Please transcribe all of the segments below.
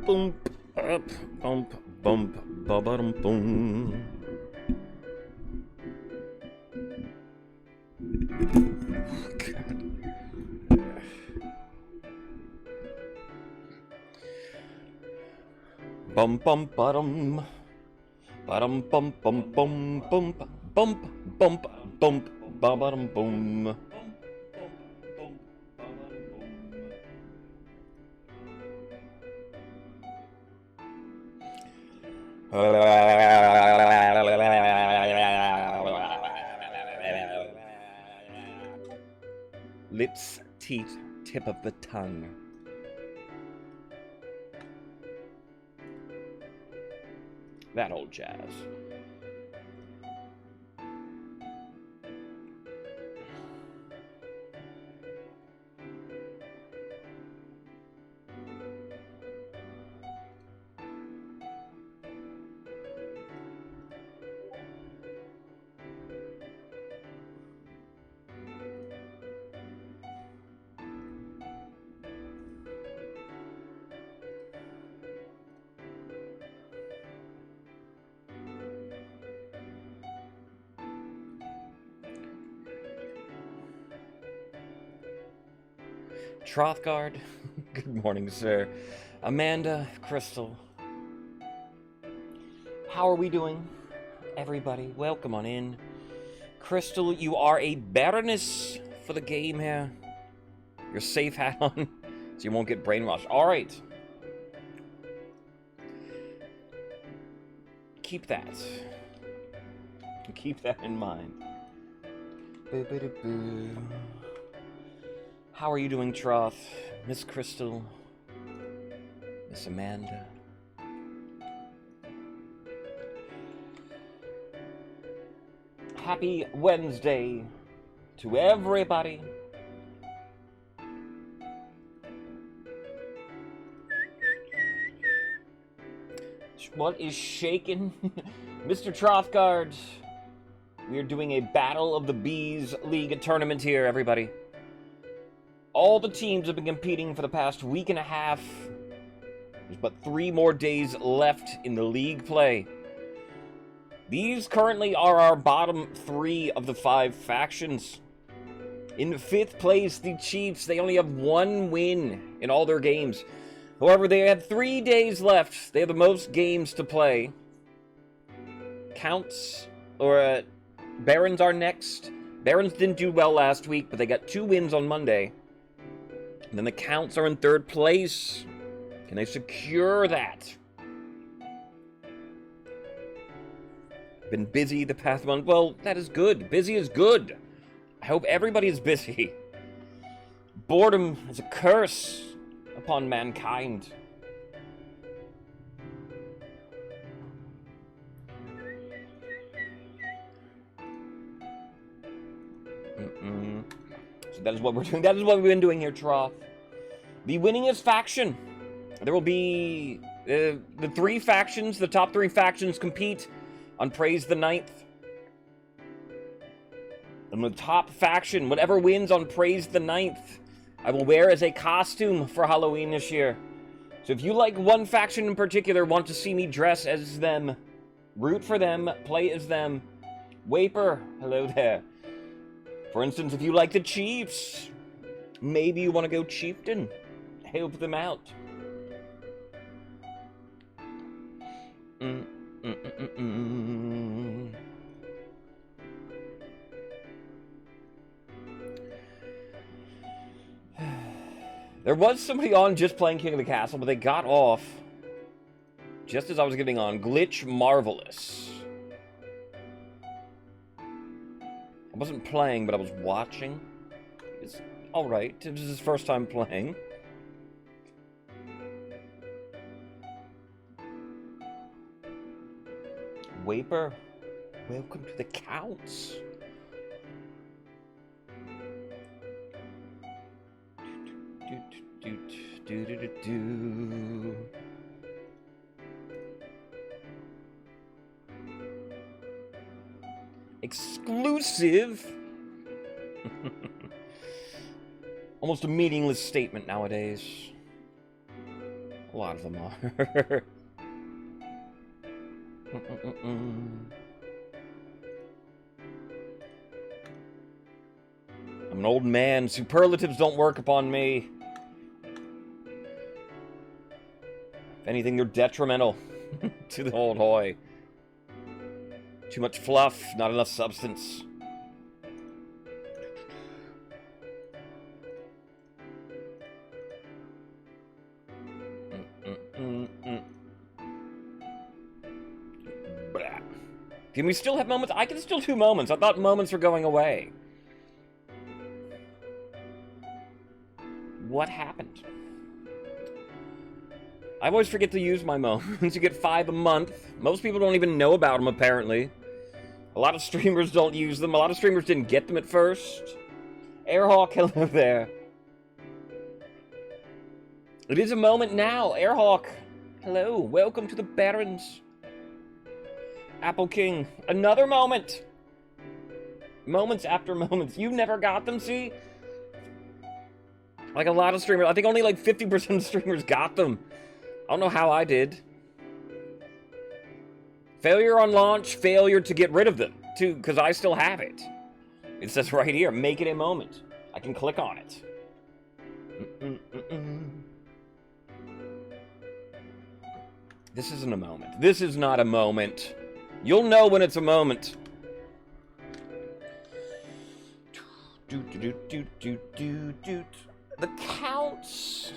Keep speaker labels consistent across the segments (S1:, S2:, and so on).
S1: Boom, up, bump, bump, ba-ba-dum, boom. Bum bum bottom, bottom bum bum bum bum bump bump bump ba bottom boom. Lips, teeth, tip of the tongue. That old jazz. Trothgard, good morning, sir. Amanda, Crystal. How are we doing? Everybody, welcome on in. Crystal, you are a Baroness for the game here. Your safe hat on, so you won't get brainwashed. Alright. Keep that. Keep that in mind. How are you doing, Troth? Miss Crystal? Miss Amanda? Happy Wednesday to everybody. What is shaking? Mr. Trothgard, we are doing a Battle of the Bees League tournament here, everybody. All the teams have been competing for the past week and a half. There's but 3 more days left in the league play. These currently are our bottom 3 of the 5 factions. In 5th place, the Chiefs, they only have 1 win in all their games. However, they have 3 days left. They have the most games to play. Barons are next. Barons didn't do well last week, but they got 2 wins on Monday. And then the Counts are in 3rd place. Can they secure that? Been busy the past month. Well, that is good. Busy is good. I hope everybody is busy. Boredom is a curse upon mankind. So that is what we're doing. That is what we've been doing here, Troth. The winningest faction. There will be the 3 factions. The top 3 factions compete on Praise the Ninth. And the top faction, whatever wins on Praise the Ninth, I will wear as a costume for Halloween this year. So if you like one faction in particular, want to see me dress as them, root for them, play as them, Waper, hello there. For instance, if you like the Chiefs, maybe you want to go Chieftain, help them out. There was somebody on just playing King of the Castle, but they got off just as I was getting on. Glitch Marvelous. I wasn't playing, but I was watching. It's alright. This is his first time playing. Waper, welcome to the Counts. Exclusive. Almost a meaningless statement nowadays. A lot of them are. I'm an old man. Superlatives don't work upon me. If anything, they're detrimental to the old hoy. Too much fluff, not enough substance. Can we still have moments? I can still do moments. I thought moments were going away. What happened? I always forget to use my moments. You get 5 a month. Most people don't even know about them, apparently. A lot of streamers don't use them. A lot of streamers didn't get them at first. Airhawk, hello there. It is a moment now. Airhawk, hello. Welcome to the Barrens. Apple King, another moment. Moments after moments. You never got them, see? Like a lot of streamers. I think only like 50% of streamers got them. I don't know how I did. Failure on launch, failure to get rid of them, too, because I still have it. It says right here, make it a moment. I can click on it. This isn't a moment. This is not a moment. You'll know when it's a moment. The Counts.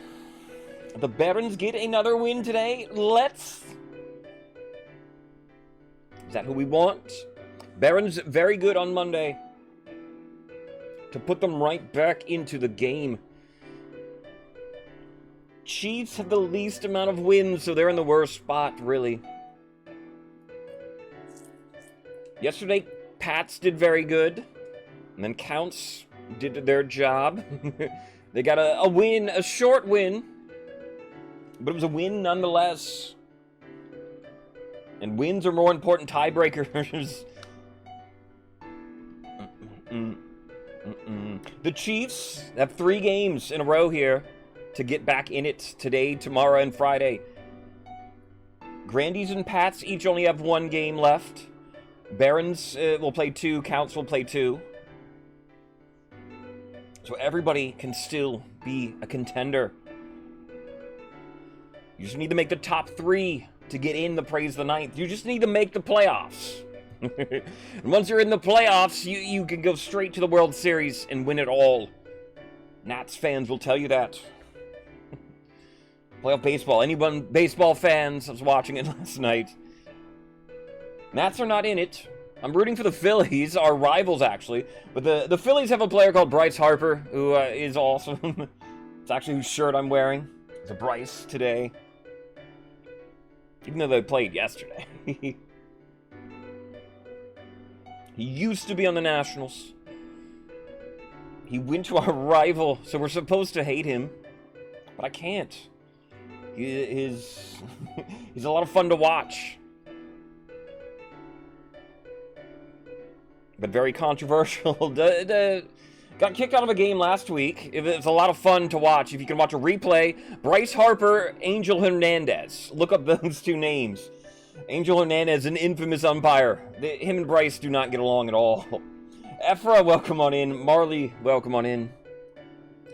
S1: The Barons get another win today. Let's... Is that who we want? Barons very good on Monday. To put them right back into the game. Chiefs have the least amount of wins, so they're in the worst spot, really. Yesterday, Pats did very good. And then Counts did their job. They got a win, a short win. But it was a win nonetheless. And wins are more important tiebreakers. The Chiefs have 3 games in a row here to get back in it today, tomorrow, and Friday. Grandies and Pats each only have 1 game left. Barons will play 2, Counts will play 2. So everybody can still be a contender. You just need to make the top 3 to get in the Praise the Ninth. You just need to make the playoffs. And once you're in the playoffs, you can go straight to the World Series and win it all. Nats fans will tell you that. Playoff baseball. Anyone, baseball fans, I was watching it last night. Nats are not in it. I'm rooting for the Phillies, our rivals, actually. But the Phillies have a player called Bryce Harper, who is awesome. It's actually whose shirt I'm wearing. It's a Bryce today. Even though they played yesterday. He used to be on the Nationals. He went to our rival, so we're supposed to hate him. But I can't. He's a lot of fun to watch. But very controversial. Got kicked out of a game last week. It's a lot of fun to watch. If you can watch a replay, Bryce Harper, Angel Hernandez. Look up those 2 names. Angel Hernandez, an infamous umpire. Him and Bryce do not get along at all. Ephra, welcome on in. Marley, welcome on in.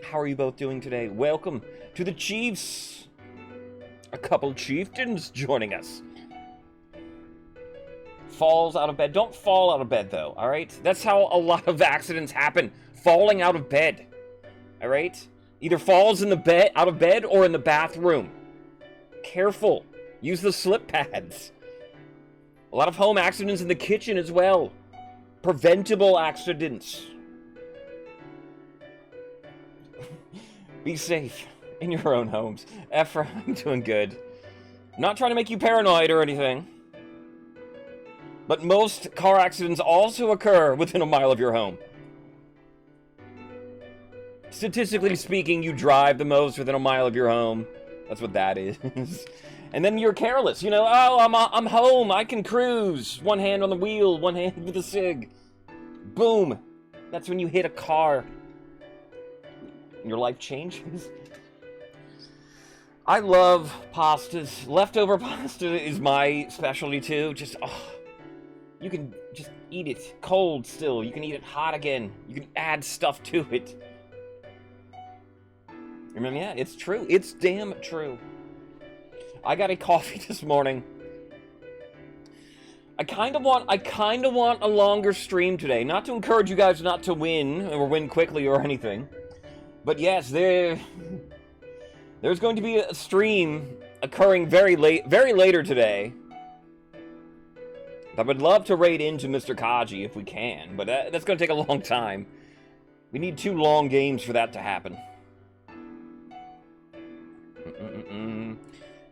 S1: How are you both doing today? Welcome to the Chiefs. A couple chieftains joining us. Falls out of bed. Don't fall out of bed, though, alright? That's how a lot of accidents happen. Falling out of bed. Alright? Either falls in the bed, out of bed, or in the bathroom. Careful. Use the slip pads. A lot of home accidents in the kitchen as well. Preventable accidents. Be safe in your own homes. Ephra, I'm doing good. Not trying to make you paranoid or anything. But most car accidents also occur within a mile of your home. Statistically speaking, you drive the most within a mile of your home. That's what that is. And then you're careless. You know, oh, I'm home. I can cruise. One hand on the wheel, one hand with a cig. Boom. That's when you hit a car. And your life changes. I love pastas. Leftover pasta is my specialty too. Just, you can just eat it cold still. You can eat it hot again. You can add stuff to it. Remember, yeah, it's true. It's damn true. I got a coffee this morning. I kind of want a longer stream today. Not to encourage you guys not to win or win quickly or anything. But yes, there's going to be a stream occurring very later today. I would love to raid into Mr. Kaji if we can, but that's going to take a long time. We need 2 long games for that to happen.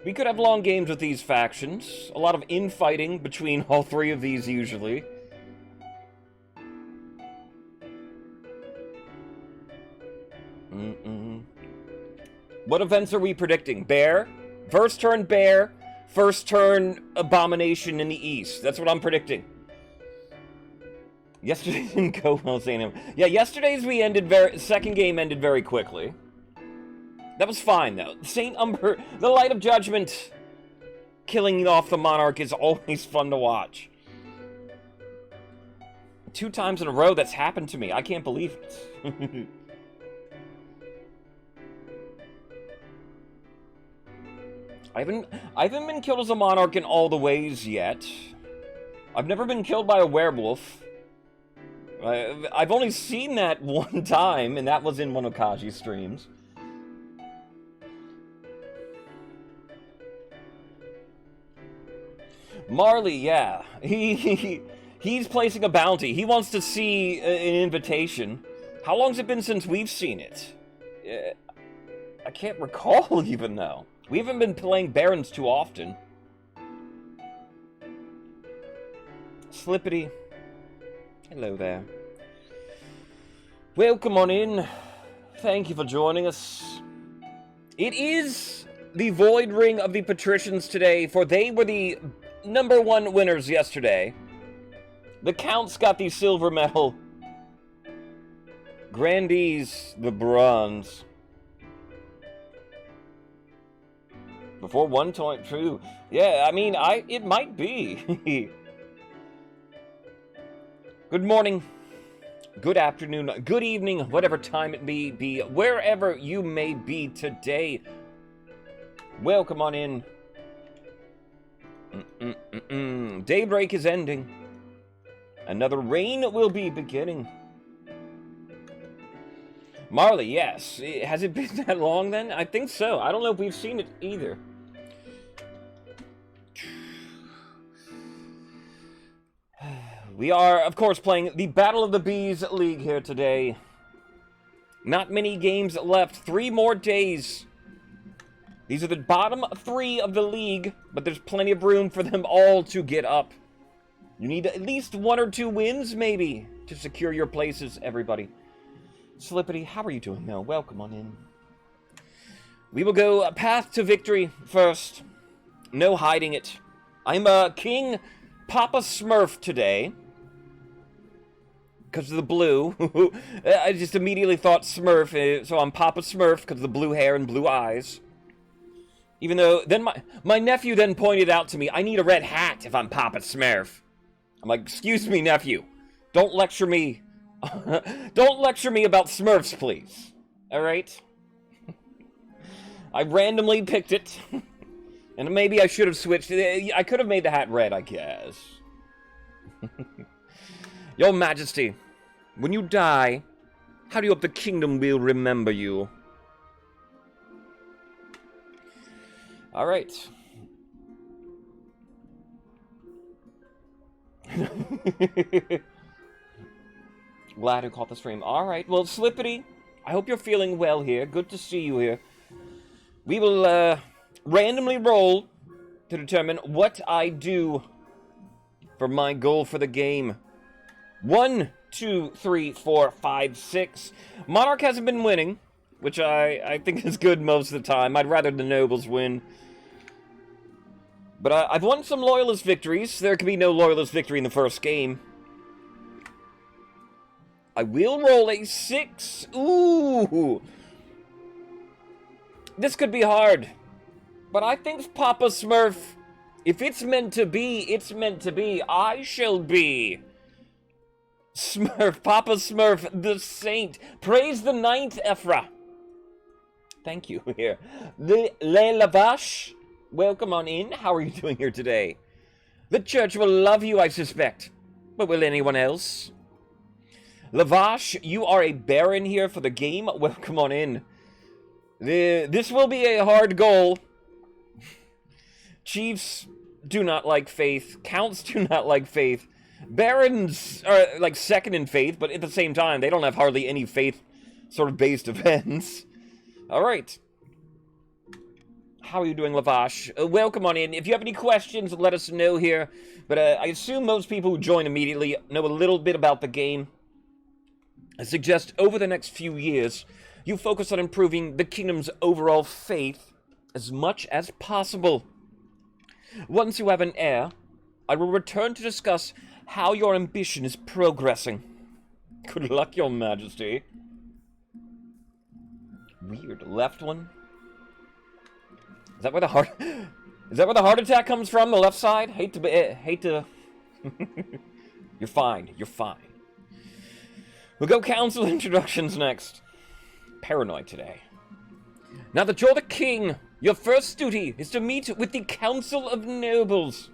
S1: We could have long games with these factions. A lot of infighting between all 3 of these usually. What events are we predicting? Bear? First turn Bear. First turn Abomination in the East. That's what I'm predicting. Yesterday didn't go well, saying. Yeah, yesterday's second game ended very quickly. That was fine, though. Saint Umber, the Light of Judgment, killing off the Monarch is always fun to watch. 2 times in a row that's happened to me. I can't believe it. I haven't been killed as a Monarch in all the ways yet. I've never been killed by a werewolf. I've only seen that one time, and that was in one of Kaji's streams. Marley, yeah. He's placing a bounty. He wants to see an invitation. How long's it been since we've seen it? I can't recall even, though. We haven't been playing Barons too often. Slippity. Hello there. Welcome on in. Thank you for joining us. It is the Void Ring of the Patricians today, for they were the #1 winners yesterday. The Counts got the silver medal. Grandees, the bronze. Before 1.2. Yeah, I mean, it might be. Good morning, good afternoon, good evening, whatever time it may be, wherever you may be today. Welcome on in. Daybreak is ending. Another rain will be beginning. Marley, yes. Has it been that long then? I think so. I don't know if we've seen it either. We are, of course, playing the Battle of the Bees League here today. Not many games left. 3 more days. These are the bottom 3 of the league, but there's plenty of room for them all to get up. You need at least 1 or 2 wins, maybe, to secure your places, everybody. Slippity, how are you doing now? Welcome on in. We will go path to victory first. No hiding it. I'm King Papa Smurf today. Because of the blue. I just immediately thought Smurf, so I'm Papa Smurf because of the blue hair and blue eyes. Even though, then my nephew then pointed out to me, I need a red hat if I'm Papa Smurf. I'm like, excuse me, nephew. Don't lecture me. Don't lecture me about Smurfs, please. Alright? I randomly picked it. And maybe I should have switched it. I could have made the hat red, I guess. Your Majesty, when you die, how do you hope the kingdom will remember you? Alright. Glad who caught the stream. Alright, well, Slippity, I hope you're feeling well here. Good to see you here. We will, randomly roll to determine what I do for my goal for the game. 1, 2, 3, 4, 5, 6. Monarch hasn't been winning, which I think is good most of the time. I'd rather the nobles win. But I've won some loyalist victories. There can be no loyalist victory in the first game. I will roll a 6. Ooh! This could be hard. But I think Papa Smurf, if it's meant to be, it's meant to be. I shall be Smurf, Papa Smurf, the saint. Praise the ninth, Ephra. Thank you here. Le Lavash, welcome on in. How are you doing here today? The church will love you, I suspect. But will anyone else? Lavash, you are a baron here for the game. Welcome on in. This will be a hard goal. Chiefs do not like faith. Counts do not like faith. Barons are like second in faith, but at the same time, they don't have hardly any faith sort of based events. Alright. How are you doing, Lavash? Welcome on in. If you have any questions, let us know here. But I assume most people who join immediately know a little bit about the game. I suggest over the next few years, you focus on improving the kingdom's overall faith as much as possible. Once you have an heir, I will return to discuss how your ambition is progressing. Good luck, your majesty. Weird. Left one? Is that where the heart... Is that where the heart attack comes from? The left side? Hate to... You're fine. You're fine. We'll go council introductions next. Paranoid today. Now that you're the king, your first duty is to meet with the Council of Nobles.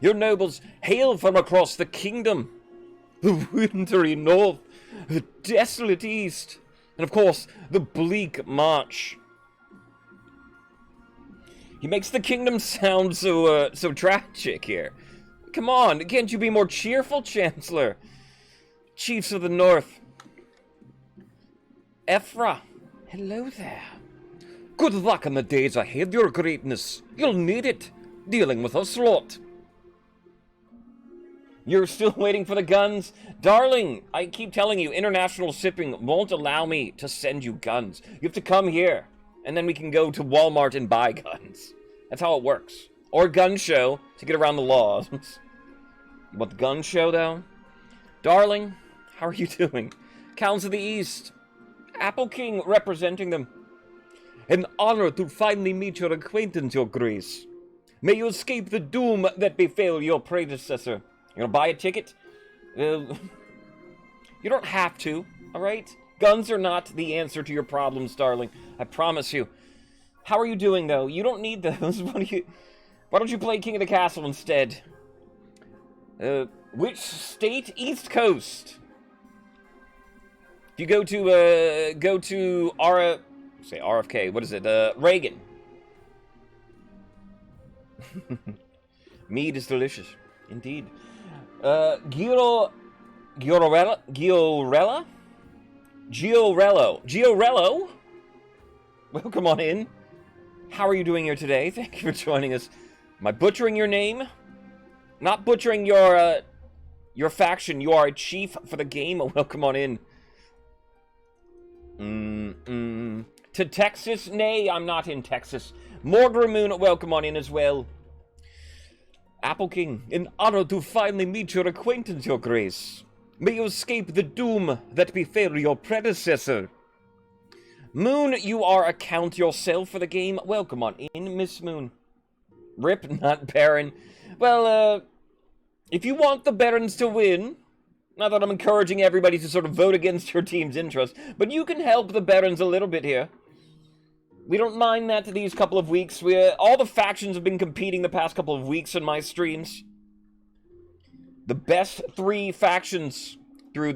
S1: Your nobles hail from across the kingdom, the wintry north, the desolate east, and of course, the bleak march. He makes the kingdom sound so tragic here. Come on, can't you be more cheerful, Chancellor? Chiefs of the North. Ephra, hello there. Good luck in the days ahead, your greatness. You'll need it, dealing with us lot. You're still waiting for the guns? Darling, I keep telling you, international shipping won't allow me to send you guns. You have to come here, and then we can go to Walmart and buy guns. That's how it works. Or gun show to get around the laws. You want the gun show, though? Darling, how are you doing? Counts of the East. Apple King representing them. An honor to finally meet your acquaintance, your grace. May you escape the doom that befell your predecessor. You gonna buy a ticket? You don't have to, alright? Guns are not the answer to your problems, darling. I promise you. How are you doing, though? You don't need those. Why don't you play King of the Castle instead? Which state? East Coast. If you go to RFK, what is it? Reagan. Mead is delicious. Indeed. Giorello? Welcome on in. How are you doing here today? Thank you for joining us. Am I butchering your name? Not butchering your faction. You are a chief for the game. Welcome on in. To Texas? Nay, I'm not in Texas. Morgramoon, welcome on in as well. Apple King, an honor to finally meet your acquaintance, your grace. May you escape the doom that befell your predecessor. Moon, you are a count yourself for the game. Welcome on in, Miss Moon. Rip, not Baron. Well, if you want the Barons to win, not that I'm encouraging everybody to sort of vote against your team's interest, but you can help the Barons a little bit here. We don't mind that these couple of weeks. All the factions have been competing the past couple of weeks in my streams. The best 3 factions through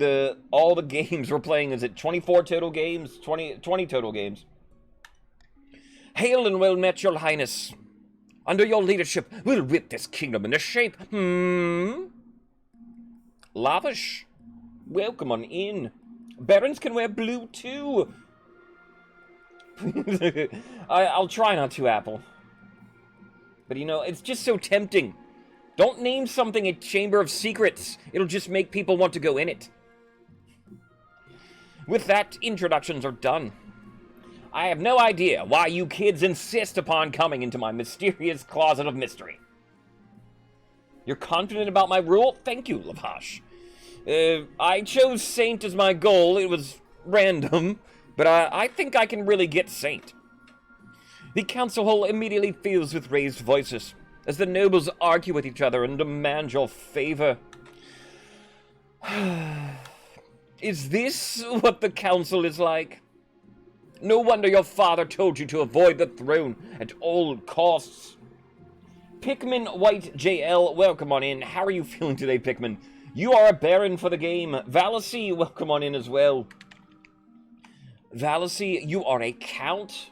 S1: all the games we're playing. Is it 24 total games? 20 total games. Hail and well met, your highness. Under your leadership, we'll whip this kingdom into shape. Lavish, welcome on in. Barons can wear blue too. I'll try not to, Apple. But you know, it's just so tempting. Don't name something a Chamber of Secrets. It'll just make people want to go in it. With that, introductions are done. I have no idea why you kids insist upon coming into my mysterious closet of mystery. You're confident about my rule? Thank you, Lavash. I chose Saint as my goal. It was random. But I think I can really get Saint. The council hall immediately fills with raised voices as the nobles argue with each other and demand your favor. Is this what the council is like? No wonder your father told you to avoid the throne at all costs. Pikmin White JL, welcome on in. How are you feeling today, Pikmin? You are a baron for the game. Valacy, welcome on in as well. Valacy, you are a count.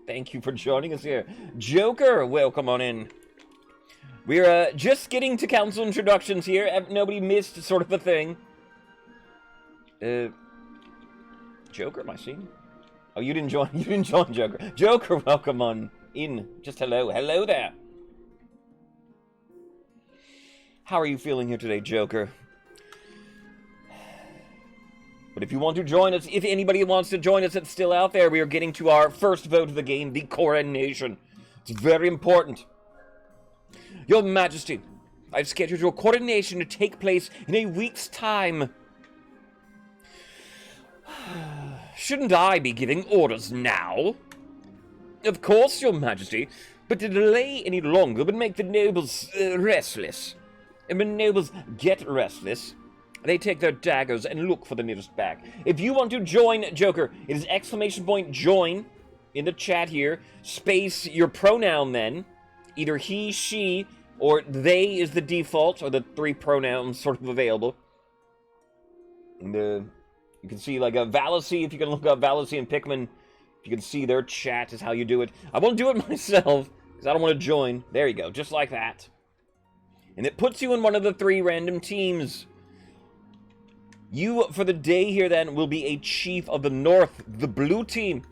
S1: Thank you for joining us here. Joker, welcome on in. We're just getting to council introductions here. Nobody missed sort of a thing. Joker, am I seeing? Oh, you didn't join. You didn't join, Joker. Joker, welcome on in. Just hello. Hello there. How are you feeling here today, Joker? But if you want to join us, if anybody wants to join us that's still out there, we are getting to our first vote of the game, the coronation. It's very important. Your Majesty, I've scheduled your coronation to take place in a week's time. Shouldn't I be giving orders now? Of course, Your Majesty, but to delay any longer would make the nobles restless. And when nobles get restless, they take their daggers and look for the nearest bag. If you want to join, Joker, it is !join in the chat here. Space your pronoun then. Either he, she, or they is the default, or the 3 pronouns sort of available. And, you can see like a Valacy, if you can look up Valacy and Pikmin, you can see their chat is how you do it. I won't do it myself, because I don't want to join. There you go, just like that. And it puts you in one of the 3 random teams. You, for the day here then, will be a Chief of the North, the blue team.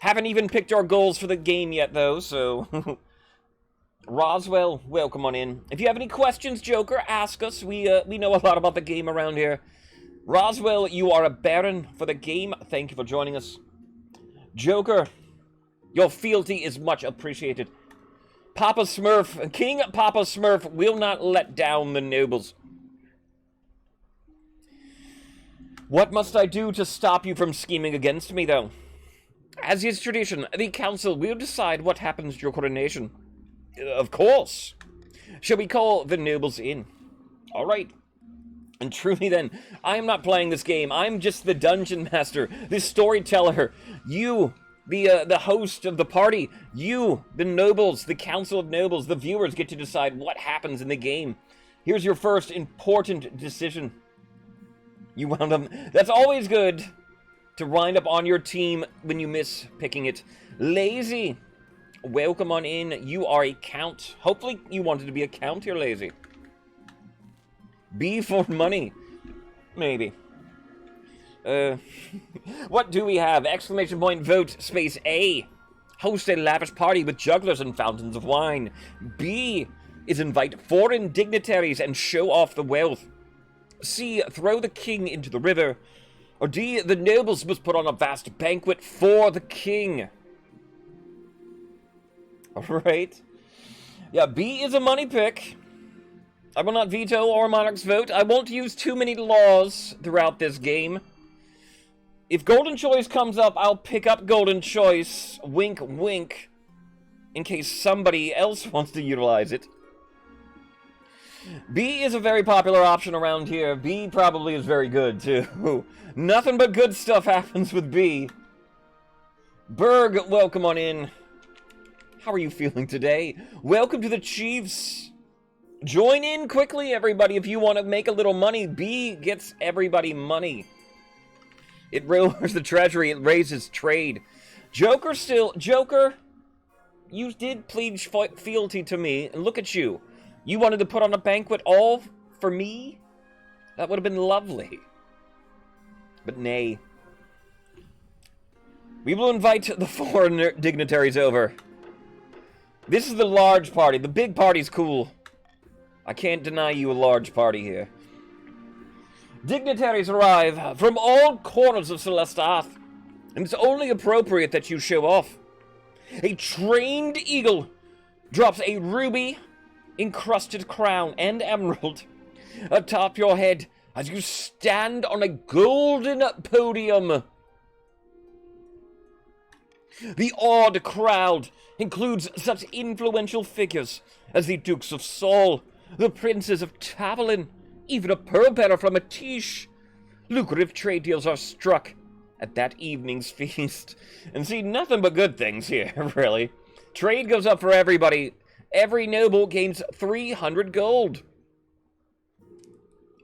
S1: Haven't even picked our goals for the game yet, though, so... Roswell, welcome on in. If you have any questions, Joker, ask us. We know a lot about the game around here. Roswell, you are a baron for the game. Thank you for joining us. Joker, your fealty is much appreciated. Papa Smurf, King Papa Smurf will not let down the nobles. What must I do to stop you from scheming against me, though? As is tradition, the council will decide what happens to your coronation. Of course. Shall we call the nobles in? All right. And truly then, I am not playing this game. I'm just the dungeon master, the storyteller. You, the host of the party. You, the nobles, the council of nobles, the viewers get to decide what happens in the game. Here's your first important decision. You wound up... That's always good to wind up on your team when you miss picking it. Lazy, welcome on in. You are a count. Hopefully you wanted to be a count here, Lazy. B for money. Maybe. What do we have? ! Vote space A. Host a lavish party with jugglers and fountains of wine. B is invite foreign dignitaries and show off the wealth. C, throw the king into the river. Or D, the nobles must put on a vast banquet for the king. Alright. Yeah, B is a money pick. I will not veto or Monarch's vote. I won't use too many laws throughout this game. If Golden Choice comes up, I'll pick up Golden Choice. Wink, wink. In case somebody else wants to utilize it. B is a very popular option around here. B probably is very good, too. Nothing but good stuff happens with B. Berg, welcome on in. How are you feeling today? Welcome to the Chiefs. Join in quickly, everybody, if you want to make a little money. B gets everybody money. It lowers the treasury. It raises trade. Joker, you did plead fealty to me, and look at you. You wanted to put on a banquet all for me? That would have been lovely. But nay. We will invite the foreign dignitaries over. This is the large party. The big party's cool. I can't deny you a large party here. Dignitaries arrive from all corners of Celestarth, and it's only appropriate that you show off. A trained eagle drops a ruby encrusted crown and emerald atop your head as you stand on a golden podium. The awed crowd includes such influential figures as the Dukes of Sol, the Princes of Tavolin, even a pearl-bearer from Atish. Lucrative trade deals are struck at that evening's feast, and see nothing but good things here, really. Trade goes up for everybody. Every noble gains 300 gold.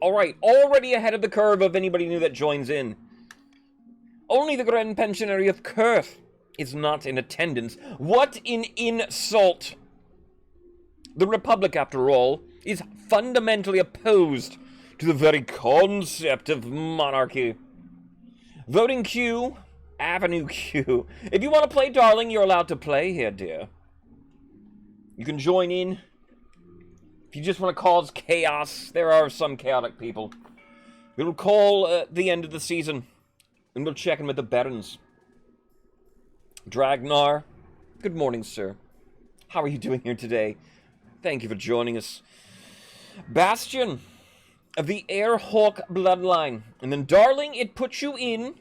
S1: Alright, already ahead of the curve of anybody new that joins in. Only the Grand Pensionary of Kurth is not in attendance. What an insult! The Republic, after all, is fundamentally opposed to the very concept of monarchy. Voting queue, Avenue Q. If you want to play, darling, you're allowed to play here, dear. You can join in. If you just want to cause chaos, there are some chaotic people. We'll call at the end of the season, and we'll check in with the Barons. Dragnar, good morning, sir. How are you doing here today? Thank you for joining us. Bastion of the Airhawk bloodline. And then, darling, it puts you in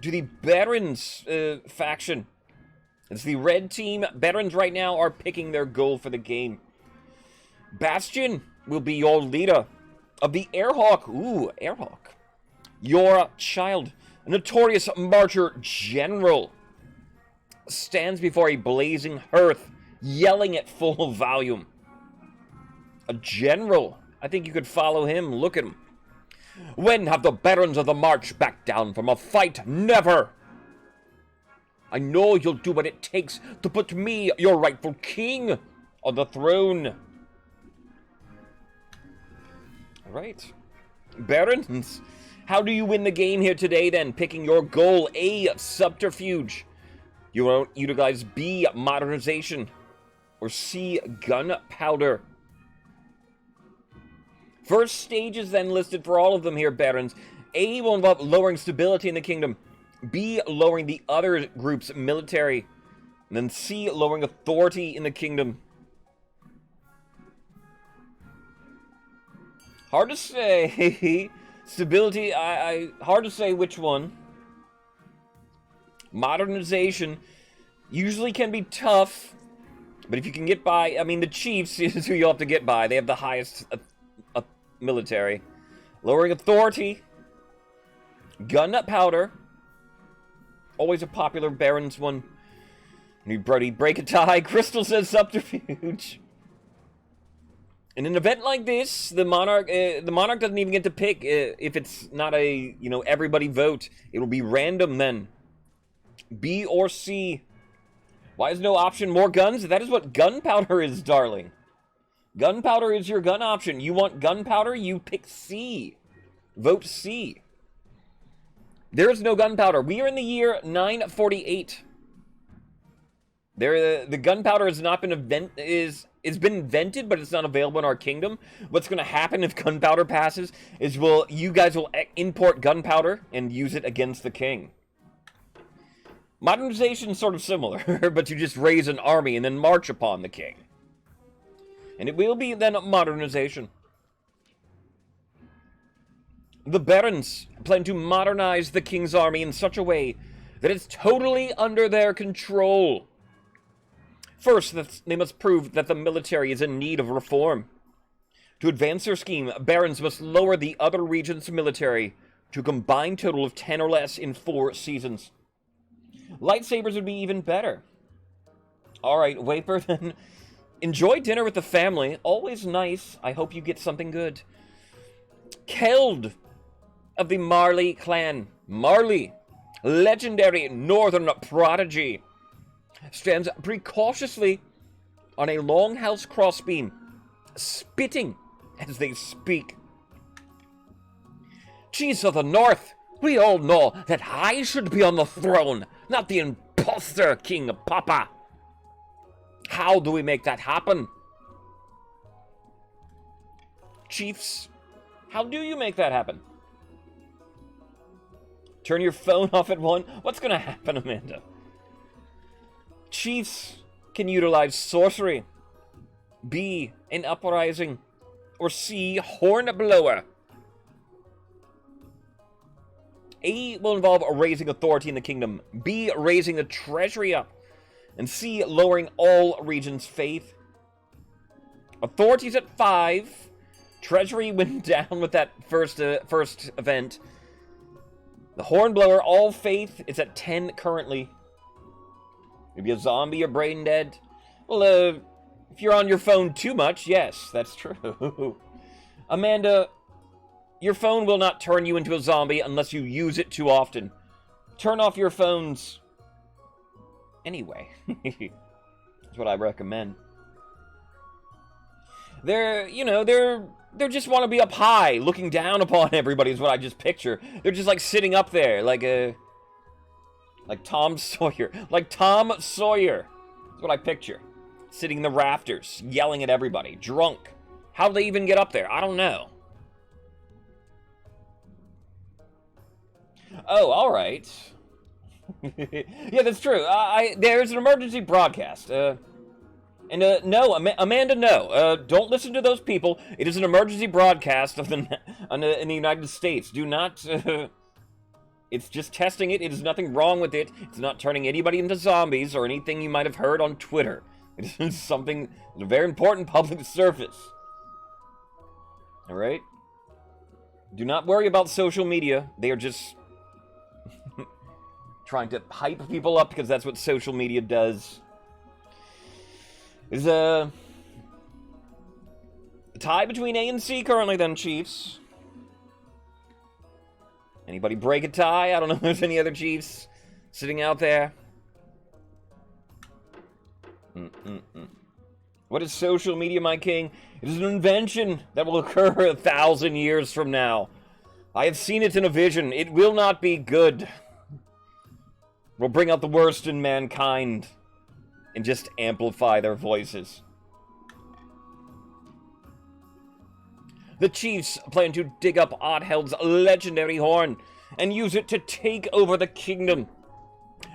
S1: to the Barons faction. It's the red team. Barons right now are picking their goal for the game. Bastion will be your leader of the Airhawk. Ooh, Airhawk. Your child, a notorious marcher general, stands before a blazing hearth, yelling at full volume. A general. I think you could follow him. Look at him. When have the Barons of the March backed down from a fight? Never! I know you'll do what it takes to put me, your rightful king, on the throne. Alright. Barons, how do you win the game here today then? Picking your goal, A, subterfuge. You won't utilize B, modernization. Or C, gunpowder. First stage is then listed for all of them here, Barons. A will involve lowering stability in the kingdom. B, lowering the other group's military. And then C, lowering authority in the kingdom. Hard to say. Stability, hard to say which one. Modernization usually can be tough. But if you can get by, I mean, the chiefs is who you'll have to get by. They have the highest military. Lowering authority. Gunpowder. Always a popular Barons one. New Brody, break a tie. Crystal says subterfuge. In an event like this, the monarch doesn't even get to pick if it's not a, everybody vote. It'll be random then. B or C. Why is no option more guns? That is what gunpowder is, darling. Gunpowder is your gun option. You want gunpowder? You pick C. Vote C. There is no gunpowder. We are in the year 948. The gunpowder has not been it's been invented, but it's not available in our kingdom. What's going to happen if gunpowder passes is you guys will import gunpowder and use it against the king. Modernization is sort of similar, but you just raise an army and then march upon the king. And it will be then modernization. The Barons plan to modernize the king's army in such a way that it's totally under their control. First, they must prove that the military is in need of reform. To advance their scheme, Barons must lower the other regions' military to a combined total of 10 or less in 4 seasons. Lightsabers would be even better. Alright, Waper, then. Enjoy dinner with the family. Always nice. I hope you get something good. Keld of the Marley clan. Marley, legendary northern prodigy, stands precautiously on a longhouse crossbeam, spitting as they speak. Chiefs of the North, we all know that I should be on the throne, not the imposter King Papa. How do we make that happen? Chiefs, how do you make that happen? Turn your phone off at 1? What's gonna happen, Amanda? Chiefs can utilize sorcery. B, an uprising. Or C, hornblower. A, will involve raising authority in the kingdom. B, raising the treasury up. And C, lowering all regions' faith. Authority's at 5. Treasury went down with that first event. The Hornblower, all faith, is at 10 currently. Maybe a zombie or brain dead. Well, if you're on your phone too much, yes, that's true. Amanda, your phone will not turn you into a zombie unless you use it too often. Turn off your phones anyway. That's what I recommend. They're just want to be up high, looking down upon everybody is what I just picture. They're just like sitting up there, like Tom Sawyer. Like Tom Sawyer. That's what I picture. Sitting in the rafters, yelling at everybody, drunk. How'd they even get up there? I don't know. Oh, all right. Yeah, that's true. There's an emergency broadcast. No, Amanda, no. Don't listen to those people. It is an emergency broadcast in the United States. Do not... It's just testing it. It is nothing wrong with it. It's not turning anybody into zombies or anything you might have heard on Twitter. It is something, a very important public service. Alright? Do not worry about social media. They are just trying to hype people up because that's what social media does. Is a tie between A and C currently then, Chiefs. Anybody break a tie? I don't know if there's any other Chiefs sitting out there. What is social media, my king? It is an invention that will occur 1,000 years from now. I have seen it in a vision. It will not be good. It will bring out the worst in mankind and just amplify their voices. The Chiefs plan to dig up Oddheld's legendary horn and use it to take over the kingdom.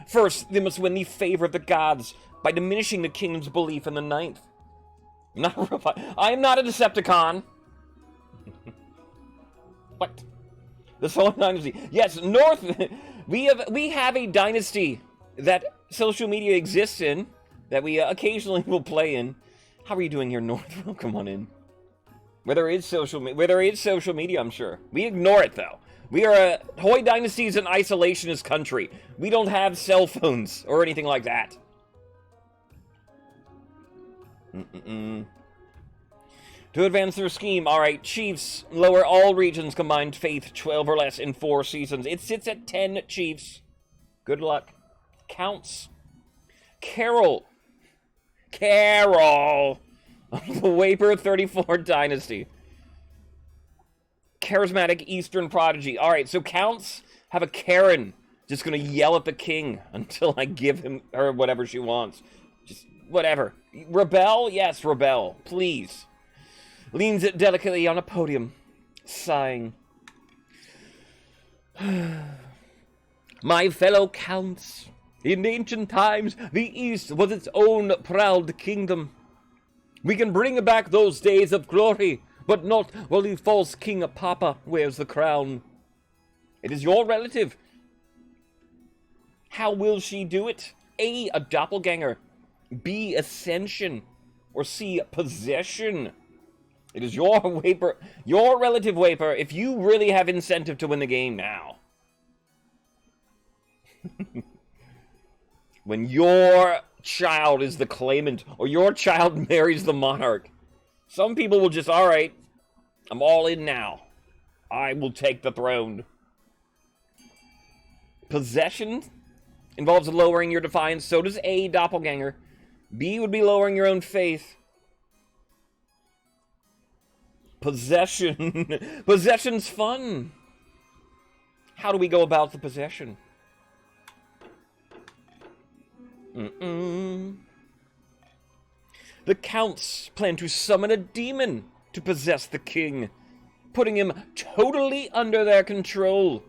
S1: First, they must win the favor of the gods by diminishing the kingdom's belief in the ninth. I am not a Decepticon. What? The Solar Dynasty. Yes, North. We have a dynasty that social media exists in, that we occasionally will play in. How are you doing here, North? Welcome on in. Where there is social media, I'm sure. We ignore it, though. We are a Hoi Dynasty is an isolationist country. We don't have cell phones or anything like that. To advance their scheme, alright, Chiefs lower all regions combined faith 12 or less in 4 seasons. It sits at 10 Chiefs. Good luck. Counts. Carol. The Waper 34 Dynasty. Charismatic Eastern prodigy. Alright, so Counts have a Karen just gonna yell at the king until I give her whatever she wants. Just whatever. Rebel? Yes, rebel. Please. Leans it delicately on a podium, sighing. My fellow Counts, in ancient times, the East was its own proud kingdom. We can bring back those days of glory, but not while the false King Papa wears the crown. It is your relative. How will she do it? A doppelganger. B, ascension. Or C, possession. It is your Waper, your relative Waper, if you really have incentive to win the game now. When your child is the claimant, or your child marries the monarch, some people will just, alright, I'm all in now. I will take the throne. Possession involves lowering your defiance, so does A, doppelganger. B would be lowering your own faith. Possession. Possession's fun. How do we go about the possession? The Counts plan to summon a demon to possess the king, putting him totally under their control.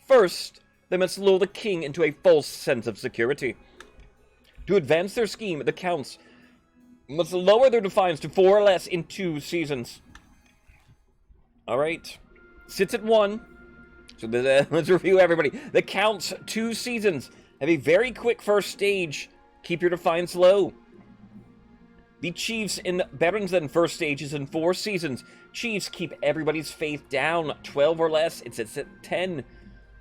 S1: First, they must lull the king into a false sense of security. To advance their scheme, the Counts must lower their defiance to 4 or less in 2 seasons. Alright. Sits at 1. So let's review everybody. The Count's 2 seasons have a very quick first stage. Keep your defiance low. The Chiefs and Barons then first stages in 4 seasons. Chiefs keep everybody's faith down. 12 or less, it's at 10.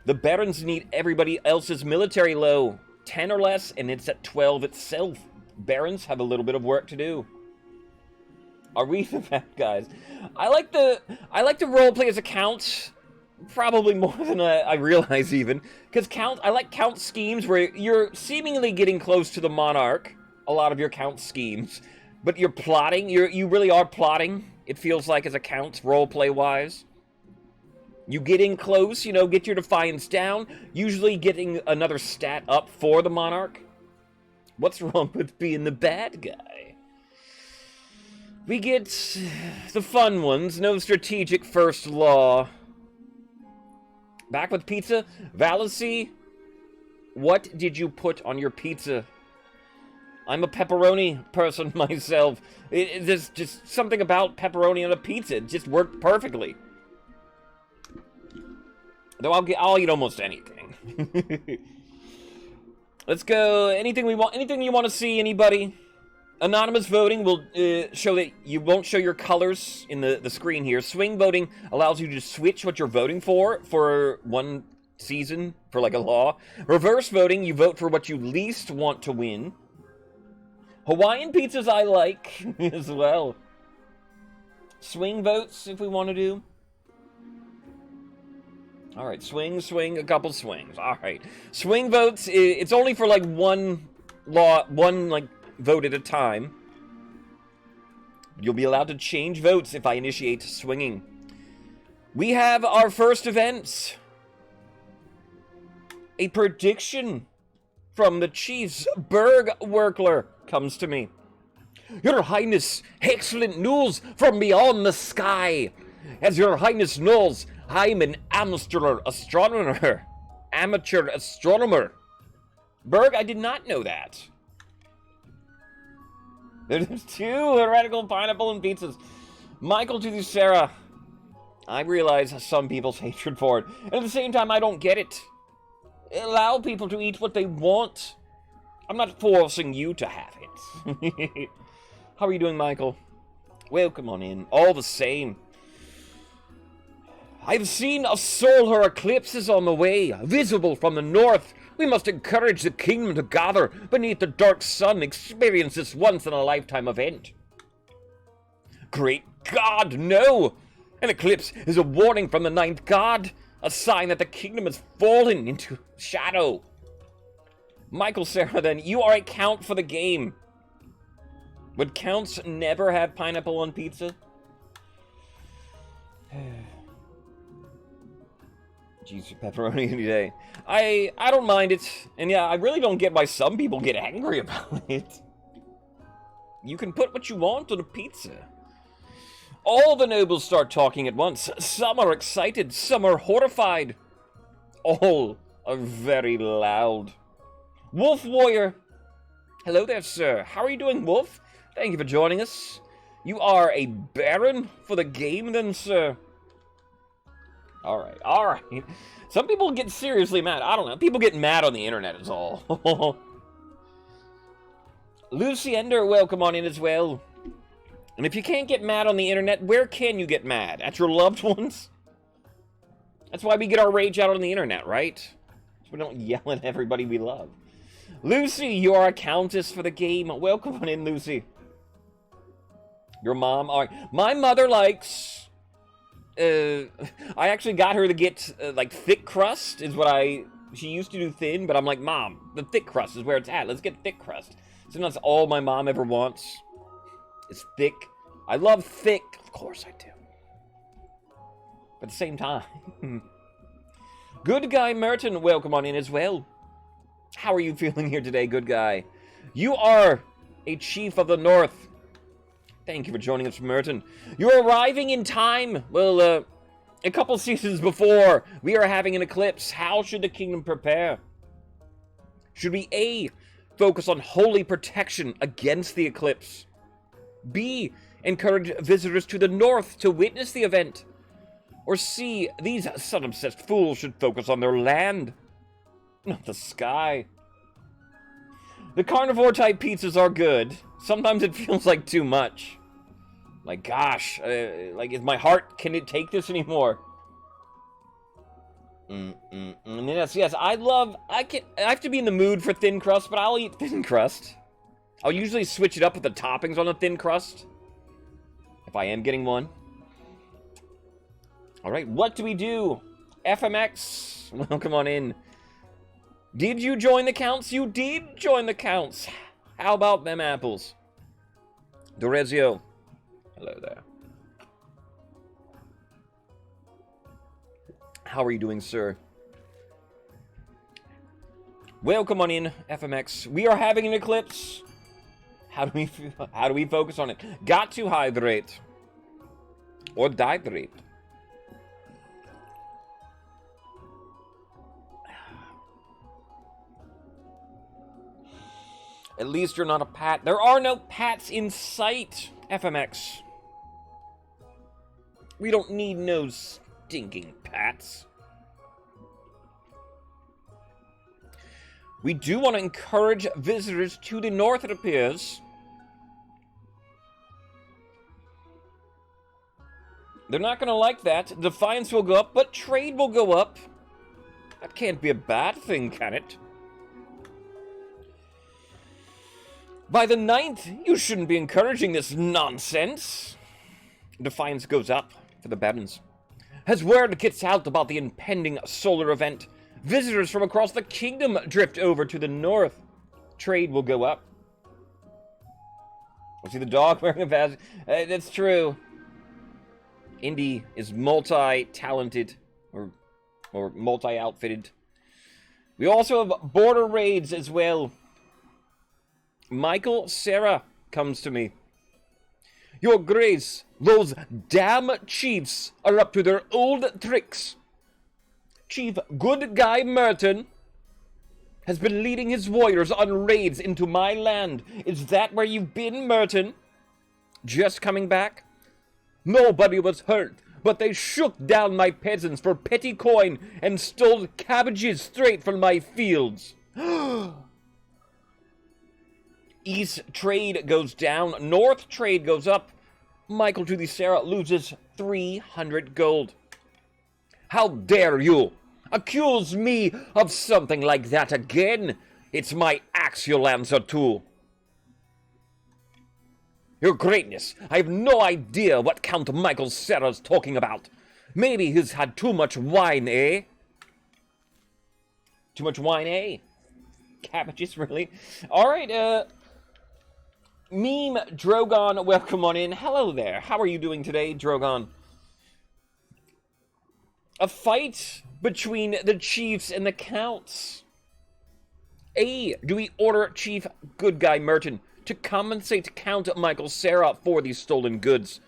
S1: The Barons need everybody else's military low. 10 or less, and it's at 12 itself. Barons have a little bit of work to do. Are we the bad guys? I like to roleplay as a Count, probably more than I realize even. Because I like Count schemes where you're seemingly getting close to the Monarch. A lot of your Count schemes. But you're plotting, you really are plotting, it feels like, as a Count, roleplay-wise. You get in close, get your defiance down, usually getting another stat up for the Monarch. What's wrong with being the bad guy? We get the fun ones, no strategic first law. Back with pizza. Vallacy, what did you put on your pizza? I'm a pepperoni person myself. There's just something about pepperoni on a pizza. It just worked perfectly. Though I'll eat almost anything. Let's go. Anything we want. Anything you want to see, anybody? Anonymous voting will show that you won't show your colors in the screen here. Swing voting allows you to switch what you're voting for one season, for like a law. Reverse voting, you vote for what you least want to win. Hawaiian pizzas I like as well. Swing votes if we want to do. Alright, swing, a couple swings. Alright. Swing votes, it's only for like one vote at a time. You'll be allowed to change votes if I initiate swinging. We have our first events. A prediction from the Chiefs. Bergwerkler comes to me. Your Highness, excellent news from beyond the sky. As Your Highness knows, I'm an amateur astronomer. Berg, I did not know that. There's 2 heretical pineapple and pizzas. Michael to the Sarah. I realize some people's hatred for it. And at the same time, I don't get it. Allow people to eat what they want. I'm not forcing you to have it. How are you doing, Michael? Welcome on in. All the same. I've seen a solar eclipse is on the way, visible from the north. We must encourage the kingdom to gather beneath the dark sun, experience this once-in-a-lifetime event. Great God, no! An eclipse is a warning from the ninth god, a sign that the kingdom has fallen into shadow. Michael Sarah, then, you are a Count for the game. Would Counts never have pineapple on pizza? Jeez, pepperoni today. I don't mind it. And yeah, I really don't get why some people get angry about it. You can put what you want on a pizza. All the nobles start talking at once. Some are excited, some are horrified. All are very loud. Wolf Warrior. Hello there, sir. How are you doing, Wolf? Thank you for joining us. You are a baron for the game, then, sir? Alright. Some people get seriously mad. I don't know. People get mad on the internet is all. Lucy Ender, welcome on in as well. And if you can't get mad on the internet, where can you get mad? At your loved ones? That's why we get our rage out on the internet, right? So we don't yell at everybody we love. Lucy, you are a countess for the game. Welcome on in, Lucy. Your mom, alright. My mother likes... I actually got her to get, like, thick crust is what she used to do thin, but I'm like, Mom, the thick crust is where it's at. Let's get thick crust. So that's all my mom ever wants. Is thick. I love thick. Of course I do. But at the same time. Good Guy Merton, welcome on in as well. How are you feeling here today, Good Guy? You are a Chief of the North. Thank you for joining us, Merton. You're arriving in time. Well, a couple seasons before, we are having an eclipse. How should the kingdom prepare? Should we A, focus on holy protection against the eclipse? B, encourage visitors to the north to witness the event? Or C, these sun-obsessed fools should focus on their land, not the sky. The carnivore-type pizzas are good. Sometimes it feels like too much. Like, gosh, like, is my heart, can it take this anymore? Yes, I have to be in the mood for thin crust, but I'll eat thin crust. I'll usually switch it up with the toppings on the thin crust, if I am getting one. Alright, what do we do? FMX, welcome on in. Did you join the counts? You did join the counts. How about them apples? Dorezio, hello there. How are you doing, sir? Welcome on in, FMX. We are having an eclipse. How do we focus on it? Got to hydrate. Or dihydrate. At least you're not a pat. There are no pats in sight, FMX. We don't need no stinking pats. We do want to encourage visitors to the north, it appears. They're not going to like that. Defiance will go up, but trade will go up. That can't be a bad thing, can it? By the 9th, you shouldn't be encouraging this nonsense. Defiance goes up for the Barons. As word gets out about the impending solar event, visitors from across the kingdom drift over to the north. Trade will go up. We'll see the dog wearing a vest. That's true. Indy is multi-talented, or multi-outfitted. We also have border raids as well. Michael Sarah comes to me. Your Grace, those damn chiefs are up to their old tricks. Chief Good Guy Merton has been leading his warriors on raids into my land. Is that where you've been, Merton? Just coming back? Nobody was hurt, but they shook down my peasants for petty coin and stole cabbages straight from my fields. East trade goes down, north trade goes up. Michael to the Sarah loses 300 gold. How dare you accuse me of something like that again? It's my axe you'll answer to. Your Greatness, I have no idea what Count Michael Sarah's talking about. Maybe he's had too much wine, eh? Too much wine, eh? Cabbages, really? Alright, Meme Drogon, welcome on in. Hello there. How are you doing today, Drogon? A fight between the chiefs and the counts. A, do we order Chief Good Guy Merton to compensate Count Michael Sarah for these stolen goods?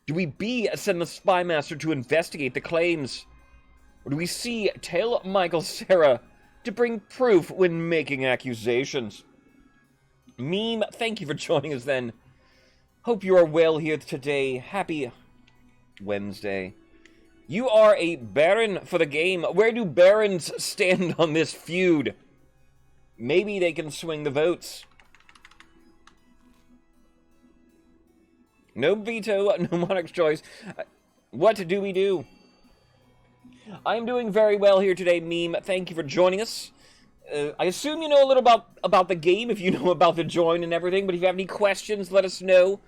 S1: Do we B, send the Spy Master to investigate the claims? Or do we C, tell Michael Sarah to bring proof when making accusations? Meme, thank you for joining us then. Hope you are well here today. Happy Wednesday. You are a Baron for the game. Where do Barons stand on this feud? Maybe they can swing the votes. No veto, no Monarch's choice. What do we do? I'm doing very well here today, Meme. Thank you for joining us. I assume you know a little about the game, if you know about the join and everything, but if you have any questions, let us know.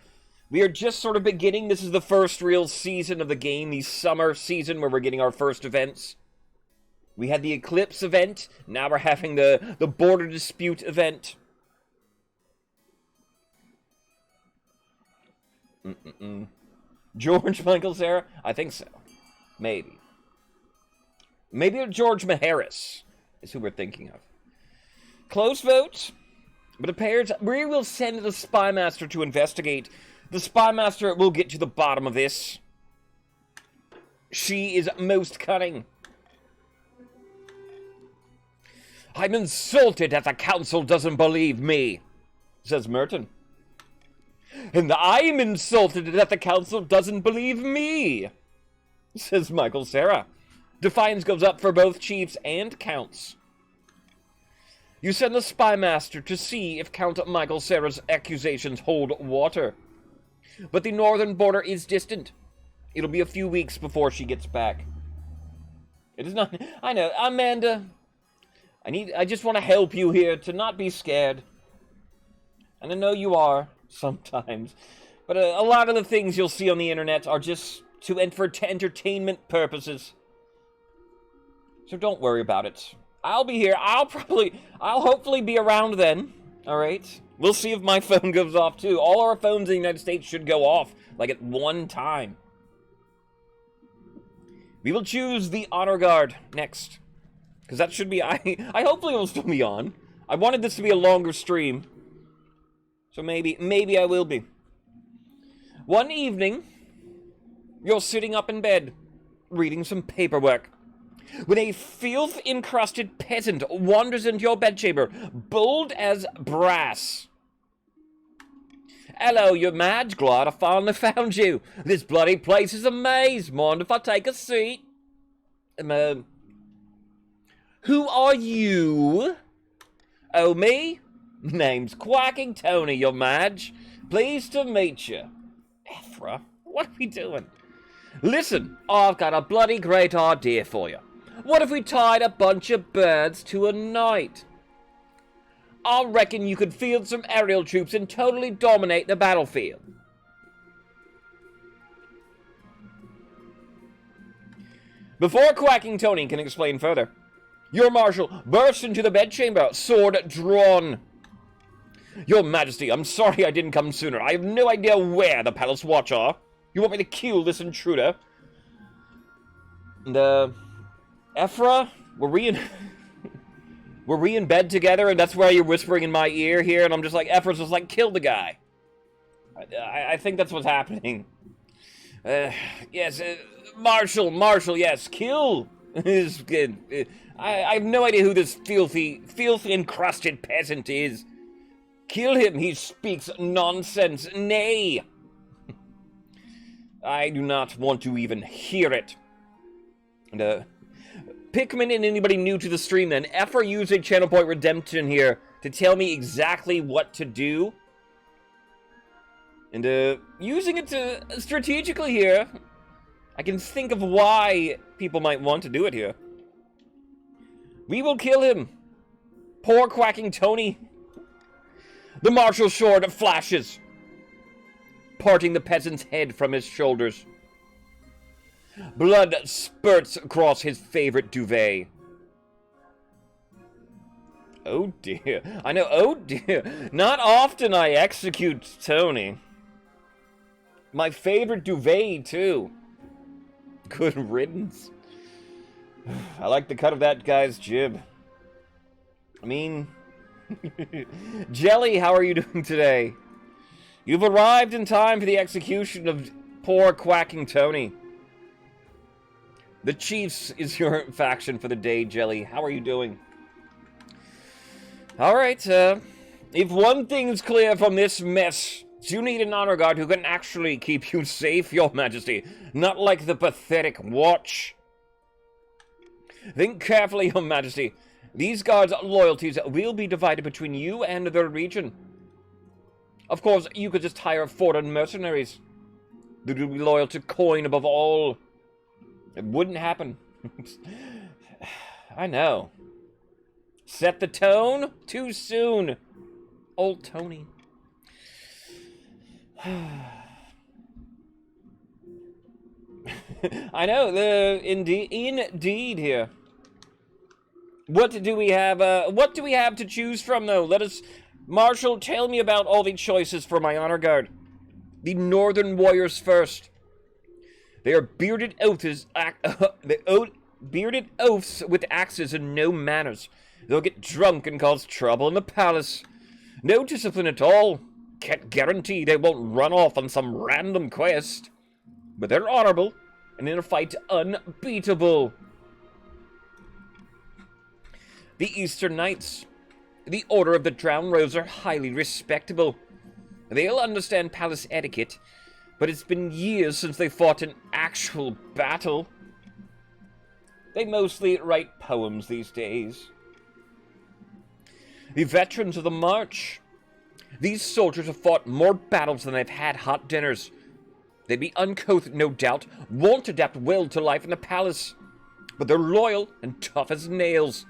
S1: We are just sort of beginning. This is the first real season of the game, the summer season, where we're getting our first events. We had the Eclipse event, now we're having the Border Dispute event. George Michael Sarah? I think so. Maybe. Maybe George Maharis is who we're thinking of. Close vote, but it appears we will send the Spy Master to investigate. The Spy Master will get to the bottom of this. She is most cunning. I'm insulted that the council doesn't believe me, says Merton. And I'm insulted that the council doesn't believe me, says Michael Cera. Defiance goes up for both chiefs and counts. You send the spy master to see if Count Michael Cera's accusations hold water. But the northern border is distant. It'll be a few weeks before she gets back. It is not... I know, Amanda. I just want to help you here to not be scared. And I know you are, sometimes. But a lot of the things you'll see on the internet are just for entertainment purposes. So don't worry about it. I'll be here. I'll hopefully be around then. Alright? We'll see if my phone goes off too. All our phones in the United States should go off, like at one time. We will choose the Honor Guard next. Because that should be... I hopefully will still be on. I wanted this to be a longer stream. So maybe I will be. One evening, you're sitting up in bed, reading some paperwork, when a filth-encrusted peasant wanders into your bedchamber, bold as brass. Hello, your Madge, glad I finally found you. This bloody place is a maze. Mind if I take a seat? Who are you? Oh, me? Name's Quacking Tony, your Madge. Pleased to meet you. Ephra, what are we doing? Listen, I've got a bloody great idea for you. What if we tied a bunch of birds to a knight? I reckon you could field some aerial troops and totally dominate the battlefield. Before Quacking Tony can explain further, your marshal bursts into the bedchamber, sword drawn. Your Majesty, I'm sorry I didn't come sooner. I have no idea where the Palace Watch are. You want me to kill this intruder? And, Ephra, were we in bed together, and that's why you're whispering in my ear here, and I'm just like, Ephra's just like, kill the guy. I think that's what's happening. Yes, Marshal, yes, kill this kid. I have no idea who this filth-encrusted peasant is. Kill him, he speaks nonsense, nay. I do not want to even hear it. And, Pikmin and anybody new to the stream then, Ephra used a channel point redemption here to tell me exactly what to do. And, using it to strategically here, I can think of why people might want to do it here. We will kill him. Poor Quacking Tony. The marshal's sword flashes, parting the peasant's head from his shoulders. Blood spurts across his favorite duvet. Oh dear. I know, oh dear. Not often I execute Tony. My favorite duvet, too. Good riddance. I like the cut of that guy's jib. I mean... Jelly, how are you doing today? You've arrived in time for the execution of poor Quacking Tony. The Chiefs is your faction for the day, Jelly. How are you doing? Alright, if one thing's clear from this mess, you need an honor guard who can actually keep you safe, your majesty. Not like the pathetic watch. Think carefully, your majesty. These guards' loyalties will be divided between you and the region. Of course, you could just hire foreign mercenaries. They will be loyal to coin above all. It wouldn't happen. I know. Set the tone? Too soon. Old Tony. I know, indeed here. What do we have to choose from, though? Let us... Marshal, tell me about all the choices for my honor guard. The Northern Warriors first. They are bearded oaths with axes and no manners. They'll get drunk and cause trouble in the palace. No discipline at all. Can't guarantee they won't run off on some random quest. But they're honorable, and in a fight, unbeatable. The Eastern Knights. The Order of the Drowned Rose are highly respectable. They'll understand palace etiquette, but it's been years since they fought an actual battle. They mostly write poems these days. The veterans of the march. These soldiers have fought more battles than they've had hot dinners. They'd be uncouth, no doubt, won't adapt well to life in the palace, but they're loyal and tough as nails.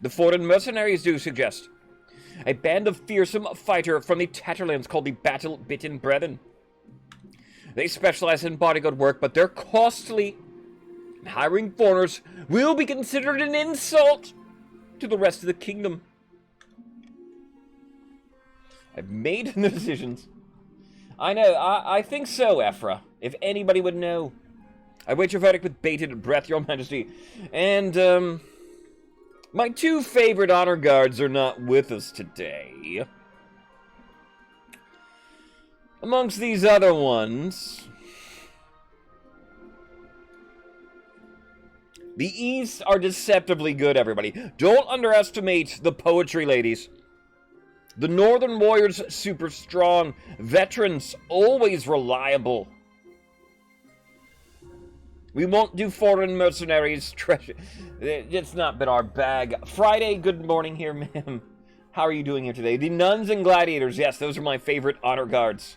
S1: The foreign mercenaries do suggest. A band of fearsome fighter from the Tatterlands called the Battle-Bitten Brethren. They specialize in bodyguard work, but they're costly. Hiring foreigners will be considered an insult to the rest of the kingdom. I've made the decisions. I know, I think so, Ephra. If anybody would know. I wait your verdict with bated breath, Your Majesty. And, my two favorite honor guards are not with us today. Amongst these other ones, the East are deceptively good, everybody. Don't underestimate the poetry, ladies. The Northern Warriors, super strong. Veterans, always reliable. We won't do foreign mercenaries. Treasure. It's not been our bag. Friday, good morning here, ma'am. How are you doing here today? The Nuns and Gladiators. Yes, those are my favorite honor guards.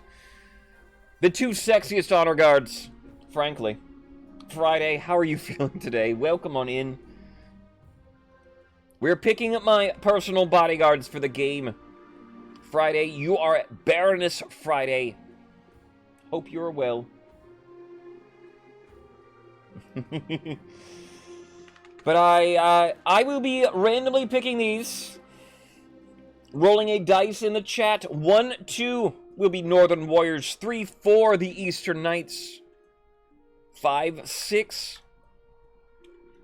S1: The two sexiest honor guards, frankly. Friday, how are you feeling today? Welcome on in. We're picking up my personal bodyguards for the game. Friday, you are at Baroness Friday. Hope you're well. But I will be randomly picking these. Rolling a dice in the chat. 1, 2 will be Northern Warriors. 3, 4 the Eastern Knights. 5, 6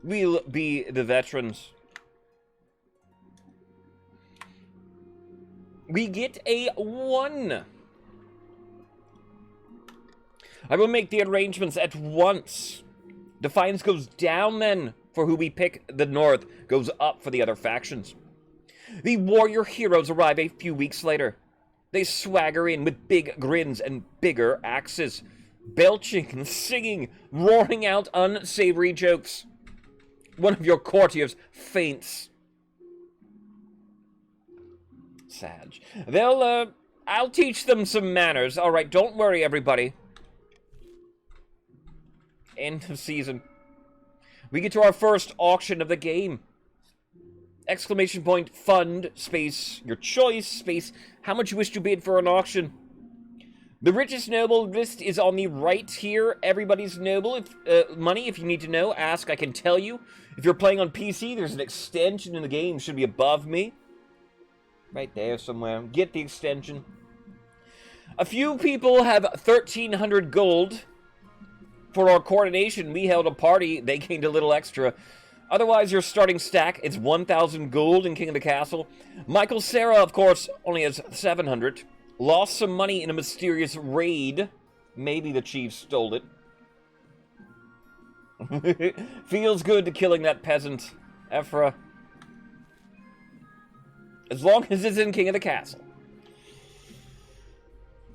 S1: will be the veterans. We get a 1. I will make the arrangements at once. Defiance goes down then for who we pick. The North goes up for the other factions. The warrior heroes arrive a few weeks later. They swagger in with big grins and bigger axes, belching, singing, roaring out unsavory jokes. One of your courtiers faints. Sag. I'll teach them some manners. Alright, don't worry, everybody. End of season. We get to our first auction of the game. Exclamation point, fund, space, your choice, space, how much you wish to bid for an auction. The richest noble list is on the right here. Everybody's noble. Money, if you need to know, ask, I can tell you. If you're playing on PC, there's an extension in the game. Should be above me. Right there somewhere. Get the extension. A few people have 1,300 gold. For our coordination, we held a party. They gained a little extra. Otherwise, your starting stack, it's 1,000 gold in King of the Castle. Michael Sarah, of course, only has 700. Lost some money in a mysterious raid. Maybe the Chiefs stole it. Feels good to killing that peasant, Ephra. As long as it's in King of the Castle.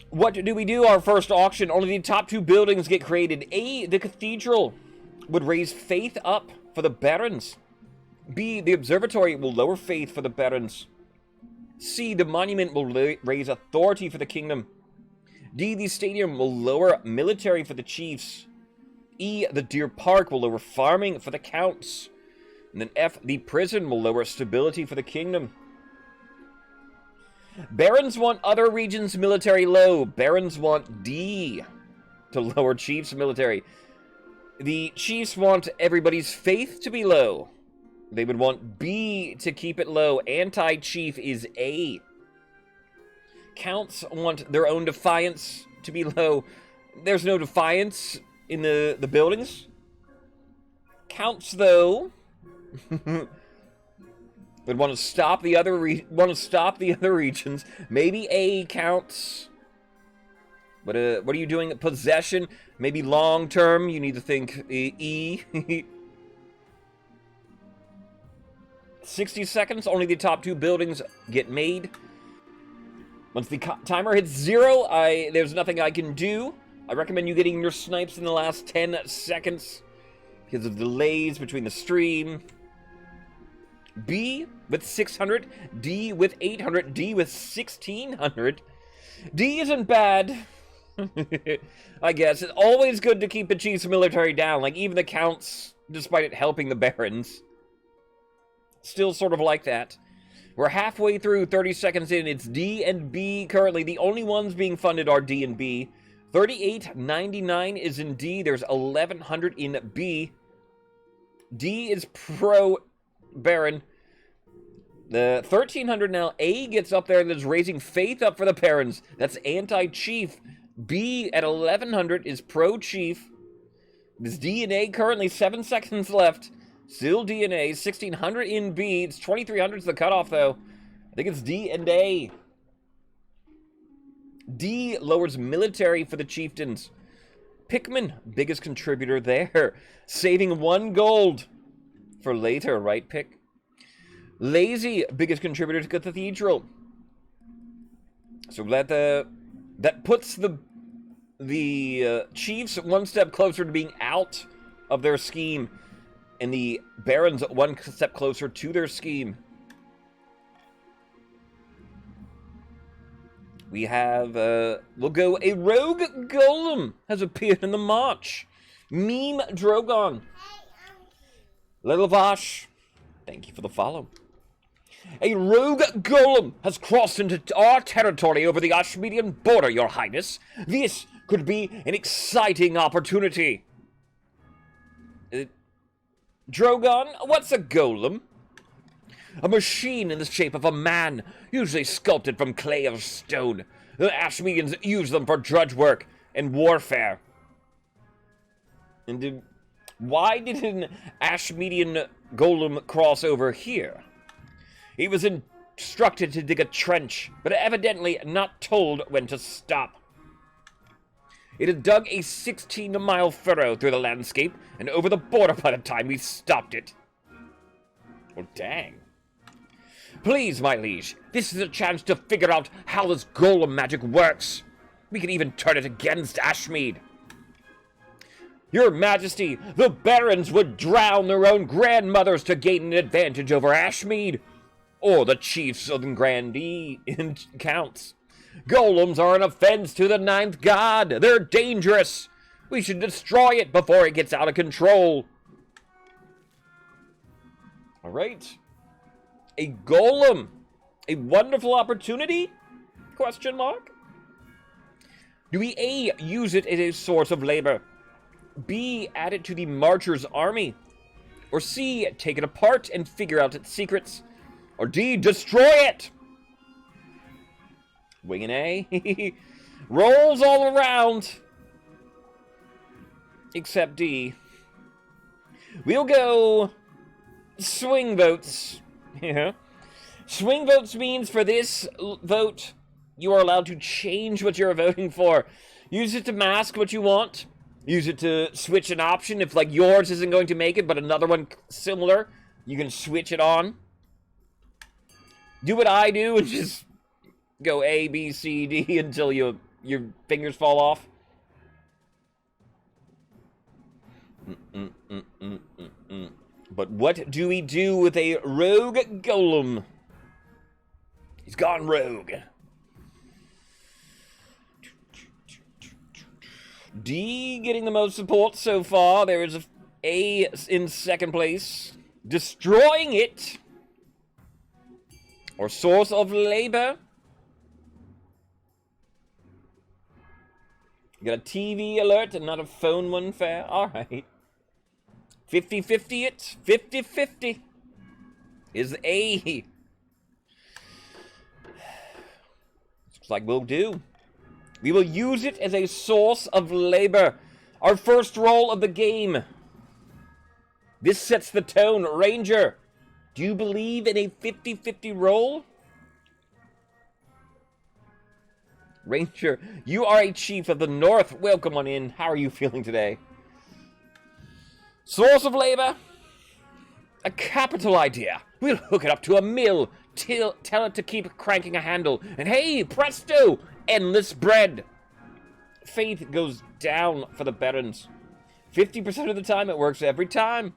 S1: What do we do? Our first auction. Only the top 2 buildings get created. A, the cathedral would raise faith up for the barons. B, the observatory will lower faith for the barons. C, the monument will raise authority for the kingdom. D, the stadium will lower military for the chiefs. E, the deer park will lower farming for the counts. And then F, the prison will lower stability for the kingdom. Barons want other regions' military low. Barons want D to lower chiefs' military. The chiefs want everybody's faith to be low. They would want B to keep it low. Anti-chief is A. Counts want their own defiance to be low. There's no defiance in the buildings. Counts, though, would want to stop the other regions. Maybe A counts. But what are you doing? Possession. Maybe long term. You need to think E. 60 seconds. Only the top 2 buildings get made. Once the timer hits 0, there's nothing I can do. I recommend you getting your snipes in the last 10 seconds because of delays between the stream. B with 600, D with 800, D with 1600. D isn't bad. I guess it's always good to keep the Chiefs' military down, like even the Counts, despite it helping the Barons. Still sort of like that. We're halfway through, 30 seconds in. It's D and B currently. The only ones being funded are D and B. 3899 is in D. There's 1100 in B. D is pro-Baron. The 1300 now. A gets up there and is raising faith up for the Barons. That's anti-Chief. B at 1100 is pro-Chief. This D and A currently 7 seconds left. Still D and A, 1600 in B. It's 2300 is the cutoff, though. I think it's D and A. D lowers military for the chieftains. Pikmin, biggest contributor there. Saving 1 gold for later, right, Pick? Lazy, biggest contributor to Cathedral. So that puts the Chiefs 1 step closer to being out of their scheme. And the Barons 1 step closer to their scheme. We have, we'll go, a rogue golem has appeared in the march. Meme Drogon. Little Vosh, thank you for the follow. A rogue golem has crossed into our territory over the Ashmedian border, Your Highness. This could be an exciting opportunity. Drogon, what's a golem? A machine in the shape of a man, usually sculpted from clay or stone. The Ashmedians use them for drudge work and warfare. And why did an Ashmedian golem cross over here? He was instructed to dig a trench, but evidently not told when to stop. It had dug a 16-mile furrow through the landscape and over the border by the time we stopped it. Oh, dang. Please, my liege, this is a chance to figure out how this golem magic works. We can even turn it against Ashmead. Your Majesty, the Barons would drown their own grandmothers to gain an advantage over Ashmead. Or the chiefs of the grandee in counts. Golems are an offense to the 9th god. They're dangerous. We should destroy it before it gets out of control. All right. A golem. A wonderful opportunity? Question mark. Do we A, use it as a source of labor? B, add it to the Marcher's army? Or C, take it apart and figure out its secrets? Or D, destroy it? Wing and A. Rolls all around. Except D. We'll go swing votes. Yeah. Swing votes means for this vote, you are allowed to change what you're voting for. Use it to mask what you want. Use it to switch an option. If, like, yours isn't going to make it, but another one similar, you can switch it on. Do what I do and just go A, B, C, D until your fingers fall off. But what do we do with a rogue golem? He's gone rogue. D getting the most support so far. There is A in second place. Destroying it. Or source of labor. You got a TV alert and not a phone one fair. Alright. 50-50 it. 50-50 is A. Looks like we'll do. We will use it as a source of labor. Our first roll of the game. This sets the tone. Ranger, do you believe in a 50-50 roll? Ranger, you are a chief of the North. Welcome on in. How are you feeling today? Source of labor? A capital idea. We'll hook it up to a mill. tell it to keep cranking a handle, and hey, presto, endless bread. Faith goes down for the Barons. 50% of the time, it works every time.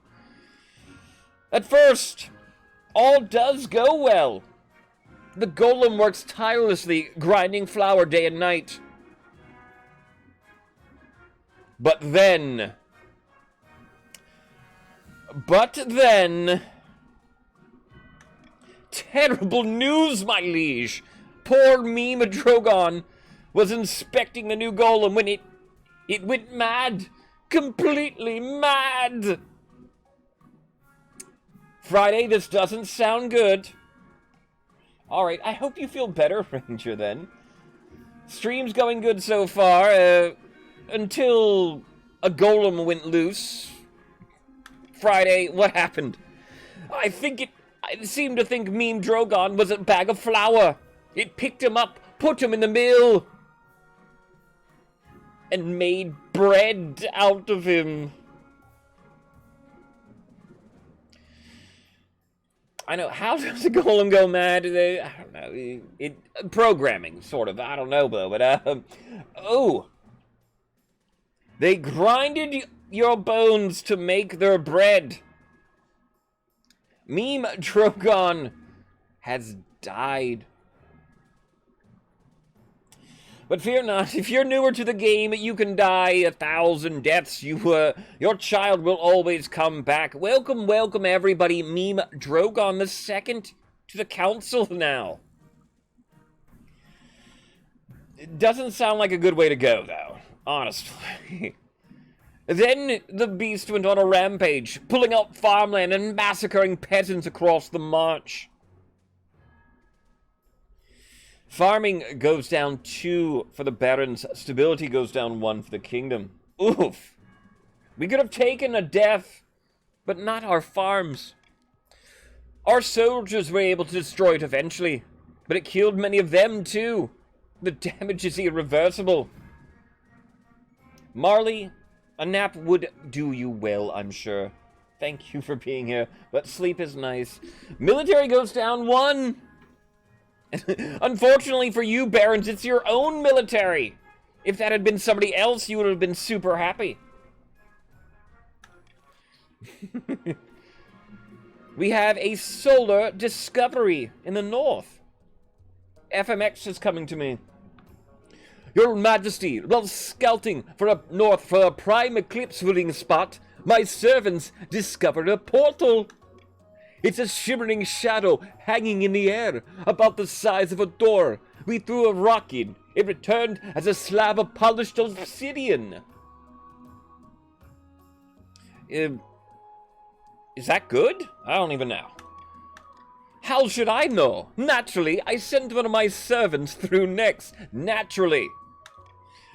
S1: At first, all does go well. The golem works tirelessly, grinding flour day and night. But then... Terrible news, my liege! Poor Meme Drogon was inspecting the new golem when it went mad. Completely mad! Friday, this doesn't sound good. Alright, I hope you feel better, Ranger, then. Stream's going good so far, until a golem went loose. Friday, what happened? I seem to think Meme Drogon was a bag of flour. It picked him up, put him in the mill, and made bread out of him. I know, how does a golem go mad? I don't know, programming, sort of, I don't know, though, but, oh. They grinded your bones to make their bread. Meme Drogon has died. But fear not, if you're newer to the game, you can die 1,000 deaths. Your child will always come back. Welcome, welcome, everybody. Meme Drogon II to the council now. It doesn't sound like a good way to go, though, honestly. Then the beast went on a rampage, pulling up farmland and massacring peasants across the march. Farming goes down 2 for the Barons. Stability goes down 1 for the kingdom. Oof. We could have taken a death, but not our farms. Our soldiers were able to destroy it eventually, but it killed many of them too. The damage is irreversible. Marley, a nap would do you well, I'm sure. Thank you for being here, but sleep is nice. Military goes down 1. Unfortunately for you, Barons, it's your own military. If that had been somebody else, you would have been super happy. We have a solar discovery in the north. FMX is coming to me. Your Majesty, while scouting for up north for a prime eclipse viewing spot, my servants discovered a portal. It's a shimmering shadow hanging in the air, about the size of a door. We threw a rock in. It returned as a slab of polished obsidian. Is that good? I don't even know. How should I know? Naturally, I sent one of my servants through next. Naturally.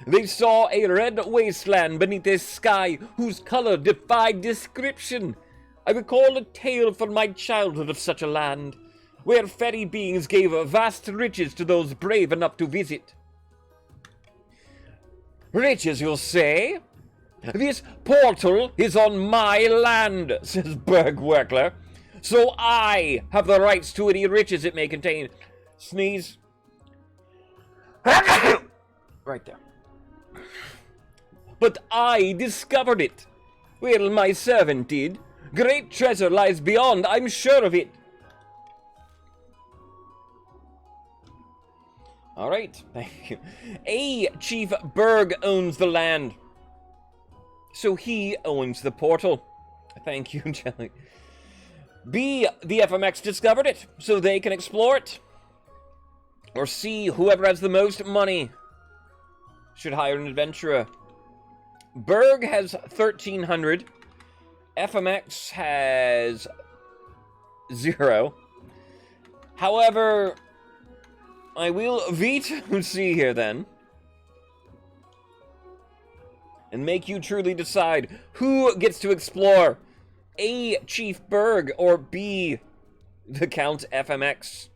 S1: They saw a red wasteland beneath a sky whose color defied description. I recall a tale from my childhood of such a land, where fairy beings gave vast riches to those brave enough to visit. Riches, you'll say? This portal is on my land, says Bergwerkler, so I have the rights to any riches it may contain. Sneeze. Right there. But I discovered it. Well, my servant did. Great treasure lies beyond, I'm sure of it. Alright, thank you. A. Chief Berg owns the land, so he owns the portal. Thank you, Jelly. B. The FMX discovered it, so they can explore it. Or C. Whoever has the most money should hire an adventurer. Berg has 1,300. FMX has 0. However, I will veto C here then, and make you truly decide who gets to explore. A. Chief Berg or B. the Count FMX.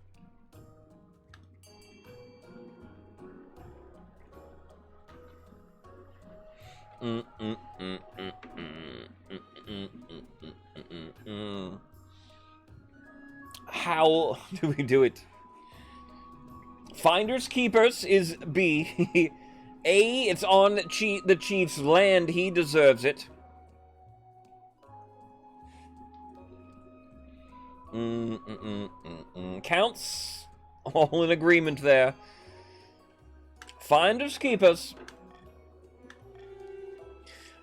S1: how do we do it? Finders Keepers is B. A, it's on the chief's land. He deserves it. Counts. All in agreement there. Finders Keepers.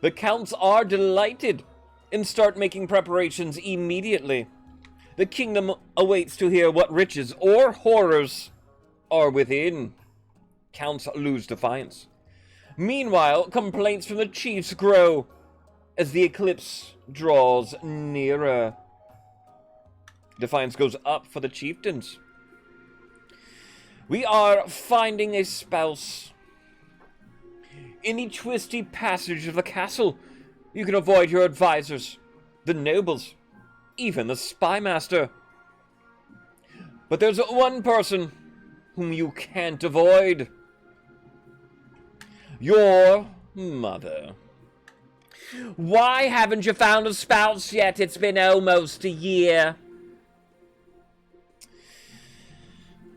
S1: The counts are delighted and start making preparations immediately. The kingdom awaits to hear what riches or horrors are within. Counts lose defiance. Meanwhile, complaints from the chiefs grow as the eclipse draws nearer. Defiance goes up for the chieftains. We are finding a spouse. In the twisty passage of the castle, you can avoid your advisors, the nobles, even the spymaster. But there's one person whom you can't avoid. Your mother. Why haven't you found a spouse yet? It's been almost a year.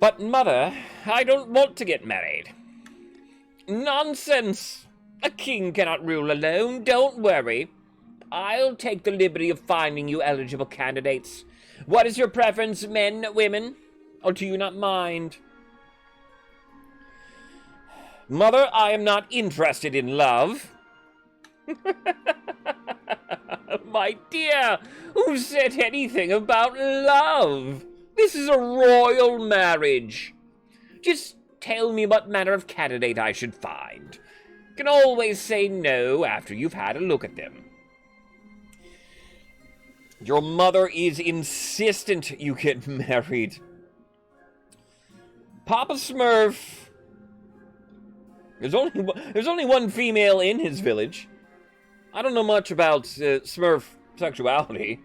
S1: But mother, I don't want to get married. Nonsense! A king cannot rule alone, don't worry. I'll take the liberty of finding you eligible candidates. What is your preference, men, women? Or do you not mind? Mother, I am not interested in love. My dear, who said anything about love? This is a royal marriage. Just tell me what manner of candidate I should find. You can always say no after you've had a look at them. Your mother is insistent you get married. Papa Smurf. There's only one female in his village. I don't know much about Smurf sexuality.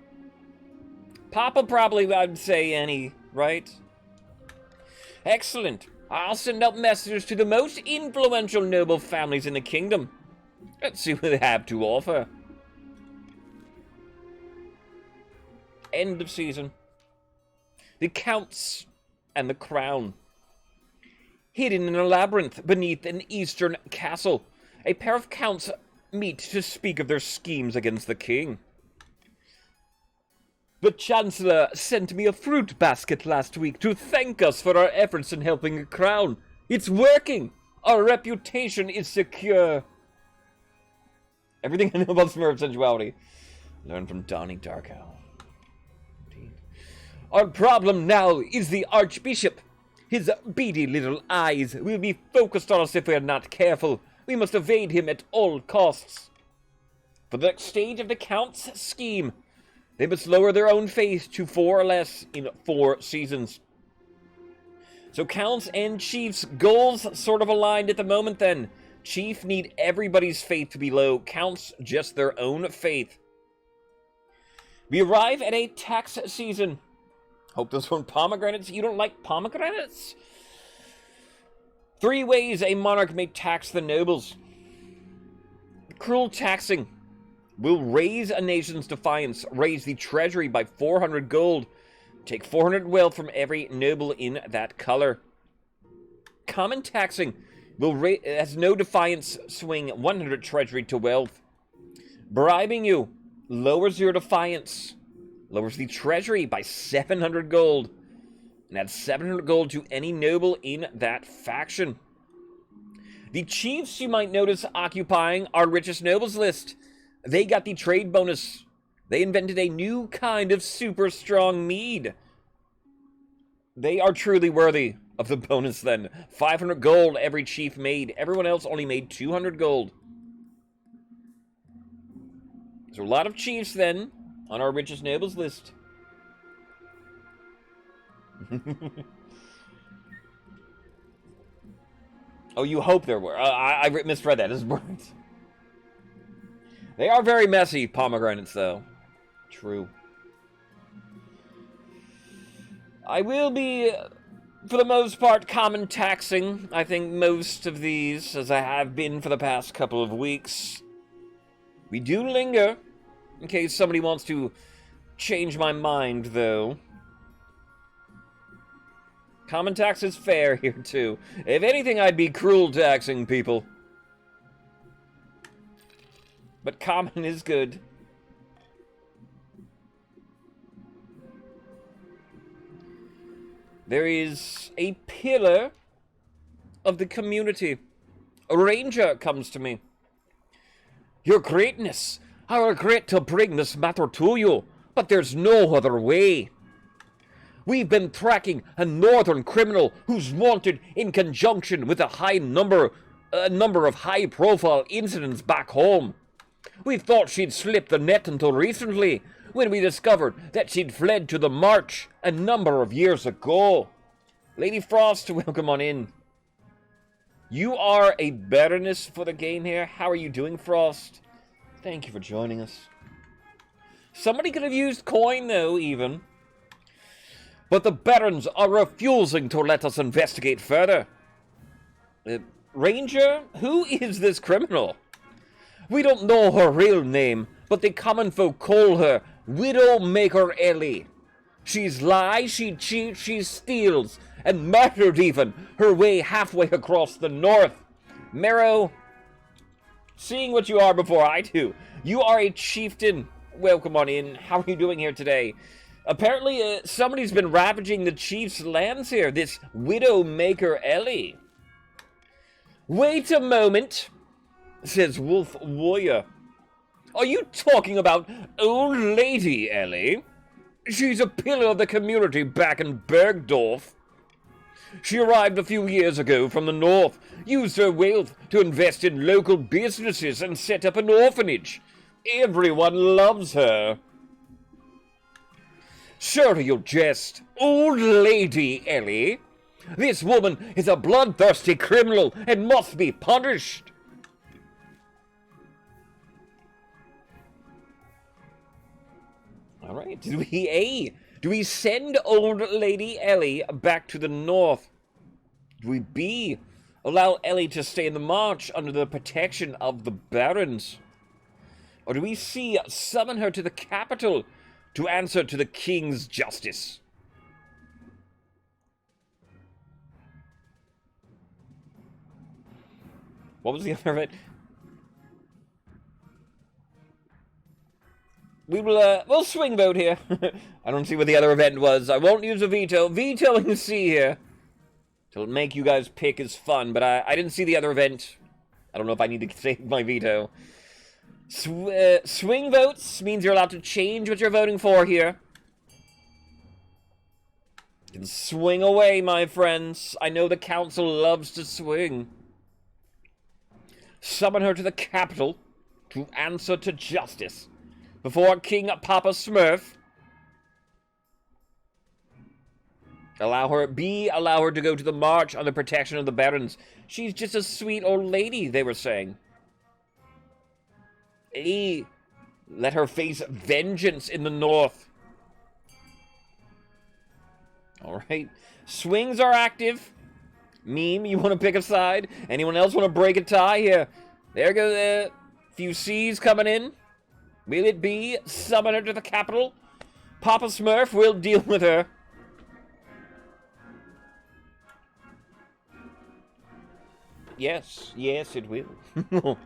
S1: Papa probably, I'd say any, right? Excellent. I'll send out messengers to the most influential noble families in the kingdom. Let's see what they have to offer. End of season. The Counts and the Crown. Hidden in a labyrinth beneath an eastern castle, a pair of counts meet to speak of their schemes against the king. The Chancellor sent me a fruit basket last week to thank us for our efforts in helping the crown. It's working! Our reputation is secure. Everything I know about Smurf sensuality. Learn from Donnie Darko. Indeed. Our problem now is the Archbishop. His beady little eyes will be focused on us if we are not careful. We must evade him at all costs. For the next stage of the Count's scheme, they must lower their own faith to 4 or less in 4 seasons. So Counts and Chiefs' goals sort of aligned at the moment then. Chief need everybody's faith to be low. Counts just their own faith. We arrive at a tax season. Hope those weren't pomegranates. You don't like pomegranates? 3 ways a monarch may tax the nobles. Cruel taxing will raise a nation's defiance, raise the treasury by 400 gold, take 400 wealth from every noble in that color. Common taxing has no defiance, swing 100 treasury to wealth. Bribing you lowers your defiance, lowers the treasury by 700 gold, and adds 700 gold to any noble in that faction. The chiefs, you might notice, occupying our richest nobles list. They got the trade bonus. They invented a new kind of super strong mead. They are truly worthy of the bonus then. 500 gold every chief made. Everyone else only made 200 gold. So a lot of chiefs then on our richest nobles list. Oh, you hope there were. I misread that. It's words. They are very messy, pomegranates, though. True. I will be, for the most part, common taxing, I think, most of these, as I have been for the past couple of weeks. We do linger, in case somebody wants to change my mind, though. Common tax is fair here, too. If anything, I'd be cruel taxing people. But common is good. There is a pillar of the community. A ranger comes to me. Your Greatness, I regret to bring this matter to you, but there's no other way. We've been tracking a northern criminal who's wanted in conjunction with a number of high-profile incidents back home. We thought she'd slipped the net until recently, when we discovered that she'd fled to the March a number of years ago. Lady Frost, welcome on in. You are a Baroness for the game here. How are you doing, Frost? Thank you for joining us. Somebody could have used coin, though, even. But the Barons are refusing to let us investigate further. Ranger, who is this criminal? We don't know her real name, but the common folk call her Widowmaker Ellie. She's lies, she cheats, she steals, and murdered even her way halfway across the north. Marrow, seeing what you are before I do, you are a chieftain. Welcome on in. How are you doing here today? Apparently, somebody's been ravaging the chief's lands here, this Widowmaker Ellie. Wait a moment, says Wolf Warrior. Are you talking about Old Lady Ellie? She's a pillar of the community back in Bergdorf. She arrived a few years ago from the north, used her wealth to invest in local businesses and set up an orphanage. Everyone loves her. Surely you'll jest. Old Lady Ellie. This woman is a bloodthirsty criminal and must be punished. Alright, do we send Old Lady Ellie back to the north? Do we B, allow Ellie to stay in the March under the protection of the Barons? Or do we C, summon her to the capital to answer to the King's justice? What was the other of it? We'll swing vote here. I don't see what the other event was. I won't use a veto. Vetoing C here. To make you guys pick is fun, but I didn't see the other event. I don't know if I need to save my veto. Swing votes means you're allowed to change what you're voting for here. You can swing away, my friends. I know the council loves to swing. Summon her to the capital to answer to justice before King Papa Smurf. Allow her to go to the march under protection of the Barons. She's just a sweet old lady, they were saying. A, let her face vengeance in the north. Alright. Swings are active. Meme, you want to pick a side? Anyone else want to break a tie here? There goes a few C's coming in. Will it be summon her to the capital? Papa Smurf will deal with her. Yes, it will.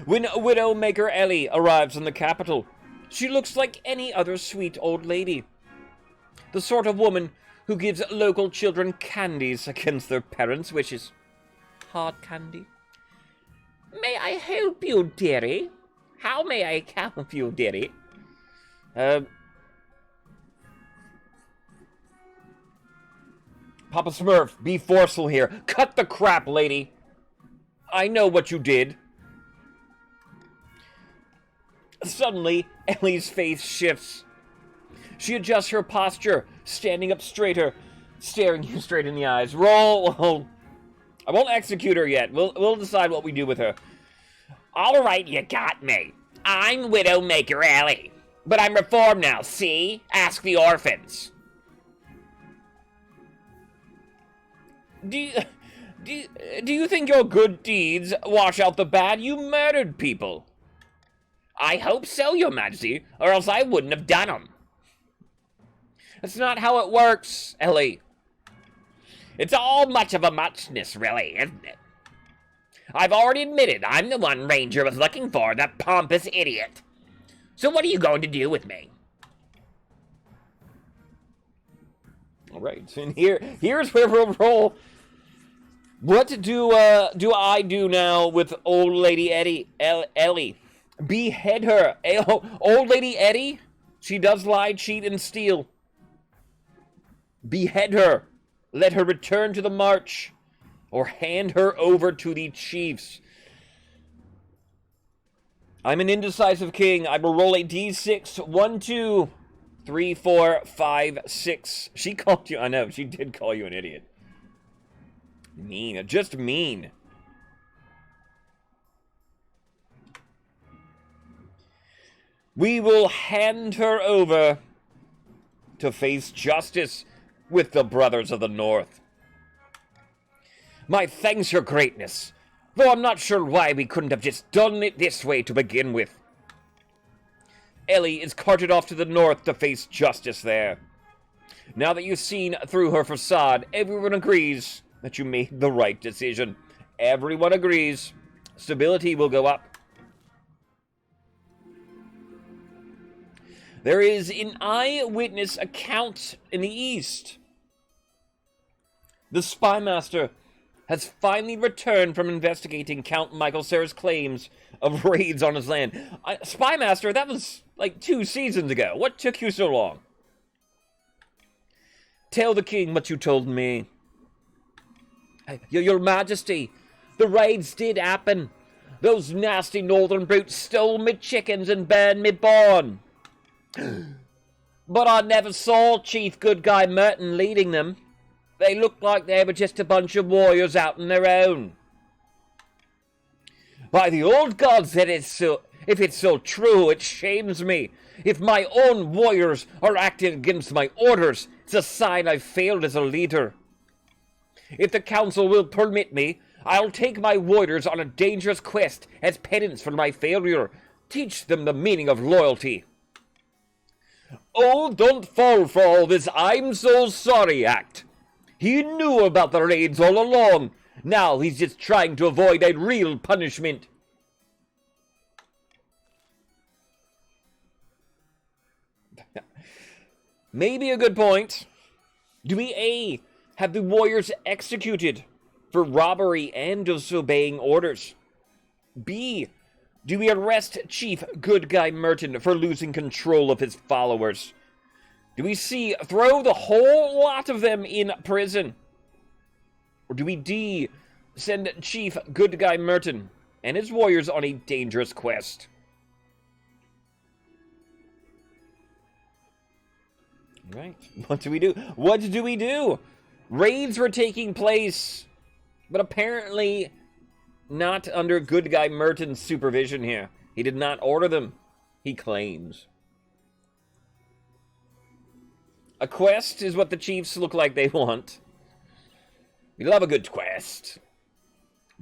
S1: When Widowmaker Ellie arrives in the capital, she looks like any other sweet old lady. The sort of woman who gives local children candies against their parents' wishes. Hard candy. May I help you, dearie? How may I help you, dearie? Papa Smurf, be forceful here. Cut the crap, lady. I know what you did. Suddenly, Ellie's face shifts. She adjusts her posture, standing up straighter, staring you straight in the eyes. Roll. I won't execute her yet. We'll decide what we do with her. All right, you got me. I'm Widowmaker Ellie, but I'm reformed now. See? Ask the orphans. Do you think your good deeds wash out the bad? You murdered people. I hope so, Your Majesty, or else I wouldn't have done them. That's not how it works, Ellie. It's all much of a muchness, really, isn't it? I've already admitted I'm the one Ranger was looking for, that pompous idiot. So what are you going to do with me? All right, and here's where we'll roll. What do I do now with old lady Ellie? Behead her. Old lady Eddie? She does lie, cheat, and steal. Behead her. Let her return to the march. Or hand her over to the chiefs. I'm an indecisive king. I will roll a d6. 1, 2, 3, 4, 5, 6. She called you. I know, she did call you an idiot. Mean. Just mean. We will hand her over to face justice with the Brothers of the North. My thanks, your greatness, though I'm not sure why we couldn't have just done it this way to begin with. Ellie is carted off to the north to face justice there. Now that you've seen through her facade, everyone agrees that you made the right decision. Everyone agrees. Stability will go up. There is an eyewitness account in the east. The spymaster has finally returned from investigating Count Michael Serra's claims of raids on his land. Spymaster, that was like 2 seasons ago. What took you so long? Tell the king what you told me. Your Majesty, the raids did happen. Those nasty northern brutes stole me chickens and burned me barn. But I never saw Chief Good Guy Merton leading them. They looked like they were just a bunch of warriors out on their own. By the old gods, if it's so true, it shames me. If my own warriors are acting against my orders, it's a sign I've failed as a leader. If the council will permit me, I'll take my warriors on a dangerous quest as penance for my failure. Teach them the meaning of loyalty. Oh, don't fall for all this I'm so sorry act. He knew about the raids all along. Now he's just trying to avoid a real punishment. Maybe a good point. Do we A, have the warriors executed for robbery and disobeying orders? B, do we arrest Chief Good Guy Merton for losing control of his followers? Do we C, throw the whole lot of them in prison? Or do we D, send Chief Good Guy Merton and his warriors on a dangerous quest? Right. What do we do? What do we do? Raids were taking place, but apparently not under Good Guy Merton's supervision here. He did not order them, he claims. A quest is what the chiefs look like they want. We love a good quest.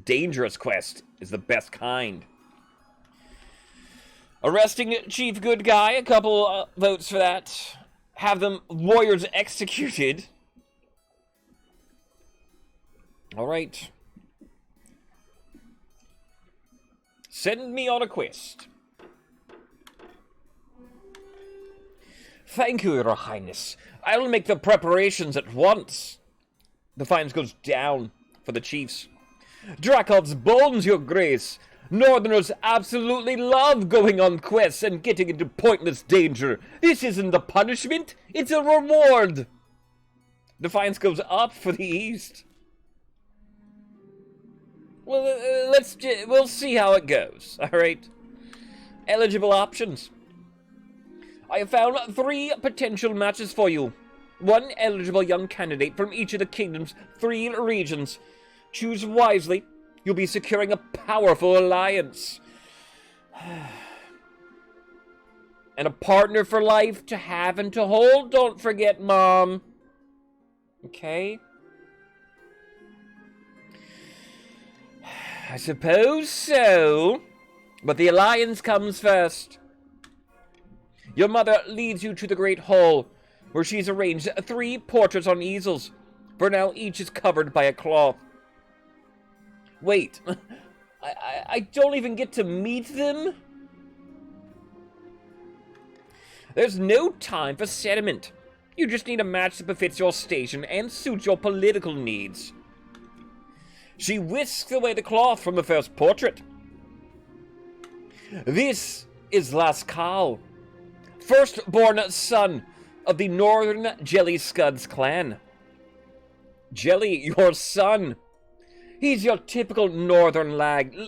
S1: Dangerous quest is the best kind. Arresting Chief Good Guy, a couple votes for that. Have them warriors executed. All right. Send me on a quest. Thank you, Your Highness. I'll make the preparations at once. Defiance goes down for the chiefs. Drakov's bones, Your Grace. Northerners absolutely love going on quests and getting into pointless danger. This isn't a punishment, it's a reward. Defiance goes up for the East. Well, we'll see how it goes, alright? Eligible options. I have found 3 potential matches for you. 1 eligible young candidate from each of the kingdom's 3 regions. Choose wisely. You'll be securing a powerful alliance. And a partner for life to have and to hold. Don't forget, Mom. Okay? I suppose so. But the alliance comes first. Your mother leads you to the Great Hall. where she's arranged 3 portraits on easels. For now, each is covered by a cloth. Wait, I don't even get to meet them? There's no time for sentiment. You just need a match that befits your station and suits your political needs. She whisks away the cloth from the first portrait. This is Lascaux, firstborn son of the Northern Jelly Scuds clan. Jelly, your son. He's your typical northern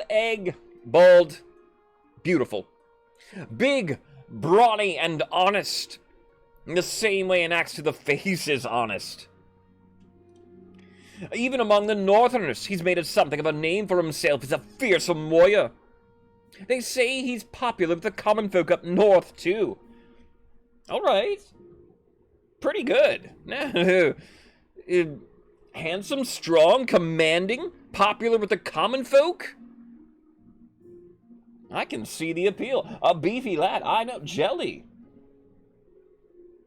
S1: egg, bald, beautiful. Big, brawny, and honest. In the same way an axe to the face is honest. Even among the northerners, he's made something of a name for himself as a fearsome warrior. They say he's popular with the common folk up north, too. Alright. Pretty good. Handsome, strong, commanding, popular with the common folk? I can see the appeal. A beefy lad. I know. Jelly.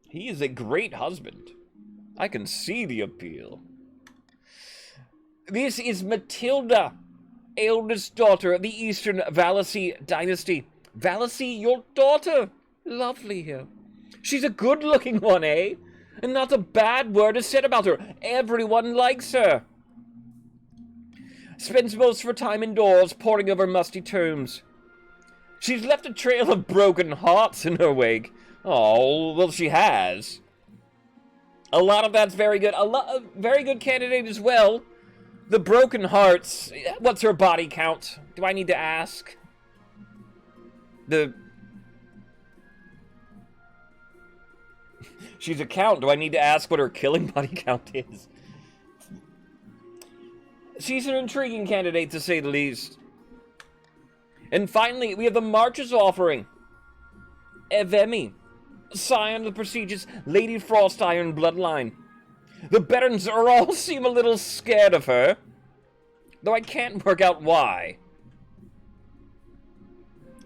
S1: He is a great husband. I can see the appeal. This is Matilda, eldest daughter of the Eastern Valacy dynasty. Valacy, your daughter. Lovely here. She's a good-looking one, eh? And not a bad word is said about her. Everyone likes her. Spends most of her time indoors, poring over musty tomes. She's left a trail of broken hearts in her wake. Oh, well, she has. A lot of that's very good. A very good candidate as well. The broken hearts. What's her body count? Do I need to ask? She's a count. Do I need to ask what her killing body count is? She's an intriguing candidate, to say the least. And finally, we have the March's offering. Evemi, scion of the prestigious Lady Frostiron bloodline. The Barons all seem a little scared of her, though I can't work out why.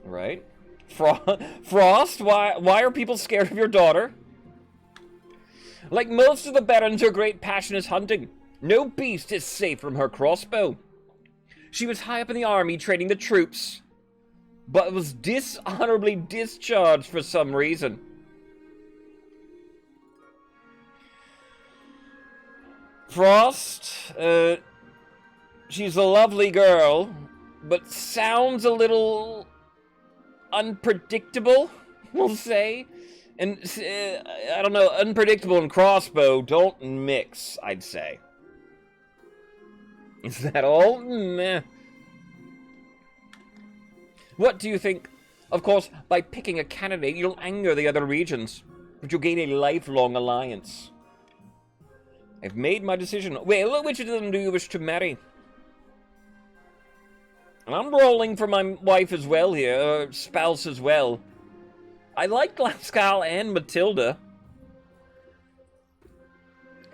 S1: Right? Frost, why are people scared of your daughter? Like most of the Barons, her great passion is hunting. No beast is safe from her crossbow. She was high up in the army training the troops, but was dishonorably discharged for some reason. Frost, she's a lovely girl, but sounds a little unpredictable, we'll say. And, I don't know, unpredictable and crossbow don't mix, I'd say. Is that all? Meh. What do you think? Of course, by picking a candidate, you'll anger the other regions, but you'll gain a lifelong alliance. I've made my decision. Well, which of them do you wish to marry? And I'm rolling for my wife as well here, spouse as well. I like Lascaux and Matilda.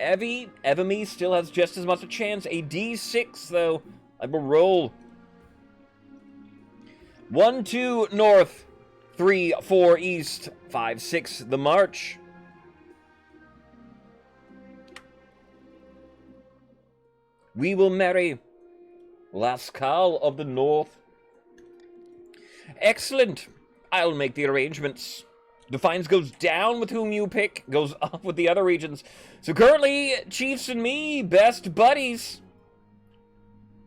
S1: Evemi still has just as much a chance. A D6, though. I will roll. 1, 2, north. 3, 4, east. 5, 6, the march. We will marry Lascaux of the North. Excellent. I'll make the arrangements. Defines goes down with whom you pick, goes up with the other regions. So currently, Chiefs and me, best buddies.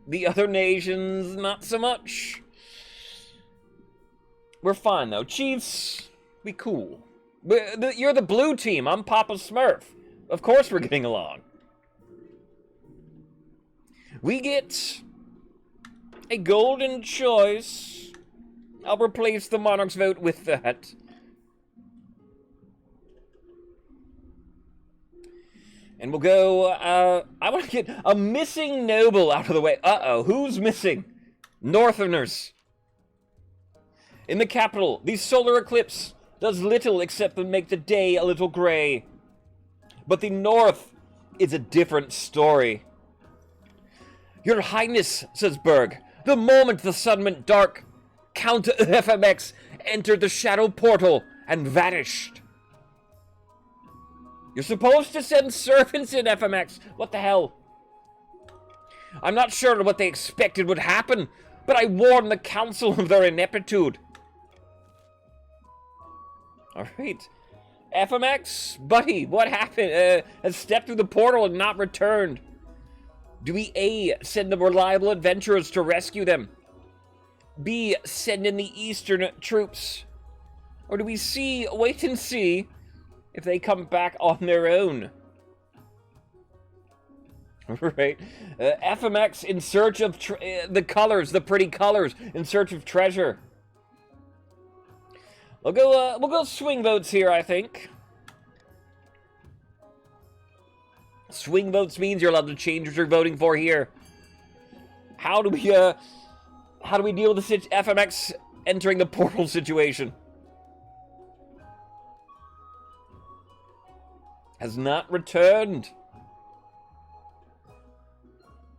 S1: The other nations, not so much. We're fine, though. Chiefs, we cool. You're the blue team. I'm Papa Smurf. Of course we're getting along. We get a golden choice. I'll replace the monarch's vote with that. And we'll go, I want to get a missing noble out of the way. Uh-oh, who's missing? Northerners. In the capital, the solar eclipse does little except to make the day a little gray. But the North is a different story. Your Highness, says Berg, the moment the sun went dark, Count FMX entered the shadow portal and vanished. You're supposed to send servants in, FMX. What the hell? I'm not sure what they expected would happen, but I warned the council of their ineptitude. Alright. FMX, buddy, what happened? Has stepped through the portal and not returned. Do we A, send the reliable adventurers to rescue them? B, send in the eastern troops? Or do we C, wait and see if they come back on their own? Right. FMX in search of the colors, the pretty colors, in search of treasure. We'll go swing votes here, I think. Swing votes means you're allowed to change what you're voting for here. How do we deal with the FMX entering the portal situation? Has not returned.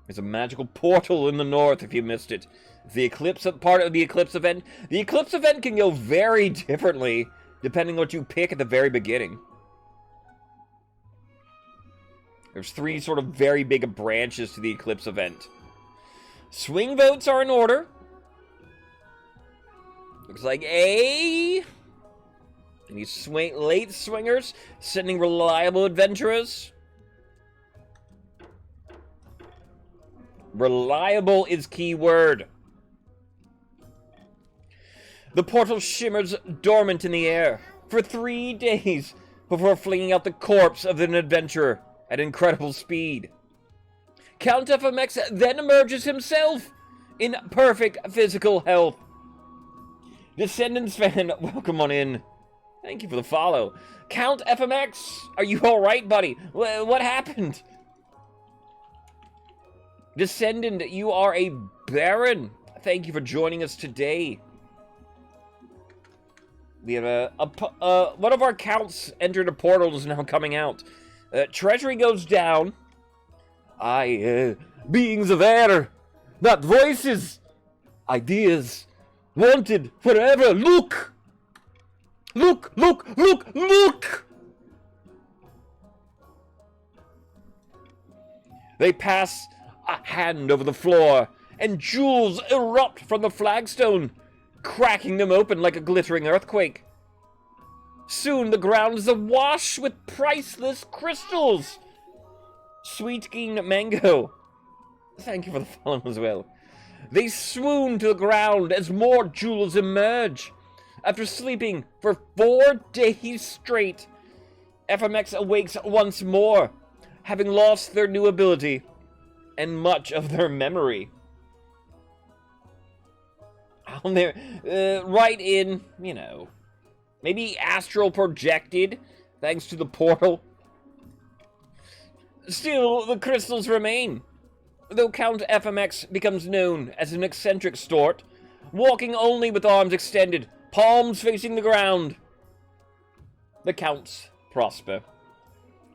S1: There's a magical portal in the north if you missed it. The eclipse, part of the eclipse event. The eclipse event can go very differently depending on what you pick at the very beginning. There's 3 sort of very big branches to the eclipse event. Swing votes are in order. Looks like A. Any late swingers sending reliable adventurers. Reliable is key word. The portal shimmers dormant in the air for 3 days before flinging out the corpse of an adventurer at incredible speed. Count FMX then emerges himself in perfect physical health. Descendants fan, welcome on in. Thank you for the follow. Count FMX, are you alright, buddy? What happened? Descendant, you are a baron. Thank you for joining us today. We have one of our counts entered a portal is now coming out. Treasury goes down. Beings of air, not voices, ideas, wanted forever. Look! Look, look, look, look! They pass a hand over the floor, and jewels erupt from the flagstone, cracking them open like a glittering earthquake. Soon the ground is awash with priceless crystals. Sweet King Mango, thank you for the follow as well. They swoon to the ground as more jewels emerge. After sleeping for 4 days straight, FMX awakes once more, having lost their new ability and much of their memory. On there, right in, you know, maybe astral projected, thanks to the portal. Still, the crystals remain, though Count FMX becomes known as an eccentric sort, walking only with arms extended, palms facing the ground. The counts prosper.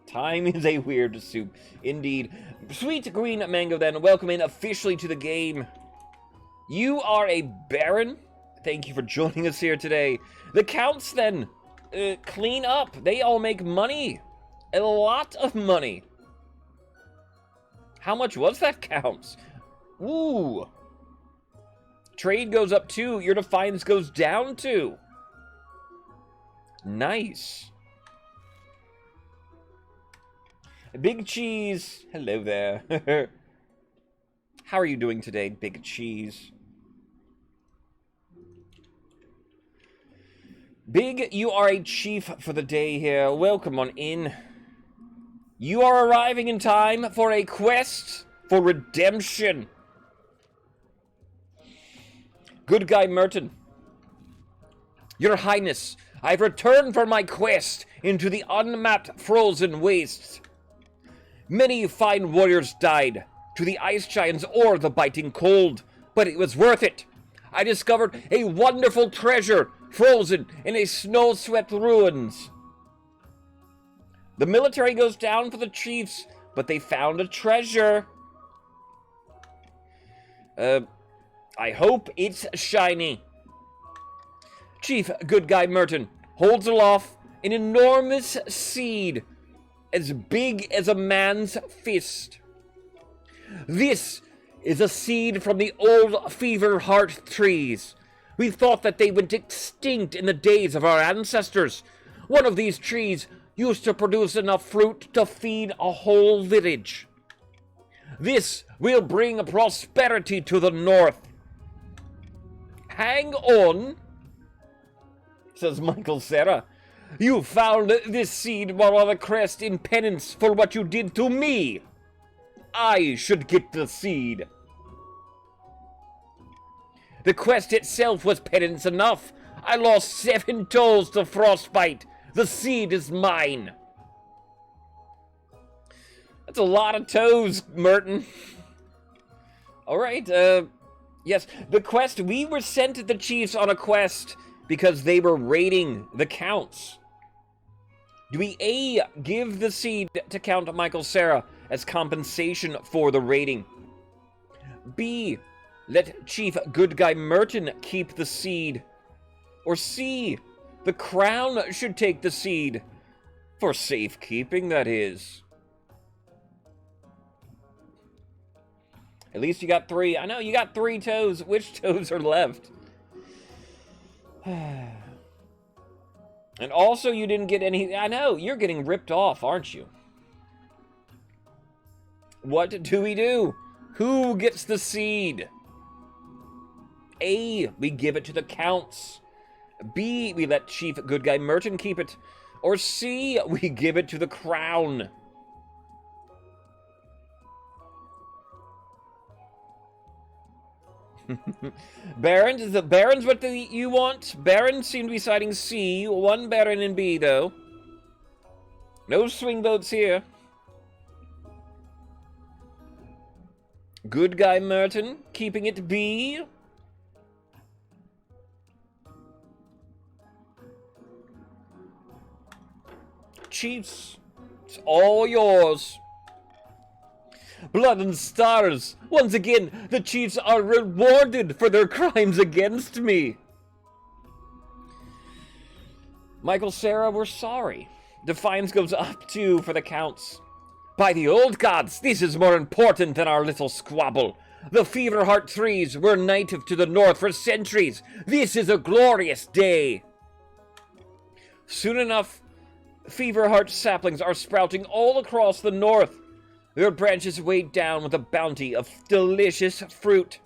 S1: Time is a weird soup, indeed. Sweet Green Mango, then, welcome in officially to the game. You are a baron? Thank you for joining us here today. The counts, then, clean up. They all make money. A lot of money. How much was that, counts? Ooh. Trade goes up 2. Your defiance goes down 2. Nice. Big Cheese. Hello there. How are you doing today, Big Cheese? Big, you are a chief for the day here. Welcome on in. You are arriving in time for a quest for redemption. Good Guy Merton. Your Highness, I've returned from my quest into the unmapped frozen wastes. Many fine warriors died to the ice giants or the biting cold, but it was worth it. I discovered a wonderful treasure frozen in a snow-swept ruins. The military goes down for the chiefs, but they found a treasure. I hope it's shiny. Chief Good Guy Merton holds aloft an enormous seed as big as a man's fist. This is a seed from the old fever heart trees. We thought that they went extinct in the days of our ancestors. One of these trees used to produce enough fruit to feed a whole village. This will bring prosperity to the north. Hang on, says Michael Cera. You found this seed while on a crest in penance for what you did to me. I should get the seed. The quest itself was penance enough. I lost 7 toes to frostbite. The seed is mine. That's a lot of toes, Merton. Alright, yes, the quest, we were sent to the chiefs on a quest because they were raiding the counts. Do we A, give the seed to Count Michael Cera as compensation for the raiding? B, let Chief Good Guy Merton keep the seed? Or C, the crown should take the seed? For safekeeping, that is. At least you got 3. I know, you got 3 toes. Which toes are left? And also, you didn't get any... I know, you're getting ripped off, aren't you? What do we do? Who gets the seed? A, we give it to the counts. B, we let Chief Good Guy Merton keep it. Or C, we give it to the crown. Barons, what do you want? Barons seem to be citing C. 1 Baron in B, though. No swing votes here. Good Guy Merton, keeping it B. Chiefs, it's all yours. Blood and stars! Once again, the chiefs are rewarded for their crimes against me! Michael Cera, we're sorry. Defiance goes up 2 for the counts. By the old gods, this is more important than our little squabble. The Feverheart trees were native to the north for centuries. This is a glorious day. Soon enough, Feverheart saplings are sprouting all across the north. Their branches weighed down with a bounty of delicious fruit.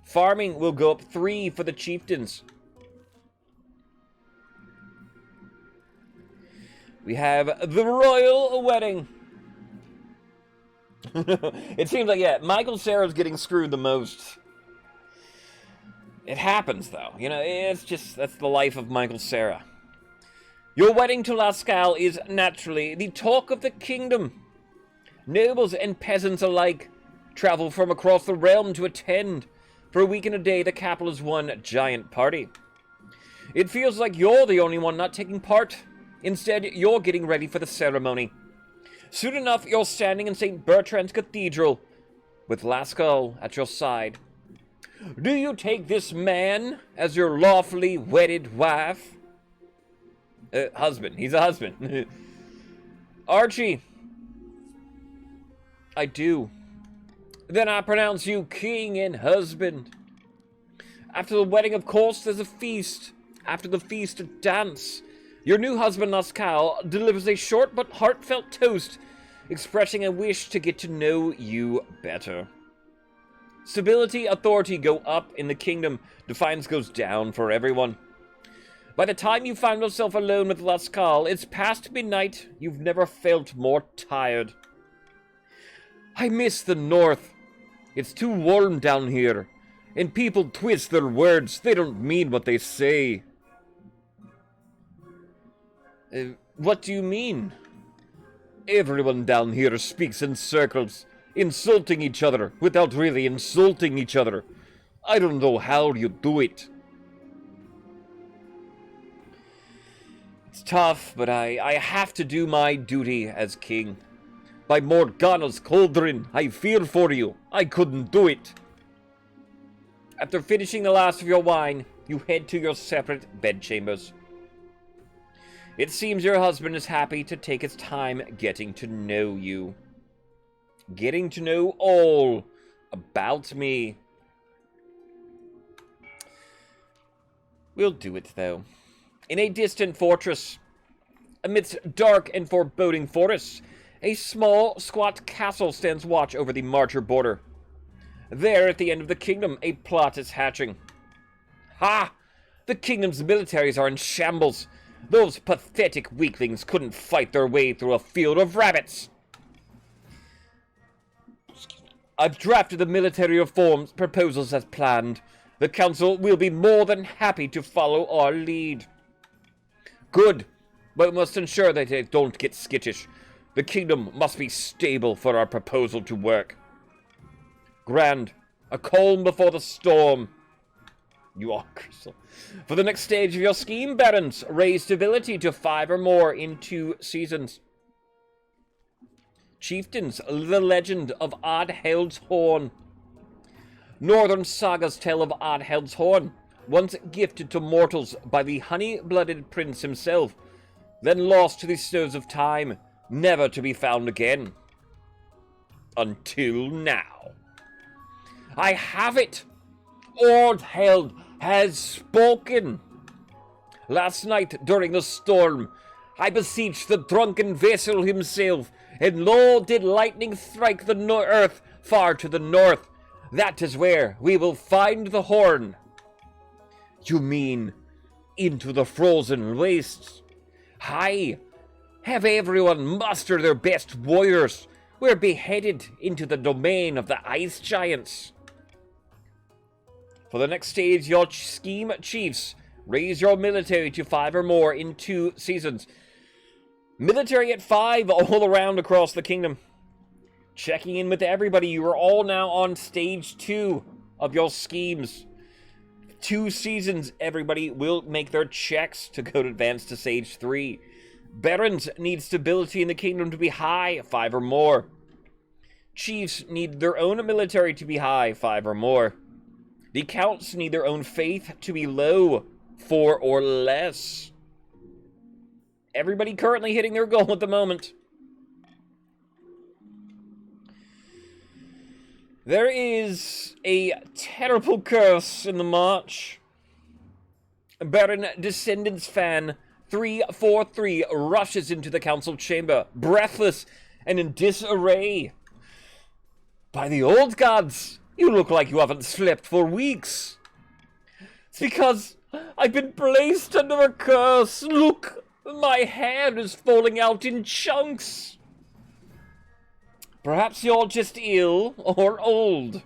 S1: Farming will go up 3 for the chieftains. We have the royal wedding. It seems like, yeah, Michael Cera's getting screwed the most. It happens, though. You know, it's just, that's the life of Michael Cera. Your wedding to Lascaux is naturally the talk of the kingdom. Nobles and peasants alike travel from across the realm to attend. For a week and a day, the capital is one giant party. It feels like you're the only one not taking part. Instead, you're getting ready for the ceremony. Soon enough, you're standing in St. Bertrand's Cathedral, with Lascaux at your side. Do you take this man as your lawfully wedded wife? Husband. He's a husband. Archie. I do. Then I pronounce you king and husband. After the wedding, of course, there's a feast. After the feast, a dance. Your new husband, Lascaux, delivers a short but heartfelt toast, expressing a wish to get to know you better. Stability, authority go up in the kingdom. Defiance goes down for everyone. By the time you find yourself alone with Lascaux, it's past midnight. You've never felt more tired. I miss the north. It's too warm down here. And people twist their words. They don't mean what they say. What do you mean? Everyone down here speaks in circles, insulting each other without really insulting each other. I don't know how you do it. It's tough, but I have to do my duty as king. By Morgana's cauldron, I fear for you. I couldn't do it. After finishing the last of your wine, you head to your separate bedchambers. It seems your husband is happy to take his time getting to know you. Getting to know all about me. We'll do it, though. In a distant fortress, amidst dark and foreboding forests, a small, squat castle stands watch over the Marcher border. There, at the end of the kingdom, a plot is hatching. Ha! The kingdom's militaries are in shambles. Those pathetic weaklings couldn't fight their way through a field of rabbits. I've drafted the military reforms proposals as planned. The council will be more than happy to follow our lead. Good, but we must ensure that they don't get skittish. The kingdom must be stable for our proposal to work. Grand, a calm before the storm. You are, Crystal. For the next stage of your scheme, barons, raise stability to 5 or more in 2 seasons. Chieftains, the legend of Oddheld's Horn. Northern sagas tell of Oddheld's Horn, once gifted to mortals by the honey-blooded prince himself, then lost to the snows of time, never to be found again. Until now. I have it! Oddheld has spoken! Last night, during the storm, I beseeched the drunken vessel himself, and lo, did lightning strike the earth far to the north. That is where we will find the horn. You mean into the frozen wastes? Aye, have everyone muster their best warriors. We're beheaded into the domain of the ice giants. For the next stage, your scheme chiefs, raise your military to 5 or more in 2 seasons. Military at 5 all around across the kingdom. Checking in with everybody. You are all now on stage 2 of your schemes. 2 seasons, everybody will make their checks to go to advance to stage 3. Barons need stability in the kingdom to be high, 5 or more. Chiefs need their own military to be high, 5 or more. The counts need their own faith to be low, 4 or less. Everybody currently hitting their goal at the moment. There is a terrible curse in the march. Baron Descendants fan 343 rushes into the council chamber, breathless and in disarray. By the old gods, you look like you haven't slept for weeks. It's because I've been placed under a curse. Look, my hair is falling out in chunks. Perhaps you're just ill or old.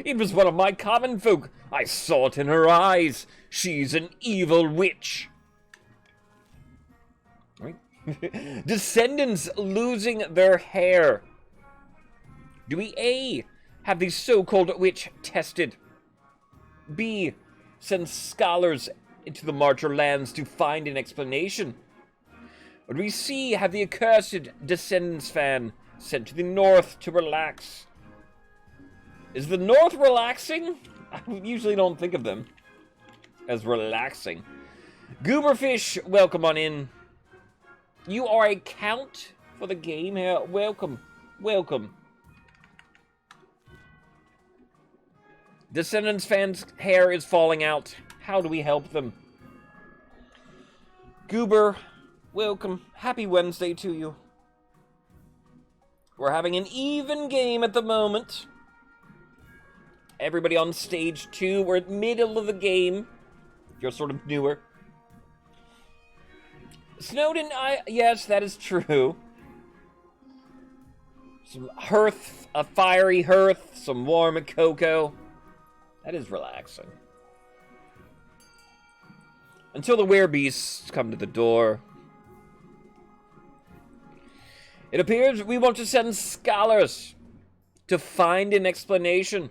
S1: It was one of my common folk. I saw it in her eyes. She's an evil witch. Right? Descendants losing their hair. Do we A, have the so-called witch tested? B, send scholars into the Marcher lands to find an explanation? Or do we C, have the accursed Descendants fan sent to the north to relax? Is the north relaxing? I usually don't think of them as relaxing. Gooberfish, welcome on in. You are a count for the game here. Welcome. Welcome. Descendants fans' hair is falling out. How do we help them? Goober, welcome. Happy Wednesday to you. We're having an even game at the moment. Everybody on stage 2. We're at middle of the game. If you're sort of newer. Snowden, yes, that is true. Some hearth, a fiery hearth, some warm cocoa. That is relaxing. Until the werebeasts come to the door. It appears we want to send scholars to find an explanation.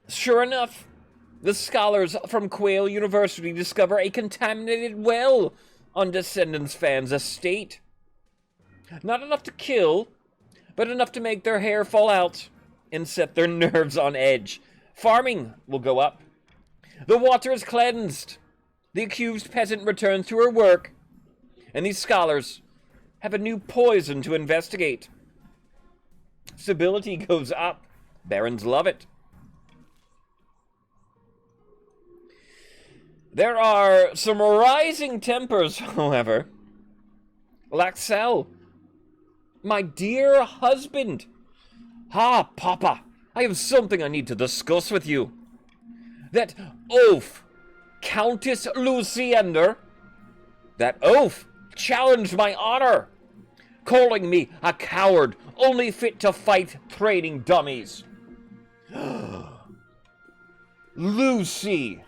S1: Sure enough, the scholars from Quail University discover a contaminated well on Descendants fans' estate. Not enough to kill, but enough to make their hair fall out and set their nerves on edge. Farming will go up. The water is cleansed. The accused peasant returns to her work. And these scholars have a new poison to investigate. Stability goes up. Barons love it. There are some rising tempers, however. Laxcel, my dear husband. Ah, Papa, I have something I need to discuss with you. That oaf, Countess Luciander, that oaf challenged my honor, calling me a coward, only fit to fight trading dummies. Lucy,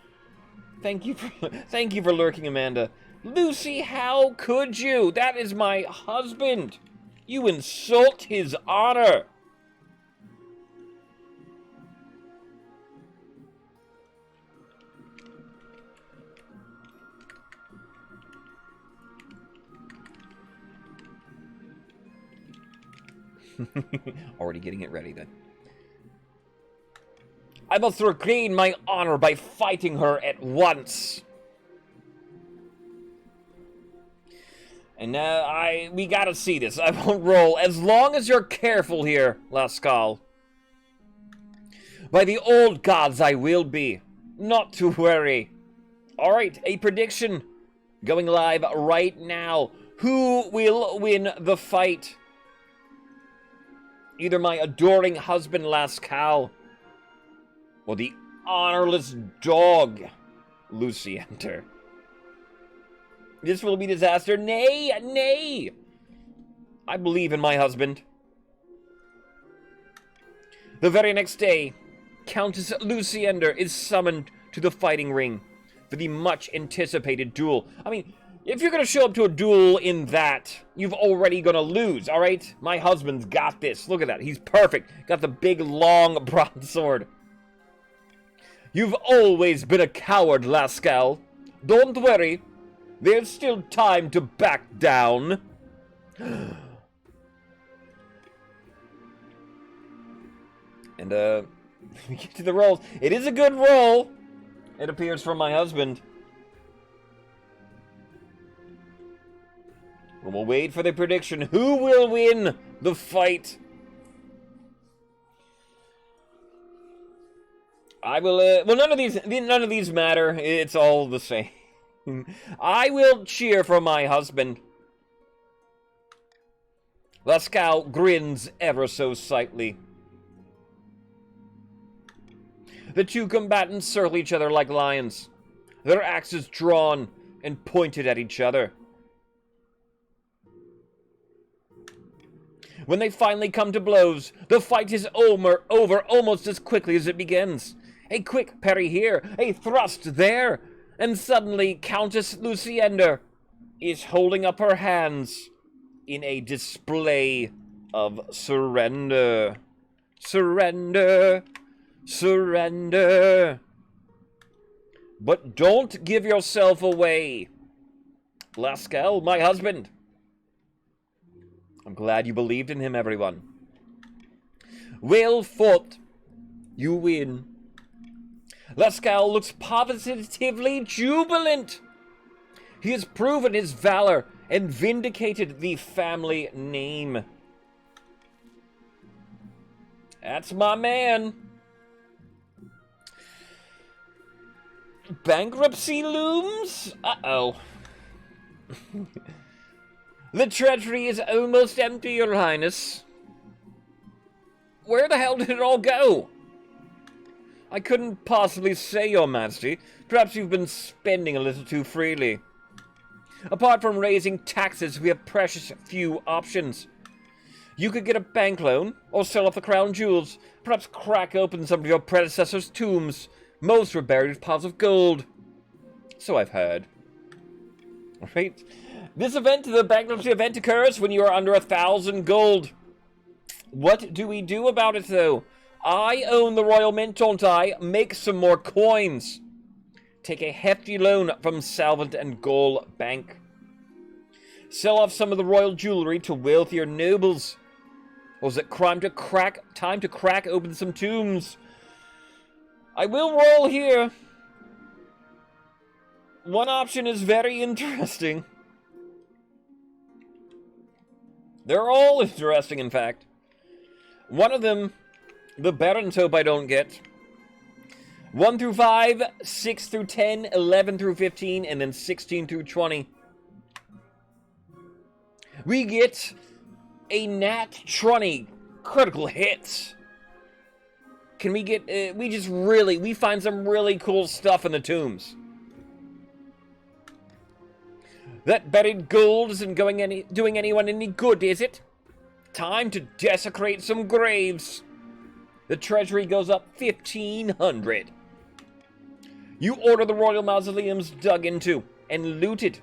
S1: thank you for lurking, Amanda. Lucy, how could you? That is my husband. You insult his honor. Already getting it ready then. I must regain my honor by fighting her at once. And we gotta see this. I won't roll as long as you're careful here, Lascal. By the old gods I will be. Not to worry. Alright, a prediction. Going live right now. Who will win the fight? Either my adoring husband Lascal, or the honorless dog, Luciander. This will be disaster. Nay, nay. I believe in my husband. The very next day, Countess Luciander is summoned to the fighting ring for the much-anticipated duel. I mean, if you're going to show up to a duel in that, you've already going to lose, all right? My husband's got this. Look at that. He's perfect. Got the big, long broadsword. You've always been a coward, Lascal. Don't worry. There's still time to back down. And, we get to the rolls. It is a good roll, it appears, from my husband. We'll wait for the prediction. Who will win the fight? I will, well, none of these matter. It's all the same. I will cheer for my husband. Lascal grins ever so slightly. The two combatants circle each other like lions, their axes drawn and pointed at each other. When they finally come to blows, the fight is over almost as quickly as it begins. A quick parry here, a thrust there, and suddenly Countess Luciander is holding up her hands in a display of surrender. Surrender. Surrender. But don't give yourself away. Lascal, my husband. I'm glad you believed in him, everyone. Well fought. You win. Lascal looks positively jubilant. He has proven his valor and vindicated the family name. That's my man. Bankruptcy looms? Uh-oh. The treasury is almost empty, Your Highness. Where the hell did it all go? I couldn't possibly say, Your Majesty. Perhaps you've been spending a little too freely. Apart from raising taxes, we have precious few options. You could get a bank loan, or sell off the crown jewels, perhaps crack open some of your predecessors' tombs. Most were buried with piles of gold. So I've heard. Alright. This event, the bankruptcy event, occurs when you are under 1,000 gold. What do we do about it, though? I own the Royal Mint, don't I? Make some more coins. Take a hefty loan from Salvant and Gaul Bank. Sell off some of the royal jewelry to wealthier nobles. Or is it time to crack open some tombs? I will roll here. One option is very interesting. They're all interesting, in fact. One of them, the Barons hope I don't get. 1 through 5, 6 through 10, 11 through 15, and then 16 through 20. We get a Nat 20 critical hits. Can we get, we find some really cool stuff in the tombs. That buried gold isn't doing anyone any good, is it? Time to desecrate some graves. The treasury goes up 1,500. You order the royal mausoleums dug into and looted.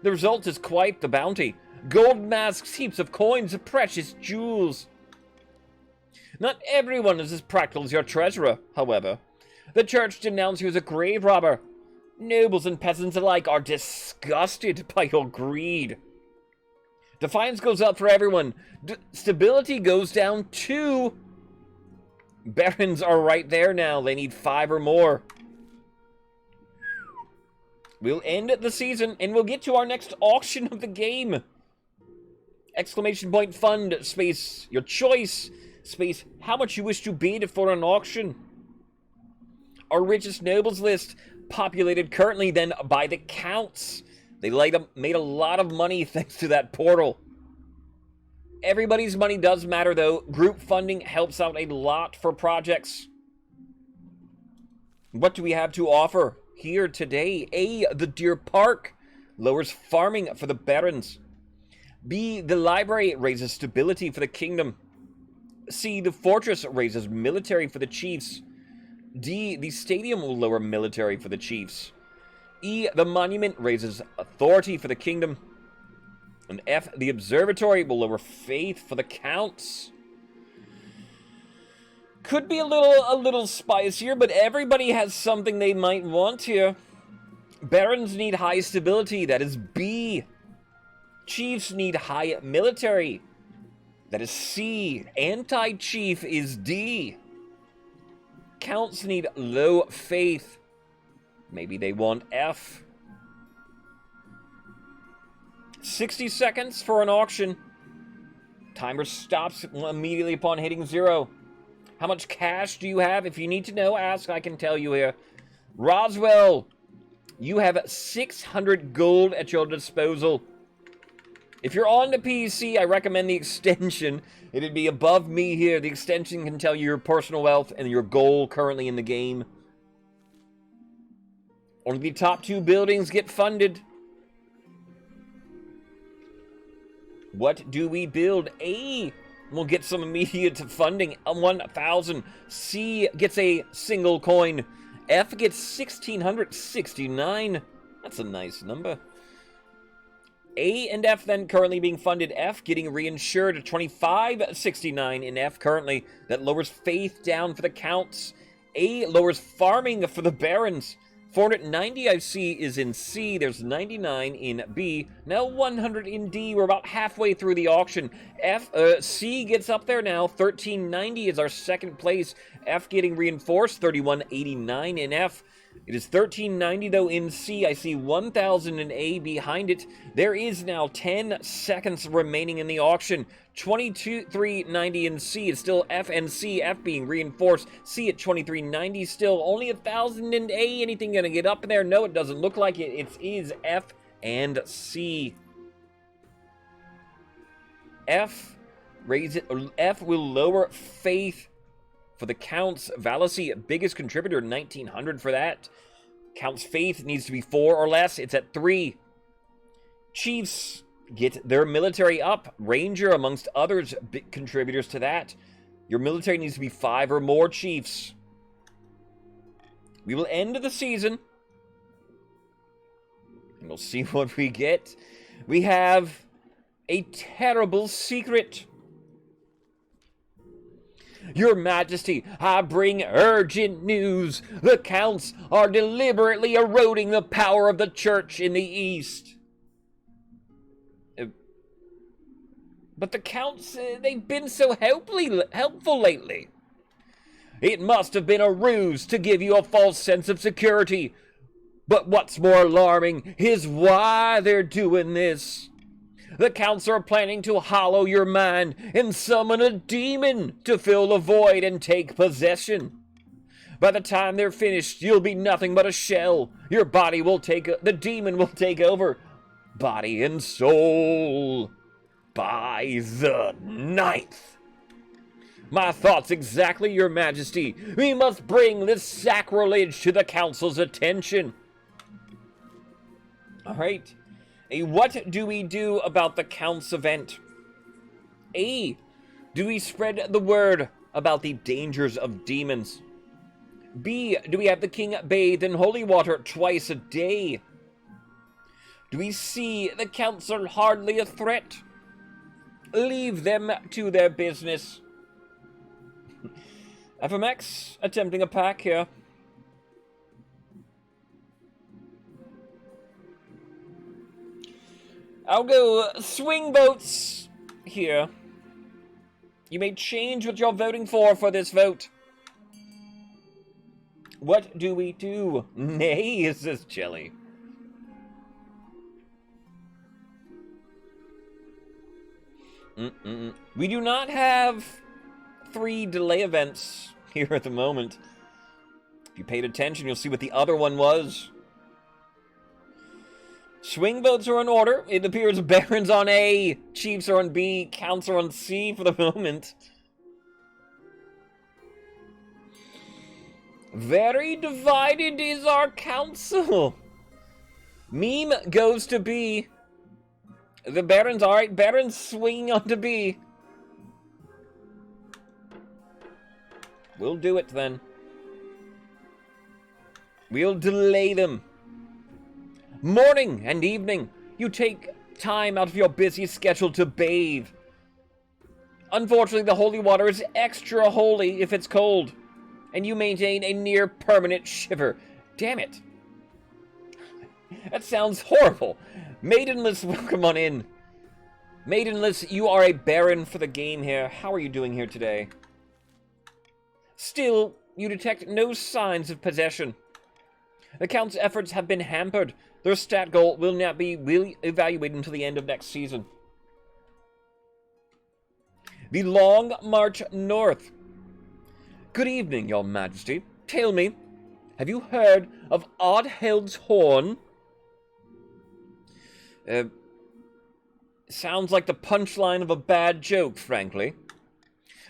S1: The result is quite the bounty. Gold masks, heaps of coins, precious jewels. Not everyone is as practical as your treasurer, however. The church denounced you as a grave robber. Nobles and peasants alike are disgusted by your greed. Defiance goes up for everyone. Stability goes down too. Barons are right there now. They need 5 or more. We'll end the season, and we'll get to our next auction of the game. Exclamation point fund, space, your choice, space, how much you wish to bid for an auction. Our richest nobles list, populated currently then by the counts. They made a lot of money thanks to that portal. Everybody's money does matter, though. Group funding helps out a lot for projects. What do we have to offer here today? A, the Deer Park lowers farming for the barons. B, the library raises stability for the kingdom. C, the fortress raises military for the chiefs. D, the stadium will lower military for the chiefs. E, the monument raises authority for the kingdom. And F, the observatory will lower faith for the counts. Could be a little spicier, but everybody has something they might want here. Barons need high stability, that is B. Chiefs need high military, that is C. Anti-chief is D. Counts need low faith. Maybe they want F. 60 seconds for an auction. Timer stops immediately upon hitting 0. How much cash do you have? If you need to know, ask. I can tell you here. Roswell, you have 600 gold at your disposal. If you're on the PC, I recommend the extension. It'd be above me here. The extension can tell you your personal wealth and your goal currently in the game. Only the top 2 buildings get funded. What do we build? A will get some immediate funding, 1,000. C gets a single coin. F gets 1,669. That's a nice number. A and F then currently being funded. F getting reinsured at 2569 in F currently. That lowers faith down for the counts. A lowers farming for the barons. 490 I see is in C. There's 99 in B. Now 100 in D. We're about halfway through the auction. C gets up there now. 1390 is our second place. F getting reinforced. 3189 in F. It is 1390 though in C. I see 1000 in A behind it. There is now 10 seconds remaining in the auction. 2390 in C. It's still F and C. F being reinforced. C at 2390 still. Only 1000 in A. Anything gonna get up in there? No, it doesn't look like it. It is F and C. F will lower faith for the counts. Vallacy, biggest contributor, 1900 for that. Counts faith needs to be 4 or less. It's at 3. Chiefs get their military up. Ranger, amongst others, big contributors to that. Your military needs to be 5 or more, chiefs. We will end the season, and we'll see what we get. We have a terrible secret. Your Majesty, I bring urgent news. The counts are deliberately eroding the power of the church in the East. But the Counts, they've been so helpful lately. It must have been a ruse to give you a false sense of security. But what's more alarming is why they're doing this. The Counts are planning to hollow your mind and summon a demon to fill the void and take possession. By the time they're finished, you'll be nothing but a shell. Your body will the demon will take over. Body and soul. By the 9th. My thoughts exactly, Your Majesty. We must bring this sacrilege to the Council's attention. Alright. What do we do about the Count's event? A. Do we spread the word about the dangers of demons? B. Do we have the king bathe in holy water twice a day? Do we see the Counts are hardly a threat? Leave them to their business. FMX attempting a pack here. I'll go swing votes here. You may change what you're voting for this vote. What do we do? Nay, says Jelly. We do not have 3 delay events here at the moment. If you paid attention, you'll see what the other one was. Swing votes are in order. It appears Barons on A, Chiefs are on B, Counts are on C for the moment. Very divided is our council. Meme goes to B. The Barons, alright, Barons swinging on to B. We'll do it then. We'll delay them. Morning and evening, you take time out of your busy schedule to bathe. Unfortunately, the holy water is extra holy if it's cold, and you maintain a near permanent shiver. Damn it. That sounds horrible. Maidenless, welcome on in. Maidenless, you are a baron for the game here. How are you doing here today? Still, you detect no signs of possession. The Count's efforts have been hampered. Their stat goal will not be evaluated until the end of next season. The Long March North. Good evening, Your Majesty. Tell me, have you heard of Oddheld's Horn? Sounds like the punchline of a bad joke, frankly.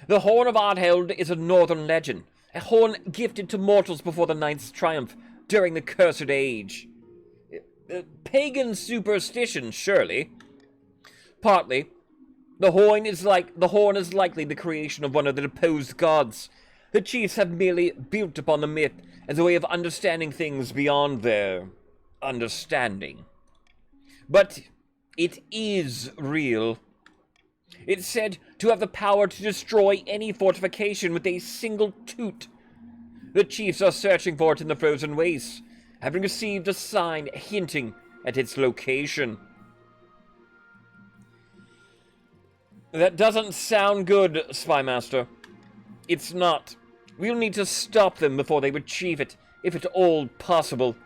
S1: The Horn of Oddheld is a northern legend, a horn gifted to mortals before the Knight's triumph during the Cursed Age. Pagan superstition, surely. Partly. The horn is likely the creation of one of the deposed gods. The chiefs have merely built upon the myth as a way of understanding things beyond their understanding. But it is real. It's said to have the power to destroy any fortification with a single toot. The chiefs are searching for it in the frozen wastes, having received a sign hinting at its location. That doesn't sound good, Spymaster. It's not. We'll need to stop them before they achieve it, if at all possible.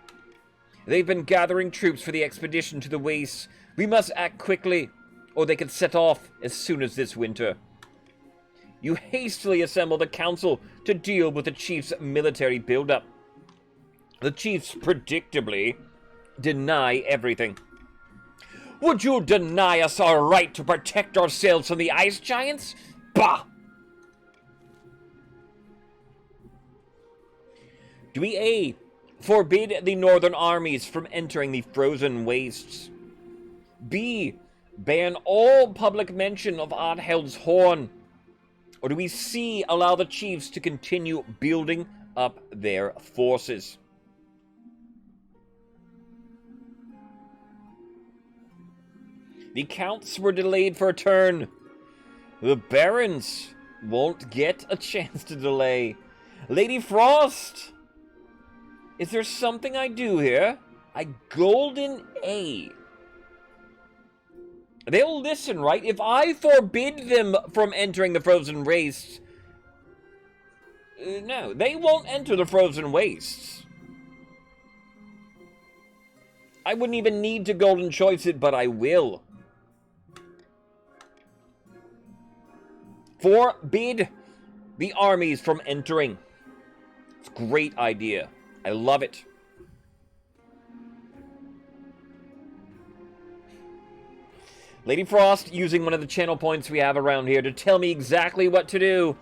S1: They've been gathering troops for the expedition to the wastes. We must act quickly, or they could set off as soon as this winter. You hastily assemble the council to deal with the chief's military buildup. The chiefs, predictably, deny everything. Would you deny us our right to protect ourselves from the ice giants? Bah! Do we A. Forbid the northern armies from entering the frozen wastes? B. Ban all public mention of Oddheld's Horn? Or do we C. Allow the chiefs to continue building up their forces? The counts were delayed for a turn. The barons won't get a chance to delay. Lady Frost! Is there something I do here? A golden A. They'll listen, right? If I forbid them from entering the frozen wastes, no, they won't enter the frozen wastes. I wouldn't even need to golden choice it, but I will. Forbid the armies from entering. It's a great idea. I love it. Lady Frost using one of the channel points we have around here to tell me exactly what to do.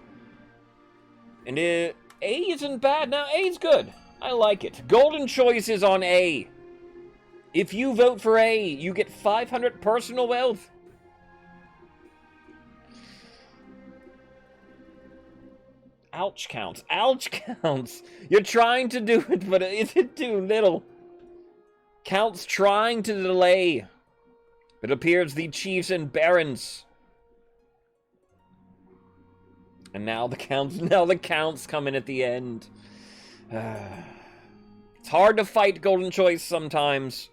S1: And A isn't bad. Now, A's good. I like it. Golden choice is on A. If you vote for A, you get 500 personal wealth. Ouch counts. Ouch counts. You're trying to do it, but is it too little? Counts trying to delay. It appears the chiefs and barons. And now the counts come in at the end. It's hard to fight golden choice sometimes.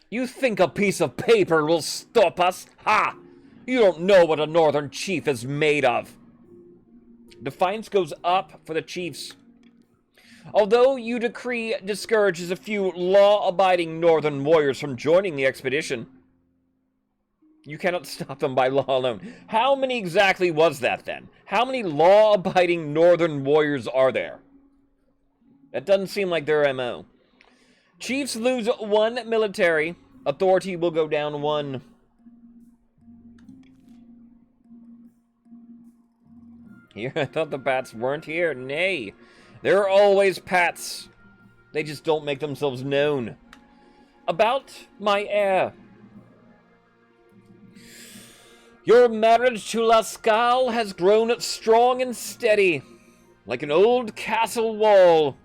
S1: You think a piece of paper will stop us? Ha! You don't know what a northern chief is made of. Defiance goes up for the chiefs. Although your decree discourages a few law-abiding northern warriors from joining the expedition, you cannot stop them by law alone. How many exactly was that, then? How many law-abiding northern warriors are there? That doesn't seem like their MO. Chiefs lose 1 military. Authority will go down 1. Here, I thought the bats weren't here. Nay. There are always Pats. They just don't make themselves known. About my heir. Your marriage to Lascaux has grown strong and steady, like an old castle wall.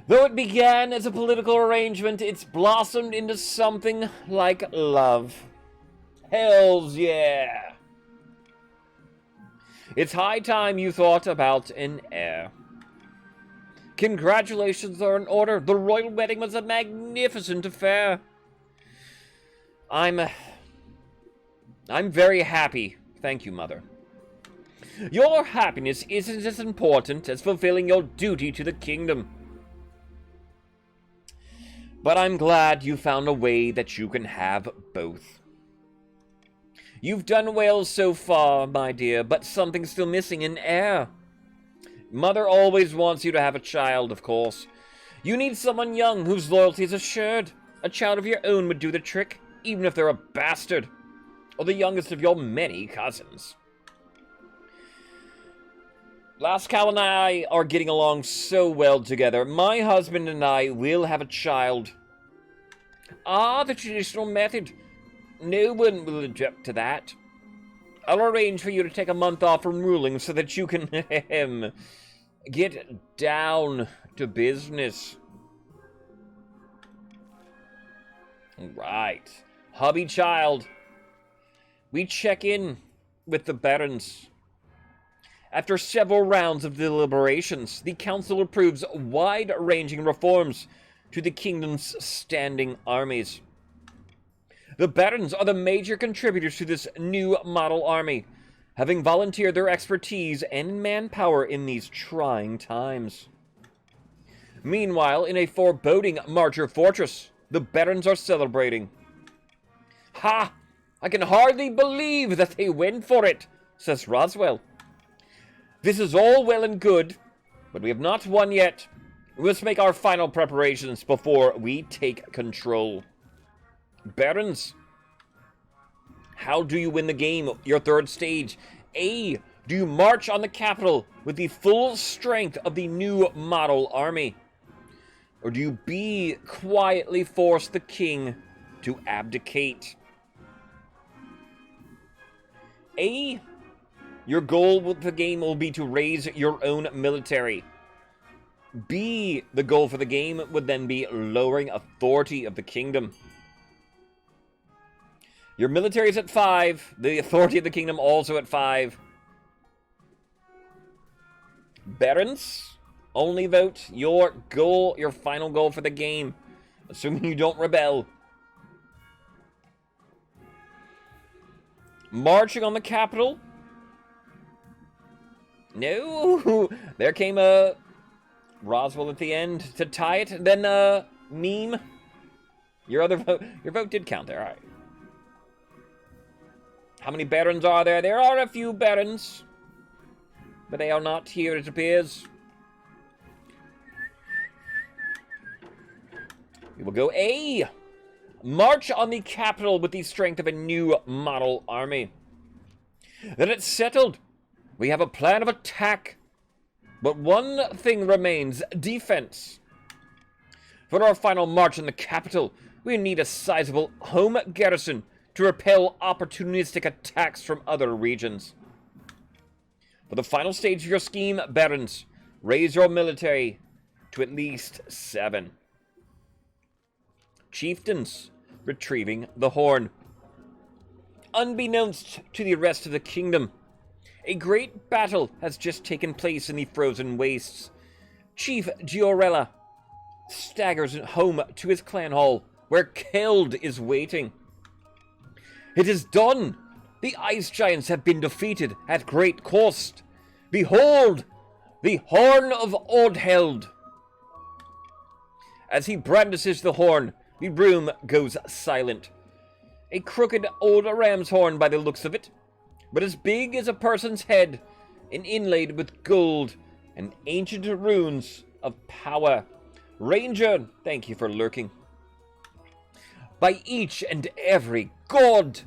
S1: Though it began as a political arrangement, it's blossomed into something like love. Hells yeah! It's high time you thought about an heir. Congratulations are in order. The royal wedding was a magnificent affair. I'm very happy. Thank you, Mother. Your happiness isn't as important as fulfilling your duty to the kingdom. But I'm glad you found a way that you can have both. You've done well so far, my dear, but something's still missing, an heir. Mother always wants you to have a child, of course. You need someone young whose loyalty is assured. A child of your own would do the trick, even if they're a bastard, or the youngest of your many cousins. Lascaux and I are getting along so well together. My husband and I will have a child. Ah, the traditional method. No one will object to that. I'll arrange for you to take a month off from ruling so that you can get down to business. Right. Hubby child. We check in with the barons. After several rounds of deliberations, the council approves wide-ranging reforms to the kingdom's standing armies. The barons are the major contributors to this new model army, having volunteered their expertise and manpower in these trying times. Meanwhile, in a foreboding Marcher fortress, the barons are celebrating. Ha! I can hardly believe that they went for it, says Roswell. This is all well and good, but we have not won yet. We must make our final preparations before we take control. Barons, how do you win the game, your third stage? A, do you march on the capital with the full strength of the new model army? Or do you B, quietly force the king to abdicate? A, your goal with the game will be to raise your own military. B, the goal for the game would then be lowering authority of the kingdom. Your military is at 5. The authority of the kingdom also at 5. Barons, only vote your goal, your final goal for the game, assuming you don't rebel. Marching on the capital. No, there came a Roswell at the end to tie it. Then meme. Your vote did count there. All right. How many barons are there? There are a few barons, but they are not here, it appears. We will go A. March on the capital with the strength of a new model army. Then it's settled. We have a plan of attack. But one thing remains, defense. For our final march on the capital, we need a sizable home garrison to repel opportunistic attacks from other regions. For the final stage of your scheme, barons, raise your military to at least 7. Chieftains, retrieving the horn. Unbeknownst to the rest of the kingdom, a great battle has just taken place in the frozen wastes. Chief Giorella staggers home to his clan hall, where Keld is waiting. It is done! The ice giants have been defeated at great cost. Behold, the Horn of Odheld! As he brandishes the horn, the room goes silent. A crooked old ram's horn by the looks of it, but as big as a person's head, and inlaid with gold and ancient runes of power. Ranger, thank you for lurking. By each and every god!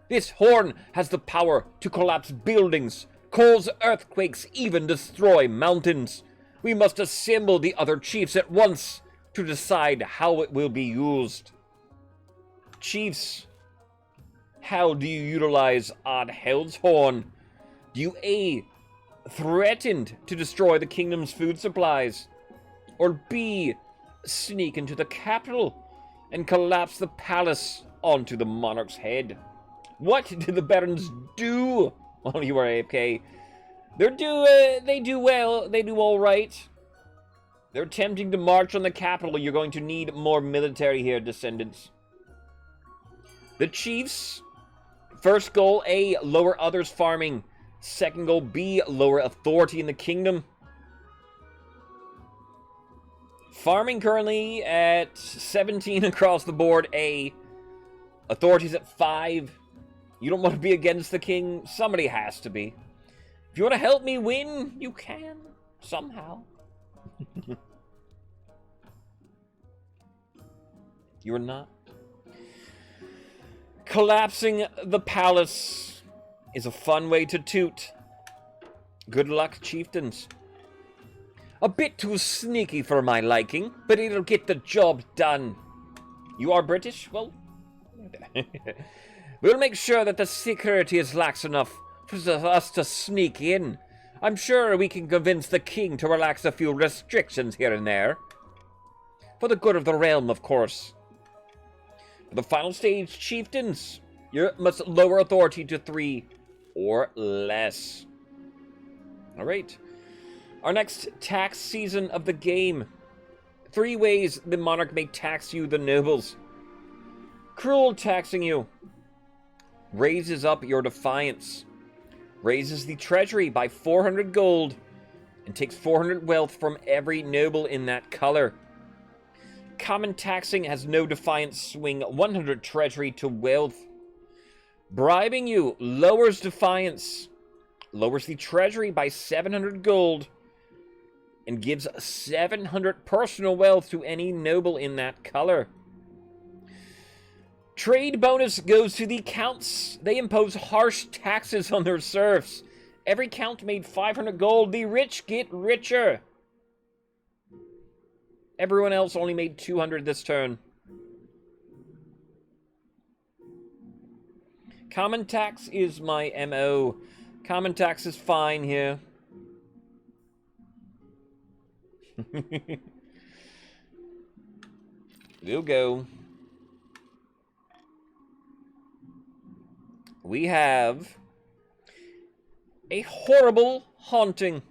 S1: This horn has the power to collapse buildings, cause earthquakes, even destroy mountains. We must assemble the other chiefs at once to decide how it will be used. Chiefs, how do you utilize Odheld's horn? Do you A, threatened to destroy the kingdom's food supplies? Or B, sneak into the capital and collapse the palace onto the monarch's head? What did the barons do while you were AFK? They do well. They do all right. They're attempting to march on the capital. You're going to need more military here, descendants. The chiefs, first goal A, lower others' farming. Second goal B, lower authority in the kingdom. Farming currently at 17 across the board, A. Authorities at 5. You don't want to be against the king? Somebody has to be. If you want to help me win, you can. Somehow. You are not. Collapsing the palace is a fun way to toot. Good luck, chieftains. A bit too sneaky for my liking, but it'll get the job done. You are British? Well, we'll make sure that the security is lax enough for us to sneak in. I'm sure we can convince the king to relax a few restrictions here and there. For the good of the realm, of course. For the final stage, chieftains, you must lower authority to 3 or less. Alright. Our next tax season of the game. 3 ways the monarch may tax you, the nobles. Cruel taxing you. Raises up your defiance. Raises the treasury by 400 gold. And takes 400 wealth from every noble in that color. Common taxing has no defiance, swing 100 treasury to wealth. Bribing you lowers defiance. Lowers the treasury by 700 gold. And gives 700 personal wealth to any noble in that color. Trade bonus goes to the counts. They impose harsh taxes on their serfs. Every count made 500 gold. The rich get richer. Everyone else only made 200 this turn. Common tax is my MO. Common tax is fine here. We'll go. We have a horrible haunting.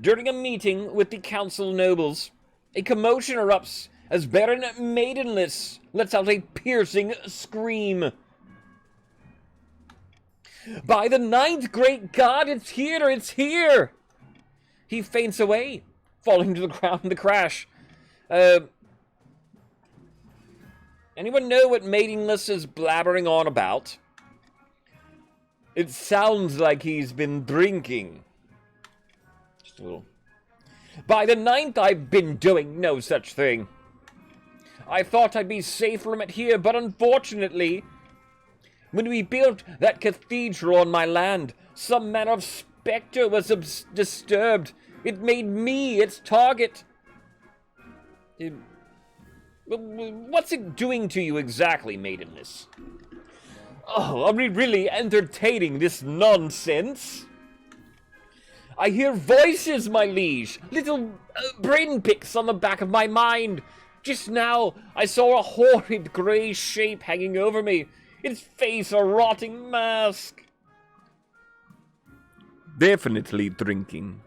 S1: During a meeting with the council nobles, a commotion erupts as Baron Maidenless lets out a piercing scream. By the ninth great god, it's here, it's here! He faints away, falling to the ground in the crash. Anyone know what Maidenless is blabbering on about? It sounds like he's been drinking. Just a little. By the ninth, I've been doing no such thing. I thought I'd be safe from it here, but unfortunately, when we built that cathedral on my land, some manner of specter was disturbed. It made me its target. What's it doing to you exactly, Maidenless? Oh, are we really entertaining this nonsense? I hear voices, my liege. Little brain picks on the back of my mind. Just now, I saw a horrid grey shape hanging over me. Its face a rotting mask. Definitely drinking.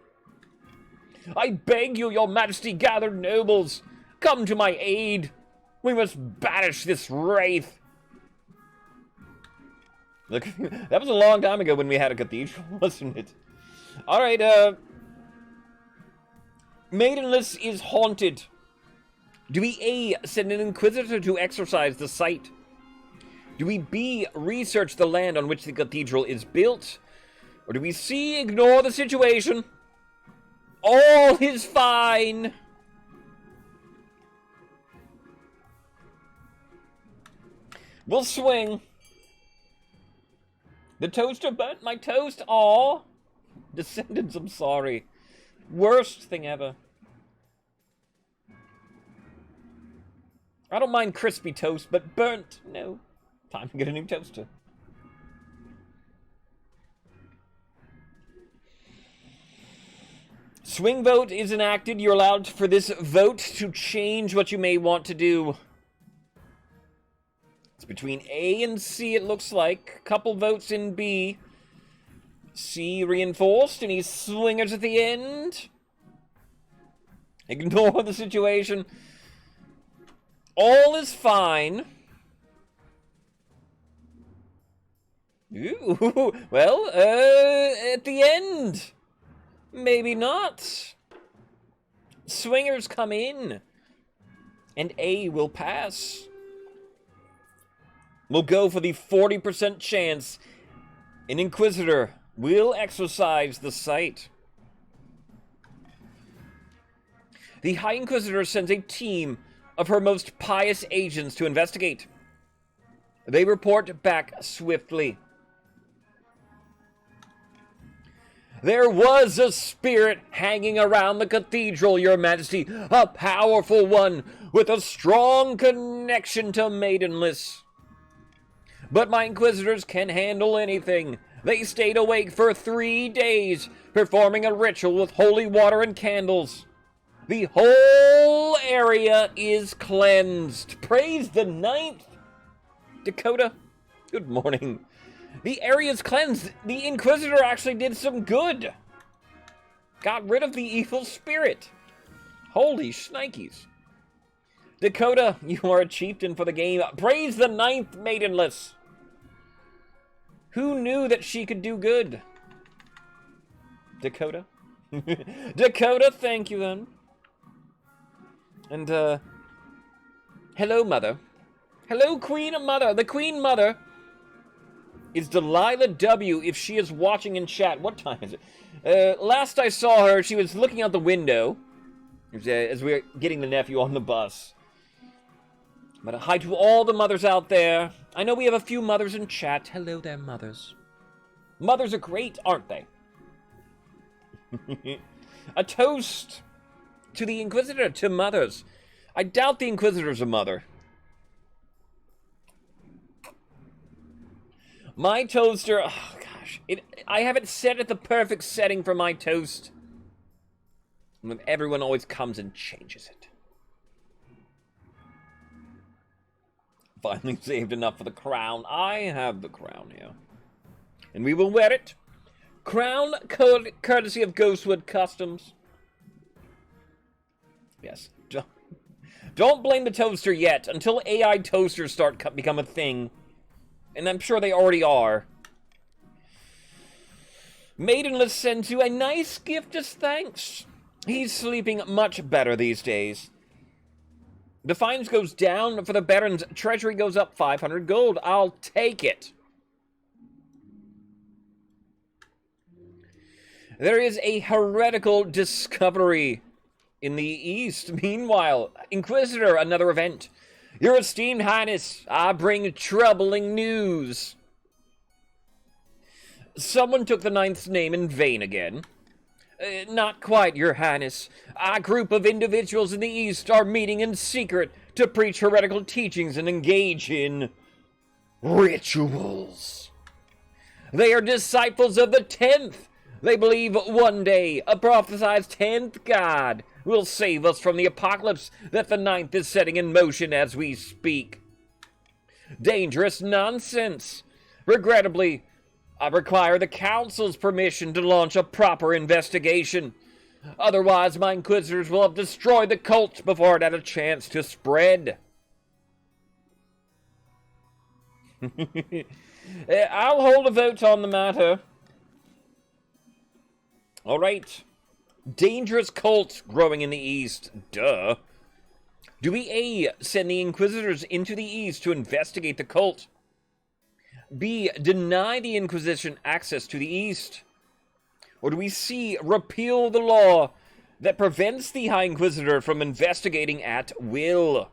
S1: I beg you, your majesty, gathered nobles, come to my aid. We must banish this wraith. Look, that was a long time ago when we had a cathedral, wasn't it? Alright, Maidenless is haunted. Do we A, send an inquisitor to exorcise the site? Do we B, research the land on which the cathedral is built? Or do we C, ignore the situation? All is fine. We'll swing. The toaster burnt my toast. Aw. Descendants, I'm sorry. Worst thing ever. I don't mind crispy toast, but burnt, no. Time to get a new toaster. Swing vote is enacted. You're allowed for this vote to change what you may want to do. It's between A and C, it looks like. Couple votes in B. C reinforced. Any swingers at the end? Ignore the situation. All is fine. Ooh, well, at the end. Maybe not. Swingers come in. And A will pass. We'll go for the 40% chance an Inquisitor will exorcise the site. The High Inquisitor sends a team of her most pious agents to investigate. They report back swiftly. There was a spirit hanging around the cathedral, Your Majesty, a powerful one with a strong connection to Maidenless. But my Inquisitors can handle anything. They stayed awake for 3 days, performing a ritual with holy water and candles. The whole area is cleansed. Praise the ninth. Dakota, good morning. The area's cleansed. The Inquisitor actually did some good. Got rid of the evil spirit. Holy shnikes. Dakota, you are a chieftain for the game. Praise the ninth, Maidenless. Who knew that she could do good? Dakota? Dakota, thank you then. And, hello, Mother. Hello, Queen Mother. The Queen Mother is Delilah W. if she is watching in chat. What time is it? Last I saw her, she was looking out the window as we were getting the nephew on the bus. But hi to all the mothers out there. I know we have a few mothers in chat. Hello there, mothers. Mothers are great, aren't they? A toast to the Inquisitor, to mothers. I doubt the Inquisitor's a mother. My toaster, oh gosh, I have it set at the perfect setting for my toast. And everyone always comes and changes it. Finally saved enough for the crown. I have the crown here. And we will wear it. Crown courtesy of Ghostwood Customs. Yes. Don't blame the toaster yet, until AI toasters become a thing. And I'm sure they already are. Maidenless sends you a nice gift as thanks. He's sleeping much better these days. Defiance goes down for the Baron's treasury goes up 500 gold. I'll take it. There is a heretical discovery in the east. Meanwhile, Inquisitor, another event. Your esteemed highness, I bring troubling news. Someone took the Ninth's name in vain again. Not quite, your highness. A group of individuals in the east are meeting in secret to preach heretical teachings and engage in rituals. They are disciples of the 10th. They believe one day a prophesied 10th god will save us from the apocalypse that the 9th is setting in motion as we speak. Dangerous nonsense. Regrettably, I require the Council's permission to launch a proper investigation. Otherwise, my Inquisitors will have destroyed the cult before it had a chance to spread. I'll hold a vote on the matter. Alright. Dangerous cult growing in the east. Duh. Do we A, send the Inquisitors into the east to investigate the cult? B, deny the Inquisition access to the east? Or do we C, repeal the law that prevents the High Inquisitor from investigating at will?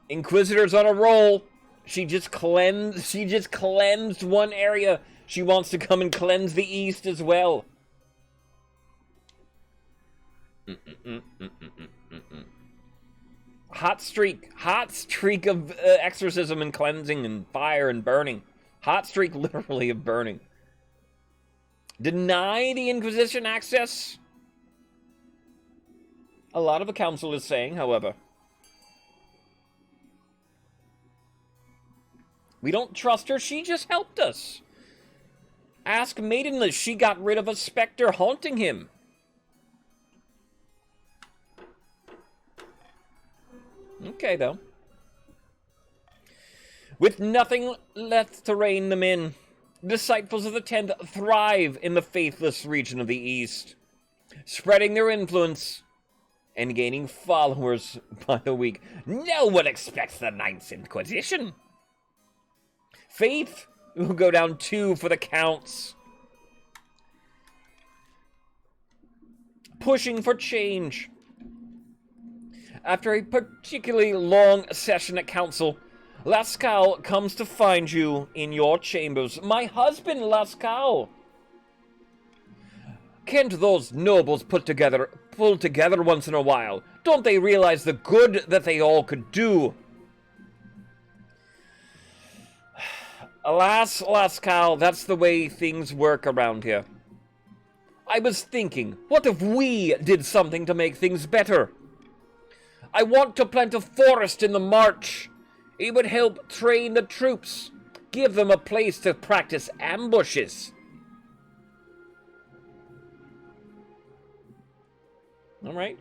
S1: Inquisitor's on a roll. She just cleansed one area. She wants to come and cleanse the east as well. Hot streak of exorcism and cleansing and fire and burning. Hot streak literally of burning. Deny the Inquisition access? A lot of the council is saying, however. We don't trust her, she just helped us. Ask Maidenless, she got rid of a specter haunting him. Okay, though. With nothing left to rein them in, disciples of the 10th thrive in the faithless region of the East, spreading their influence and gaining followers by the week. No one expects the Ninth Inquisition. Faith will go down 2 for the counts. Pushing for change. After a particularly long session at council, Lascaux comes to find you in your chambers. My husband, Lascaux! Can't those nobles pull together once in a while? Don't they realize the good that they all could do? Alas, Lascaux, that's the way things work around here. I was thinking, what if we did something to make things better? I want to plant a forest in the march. It would help train the troops, give them a place to practice ambushes. All right.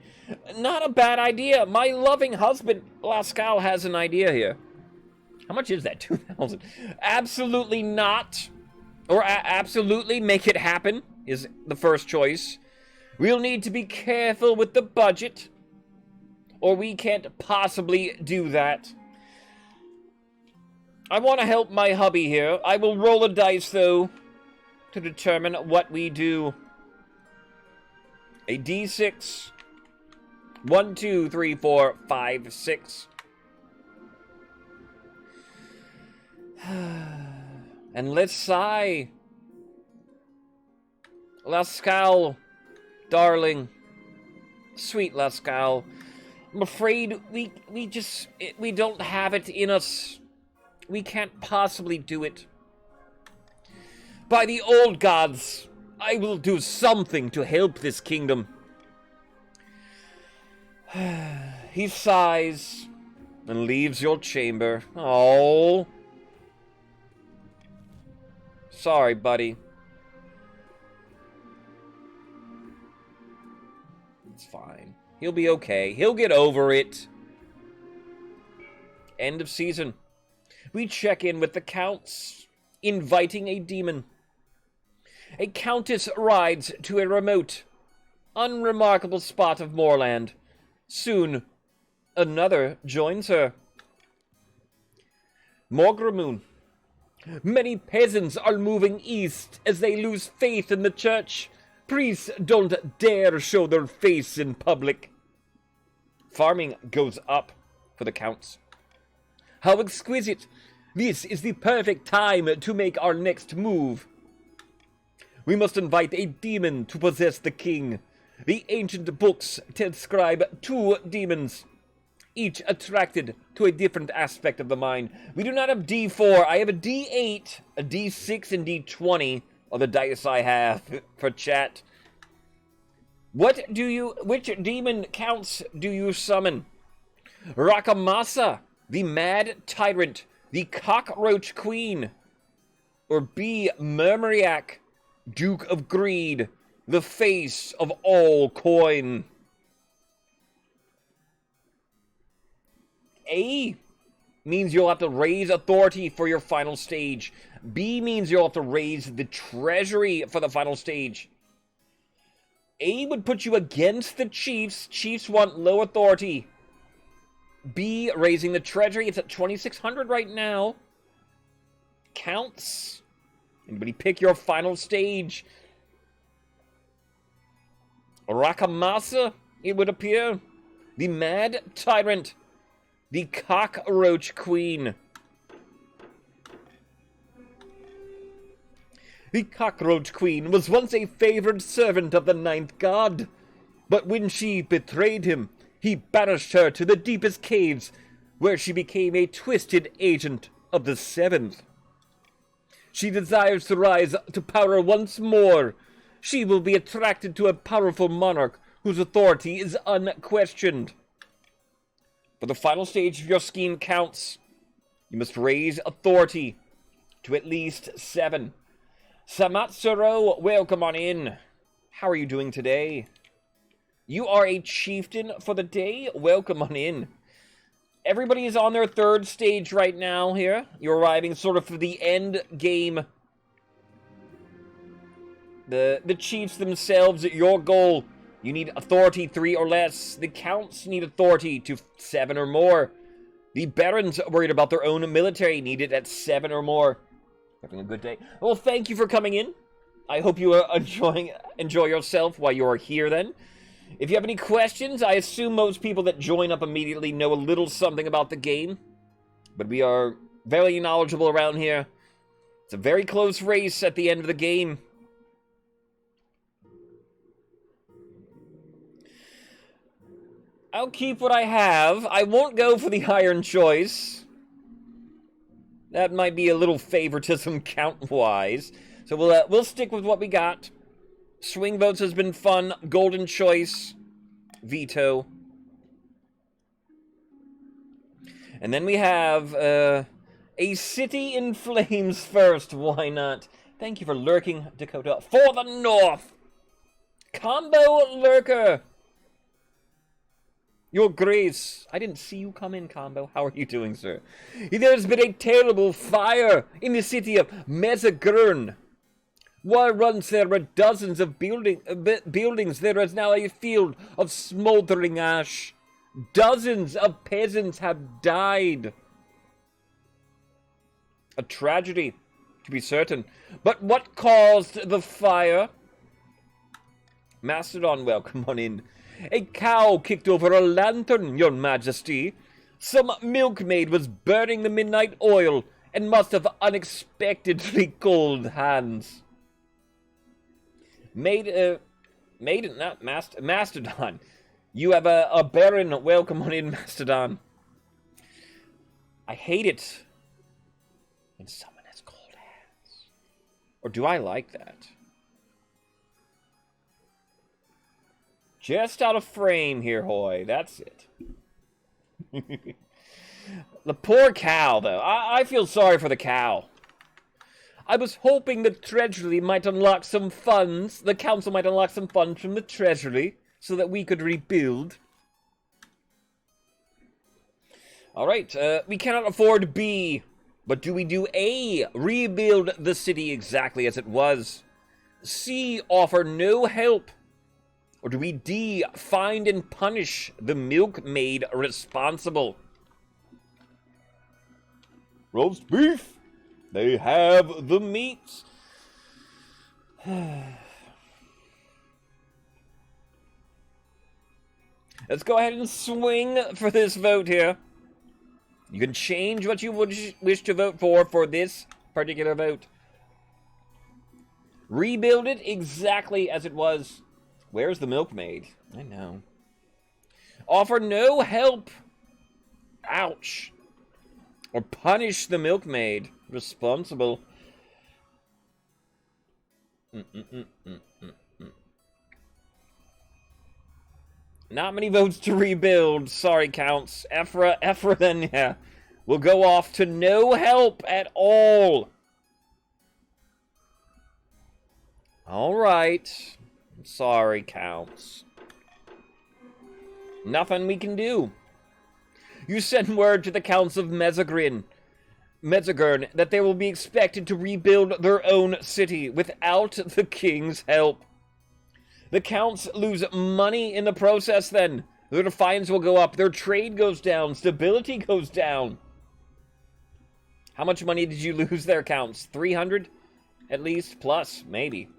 S1: Not a bad idea. My loving husband, Lascaux, has an idea here. How much is that? 2,000? Absolutely not. Or absolutely make it happen is the first choice. We'll need to be careful with the budget, or we can't possibly do that. I want to help my hubby here. I will roll a dice, though, to determine what we do. A D6. 1, 2, 3, 4, 5, 6. And let's sigh. Lascaux, darling. Sweet Lascaux. I'm afraid we don't have it in us. We can't possibly do it. By the old gods, I will do something to help this kingdom. He sighs and leaves your chamber. Oh. Sorry, buddy. It's fine. He'll be okay. He'll get over it. End of season. We check in with the counts, inviting a demon. A countess rides to a remote, unremarkable spot of moorland. Soon, another joins her. Morgramoon. Many peasants are moving east as they lose faith in the church. Priests don't dare show their face in public. Farming goes up for the counts. How exquisite! This is the perfect time to make our next move. We must invite a demon to possess the king. The ancient books describe 2 demons, each attracted to a different aspect of the mind. We do not have D4. I have a D8, a D6, and D20 are the dice I have for chat. Which demon counts do you summon? Rakamasa, the mad tyrant, the cockroach queen. Or B, Murmuriac, Duke of Greed, the face of all coin. A means you'll have to raise authority for your final stage. B means you'll have to raise the treasury for the final stage. A would put you against the chiefs. Chiefs want low authority. B, raising the treasury. It's at 2,600 right now. Counts. Anybody pick your final stage? Rakamasa, it would appear. The mad tyrant. The cockroach queen. The cockroach queen was once a favored servant of the 9th god, but when she betrayed him, he banished her to the deepest caves, where she became a twisted agent of the 7th. She desires to rise to power once more. She will be attracted to a powerful monarch whose authority is unquestioned. For the final stage of your scheme counts, you must raise authority to at least 7. Samatsuro, welcome on in. How are you doing today? You are a chieftain for the day. Welcome on in. Everybody is on their 3rd stage right now here. You're arriving sort of for the end game. The chiefs themselves, your goal. You need authority 3 or less. The counts need authority to 7 or more. The barons worried about their own military need it at 7 or more. Having a good day. Well, thank you for coming in. I hope you are enjoy yourself while you are here then. If you have any questions, I assume most people that join up immediately know a little something about the game. But we are very knowledgeable around here. It's a very close race at the end of the game. I'll keep what I have. I won't go for the iron choice. That might be a little favoritism count-wise. So we'll stick with what we got. Swing votes has been fun. Golden choice. Veto. And then we have a city in flames first. Why not? Thank you for lurking, Dakota. For the north. Combo lurker. Your Grace, I didn't see you come in, Combo. How are you doing, sir? There's been a terrible fire in the city of Mezagurn. While once there were dozens of buildings, there is now a field of smoldering ash. Dozens of peasants have died. A tragedy, to be certain. But what caused the fire? Mastodon, welcome on in. A cow kicked over a lantern, your majesty. Some milkmaid was burning the midnight oil and must have unexpectedly cold hands. Mastodon. You have a baron. Welcome on in, Mastodon. I hate it when someone has cold hands. Or do I like that? Just out of frame here, Hoy. That's it. The poor cow, though. I feel sorry for the cow. I was hoping the Treasury might unlock some funds, the Council might unlock some funds from the Treasury, so that we could rebuild. Alright, we cannot afford B, but do we do A, rebuild the city exactly as it was? C, offer no help? Or do we D, find and punish the milkmaid responsible? Roast beef! They have the meats! Let's go ahead and swing for this vote here. You can change what you would wish to vote for this particular vote. Rebuild it exactly as it was. Where's the milkmaid? I know. Offer no help. Ouch. Or punish the milkmaid responsible. Not many votes to rebuild. Sorry, Counts. Ephra then, yeah. We'll go off to no help at all. Alright. Sorry, Counts. Nothing we can do. You send word to the Counts of Mezzagern that they will be expected to rebuild their own city without the king's help. The Counts lose money in the process then. Their fines will go up, their trade goes down, stability goes down. How much money did you lose there, Counts? 300? At least? Plus, maybe.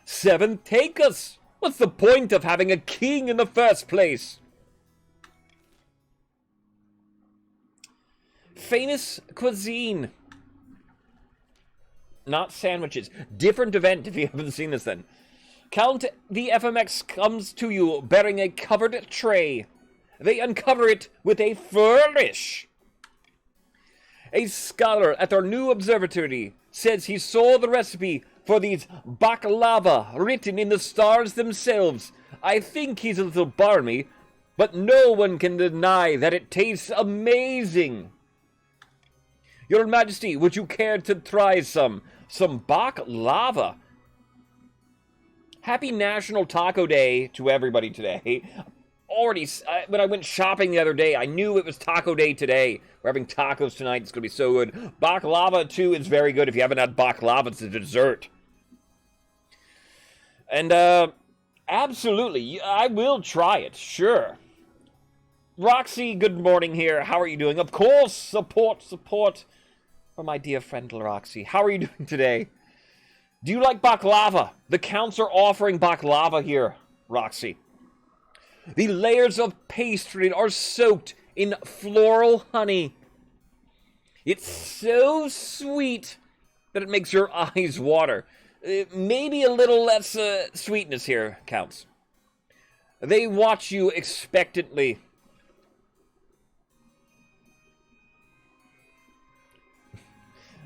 S1: 7, take us! What's the point of having a king in the first place? Famous cuisine. Not sandwiches. Different event if you haven't seen this then. Count the FMX comes to you bearing a covered tray. They uncover it with a flourish. A scholar at our new observatory says he saw the recipe for these baklava written in the stars themselves. I think he's a little barmy, but no one can deny that it tastes amazing. Your Majesty, would you care to try some baklava? Happy National Taco Day to everybody today. Already, when I went shopping the other day, I knew it was Taco Day today. We're having tacos tonight. It's going to be so good. Baklava, too, is very good. If you haven't had baklava, it's a dessert. And, absolutely, I will try it, sure. Roxy, good morning here. How are you doing? Of course, support for my dear friend Roxy. How are you doing today? Do you like baklava? The Counts are offering baklava here, Roxy. The layers of pastry are soaked in floral honey. It's so sweet that it makes your eyes water. Maybe a little less sweetness here, Counts. They watch you expectantly.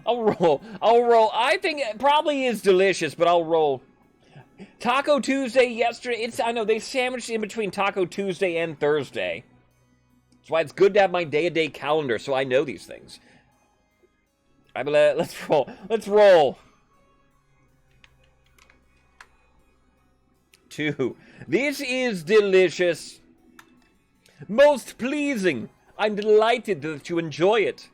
S1: I'll roll. I think it probably is delicious, but I'll roll. Taco Tuesday yesterday. I know they sandwiched in between Taco Tuesday and Thursday. That's why it's good to have my day-to-day calendar so I know these things. Let's roll. Let's roll. 2. This is delicious. Most pleasing. I'm delighted that you enjoy it.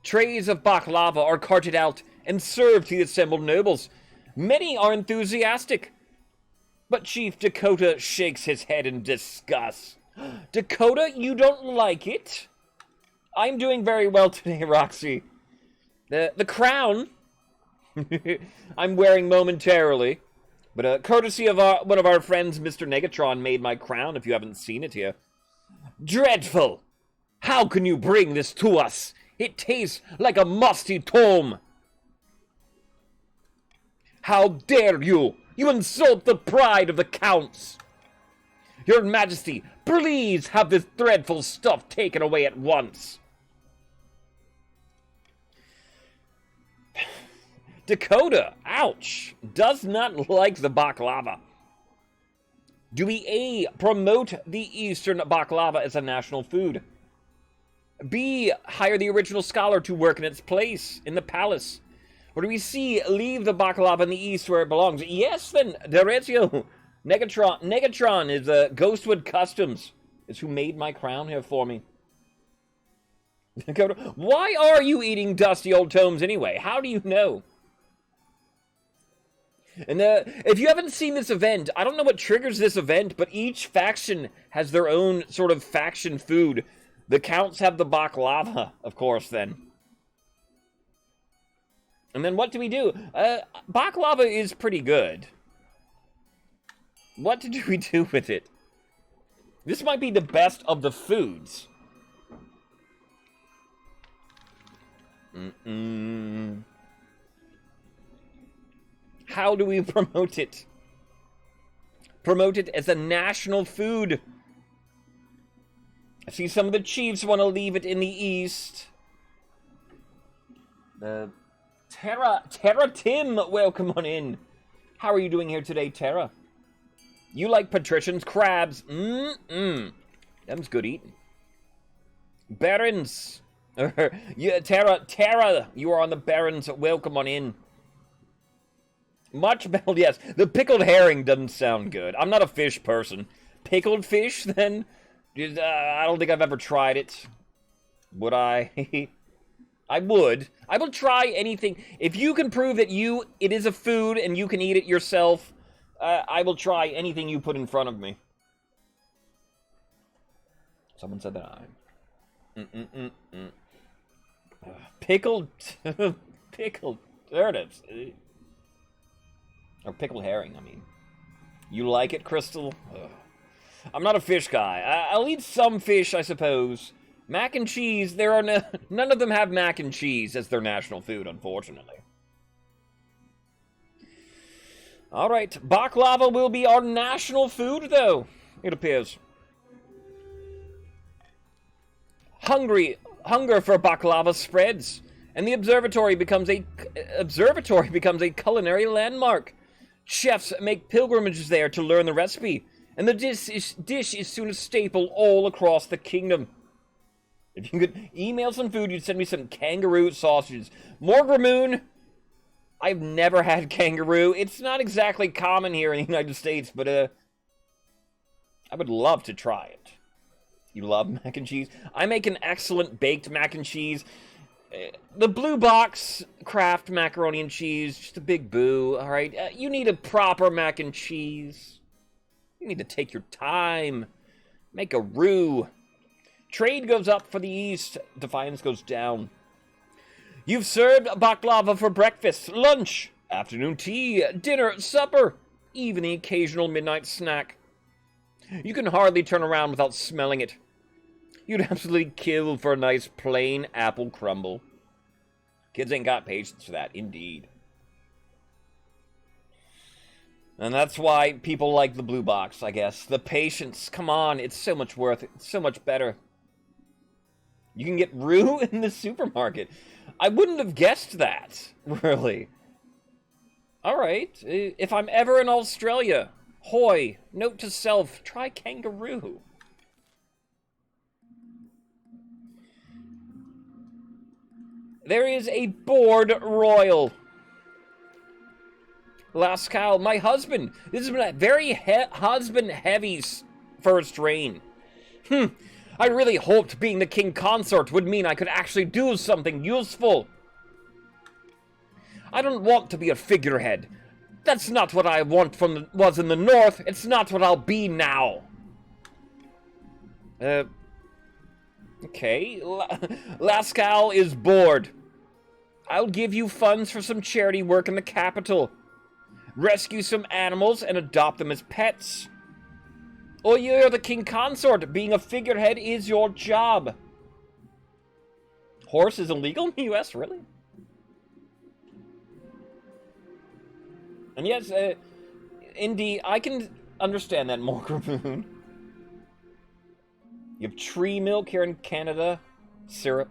S1: Trays of baklava are carted out and served to the assembled nobles. Many are enthusiastic, but Chief Dakota shakes his head in disgust. Dakota, you don't like it? I'm doing very well today, Roxy. The crown I'm wearing momentarily, but courtesy of one of our friends, Mr. Negatron, made my crown, if you haven't seen it here. Dreadful! How can you bring this to us? It tastes like a musty tome. How dare you! You insult the pride of the Counts! Your Majesty, please have this dreadful stuff taken away at once. Dakota, ouch, does not like the baklava. Do we A, promote the Eastern baklava as a national food? B. Hire the original scholar to work in its place in the palace. Or do we C. Leave the baklava in the east where it belongs? Yes, then, Deretio. Negatron is Ghostwood Customs. Is who made my crown here for me. Why are you eating dusty old tomes anyway? How do you know? And if you haven't seen this event, I don't know what triggers this event, but each faction has their own sort of faction food. The Counts have the baklava, of course, then. And then what do we do? Baklava is pretty good. What do we do with it? This might be the best of the foods. How do we promote it? Promote it as a national food. I see some of the chiefs want to leave it in the east. Terra Tim, welcome on in. How are you doing here today, Terra? You like patricians, crabs. Them's good eating. Barons. Yeah, Terra, you are on the Barons. Welcome on in. Much belled, yes. The pickled herring doesn't sound good. I'm not a fish person. Pickled fish, then? I don't think I've ever tried it. Would I? I would. I will try anything. If you can prove that it is a food and you can eat it yourself, I will try anything you put in front of me. Someone said that I'm... Pickled... pickled... There it is. Or pickled herring, I mean. You like it, Crystal? Ugh. I'm not a fish guy. I'll eat some fish, I suppose. Mac and cheese, there are none of them have mac and cheese as their national food, unfortunately. Alright, baklava will be our national food, though, it appears. Hunger for baklava spreads, and the observatory becomes a culinary landmark. Chefs make pilgrimages there to learn the recipe, and the dish is soon a staple all across the kingdom. If you could email some food, you'd send me some kangaroo sausages. Morgramoon, I've never had kangaroo. It's not exactly common here in the United States, but I would love to try it. You love mac and cheese? I make an excellent baked mac and cheese. The Blue Box Kraft macaroni and cheese, just a big boo, alright? You need a proper mac and cheese. You need to take your time. Make a roux. Trade goes up for the East. Defiance goes down. You've served baklava for breakfast, lunch, afternoon tea, dinner, supper, even the occasional midnight snack. You can hardly turn around without smelling it. You'd absolutely kill for a nice plain apple crumble. Kids ain't got patience for that, indeed. And that's why people like the Blue Box, I guess. The patience, come on, it's so much worth it. It's so much better. You can get roux in the supermarket. I wouldn't have guessed that, really. Alright, if I'm ever in Australia, hoy, note to self, try kangaroo. There is a board royal. Lascal, my husband. This has been a very husband-heavy first reign. I really hoped being the king consort would mean I could actually do something useful. I don't want to be a figurehead. That's not what I was in the north. It's not what I'll be now. Okay. Lascal is bored. I'll give you funds for some charity work in the capital. Rescue some animals and adopt them as pets. Or you're the king consort. Being a figurehead is your job. Horse is illegal in the U.S., really? And yes, indeed, I can understand that, Morgramoon. You have tree milk here in Canada. Syrup.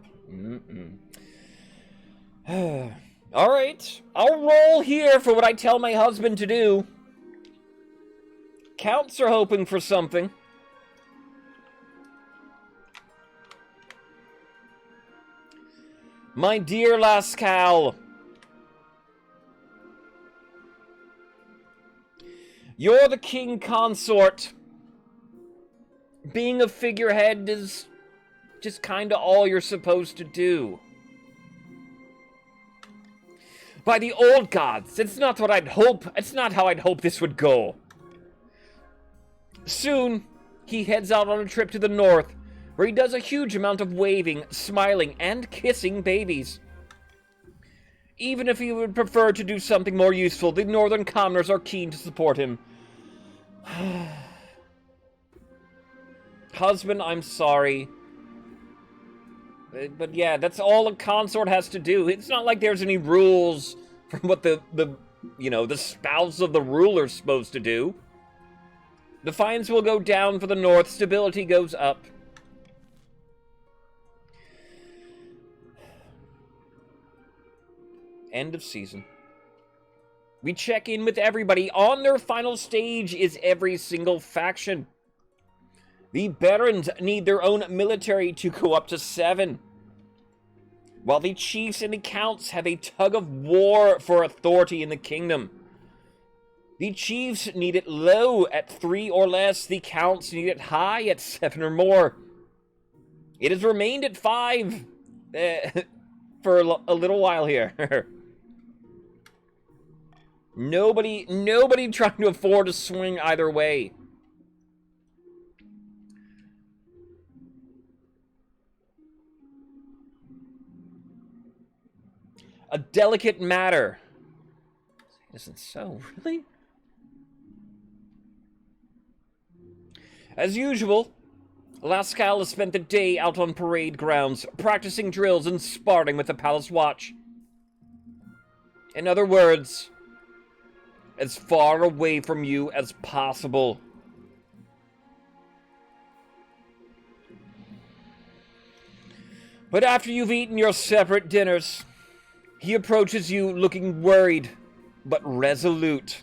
S1: Alright, I'll roll here for what I tell my husband to do. Counts are hoping for something. My dear Lascal, you're the king consort. Being a figurehead is just kinda all you're supposed to do. By the old gods, it's not what I'd hope. It's not how I'd hope this would go. Soon, he heads out on a trip to the north, where he does a huge amount of waving, smiling, and kissing babies. Even if he would prefer to do something more useful, the northern commoners are keen to support him. Husband, I'm sorry. But yeah, that's all a consort has to do. It's not like there's any rules from what the spouse of the ruler's supposed to do. Defiance will go down for the north, stability goes up. End of season. We check in with everybody. On their final stage is every single faction. The barons need their own military to go up to 7. While the chiefs and the counts have a tug of war for authority in the kingdom. The chiefs need it low at 3 or less. The counts need it high at 7 or more. It has remained at 5 for a little while here. Nobody trying to afford to swing either way. A delicate matter. Isn't so, really? As usual, Lascal has spent the day out on parade grounds, practicing drills and sparring with the Palace Watch. In other words, as far away from you as possible. But after you've eaten your separate dinners, he approaches you looking worried, but resolute.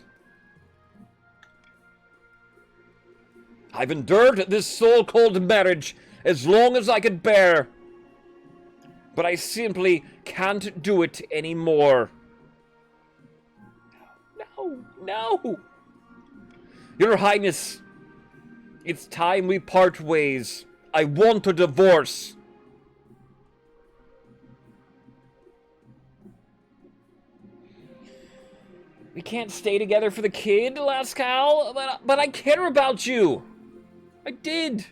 S1: I've endured this so-called marriage as long as I could bear, but I simply can't do it anymore. No! Your Highness, it's time we part ways. I want a divorce. We can't stay together for the kid, Lascal, but I care about you. I did.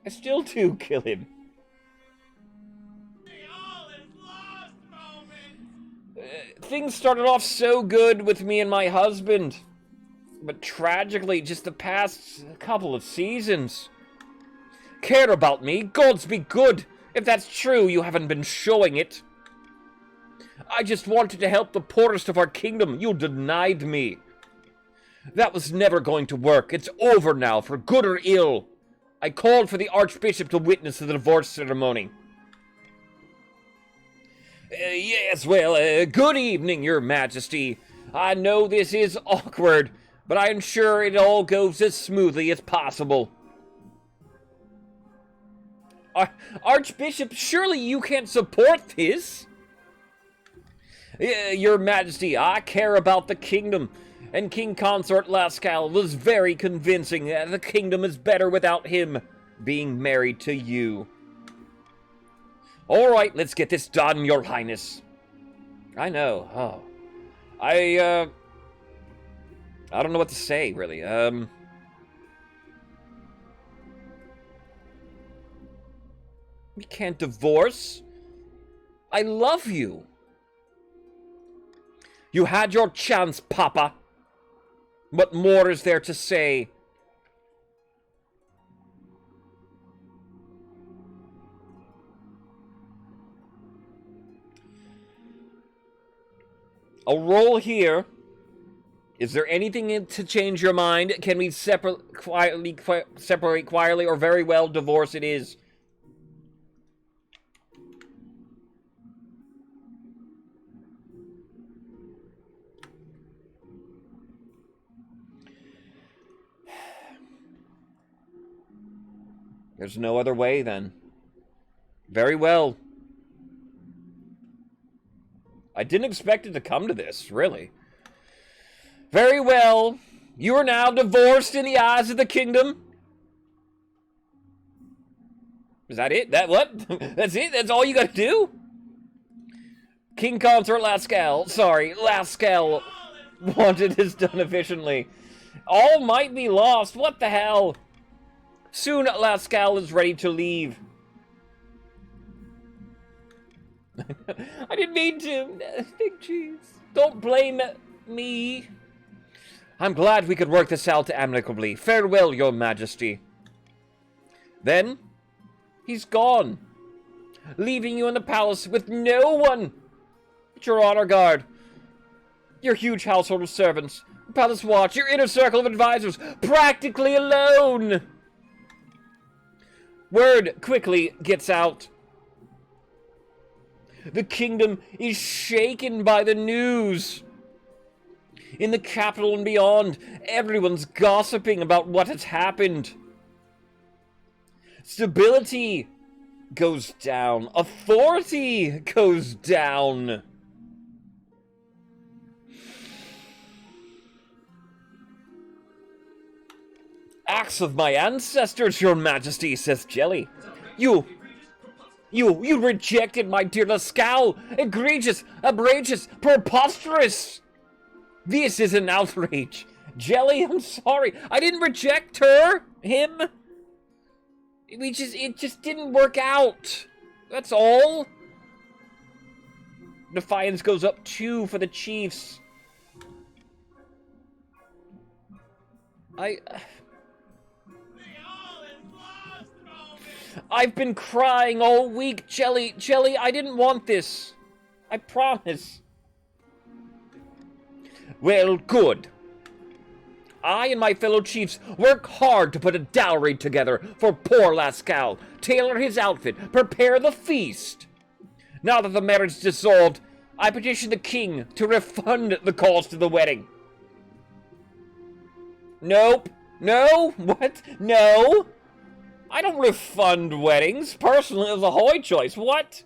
S1: I still do, Killian. Things started off so good with me and my husband, but tragically, just the past couple of seasons. Care about me? Gods be good. If that's true, you haven't been showing it. I just wanted to help the poorest of our kingdom. You denied me. That was never going to work. It's over now, for good or ill. I called for the Archbishop to witness the divorce ceremony. Yes, well, good evening, Your Majesty. I know this is awkward, but I ensure it all goes as smoothly as possible. Archbishop, surely you can't support this? Your Majesty, I care about the kingdom, and King Consort Lascal was very convincing that the kingdom is better without him being married to you. All right, let's get this done, Your Highness. I know. Oh, I don't know what to say, really. We can't divorce. I love you. You had your chance, Papa. What more is there to say? I'll roll here. Is there anything to change your mind? Can we separate quietly or very well divorce it is? There's no other way, then. Very well. I didn't expect it to come to this, really. Very well. You are now divorced in the eyes of the kingdom. Is that it? That what? That's it? That's all you gotta do? King Consort Lascal, sorry, Lascal wanted this done efficiently. All might be lost, what the hell? Soon Lascal is ready to leave. I didn't mean to. Big cheese. Don't blame me. I'm glad we could work this out amicably. Farewell, your majesty. Then, he's gone, leaving you in the palace with no one but your honor guard, your huge household of servants, the palace watch, your inner circle of advisors, practically alone. Word quickly gets out. The kingdom is shaken by the news. In the capital and beyond, everyone's gossiping about what has happened. Stability goes down. Authority goes down. Acts of my ancestors, your majesty, says Jelly. You rejected my dear Lascal. Egregious, outrageous, preposterous. This is an outrage. Jelly, I'm sorry. I didn't reject him. It just didn't work out. That's all. Defiance goes up 2 for the Chiefs. I've been crying all week, Jelly, I didn't want this. I promise. Well, good. I and my fellow chiefs work hard to put a dowry together for poor Lascal, tailor his outfit, prepare the feast. Now that the marriage's dissolved, I petition the king to refund the cost of the wedding. Nope. No? What? No? I don't refund weddings. Personally, it was a Hoy choice. What?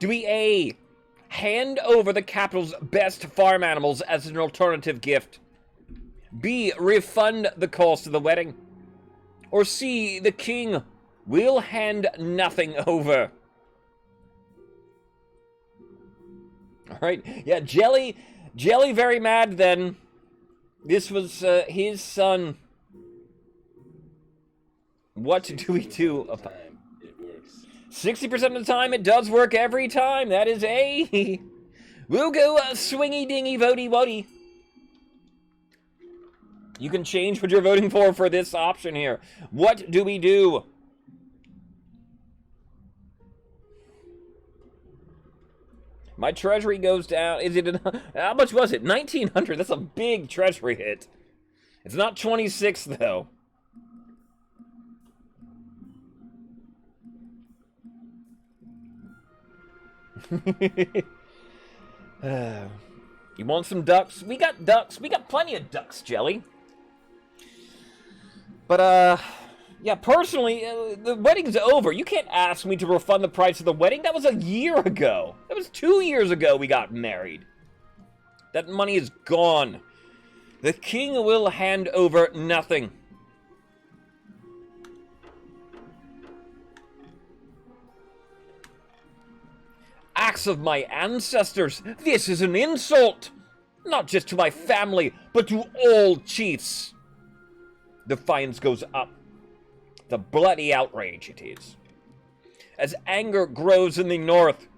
S1: Do we A, hand over the capital's best farm animals as an alternative gift? B, refund the cost of the wedding? Or C, the king will hand nothing over? Alright, yeah, Jelly very mad then. This was his son. What do we do about it? 60% of the time, it does work every time. That is A. We'll go swingy dingy votey wotey. You can change what you're voting for this option here. What do we do? My treasury goes down. Is it? How much was it? 1,900. That's a big treasury hit. It's not 26 though. You want some ducks? We got ducks. We got plenty of ducks, Jelly. But, yeah, personally, the wedding's over. You can't ask me to refund the price of the wedding. That was a year ago. That was 2 years ago we got married. That money is gone. The king will hand over nothing. Acts of my ancestors. This is an insult. Not just to my family, but to all chiefs. Defiance goes up. The bloody outrage it is. As anger grows in the north,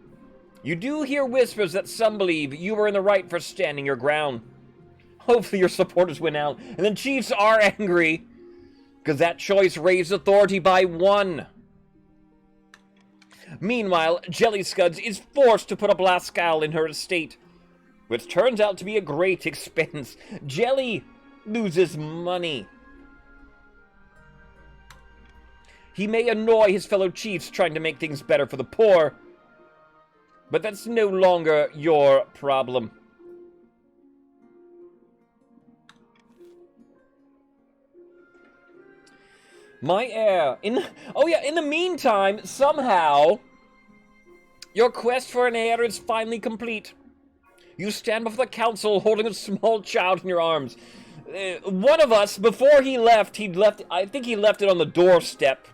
S1: you do hear whispers that some believe you were in the right for standing your ground. Hopefully your supporters win out, and the chiefs are angry, because that choice raised authority by 1. Meanwhile, Jelly Scuds is forced to put up Lascal in her estate, which turns out to be a great expense. Jelly loses money. He may annoy his fellow chiefs trying to make things better for the poor, but that's no longer your problem. My heir. In the meantime, somehow, Your quest for an heir is finally complete. You stand before the council holding a small child in your arms. One of us, before he left, I think he left it on the doorstep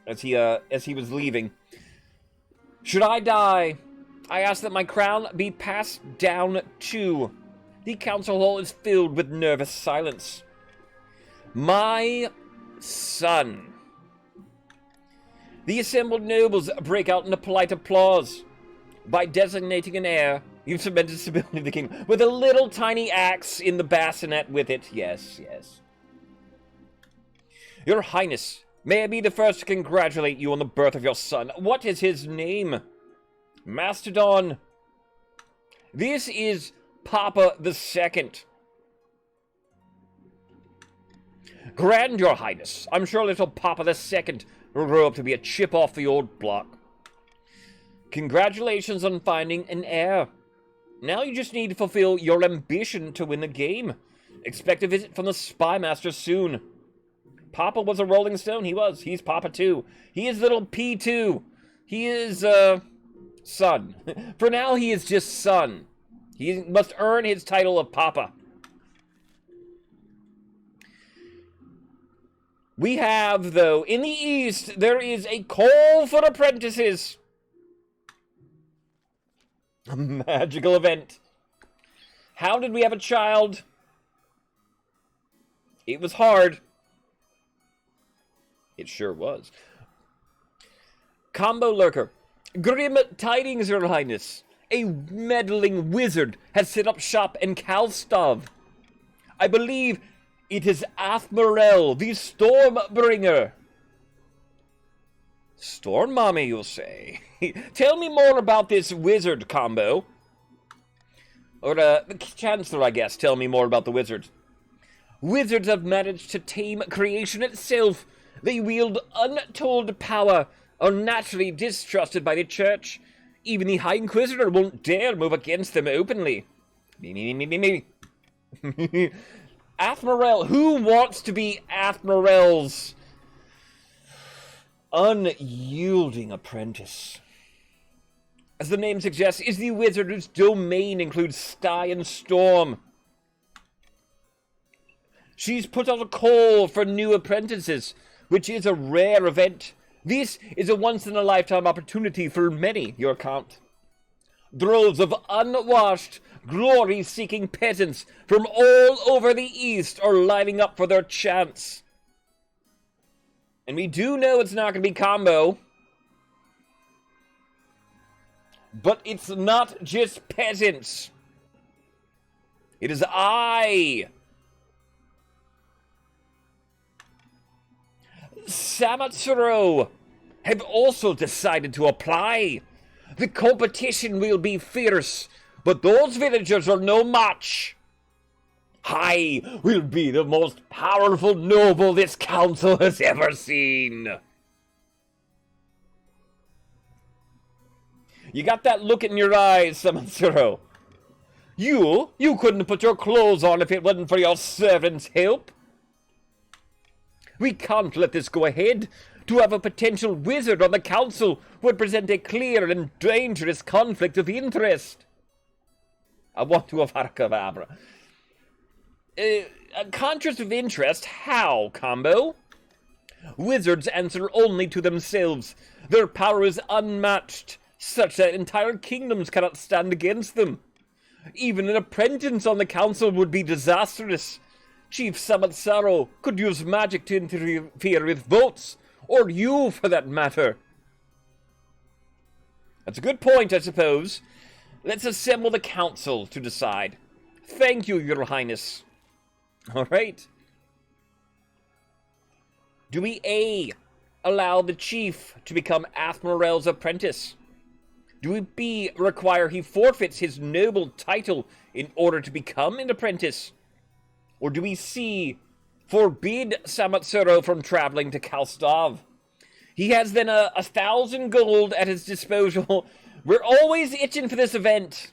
S1: as he was leaving. Should I die, I ask that my crown be passed down to. The council hall is filled with nervous silence. My son. The assembled nobles break out into polite applause. By designating an heir, you've cemented stability of the kingdom with a little tiny axe in the bassinet with it. Yes, yes. Your Highness, may I be the first to congratulate you on the birth of your son. What is his name? Mastodon. This is Papa the Second. Grand, Your Highness. I'm sure little Papa the Second will grow up to be a chip off the old block. Congratulations on finding an heir. Now you just need to fulfill your ambition to win the game. Expect a visit from the Spy Master soon. Papa was a Rolling Stone. He was. He's Papa too. He is little P2. He is, son. For now, he is just son. He must earn his title of Papa. We have, though, in the East, there is a call for apprentices. A magical event. How did we have a child? It was hard. It sure was. Combo Lurker. Grim tidings, Your Highness. A meddling wizard has set up shop in Kalstov. I believe it is Athmorel, the Stormbringer. Storm Mommy, you'll say. Tell me more about this wizard, Combo. Or, the Chancellor, I guess. Tell me more about the wizard. Wizards have managed to tame creation itself. They wield untold power, are naturally distrusted by the Church. Even the High Inquisitor won't dare move against them openly. Me. Athmorel. Who wants to be Athmorel's unyielding apprentice? As the name suggests, is the wizard whose domain includes sky and storm. She's put out a call for new apprentices, which is a rare event. This is a once-in-a-lifetime opportunity for many, Your Count. Droves of unwashed, glory-seeking peasants from all over the East are lining up for their chance. And we do know it's not going to be Combo. But it's not just peasants. It is I. Samatsuro have also decided to apply. The competition will be fierce, but those villagers are no match. I will be the most powerful noble this council has ever seen. You got that look in your eyes, Samatsuro. You couldn't put your clothes on if it wasn't for your servant's help. We can't let this go ahead. To have a potential wizard on the council would present a clear and dangerous conflict of interest. I want to have Harkavabra. A conflict of interest? How, Combo? Wizards answer only to themselves. Their power is unmatched, such that entire kingdoms cannot stand against them. Even an apprentice on the council would be disastrous. Chief Samatsuro could use magic to interfere with votes, or you for that matter. That's a good point, I suppose. Let's assemble the council to decide. Thank you, Your Highness. All right. Do we A, allow the chief to become Athmorel's apprentice? Do we B, require he forfeits his noble title in order to become an apprentice? Or do we C, forbid Samatsuro from traveling to Kalstov? He has then 1,000 gold at his disposal. We're always itching for this event.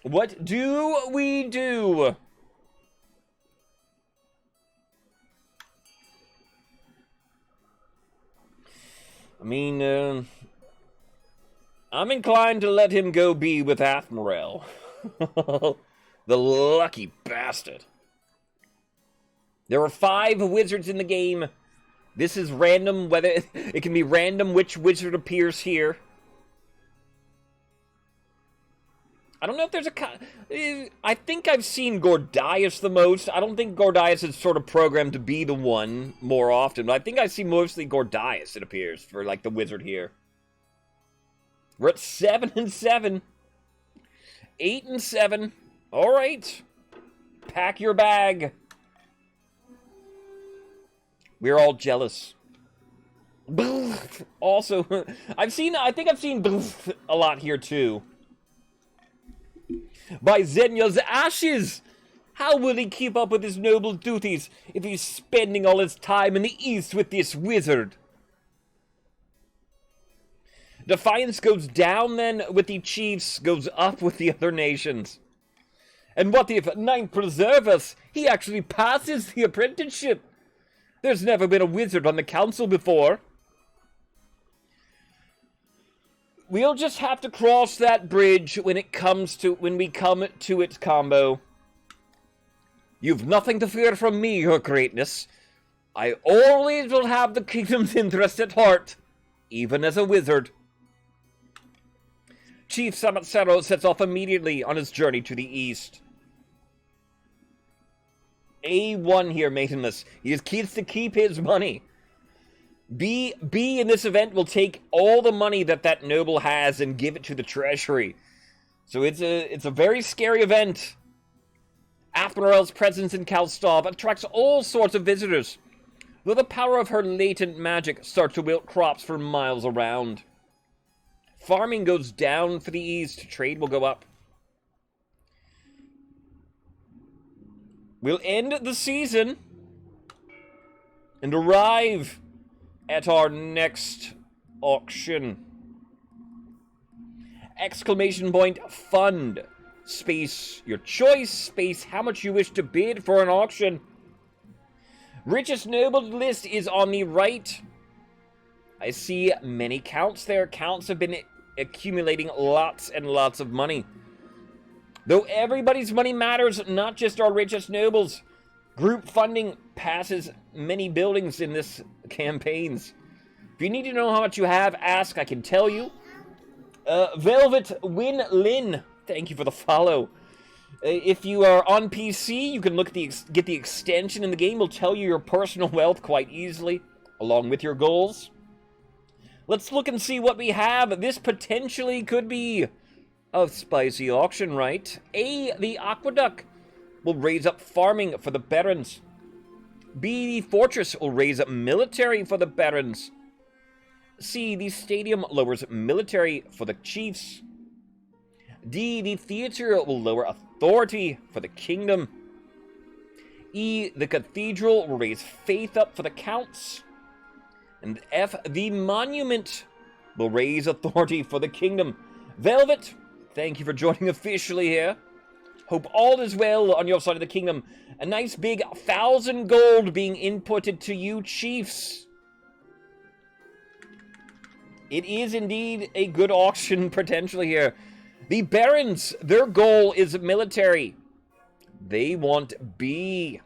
S1: What do we do? I mean, I'm inclined to let him go be with Athmorel. The lucky bastard. There are 5 wizards in the game. This is random, whether it can be random which wizard appears here. I don't know if there's I think I've seen Gordias the most. I don't think Gordias is sort of programmed to be the one more often, but I think I see mostly Gordias, it appears, for, like, the wizard here. We're at 7-7. 8-7. Alright. Pack your bag. We're all jealous. Also, I think I've seen a lot here, too. By Zenya's ashes! How will he keep up with his noble duties if he's spending all his time in the east with this wizard? Defiance goes down then with the chiefs, goes up with the other nations. And what if, Ninth Preservus, he actually passes the apprenticeship? There's never been a wizard on the council before. We'll just have to cross that bridge when we come to its combo. You've nothing to fear from me, your greatness. I always will have the kingdom's interest at heart, even as a wizard. Chief Samatsero sets off immediately on his journey to the east. A1 here, Maidenless. He just keeps to keep his money. B in this event will take all the money that noble has and give it to the treasury. So it's a very scary event. Athmorel's presence in Kalstov attracts all sorts of visitors, though the power of her latent magic starts to wilt crops for miles around. Farming goes down for the east, trade will go up. We'll end the season and arrive at our next auction. Exclamation point fund. Space your choice. Space how much you wish to bid for an auction. Richest noble list is on the right. I see many counts there. Counts have been accumulating lots and lots of money. Though everybody's money matters, not just our richest nobles. Group funding passes many buildings in this campaigns. If you need to know how much you have, ask, I can tell you. Velvet Win Lin, thank you for the follow. If you are on PC, you can look at get the extension in the game. Will tell you your personal wealth quite easily, along with your goals. Let's look and see what we have. This potentially could be a spicy auction, right? A, the aqueduct will raise up farming for the barons. B, the fortress will raise up military for the barons. C, the stadium lowers military for the chiefs. D, the theater will lower authority for the kingdom. E, the cathedral will raise faith up for the counts. And F, the monument will raise authority for the kingdom. Velvet, thank you for joining officially here. Hope all is well on your side of the kingdom. A nice big 1,000 gold being inputted to you, chiefs. It is indeed a good auction potentially here. The barons, their goal is military. They want B.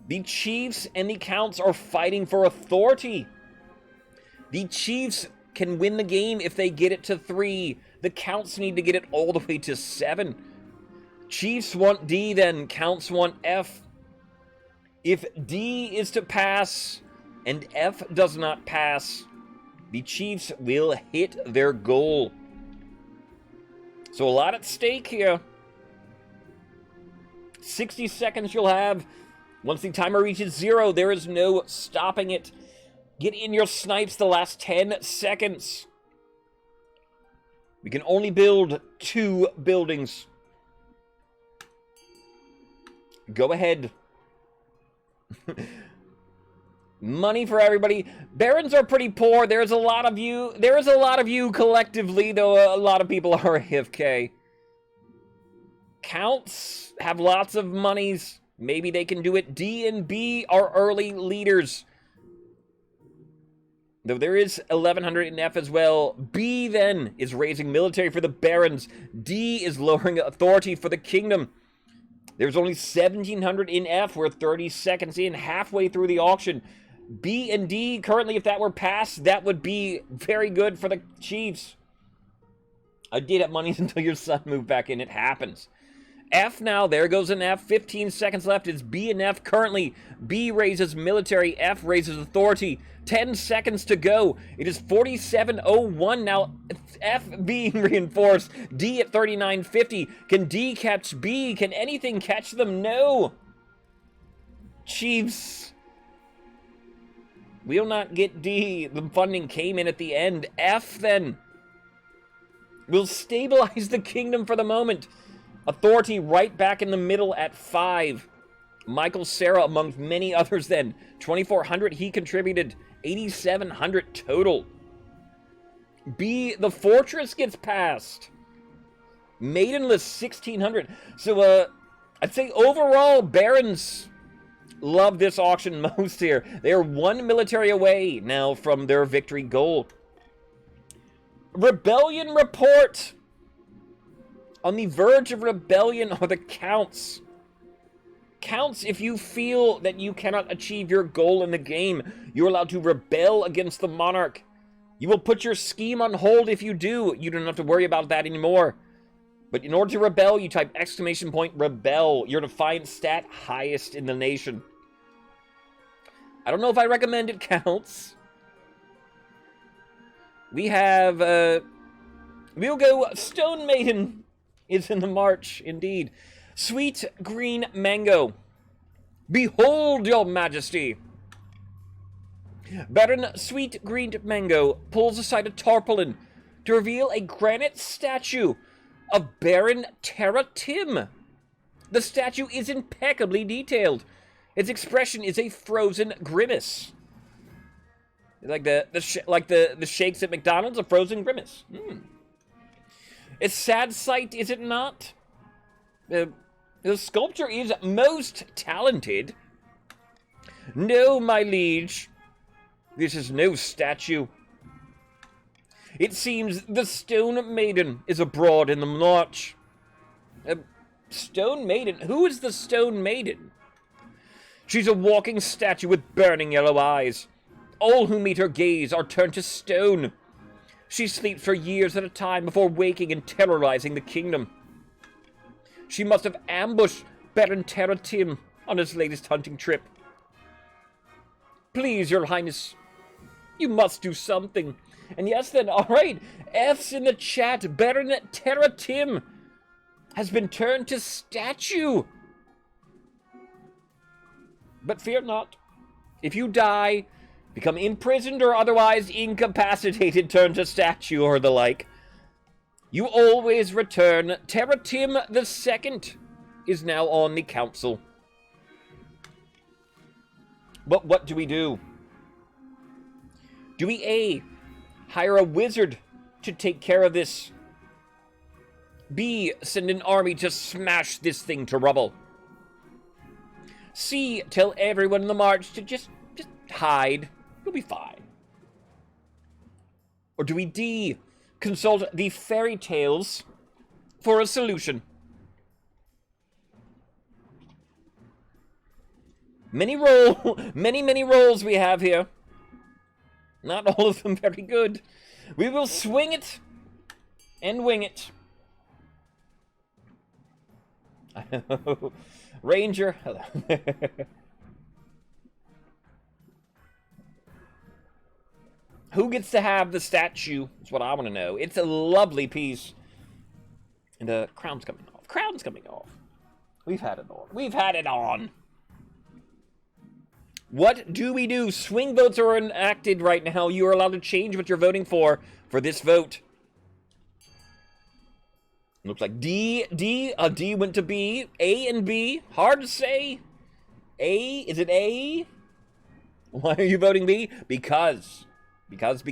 S1: The chiefs and the counts are fighting for authority. The chiefs can win the game if they get it to 3. The counts need to get it all the way to 7. Chiefs want D, then counts want F. If D is to pass and F does not pass, the chiefs will hit their goal. So a lot at stake here. 60 seconds you'll have. Once the timer reaches 0, there is no stopping it. Get in your snipes the last 10 seconds. We can only build 2 buildings. Go ahead. Money for everybody. Barons are pretty poor. There's a lot of you. There is a lot of you collectively, though a lot of people are AFK. Counts have lots of monies. Maybe they can do it. D and B are early leaders. Though there is 1,100 in F as well. B, then, is raising military for the barons. D is lowering authority for the kingdom. There's only 1,700 in F. We're 30 seconds in, halfway through the auction. B and D, currently, if that were passed, that would be very good for the chiefs. I did have monies until your son moved back in. It happens. F now, there goes an F. 15 seconds left. It's B and F. Currently, B raises military, F raises authority. 10 seconds to go. It is 47:01 now. F being reinforced. D at 39:50. Can D catch B? Can anything catch them? No. Chiefs will not get D. The funding came in at the end. F then will stabilize the kingdom for the moment. Authority right back in the middle at 5. Michael Cera among many others then. 2,400 he contributed. 8,700 total. B, the fortress gets passed. Maidenless 1,600. So, I'd say overall, barons love this auction most here. They are 1 military away now from their victory goal. Rebellion report. On the verge of rebellion are the counts. Counts, if you feel that you cannot achieve your goal in the game, you're allowed to rebel against the monarch. You will put your scheme on hold if you do. You don't have to worry about that anymore. But in order to rebel, you type !rebel. Your defiant stat, highest in the nation. I don't know if I recommend it, Counts. We have, we'll go Stone Maiden is in the march, indeed. Sweet Green Mango. Behold, your majesty. Baron Sweet Green Mango pulls aside a tarpaulin to reveal a granite statue of Baron Terra Tim. The statue is impeccably detailed. Its expression is a frozen grimace. Like the shakes at McDonald's, a frozen grimace. A sad sight, is it not? The sculptor is most talented. No, my liege. This is no statue. It seems the Stone Maiden is abroad in the march. Stone Maiden? Who is the Stone Maiden? She's a walking statue with burning yellow eyes. All who meet her gaze are turned to stone. She sleeps for years at a time before waking and terrorizing the kingdom. She must have ambushed Baron Terra Tim on his latest hunting trip. Please, your highness, you must do something. And yes then, alright, F's in the chat. Baron Terra Tim has been turned to statue. But fear not. If you die, become imprisoned or otherwise incapacitated, turn to statue or the like, you always return. Terra Tim II is now on the council. But what do we do? Do we A, hire a wizard to take care of this? B, send an army to smash this thing to rubble? C, tell everyone in the march to just hide. You'll be fine. Or do we D, consult the fairy tales for a solution? Many roles we have here. Not all of them very good. We will swing it and wing it. Ranger, hello. Who gets to have the statue? That's what I want to know. It's a lovely piece. And the crown's coming off. Crown's coming off. We've had it on. We've had it on. What do we do? Swing votes are enacted right now. You are allowed to change what you're voting for this vote. Looks like D went to B. A and B. Hard to say. A? Is it A? Why are you voting B? Because of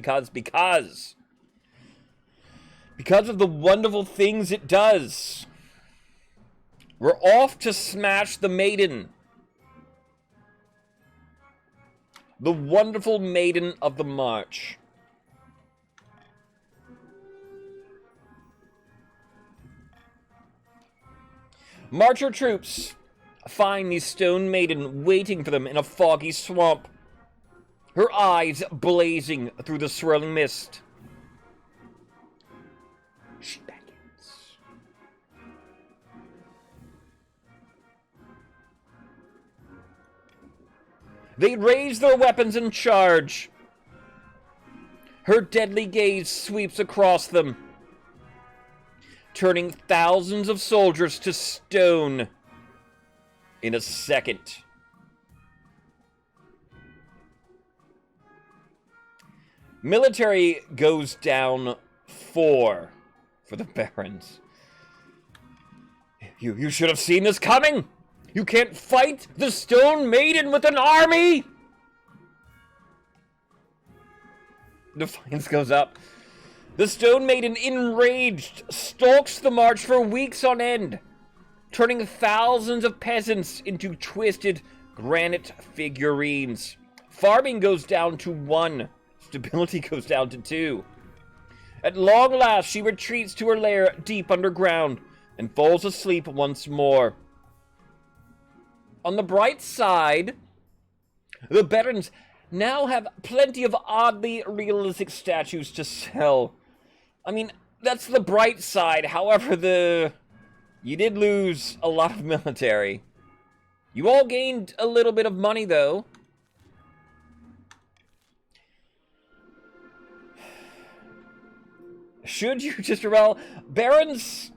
S1: the wonderful things it does. We're off to smash the maiden. the wonderful maiden of the march. Marcher troops find the stone maiden waiting for them in a foggy swamp, her eyes blazing through the swirling mist. She beckons. They raise their weapons and charge. Her deadly gaze sweeps across them, turning thousands of soldiers to stone in a second. Military goes down 4 for the Barons. You should have seen this coming! You can't fight the Stone Maiden with an army! Defiance goes up. The Stone Maiden, enraged, stalks the march for weeks on end, turning thousands of peasants into twisted granite figurines. Farming goes down to 1. Stability goes down to 2. At long last, she retreats to her lair deep underground and falls asleep once more. On the bright side, the Barons now have plenty of oddly realistic statues to sell. I mean, that's the bright side. However, you did lose a lot of military. You all gained a little bit of money, though. Should you just rebel? Barons,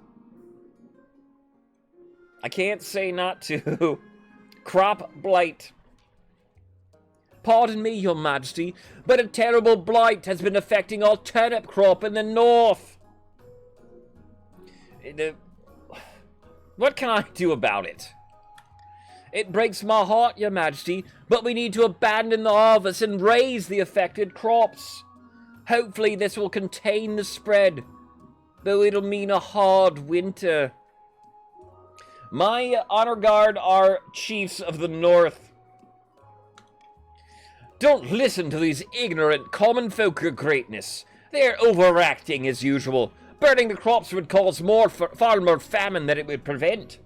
S1: I can't say not to. Crop blight. Pardon me, your majesty, but a terrible blight has been affecting our turnip crop in the north. What can I do about it? It breaks my heart, your majesty, but we need to abandon the harvest and raise the affected crops. Hopefully this will contain the spread, though it'll mean a hard winter. My honor guard are chiefs of the north. Don't listen to these ignorant common folk, your greatness. They're overacting as usual. Burning the crops would cause far more famine than it would prevent.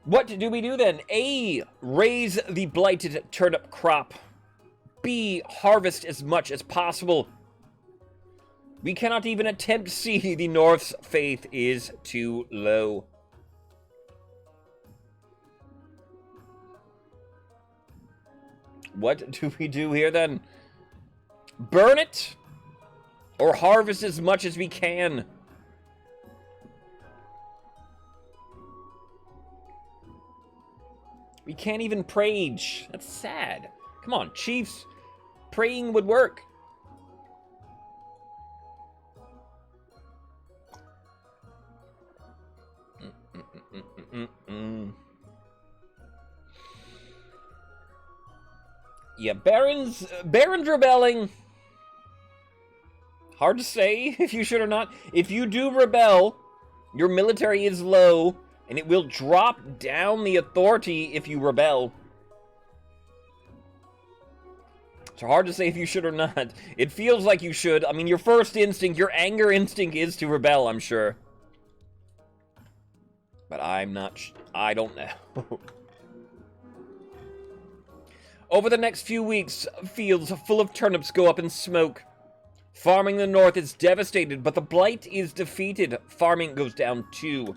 S1: What do we do then? A. Raise the blighted turnip crop. B. Harvest as much as possible. We cannot even attempt to see. The North's faith is too low. What do we do here then? Burn it? Or harvest as much as we can? We can't even prage. That's sad. Come on, chiefs. Praying would work. Yeah, Barons rebelling. Hard to say if you should or not. If you do rebel, your military is low, and it will drop down the authority if you rebel. It's hard to say if you should or not. It feels like you should. I mean, your first instinct, your anger instinct is to rebel, I'm sure. But I'm not I don't know. Over the next few weeks, fields full of turnips go up in smoke. Farming in the north is devastated, but the blight is defeated. Farming goes down too.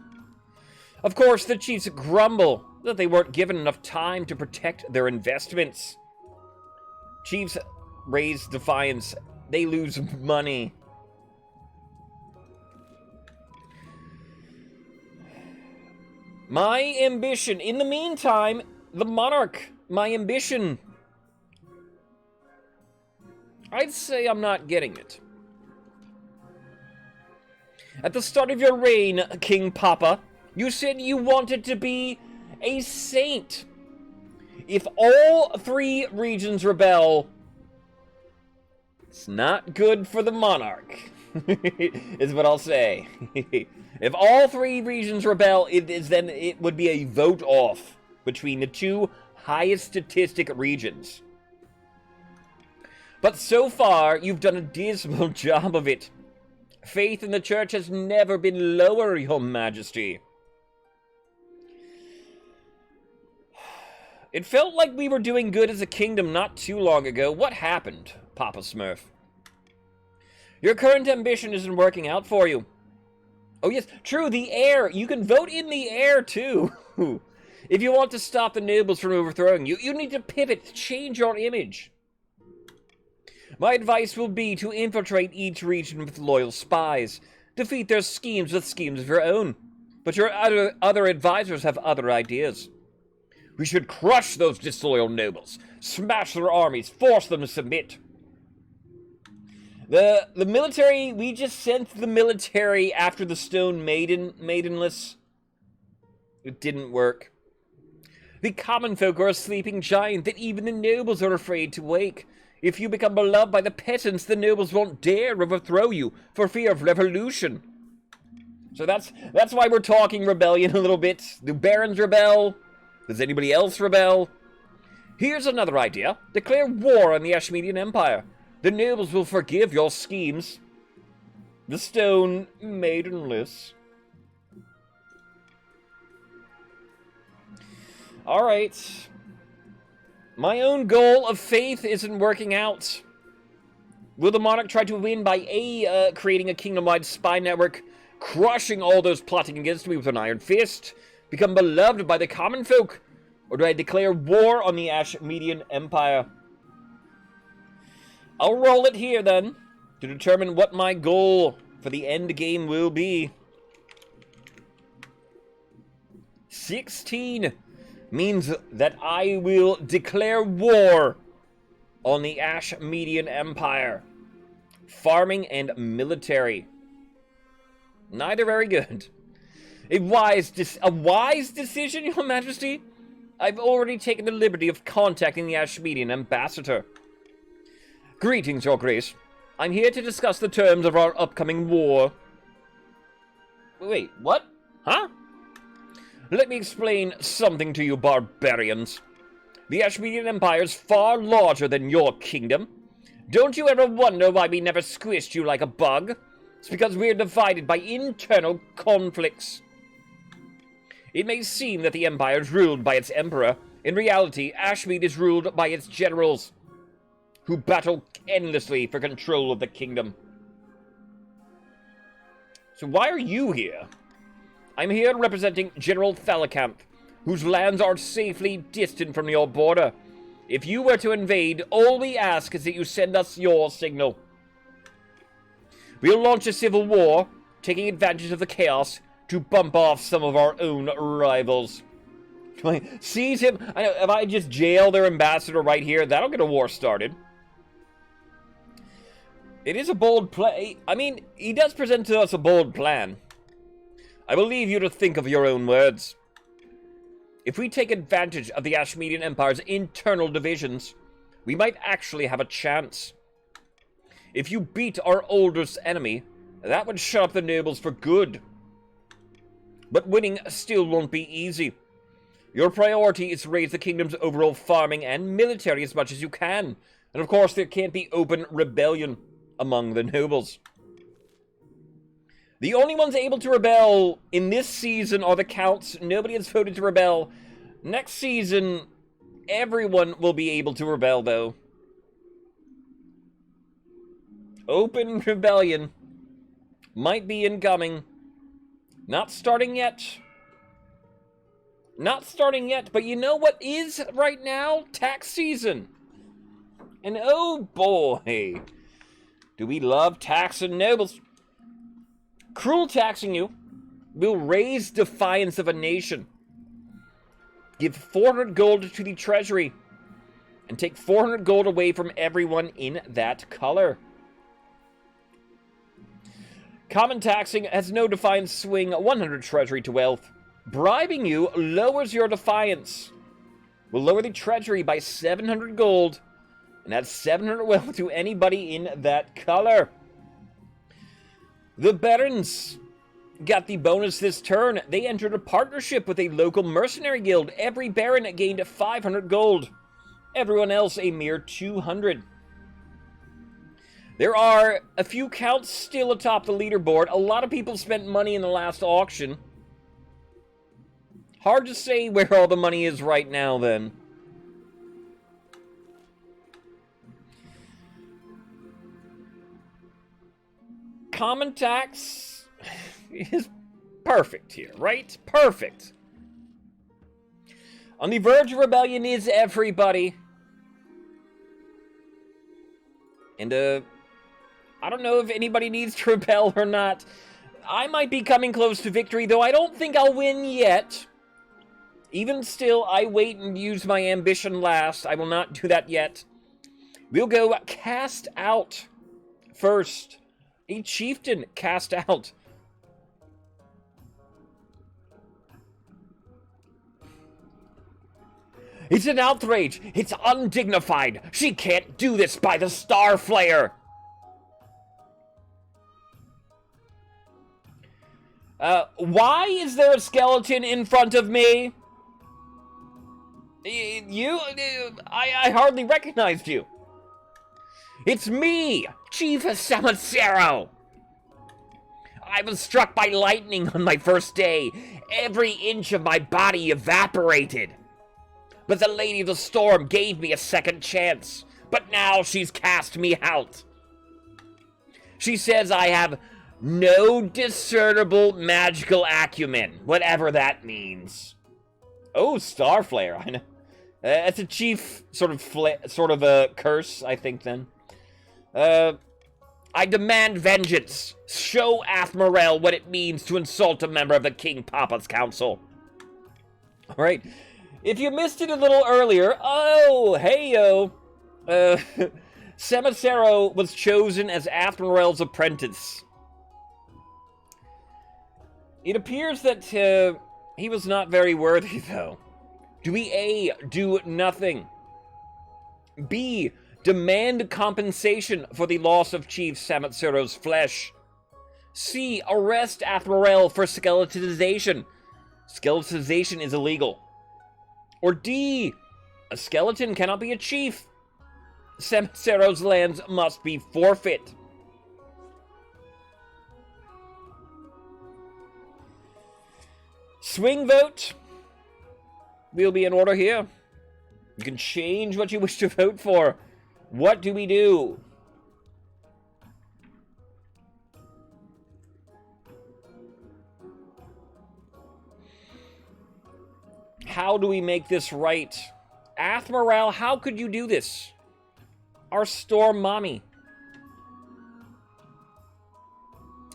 S1: Of course, the chiefs grumble that they weren't given enough time to protect their investments. Chiefs raise defiance. They lose money. My ambition, in the meantime, the monarch, my ambition, I'd say I'm not getting it. At the start of your reign, King Papa, you said you wanted to be a saint. If all 3 regions rebel, it's not good for the monarch, is what I'll say. If all 3 regions rebel, it would be a vote off between the two highest statistic regions. But so far, you've done a dismal job of it. Faith in the church has never been lower, Your Majesty. It felt like we were doing good as a kingdom not too long ago. What happened, Papa Smurf? Your current ambition isn't working out for you. Oh yes, true, the heir. You can vote in the heir, too. If you want to stop the nobles from overthrowing you, you need to pivot, change your image. My advice will be to infiltrate each region with loyal spies. Defeat their schemes with schemes of your own. But your other advisors have other ideas. We should crush those disloyal nobles, smash their armies, force them to submit. The military, we just sent the military after the Stone Maidenless. It didn't work. The common folk are a sleeping giant that even the nobles are afraid to wake. If you become beloved by the peasants, the nobles won't dare overthrow you for fear of revolution. So that's why we're talking rebellion a little bit. Do barons rebel? Does anybody else rebel? Here's another idea. Declare war on the Ashmedian Empire. The nobles will forgive your schemes. The Stone Maidenless. Alright. My own goal of faith isn't working out. Will the monarch try to win by creating a kingdom-wide spy network, crushing all those plotting against me with an iron fist, become beloved by the common folk, or do I declare war on the Ashmedian Empire? I'll roll it here, then, to determine what my goal for the end game will be. 16 means that I will declare war on the Ashmedian Empire. Farming and military. Neither very good. A wise decision, Your Majesty? I've already taken the liberty of contacting the Ashmedian ambassador. Greetings, Your Grace. I'm here to discuss the terms of our upcoming war. Wait, what? Huh? Let me explain something to you barbarians. The Ashmedian Empire is far larger than your kingdom. Don't you ever wonder why we never squished you like a bug? It's because we're divided by internal conflicts. It may seem that the Empire is ruled by its emperor. In reality, Ashmead is ruled by its generals, who battle endlessly for control of the kingdom. So why are you here? I'm here representing General Thalakamp, whose lands are safely distant from your border. If you were to invade, all we ask is that you send us your signal. We'll launch a civil war, taking advantage of the chaos to bump off some of our own rivals. Can I seize him? I know, if I just jail their ambassador right here, that'll get a war started. It is a bold play. I mean, he does present to us a bold plan. I will leave you to think of your own words. If we take advantage of the Ashmedian Empire's internal divisions, we might actually have a chance. If you beat our oldest enemy, that would shut up the nobles for good. But winning still won't be easy. Your priority is to raise the kingdom's overall farming and military as much as you can. And of course, there can't be open rebellion among the nobles. The only ones able to rebel in this season are the counts. Nobody has voted to rebel. Next season, everyone will be able to rebel, though. Open rebellion might be incoming. Not starting yet. Not starting yet, but you know what is right now? Tax season. And oh boy, do we love taxing nobles. Cruel taxing you will raise defiance of a nation. Give 400 gold to the treasury and take 400 gold away from everyone in that color. Common taxing has no defiance swing, 100 treasury to wealth. Bribing you lowers your defiance. Will lower the treasury by 700 gold and add 700 wealth to anybody in that color. The barons got the bonus this turn. They entered a partnership with a local mercenary guild. Every baron gained 500 gold. Everyone else a mere 200. There are a few counts still atop the leaderboard. A lot of people spent money in the last auction. Hard to say where all the money is right now, then. Common tax is perfect here, right? Perfect. On the verge of rebellion is everybody. And, I don't know if anybody needs to rebel or not. I might be coming close to victory, though I don't think I'll win yet. Even still, I wait and use my ambition last. I will not do that yet. We'll go cast out first. A chieftain cast out. It's an outrage. It's undignified. She can't do this by the Star Flayer. Why is there a skeleton in front of me? I hardly recognized you. It's me, Chief Samacero. I was struck by lightning on my first day. Every inch of my body evaporated. But the Lady of the Storm gave me a second chance. But now she's cast me out. She says I have no discernible magical acumen, whatever that means. Oh, Starflare, I know. That's a chief sort of a curse, I think, then. I demand vengeance. Show Athmorel what it means to insult a member of the King Papa's council. All right. If you missed it a little earlier, oh, hey-yo. Samacero was chosen as Athmorel's apprentice. It appears that he was not very worthy, though. Do we A, do nothing? B, demand compensation for the loss of Chief Samacero's flesh? C, arrest Athmorel for skeletonization. Skeletonization is illegal. Or D, a skeleton cannot be a chief. Samacero's lands must be forfeit. Swing vote will be in order here. You can change what you wish to vote for. What do we do? How do we make this right? Athmorel, how could you do this? Our storm mommy.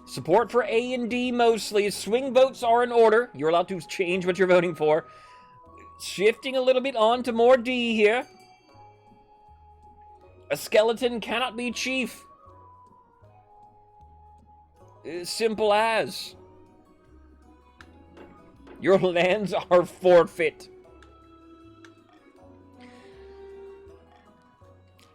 S1: Support for A and D mostly. Swing votes are in order. You're allowed to change what you're voting for. Shifting a little bit on to more D here. A skeleton cannot be chief. Simple as. Your lands are forfeit.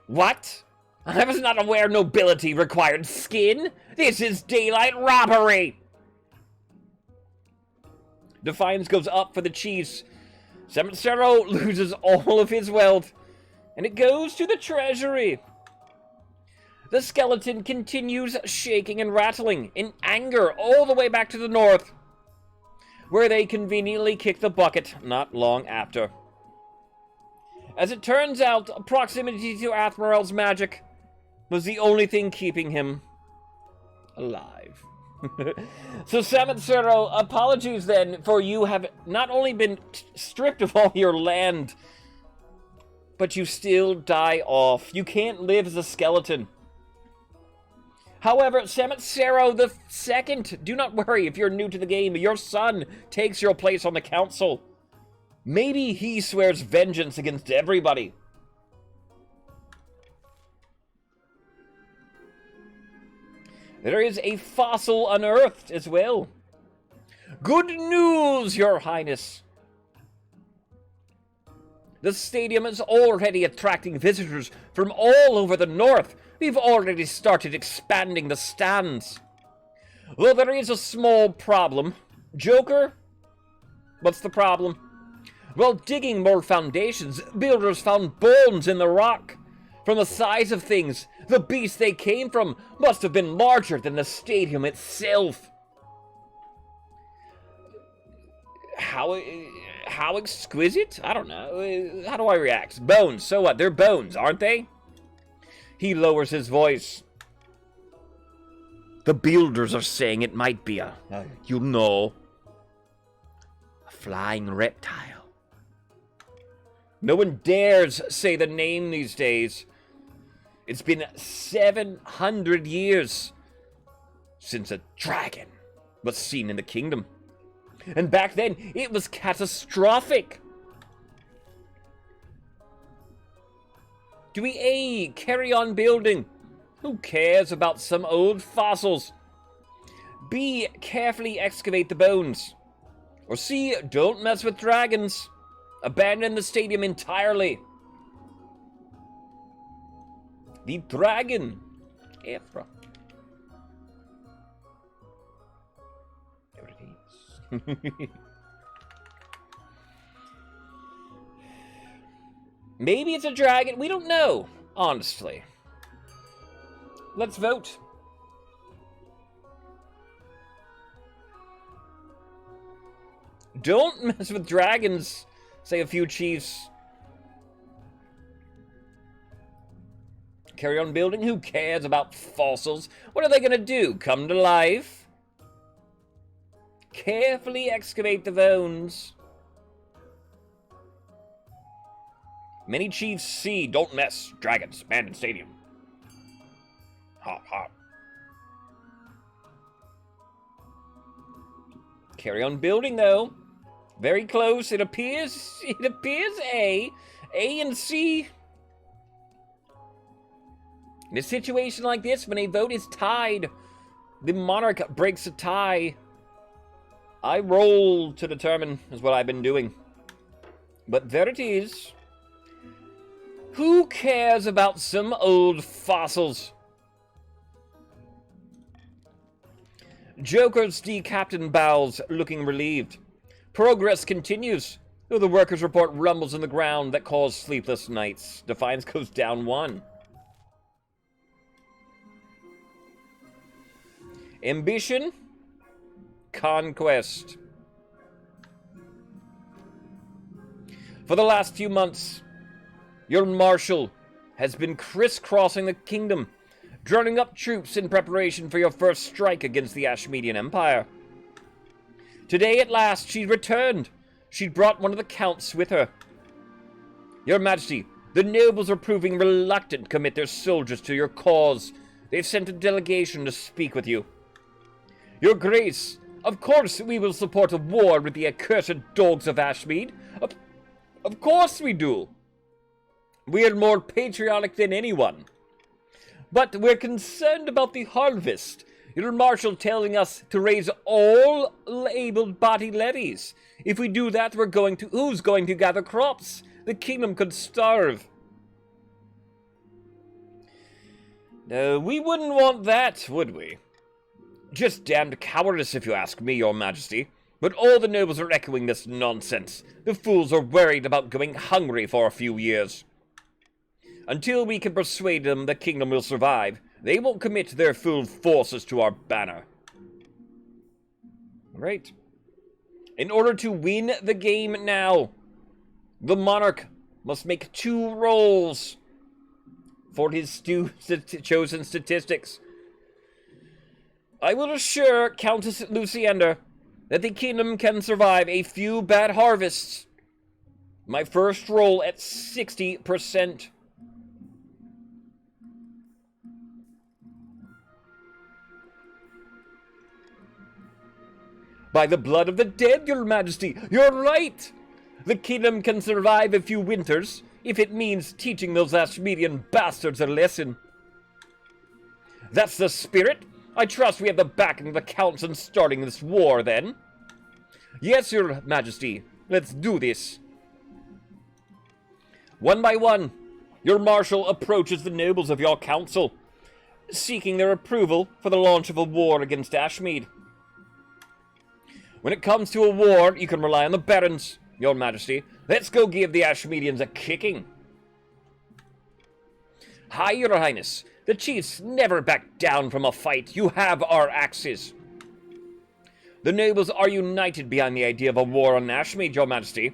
S1: What? I was not aware nobility required skin. This is daylight robbery. Defiance goes up for the chiefs. Samacero loses all of his wealth, and it goes to the treasury. The skeleton continues shaking and rattling in anger all the way back to the north, where they conveniently kick the bucket not long after. As it turns out, proximity to Athmorel's magic was the only thing keeping him alive. So, Samacero, apologies then for you have not only been stripped of all your land, but you still die off. You can't live as a skeleton. However, Samacero the Second, do not worry if you're new to the game. Your son takes your place on the council. Maybe he swears vengeance against everybody. There is a fossil unearthed as well. Good news, Your Highness. The stadium is already attracting visitors from all over the north. We've already started expanding the stands. Well, there is a small problem. Joker, what's the problem? While digging more foundations, builders found bones in the rock. From the size of things, the beast they came from must have been larger than the stadium itself. How exquisite? I don't know. How do I react? Bones, so what? They're bones, aren't they? He lowers his voice. The builders are saying it might be a flying reptile. No one dares say the name these days. It's been 700 years since a dragon was seen in the kingdom. And back then, it was catastrophic. Do we A, carry on building? Who cares about some old fossils? B, carefully excavate the bones. Or C, don't mess with dragons. Abandon the stadium entirely. The dragon. Ephra. There it is. Maybe it's a dragon. We don't know, honestly. Let's vote. Don't mess with dragons, say a few chiefs. Carry on building? Who cares about fossils? What are they gonna do? Come to life? Carefully excavate the bones. Many chiefs see, don't mess. Dragons, abandoned stadium. Hop, hop. Carry on building, though. Very close. It appears A. A and C. In a situation like this, when a vote is tied, the monarch breaks a tie. I roll to determine, is what I've been doing. But there it is. Who cares about some old fossils? Joker's D Captain bows, looking relieved. Progress continues, though the workers report rumbles in the ground that cause sleepless nights. Defiance goes down 1. Ambition? Conquest. For the last few months, your marshal has been crisscrossing the kingdom, drawing up troops in preparation for your first strike against the Ashmedian Empire. Today, at last, she returned. She'd brought one of the counts with her. Your Majesty, the nobles are proving reluctant to commit their soldiers to your cause. They've sent a delegation to speak with you. Your Grace, of course we will support a war with the accursed dogs of Ashmead. Of course we do. We're more patriotic than anyone. But we're concerned about the harvest. Your marshal telling us to raise all able-bodied levies. If we do that, who's going to gather crops? The kingdom could starve. No, we wouldn't want that, would we? Just damned cowardice, if you ask me, Your Majesty. But all the nobles are echoing this nonsense. The fools are worried about going hungry for a few years. Until we can persuade them the kingdom will survive, they won't commit their full forces to our banner. Right. In order to win the game now, the monarch must make 2 rolls for his chosen statistics. I will assure Countess Luciander that the kingdom can survive a few bad harvests. My first roll at 60%. By the blood of the dead, Your Majesty, you're right! The kingdom can survive a few winters, if it means teaching those Ashmedian bastards a lesson. That's the spirit. I trust we have the backing of the counts in starting this war, then. Yes, Your Majesty, let's do this. One by one, your marshal approaches the nobles of your council. seeking their approval for the launch of a war against Ashmead. When it comes to a war, you can rely on the barons, Your Majesty. Let's go give the Ashmeadians a kicking. Hi, Your Highness. The chiefs never back down from a fight. You have our axes. The nobles are united behind the idea of a war on Ashmead, Your Majesty.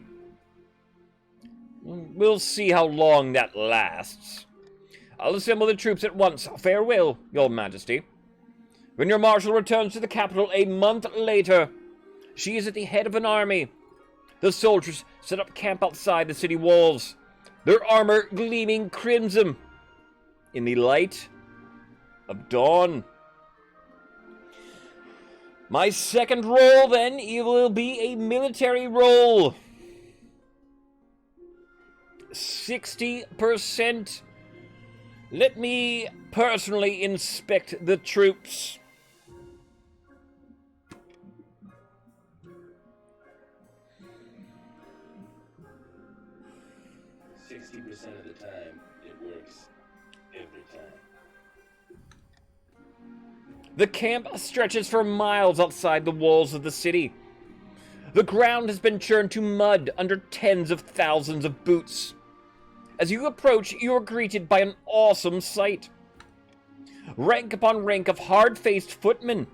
S1: We'll see how long that lasts. I'll assemble the troops at once. Farewell, Your Majesty. When your marshal returns to the capital a month later, she is at the head of an army. The soldiers set up camp outside the city walls, their armor gleaming crimson in the light of dawn. My second role, then, it will be a military role. 60%. Let me personally inspect the troops.
S2: Of the time, it works every time.
S1: The camp stretches for miles outside the walls of the city. The ground has been churned to mud under tens of thousands of boots. As you approach, you are greeted by an awesome sight. Rank upon rank of hard-faced footmen,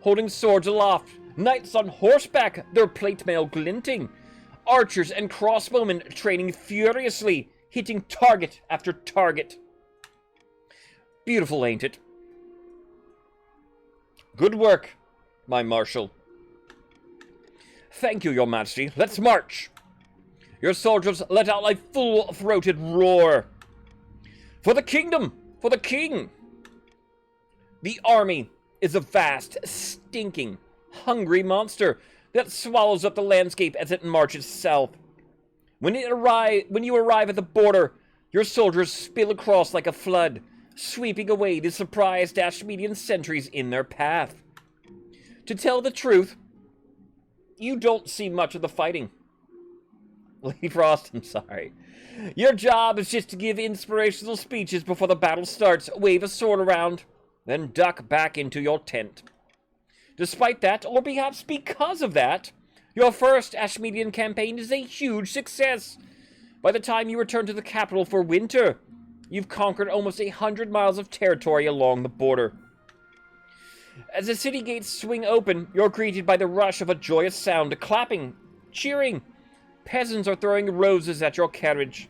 S1: holding swords aloft, knights on horseback, their plate mail glinting, archers and crossbowmen training furiously, hitting target after target. Beautiful, ain't it? Good work, my marshal. Thank you, Your Majesty. Let's march. Your soldiers let out a full-throated roar. For the kingdom! For the king! The army is a vast, stinking, hungry monster that swallows up the landscape as it marches south. When you arrive at the border, your soldiers spill across like a flood, sweeping away the surprised Ashmeadian sentries in their path. To tell the truth, you don't see much of the fighting. Lady Frost, I'm sorry. Your job is just to give inspirational speeches before the battle starts, wave a sword around, then duck back into your tent. Despite that, or perhaps because of that, your first Ashmeadian campaign is a huge success. By the time you return to the capital for winter, you've conquered almost 100 miles of territory along the border. As the city gates swing open, you're greeted by the rush of a joyous sound, clapping, cheering. Peasants are throwing roses at your carriage.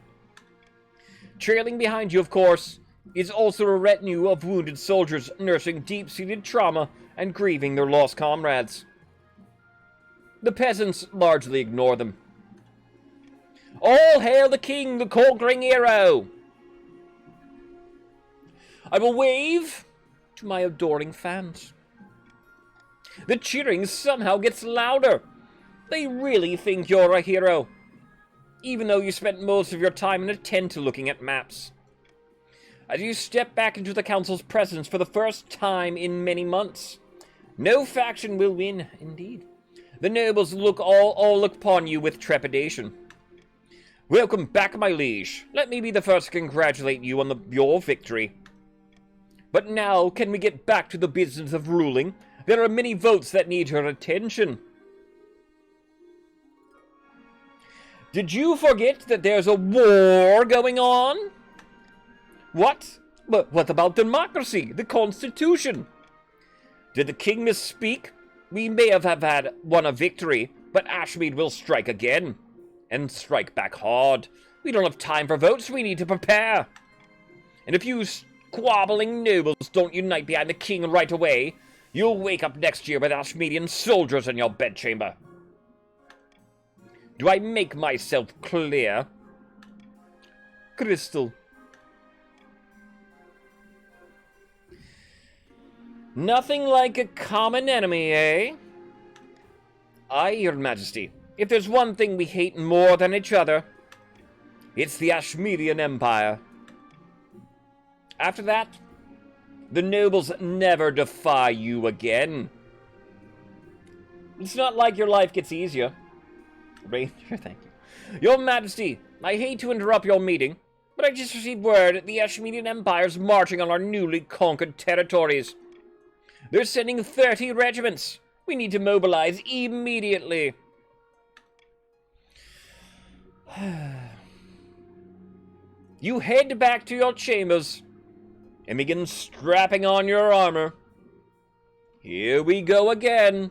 S1: Trailing behind you, of course, is also a retinue of wounded soldiers nursing deep-seated trauma and grieving their lost comrades. The peasants largely ignore them. All hail the king, the conquering hero! I will wave to my adoring fans. The cheering somehow gets louder. They really think you're a hero, even though you spent most of your time in a tent looking at maps. As you step back into the council's presence for the first time in many months, no faction will win, indeed. The nobles all look upon you with trepidation. Welcome back, my liege. Let me be the first to congratulate you on your victory. But now, can we get back to the business of ruling? There are many votes that need your attention. Did you forget that there's a war going on? What? But what about democracy, the Constitution? Did the king misspeak? We may have won a victory, but Ashmead will strike again. And strike back hard. We don't have time for votes, we need to prepare. And if you squabbling nobles don't unite behind the king right away, you'll wake up next year with Ashmeadian soldiers in your bedchamber. Do I make myself clear? Crystal. Nothing like a common enemy, eh? Aye, Your Majesty. If there's one thing we hate more than each other, it's the Ashmeadian Empire. After that, the nobles never defy you again. It's not like your life gets easier. Ranger, thank you. Your Majesty, I hate to interrupt your meeting, but I just received word the Ashmedian Empire's marching on our newly conquered territories. They're sending 30 regiments. We need to mobilize immediately. You head back to your chambers and begin strapping on your armor. Here we go again.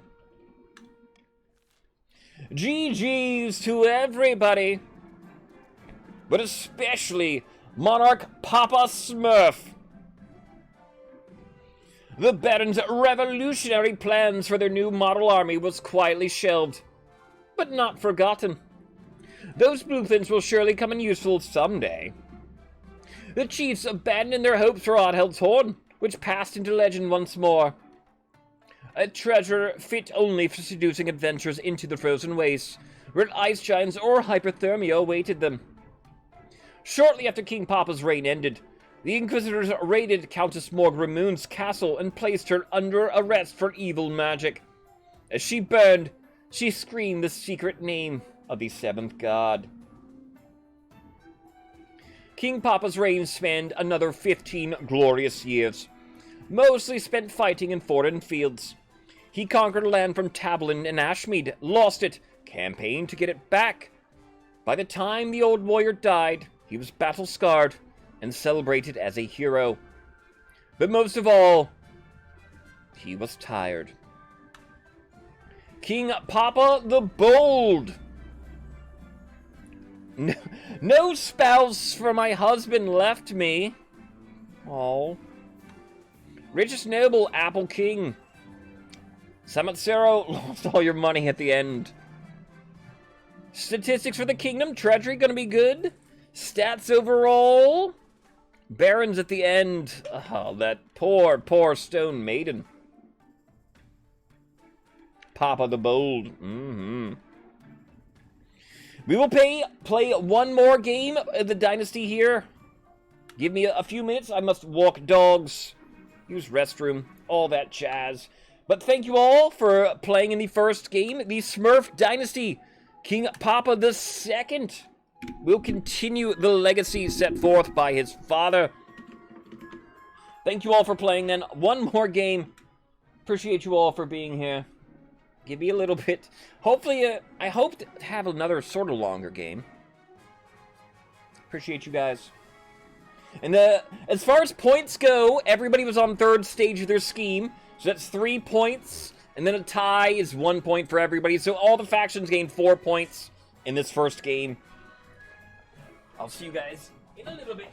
S1: GG's to everybody, but especially Monarch Papa Smurf. The Baron's revolutionary plans for their new model army was quietly shelved, but not forgotten. Those blueprints will surely come in useful someday. The chiefs abandoned their hopes for Oddheld's Horn, which passed into legend once more. A treasure fit only for seducing adventurers into the frozen wastes, where ice giants or hypothermia awaited them. Shortly after King Papa's reign ended, the Inquisitors raided Countess Morgremoon's castle and placed her under arrest for evil magic. As she burned, she screamed the secret name of the seventh god. King Papa's reign spanned another 15 glorious years, mostly spent fighting in foreign fields. He conquered land from Tablin and Ashmead, lost it, campaigned to get it back. By the time the old warrior died, he was battle-scarred and celebrated as a hero. But most of all, he was tired. King Papa the Bold! No spouse for my husband left me. Oh. Richest noble, Apple King. Samatsero lost all your money at the end. Statistics for the kingdom, treasury gonna be good. Stats overall. Barons at the end. Oh, that poor, poor stone maiden. Papa the Bold. We will play one more game of the Dynasty here. Give me a few minutes. I must walk dogs, use restroom, all that jazz. But thank you all for playing in the first game, the Smurf Dynasty. King Papa II will continue the legacy set forth by his father. Thank you all for playing then. One more game. Appreciate you all for being here. Give me a little bit. Hopefully, I hope to have another sort of longer game. Appreciate you guys. And as far as points go, everybody was on third stage of their scheme. So that's 3 points. And then a tie is 1 point for everybody. So all the factions gained 4 points in this first game. I'll see you guys in a little bit.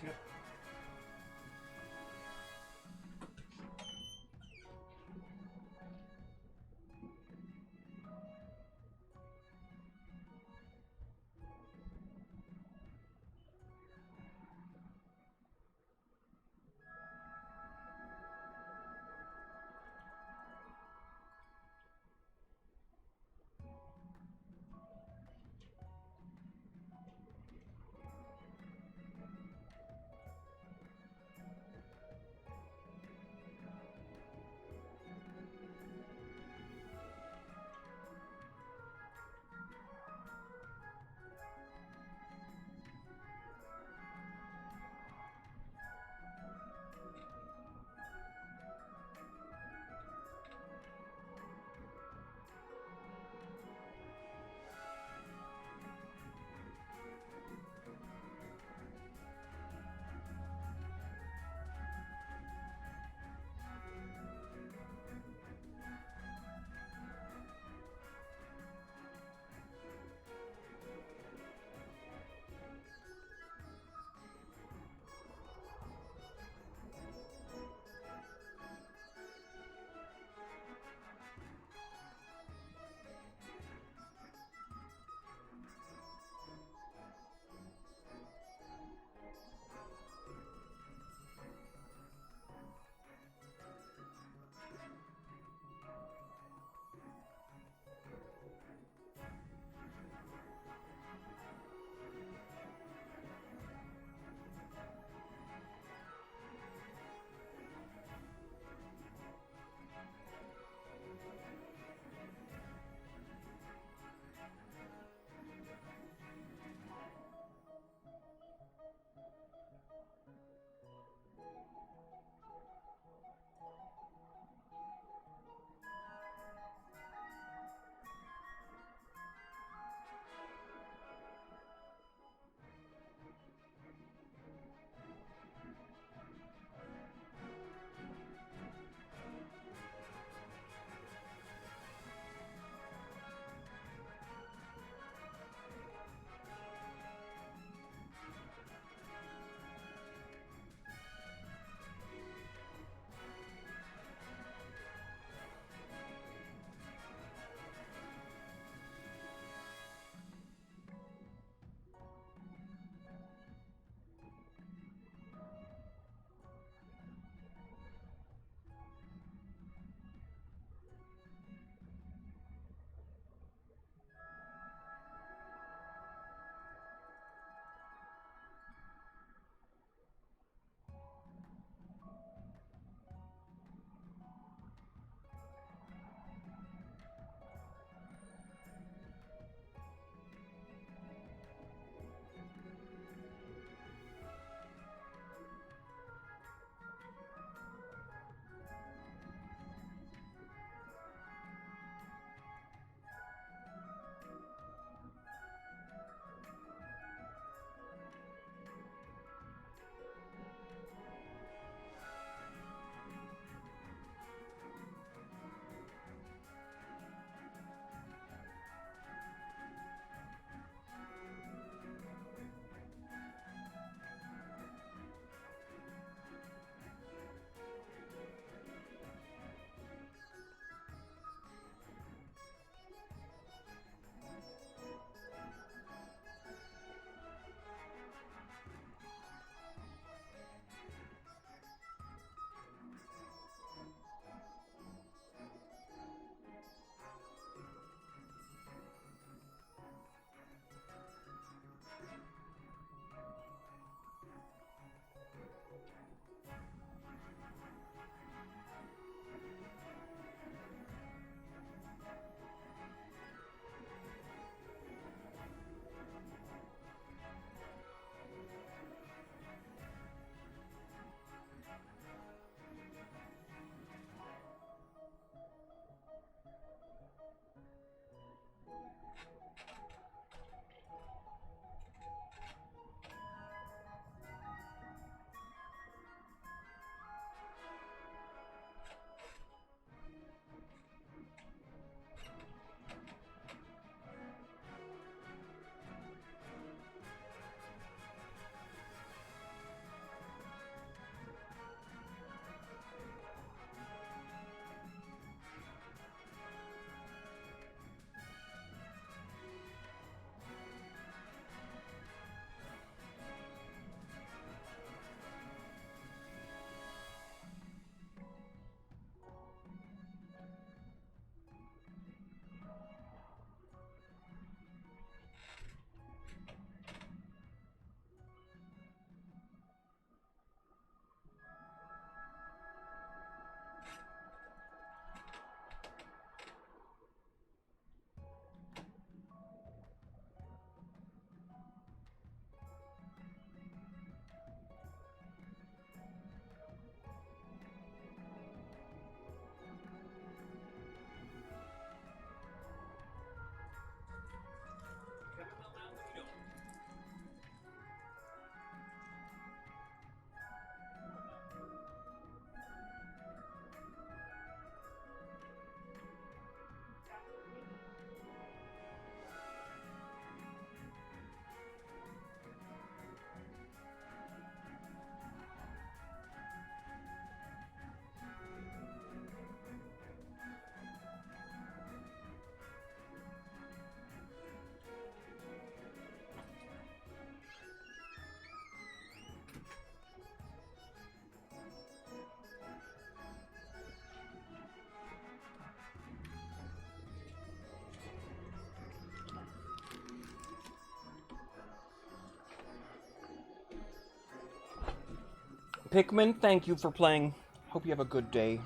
S1: Pikmin, thank you for playing. Hope you have a good day.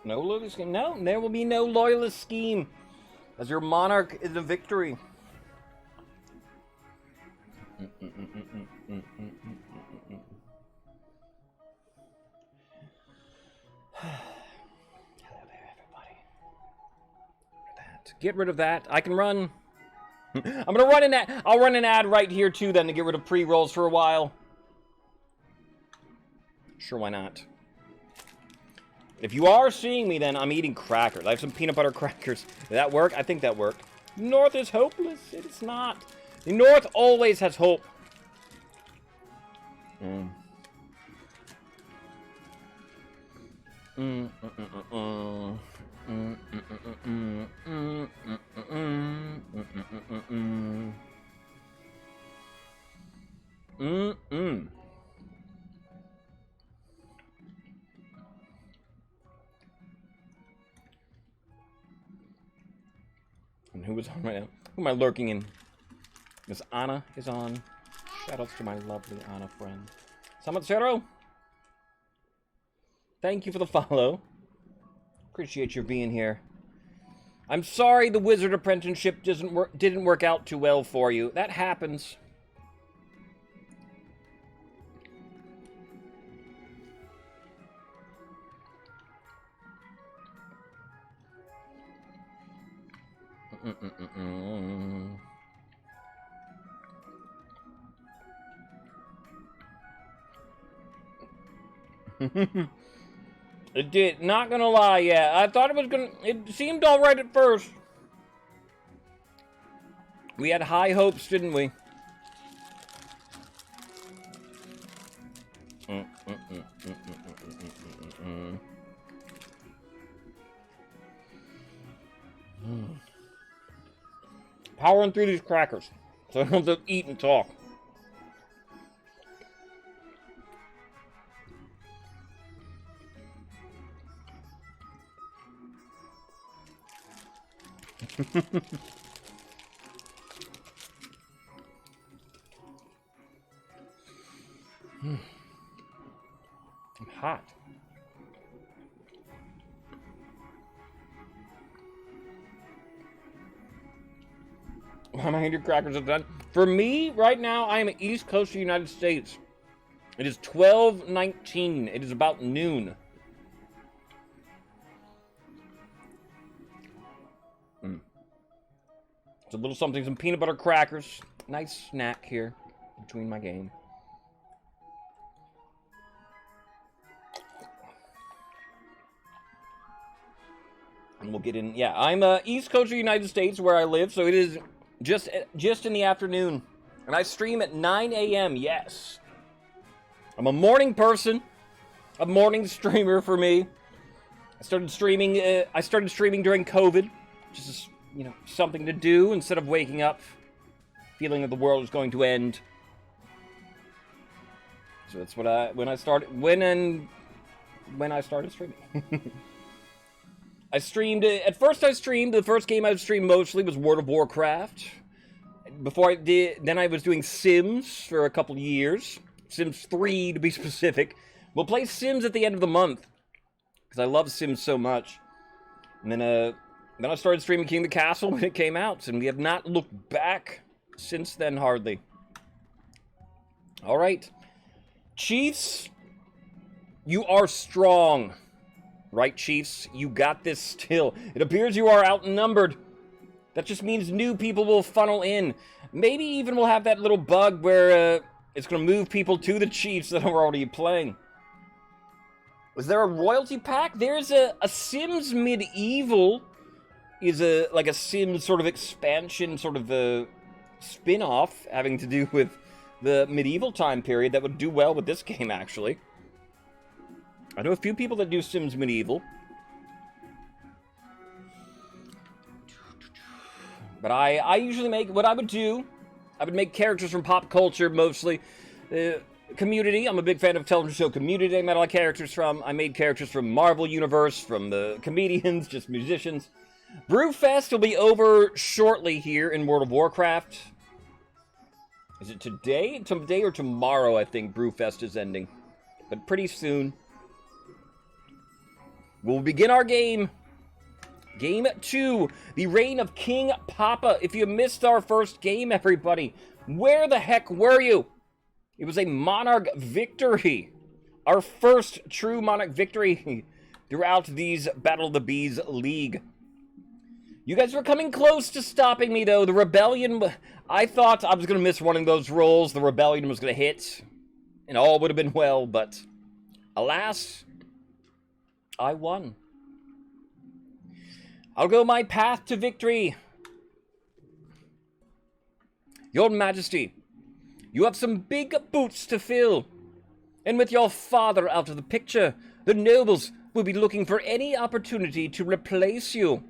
S1: No loyalist scheme. No, there will be no loyalist scheme. As your monarch is a victory. Hello there, everybody. Get rid of that. I can run. I'm gonna run an ad. I'll run an ad right here too then to get rid of pre-rolls for a while. Sure, why not? If you are seeing me, then I'm eating crackers. I have some peanut butter crackers. Did that work? I think that worked. North is hopeless. It is not. The North always has hope. And who is on right now? Who am I lurking in? Miss Anna is on. Shoutouts to my lovely Anna friend. Samatsero! Thank you for the follow. Appreciate your being here. I'm sorry the wizard apprenticeship didn't work out too well for you. That happens. It did. Not gonna lie, yeah. I thought it was gonna... It seemed alright at first. We had high hopes, didn't we? Powering through these crackers, so I don't have to eat and talk. I'm hot. How many crackers are done? For me, right now, I am East Coast of the United States. It is 12:19. It is about noon. It's a little something, some peanut butter crackers. Nice snack here between my game. And we'll get in. Yeah, I'm East Coast of the United States where I live, so it is just in the afternoon. And I stream at 9 a.m., yes. I'm a morning person. A morning streamer for me. I started streaming during COVID. Just, you know, something to do instead of waking up feeling that the world is going to end. So that's what when I started streaming. I streamed, at first the first game I streamed mostly was World of Warcraft. Before I did, then I was doing Sims for a couple years. Sims 3 to be specific. We'll play Sims at the end of the month. Because I love Sims so much. And then I started streaming King of the Castle when it came out. And we have not looked back since then, hardly. Alright. Chiefs, you are strong. Right, Chiefs? You got this still. It appears you are outnumbered. That just means new people will funnel in. Maybe even we'll have that little bug where it's going to move people to the Chiefs that are already playing. Was there a royalty pack? There's a Sims Medieval is like a Sims sort of expansion, sort of a spin-off having to do with the medieval time period that would do well with this game, actually. I know a few people that do Sims Medieval. But I usually make, what I would do, I would make characters from pop culture mostly. Community. I'm a big fan of television show Community. I made a lot of characters from. I made characters from Marvel Universe, from the comedians, just musicians. Brewfest will be over shortly here in World of Warcraft. Is it today? Today or tomorrow, I think Brewfest is ending. But pretty soon. We'll begin our game. Game 2. The Reign of King Papa. If you missed our first game, everybody, where the heck were you? It was a Monarch victory. Our first true Monarch victory throughout these Battle of the Bees League. You guys were coming close to stopping me, though. The Rebellion, I thought I was going to miss one of those rolls. The Rebellion was going to hit, and all would have been well, but alas, I won. I'll go my path to victory. Your Majesty, you have some big boots to fill. And with your father out of the picture, the nobles will be looking for any opportunity to replace you.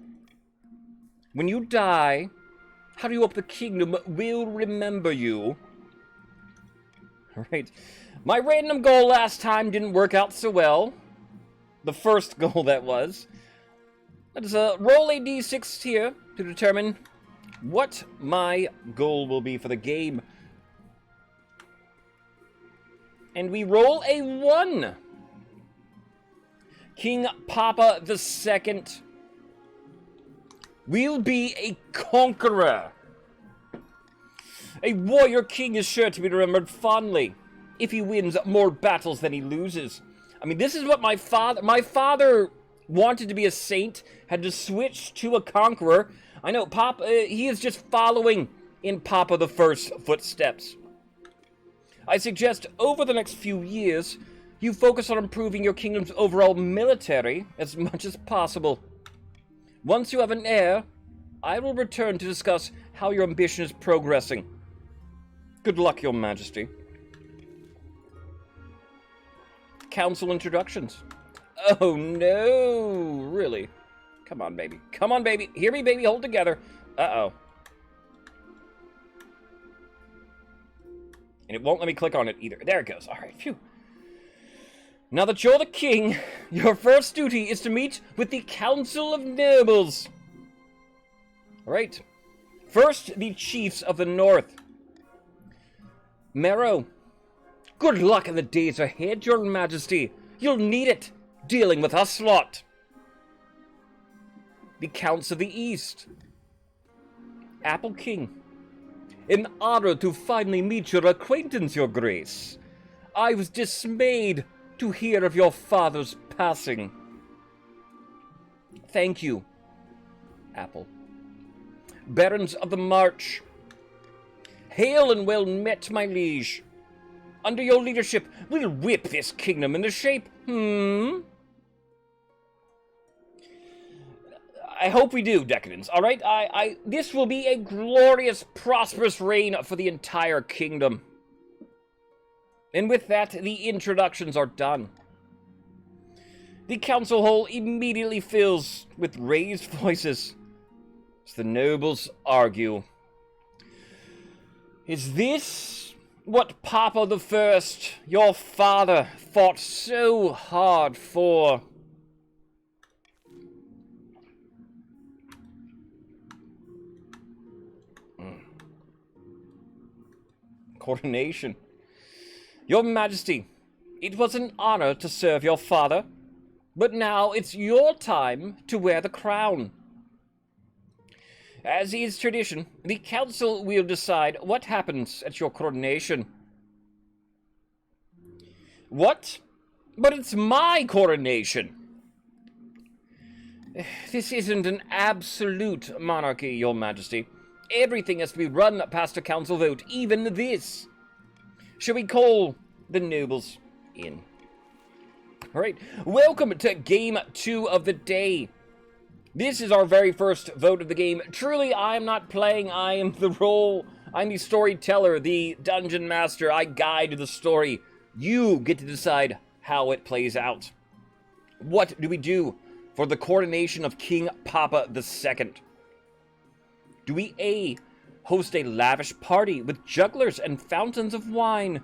S1: When you die, how do you hope the kingdom will remember you? Alright. My random goal last time didn't work out so well. The first goal, that was. Let us roll a d6 here to determine what my goal will be for the game. And we roll a 1. King Papa II will be a conqueror. A warrior king is sure to be remembered fondly if he wins more battles than he loses. I mean, this is what my father wanted to be a saint, had to switch to a conqueror. I know, Papa, he is just following in Papa the First's footsteps. I suggest over the next few years, you focus on improving your kingdom's overall military as much as possible. Once you have an heir, I will return to discuss how your ambition is progressing. Good luck, Your Majesty. Council introductions. Oh no, really? Come on, baby. Come on, baby. Hear me, baby. Hold together. Uh-oh. And it won't let me click on it either. There it goes. All right, phew. Now that you're the king, your first duty is to meet with the Council of Nobles. All right. First, the chiefs of the north. Marrow, good luck in the days ahead, Your Majesty. You'll need it, dealing with us lot. The Counts of the East. Apple King. An honor to finally meet your acquaintance, Your Grace. I was dismayed to hear of your father's passing. Thank you, Apple. Barons of the March. Hail and well met, my liege. Under your leadership, we'll whip this kingdom into shape. I hope we do, Decadence, alright? This will be a glorious, prosperous reign for the entire kingdom. And with that, the introductions are done. The council hall immediately fills with raised voices as the nobles argue. Is this what Papa the First, your father, fought so hard for? Coronation. Your Majesty, it was an honor to serve your father, but now it's your time to wear the crown. As is tradition, the council will decide what happens at your coronation. What? But it's my coronation! This isn't an absolute monarchy, Your Majesty. Everything has to be run past a council vote, even this. Shall we call the nobles in? Alright, welcome to Game 2 of the day. This is our very first vote of the game. Truly, I am not playing, I am the role. I'm the storyteller, the dungeon master. I guide the story. You get to decide how it plays out. What do we do for the coronation of King Papa II? Do we A, host a lavish party with jugglers and fountains of wine?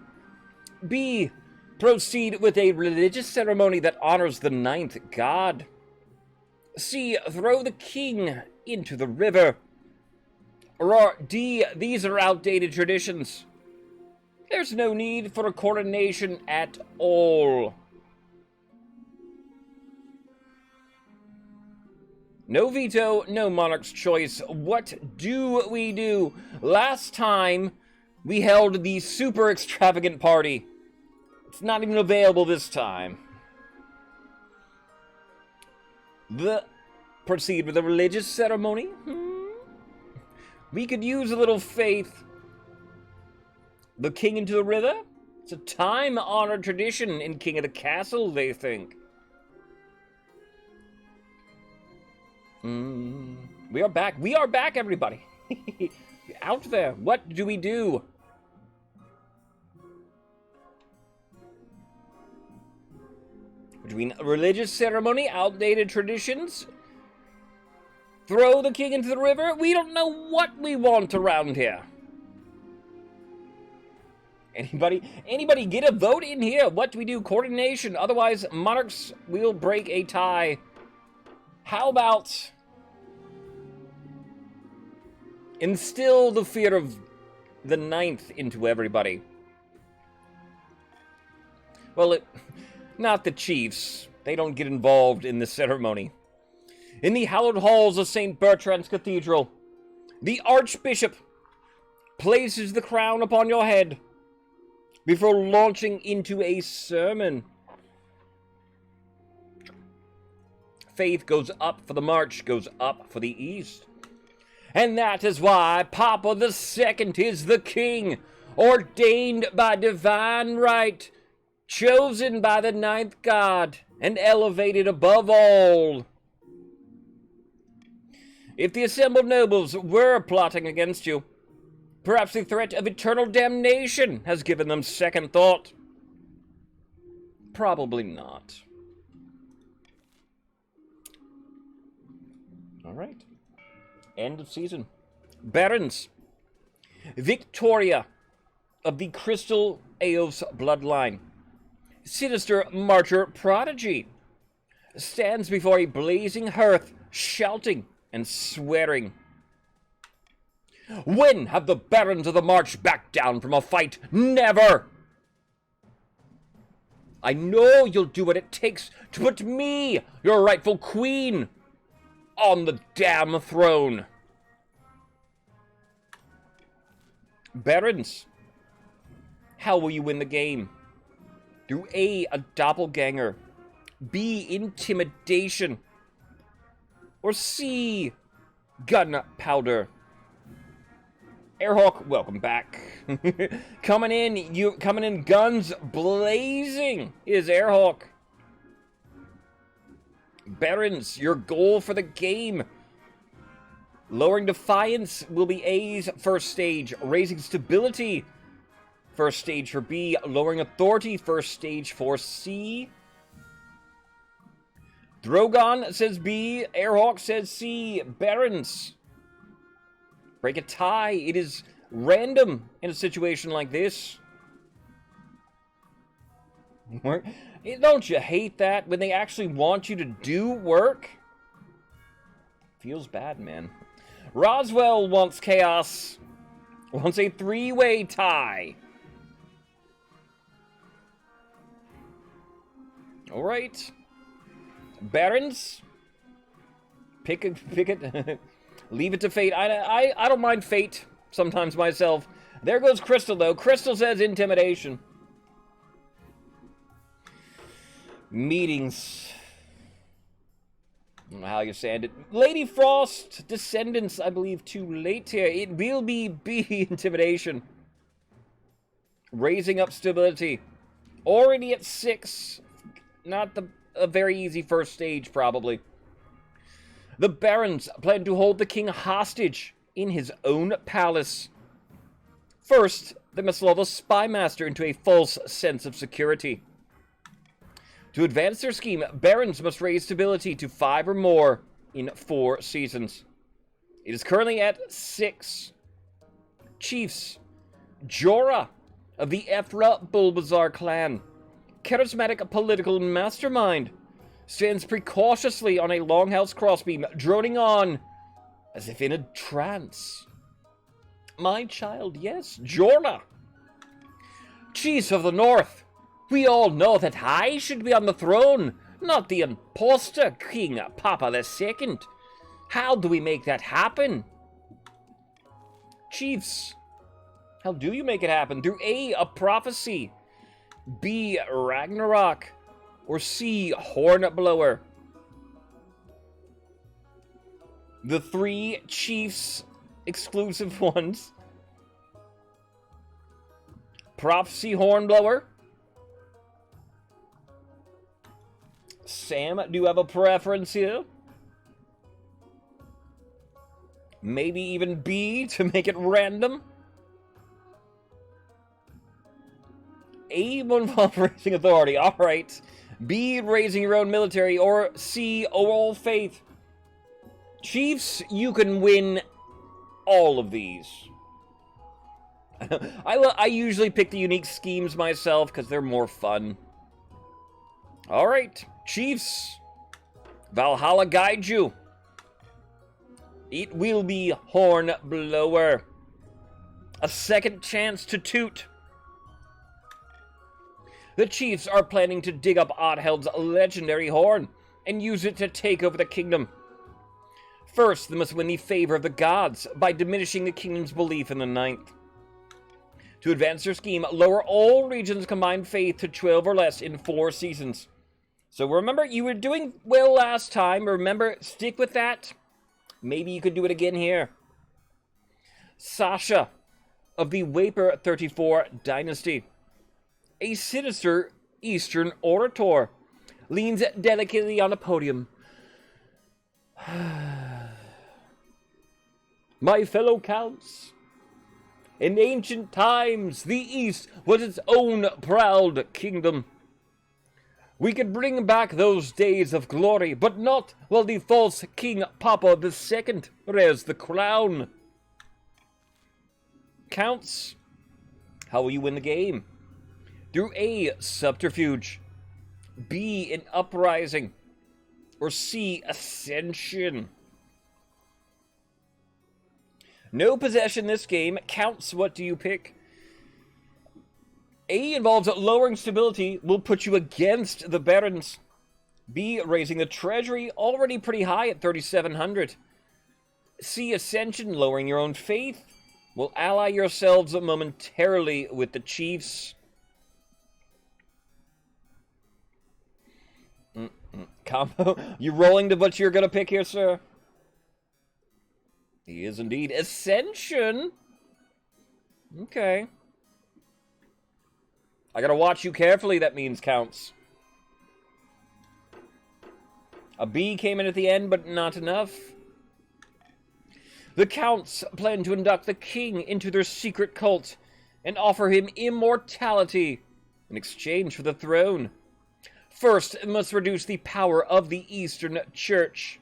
S1: B. Proceed with a religious ceremony that honors the ninth god. C. Throw the king into the river. Or D. These are outdated traditions. There's no need for a coronation at all. No veto, no monarch's choice. What do we do? Last time, we held the super extravagant party. It's not even available this time. Proceed with a religious ceremony? We could use a little faith. The king into the river? It's a time-honored tradition in King of the Castle, they think. We are back. We are back, everybody. Out there. What do we do? Between religious ceremony, outdated traditions, throw the king into the river, we don't know what we want around here. Anybody get a vote in here? What do we do? Coordination. Otherwise, monarchs will break a tie. How about instill the fear of the ninth into everybody? Well, not the chiefs. They don't get involved in the ceremony. In the hallowed halls of St. Bertrand's Cathedral, the Archbishop places the crown upon your head before launching into a sermon. Faith goes up for the march, goes up for the east. And that is why Papa the Second is the king, ordained by divine right, chosen by the ninth god, and elevated above all. If the assembled nobles were plotting against you, perhaps the threat of eternal damnation has given them second thought. Probably not. All right. End of season. Barons. Victoria of the Crystal Eos bloodline, sinister martyr prodigy, stands before a blazing hearth, shouting and swearing. When have the barons of the march backed down from a fight? Never! I know you'll do what it takes to put me, your rightful queen, on the damn throne. Barons, how will you win the game? Through A, doppelganger, B, intimidation, or C, gunpowder. Airhawk, welcome back. coming in guns blazing is Airhawk. Barons, your goal for the game. Lowering defiance will be A's first stage. Raising stability, first stage for B. Lowering authority, first stage for C. Drogon says B. Airhawk says C. Barons, break a tie. It is random in a situation like this. Don't you hate that when they actually want you to do work? Feels bad, man. Roswell wants chaos. Wants a three-way tie. All right. Barons, pick it. Leave it to fate. I don't mind fate sometimes myself. There goes Crystal, though. Crystal says intimidation. Meetings. I don't know how you say it. Lady Frost, Descendants, I believe, too late here. It will be B, intimidation. Raising up stability. Already at 6. Not a very easy first stage, probably. The barons plan to hold the king hostage in his own palace. First, they must lull the spymaster into a false sense of security. To advance their scheme, barons must raise stability to 5 or more in 4 seasons. It is currently at 6. Chiefs. Jorah of the Ephra Bulbasaur clan, charismatic political mastermind, stands precautiously on a longhouse crossbeam, droning on as if in a trance. My child, yes, Jorna. Chiefs of the North, we all know that I should be on the throne, not the impostor King Papa II. How do we make that happen? Chiefs, how do you make it happen? Through A prophecy, B, Ragnarok, or C, Hornblower? The 3 Chiefs exclusive ones. Prophecy, Hornblower. Sam, do you have a preference here? Maybe even B to make it random? A, involve raising authority. Alright. B, raising your own military. Or C, oral faith. Chiefs, you can win all of these. I usually pick the unique schemes myself because they're more fun. Alright, Chiefs. Valhalla guide you. It will be Hornblower. A second chance to toot. The Chiefs are planning to dig up Oddheld's legendary horn and use it to take over the kingdom. First, they must win the favor of the gods by diminishing the kingdom's belief in the Ninth. To advance their scheme, lower all regions' combined faith to 12 or less in 4 seasons. So remember, you were doing well last time. Remember, stick with that. Maybe you could do it again here. Sasha of the Waper 34 dynasty. A sinister Eastern orator. Leans delicately on a podium. My fellow counts, in ancient times, the East was its own proud kingdom. We could bring back those days of glory, but not while the false King Papa II wears the crown. Counts, how will you win the game? Through A, subterfuge, B, an uprising, or C, ascension. No possession this game. Counts, what do you pick? A involves lowering stability, will put you against the barons. B, raising the treasury, already pretty high at 3,700. C, ascension, lowering your own faith, will ally yourselves momentarily with the chiefs. Combo, you rolling to what you're gonna pick here, sir? He is indeed. Ascension? Okay. I gotta watch you carefully, that means, Counts. A B came in at the end, but not enough. The Counts plan to induct the king into their secret cult and offer him immortality in exchange for the throne. First, it must reduce the power of the Eastern Church.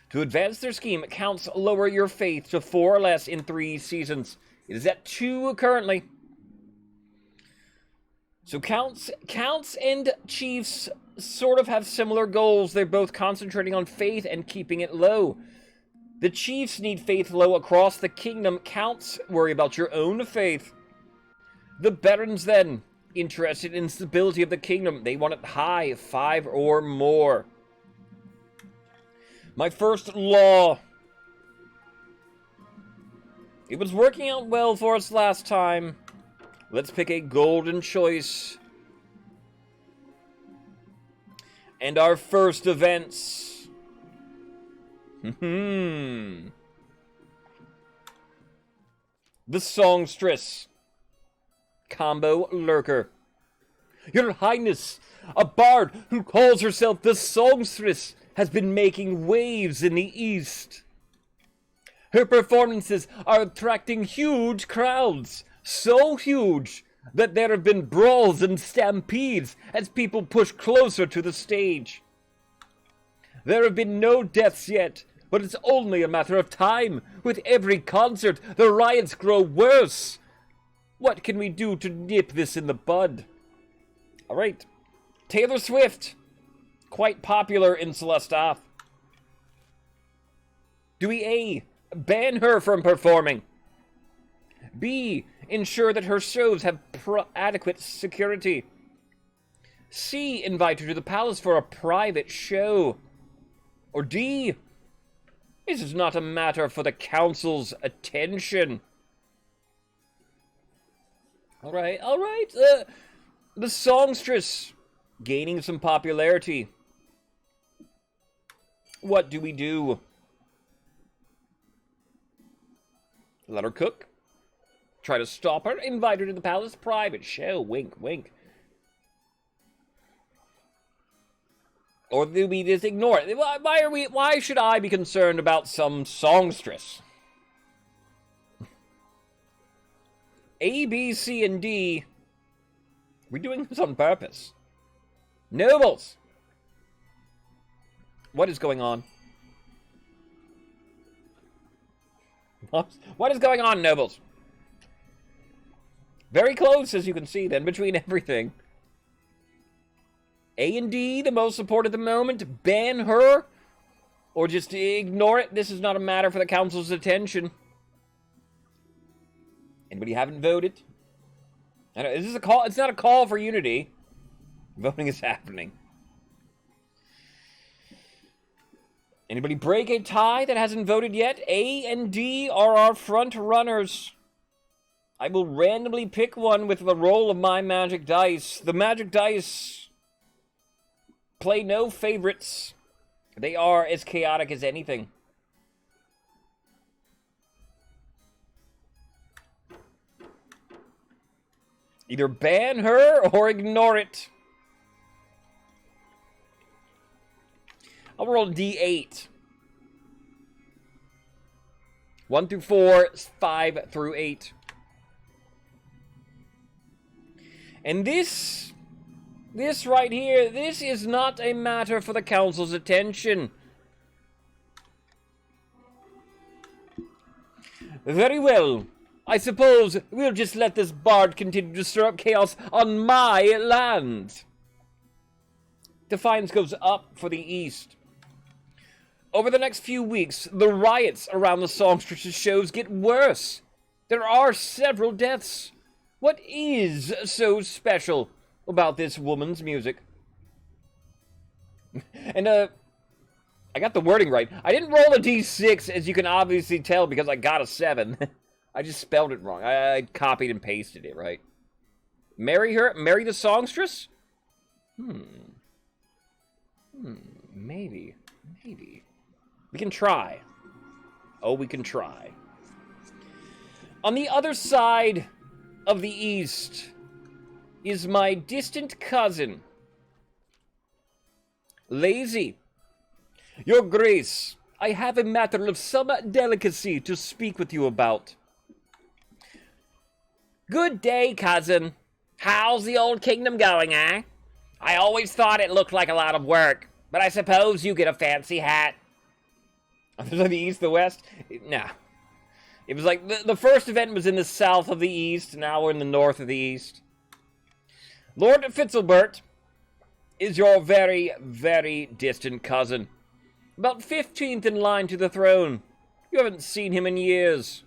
S1: To advance their scheme, Counts lower your faith to 4 or less in 3 seasons. It is at 2 currently. So Counts and Chiefs sort of have similar goals. They're both concentrating on faith and keeping it low. The Chiefs need faith low across the kingdom. Counts worry about your own faith. The barons then, interested in stability of the kingdom. They want it high, 5 or more. My first law. It was working out well for us last time. Let's pick a golden choice. And our first events. The Songstress. Combo Lurker. Your Highness, a bard who calls herself the Songstress has been making waves in the East. Her performances are attracting huge crowds, so huge that there have been brawls and stampedes as people push closer to the stage. There have been no deaths yet, but it's only a matter of time. With every concert, the riots grow worse. What can we do to nip this in the bud? Alright. Taylor Swift. Quite popular in Celestath. Do we A, ban her from performing? B, ensure that her shows have adequate security? C, invite her to the palace for a private show? Or D, this is not a matter for the council's attention? Alright. The songstress gaining some popularity. What do we do? Let her cook? Try to stop her? Invite her to the palace private show? Wink, wink. Or do we just ignore it? Why should I be concerned about some songstress? A, B, C, and D. We're doing this on purpose. Nobles! What is going on? What is going on, nobles? Very close, as you can see, then, between everything. A and D, the most support at the moment. Ban her? Or just ignore it? This is not a matter for the council's attention. Anybody haven't voted? I know, is this a call? It's not a call for unity. Voting is happening. Anybody break a tie that hasn't voted yet? A and D are our front runners. I will randomly pick one with the roll of my magic dice. The magic dice play no favorites. They are as chaotic as anything. Either ban her or ignore it. I'll roll D8. 1 through 4, 5 through 8. And this right here, this is not a matter for the council's attention. Very well. I suppose we'll just let this bard continue to stir up chaos on my land. Defiance goes up for the east. Over the next few weeks, the riots around the songstress's shows get worse. There are several deaths. What is so special about this woman's music? And, I got the wording right. I didn't roll a d6, as you can obviously tell, because I got a 7. I just spelled it wrong. I copied and pasted it, right? Marry her? Marry the songstress? Maybe. We can try. Oh, we can try. On the other side of the east is my distant cousin, Lazy. Your Grace, I have a matter of some delicacy to speak with you about. Good day, cousin. How's the old kingdom going, eh? I always thought it looked like a lot of work, but I suppose you get a fancy hat. The east, the west? Nah. It was like, the first event was in the south of the east, now we're in the north of the east. Lord Fitzalbert is your very, very distant cousin. About 15th in line to the throne. You haven't seen him in years.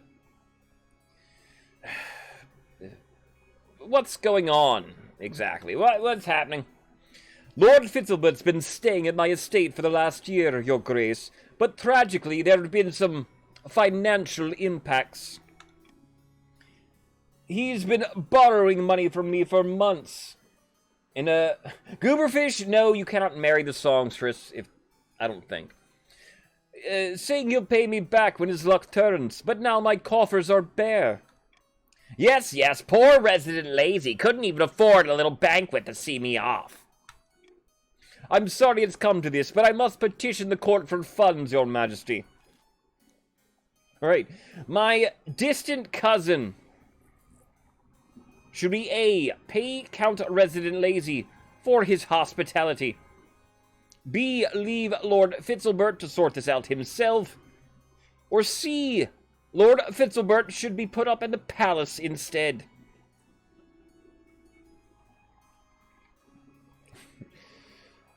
S1: What's going on, exactly? What's happening? Lord Fitzalbert's been staying at my estate for the last year, Your Grace, but tragically there have been some financial impacts. He's been borrowing money from me for months. And, Gooberfish, no, you cannot marry the songstress, I don't think. Saying he'll pay me back when his luck turns, but now my coffers are bare. Yes, poor resident Lazy couldn't even afford a little banquet to see me off. I'm sorry it's come to this, but I must petition the court for funds, Your Majesty. Alright, my distant cousin. Should we A, pay Count Resident Lazy for his hospitality? B, leave Lord Fitzalbert to sort this out himself? Or C, Lord Fitzalbert should be put up in the palace instead?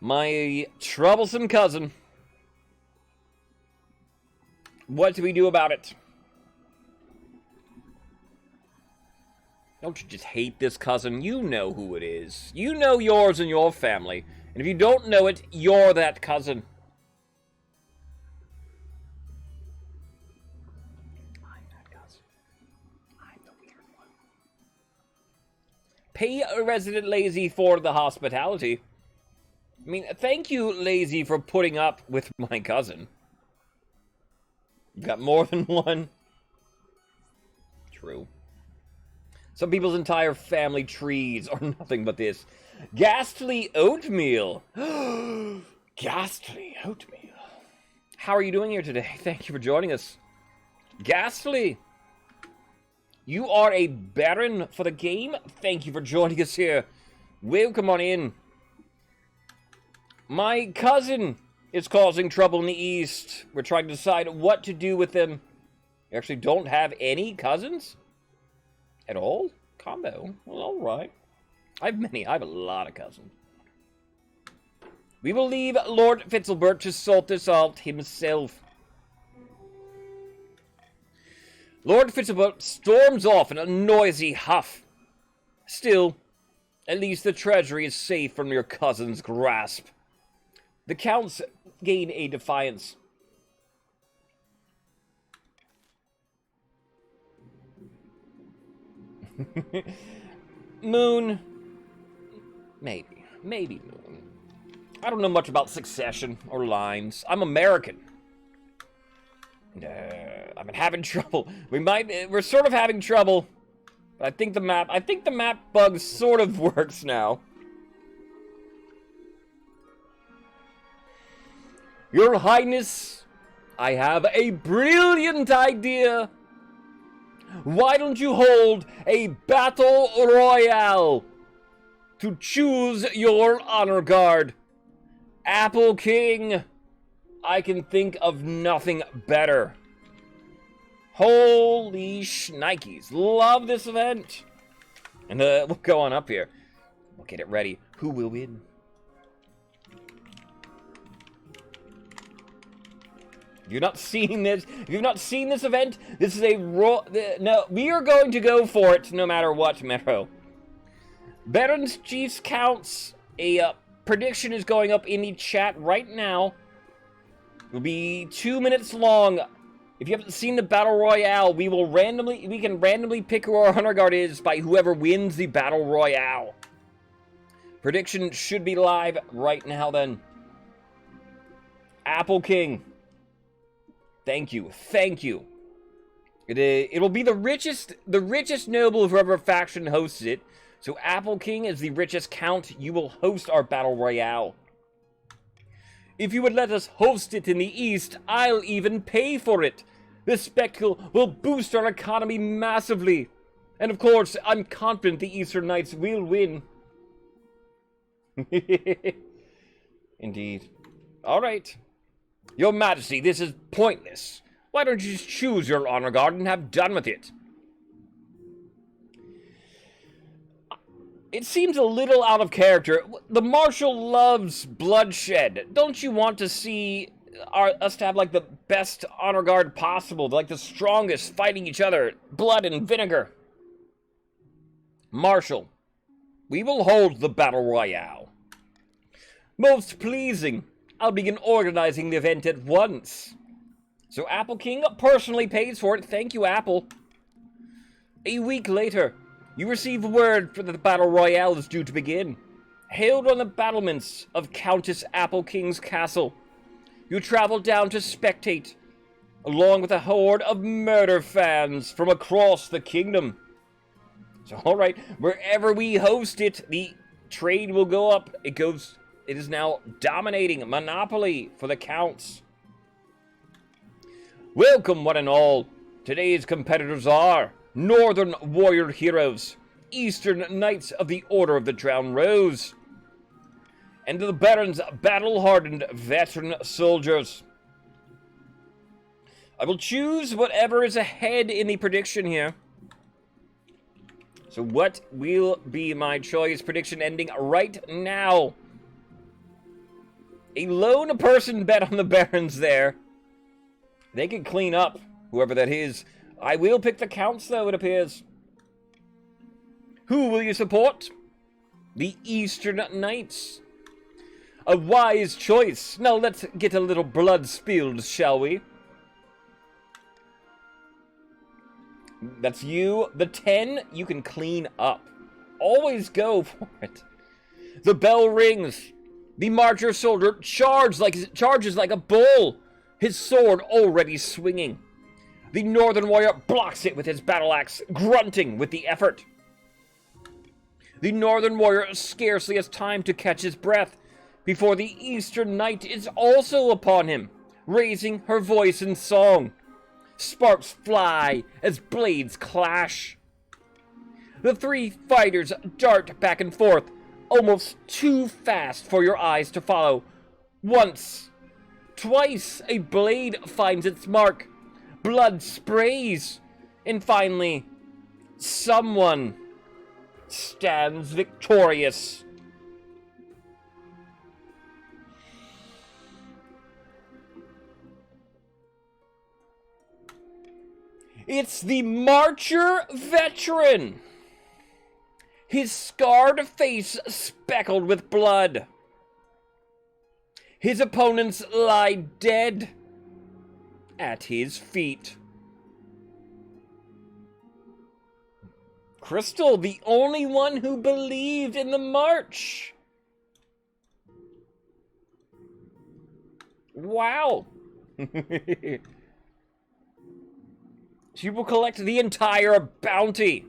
S1: My troublesome cousin. What do we do about it? Don't you just hate this cousin? You know who it is. You know yours and your family. And if you don't know it, you're that cousin. I'm that cousin. I'm the weird one. Pay a resident Lazy for the hospitality. I mean, thank you, Lazy, for putting up with my cousin. You've got more than one. True. Some people's entire family trees are nothing but this. Ghastly oatmeal. Ghastly oatmeal. How are you doing here today? Thank you for joining us. Ghastly. You are a Baron for the game? Thank you for joining us here. Welcome on in. My cousin is causing trouble in the East. We're trying to decide what to do with them. You actually don't have any cousins? At all? Combo? Well, alright. I have a lot of cousins. We will leave Lord Fitzalbert to sort this out himself. Lord Fitzalbert storms off in a noisy huff. Still, at least the treasury is safe from your cousin's grasp. The counts gain a defiance. Moon. Maybe Moon. I don't know much about succession or lines. I'm American. I've been having trouble. We're sort of having trouble. But I think the map bug sort of works now. Your Highness, I have a brilliant idea. Why don't you hold a battle royale to choose your honor guard? Apple King, I can think of nothing better. Holy shnikes, love this event. And we'll go on up here. We'll get it ready. Who will win? If you've not seen this, event, this is no, we are going to go for it no matter what, Metro. Baron's Chiefs counts. A prediction is going up in the chat right now. It will be 2 minutes long. If you haven't seen the Battle Royale, we can randomly pick who our Honor Guard is by whoever wins the Battle Royale. Prediction should be live right now then. Apple King. Thank you. It will be the richest noble of whoever faction hosts it. So Apple King is the richest count. You will host our Battle Royale. If you would let us host it in the East, I'll even pay for it. This spectacle will boost our economy massively. And of course, I'm confident the Eastern Knights will win. Indeed. Alright. Your Majesty, this is pointless. Why don't you just choose your honor guard and have done with it? It seems a little out of character. The Marshal loves bloodshed. Don't you want to see us to have, like, the best honor guard possible? Like, the strongest, fighting each other. Blood and vinegar. Marshal, we will hold the Battle Royale. Most pleasing. I'll begin organizing the event at once. So Apple King personally pays for it. Thank you, Apple. A week later, you receive word that the Battle Royale is due to begin. Held on the battlements of Countess Apple King's castle, you travel down to spectate, along with a horde of murder fans from across the kingdom. So, alright, wherever we host it, the trade will go up. It is now dominating monopoly for the counts. Welcome, one and all. Today's competitors are Northern Warrior Heroes, Eastern Knights of the Order of the Drowned Rose, and the Baron's battle-hardened veteran soldiers. I will choose whatever is ahead in the prediction here. So what will be my choice? Prediction ending right now. A lone person bet on the Barons there. They can clean up, whoever that is. I will pick the Counts, though, it appears. Who will you support? The Eastern Knights. A wise choice. Now let's get a little blood spilled, shall we? That's you. The 10, you can clean up. Always go for it. The bell rings. The Marcher soldier charges like a bull, his sword already swinging. The Northern warrior blocks it with his battle axe, grunting with the effort. The Northern warrior scarcely has time to catch his breath before the Eastern Knight is also upon him, raising her voice in song. Sparks fly as blades clash. The three fighters dart back and forth, almost too fast for your eyes to follow. Once, twice, a blade finds its mark. Blood sprays. And finally, someone stands victorious. It's the Marcher veteran. His scarred face speckled with blood. His opponents lie dead at his feet. Crystal, the only one who believed in the march. Wow. She will collect the entire bounty.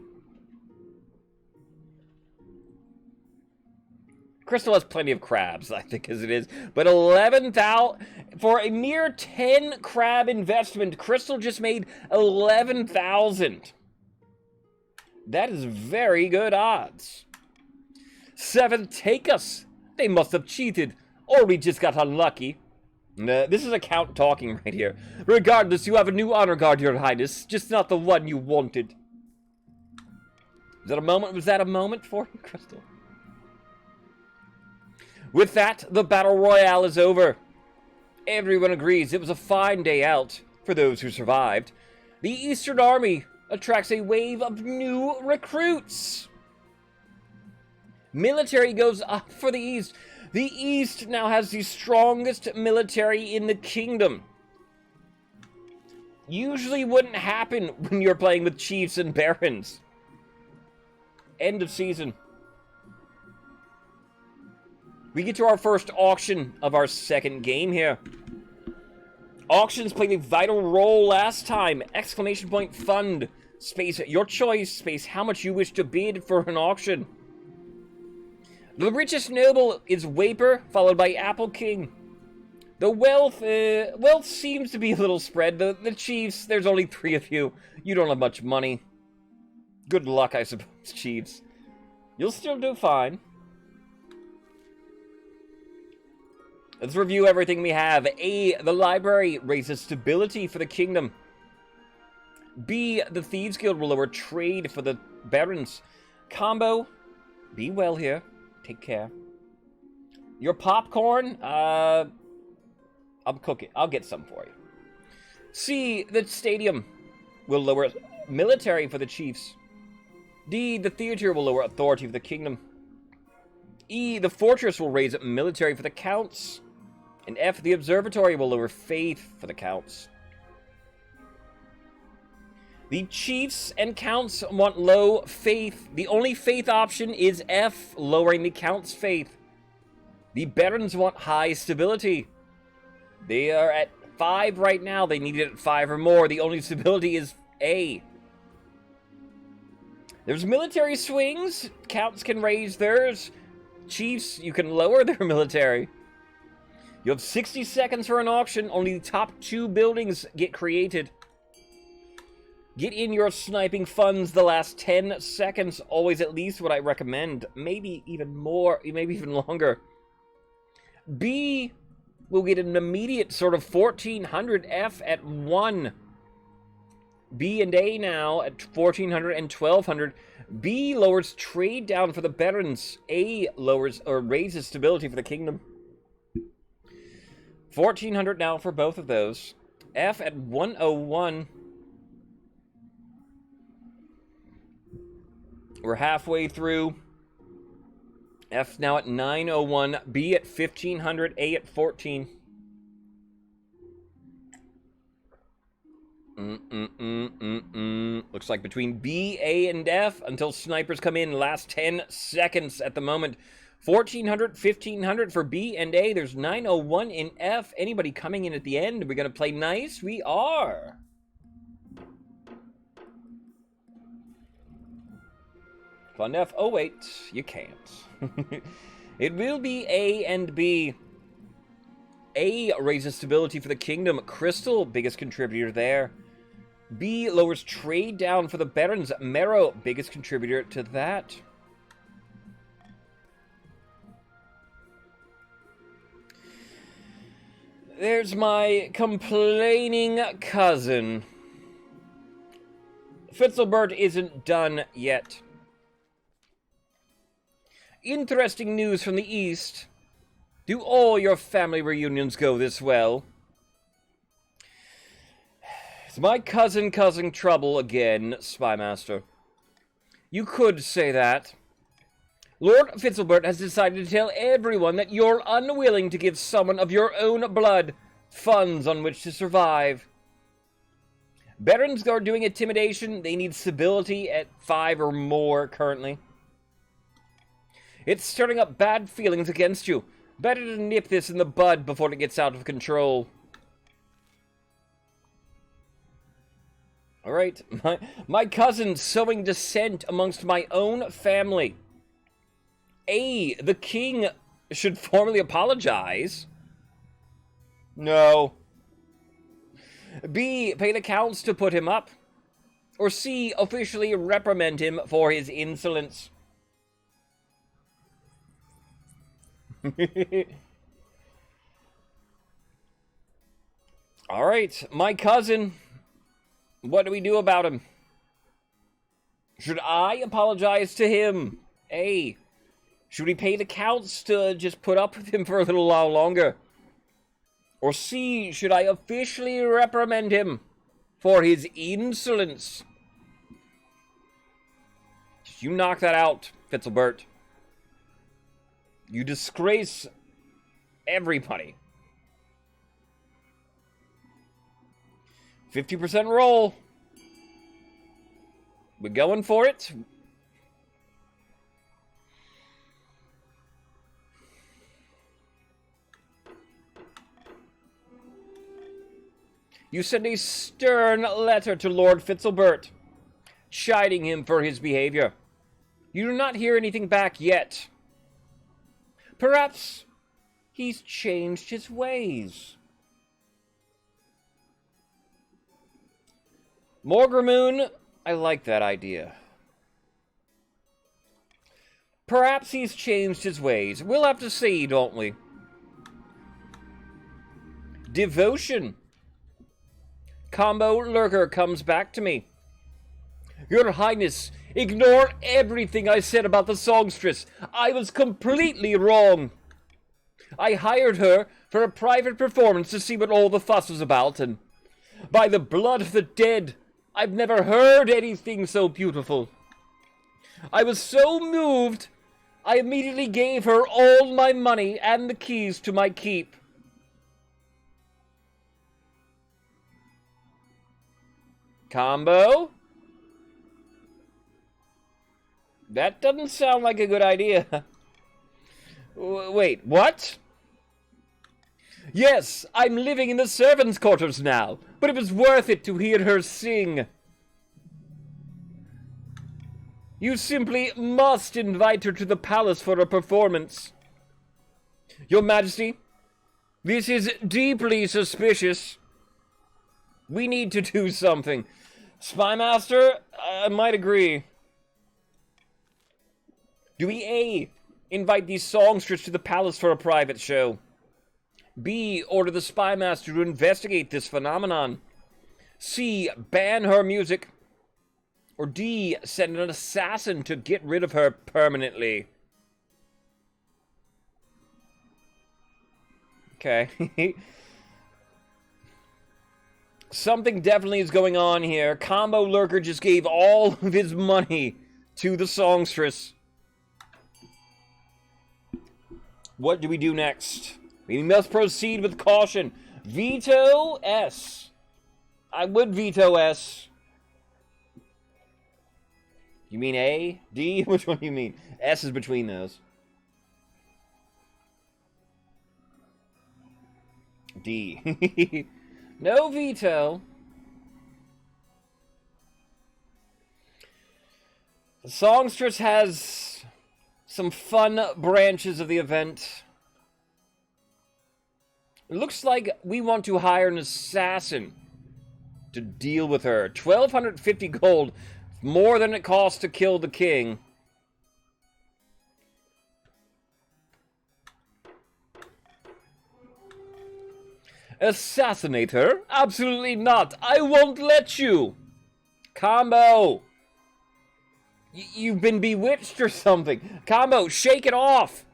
S1: Crystal has plenty of crabs, I think, as it is. But 11,000... For a mere 10 crab investment, Crystal just made 11,000. That is very good odds. 7, take us. They must have cheated. Or we just got unlucky. This is a count talking right here. Regardless, you have a new honor guard, Your Highness. Just not the one you wanted. Is that a moment? Was that a moment for you, Crystal? With that, the Battle Royale is over. Everyone agrees it was a fine day out for those who survived. The Eastern Army attracts a wave of new recruits. Military goes up for the East. The East now has the strongest military in the kingdom. Usually wouldn't happen when you're playing with chiefs and barons. End of season. We get to our first auction of our second game here. Auctions played a vital role last time. Exclamation point fund. Space your choice. Space how much you wish to bid for an auction. The richest noble is Waper, followed by Apple King. The wealth seems to be a little spread. The chiefs, there's only 3 of you. You don't have much money. Good luck, I suppose, chiefs. You'll still do fine. Let's review everything we have. A, the library raises stability for the kingdom. B, the Thieves Guild will lower trade for the barons. Combo, be well here. Take care. Your popcorn, I'm cooking. I'll get some for you. C, the stadium will lower military for the chiefs. D, the theater will lower authority for the kingdom. E, the fortress will raise military for the counts. And F, the observatory will lower faith for the counts. The chiefs and counts want low faith. The only faith option is F, lowering the counts' faith. The barons want high stability. They are at 5 right now. They need it at 5 or more. The only stability is A. There's military swings. Counts can raise theirs. Chiefs, you can lower their military. You have 60 seconds for an auction. Only the top 2 buildings get created. Get in your sniping funds the last 10 seconds. Always at least what I recommend. Maybe even more, maybe even longer. B will get an immediate sort of 1400. F at 1. B and A now at 1400 and 1200. B lowers trade down for the barons. A lowers or raises stability for the kingdom. 1,400 now for both of those. F at 101. We're halfway through. F now at 901. B at 1,500. A at 14. Looks like between B, A, and F until snipers come in. Last 10 seconds at the moment. 1,400, 1,500 for B and A. There's 901 in F. Anybody coming in at the end? Are we going to play nice? We are. Fund F. Oh, wait. You can't. It will be A and B. A raises stability for the kingdom. Crystal, biggest contributor there. B lowers trade down for the barons. Marrow, biggest contributor to that. There's my complaining cousin. Fitzalbert isn't done yet. Interesting news from the east. Do all your family reunions go this well? It's my cousin causing trouble again, Spymaster. You could say that. Lord Fitzalbert has decided to tell everyone that you're unwilling to give someone of your own blood funds on which to survive. Barons are doing intimidation. They need stability at 5 or more currently. It's stirring up bad feelings against you. Better to nip this in the bud before it gets out of control. Alright, my cousin sowing dissent amongst my own family. A, the king should formally apologize. No. B, pay the counts to put him up. Or C, officially reprimand him for his insolence. Alright, my cousin. What do we do about him? Should I apologize to him? A. Should we pay the counts to just put up with him for a little while longer? Or C. Should I officially reprimand him for his insolence? You knock that out, Fitzalbert. You disgrace everybody. 50% roll. We're going for it. You send a stern letter to Lord Fitzalbert, chiding him for his behavior. You do not hear anything back yet. Perhaps he's changed his ways. Morgramoon, I like that idea. Perhaps he's changed his ways. We'll have to see, don't we? Devotion. Combo Lurker comes back to me. Your Highness, ignore everything I said about the songstress. I was completely wrong. I hired her for a private performance to see what all the fuss was about, and by the blood of the dead, I've never heard anything so beautiful. I was so moved, I immediately gave her all my money and the keys to my keep. Combo? That doesn't sound like a good idea. Wait, what? Yes, I'm living in the servants' quarters now, but it was worth it to hear her sing. You simply must invite her to the palace for a performance. Your Majesty, this is deeply suspicious. We need to do something. Spymaster, I might agree. Do we A, invite these songsters to the palace for a private show? B, order the Spymaster to investigate this phenomenon? C, ban her music? Or D, send an assassin to get rid of her permanently? Okay. Something definitely is going on here. Combo Lurker just gave all of his money to the songstress. What do we do next? We must proceed with caution. Veto S. I would veto S. You mean A? D? Which one do you mean? S is between those. D. No veto. The songstress has some fun branches of the event. It looks like we want to hire an assassin to deal with her. 1,250 gold, more than it costs to kill the king. Assassinate her? Absolutely not. I won't let you. Combo. You've been bewitched or something. Combo, shake it off.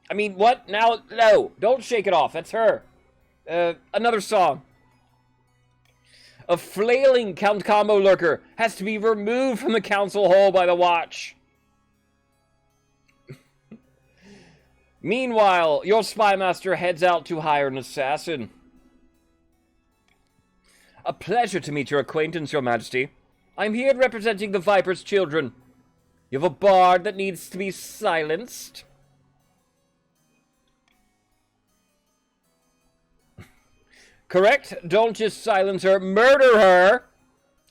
S1: I mean, what? Now, no. Don't shake it off. That's her. Another song. A flailing Count Combo Lurker has to be removed from the council hall by the watch. Meanwhile, your spy master heads out to hire an assassin. A pleasure to meet your acquaintance, Your Majesty. I'm here representing the Viper's children. You have a bard that needs to be silenced. Correct? Don't just silence her. Murder her!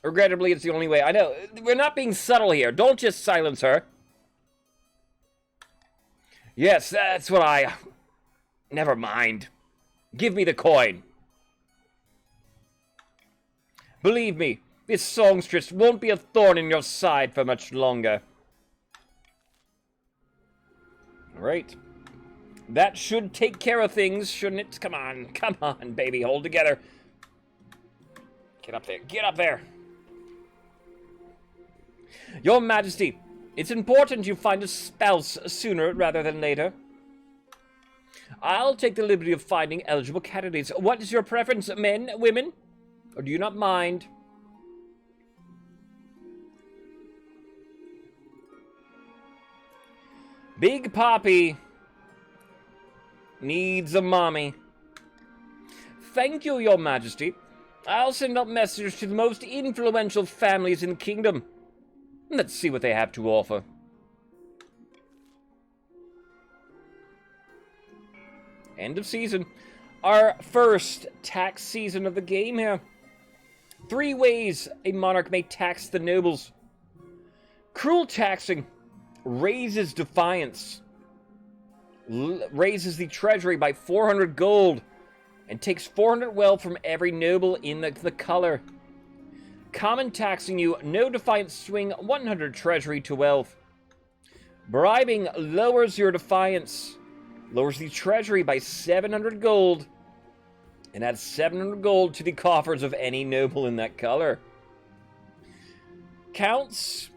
S1: Regrettably, it's the only way. I know. We're not being subtle here. Don't just silence her. Yes, that's what I... Never mind. Give me the coin. Believe me, this songstress won't be a thorn in your side for much longer. Alright. That should take care of things, shouldn't it? Come on, baby, hold together. Get up there, get up there. Your Majesty, it's important you find a spouse sooner rather than later. I'll take the liberty of finding eligible candidates. What is your preference, men, women? Or do you not mind? Big Poppy needs a mommy. Thank you, Your Majesty. I'll send up messages to the most influential families in the kingdom. Let's see what they have to offer. End of season. Our first tax season of the game here. 3 ways a monarch may tax the nobles. Cruel taxing raises defiance, raises the treasury by 400 gold, and takes 400 wealth from every noble in the color. Common taxing you, no defiance swing 100 treasury to wealth. Bribing lowers your defiance, lowers the treasury by 700 gold, and adds 700 gold to the coffers of any noble in that color. Counts,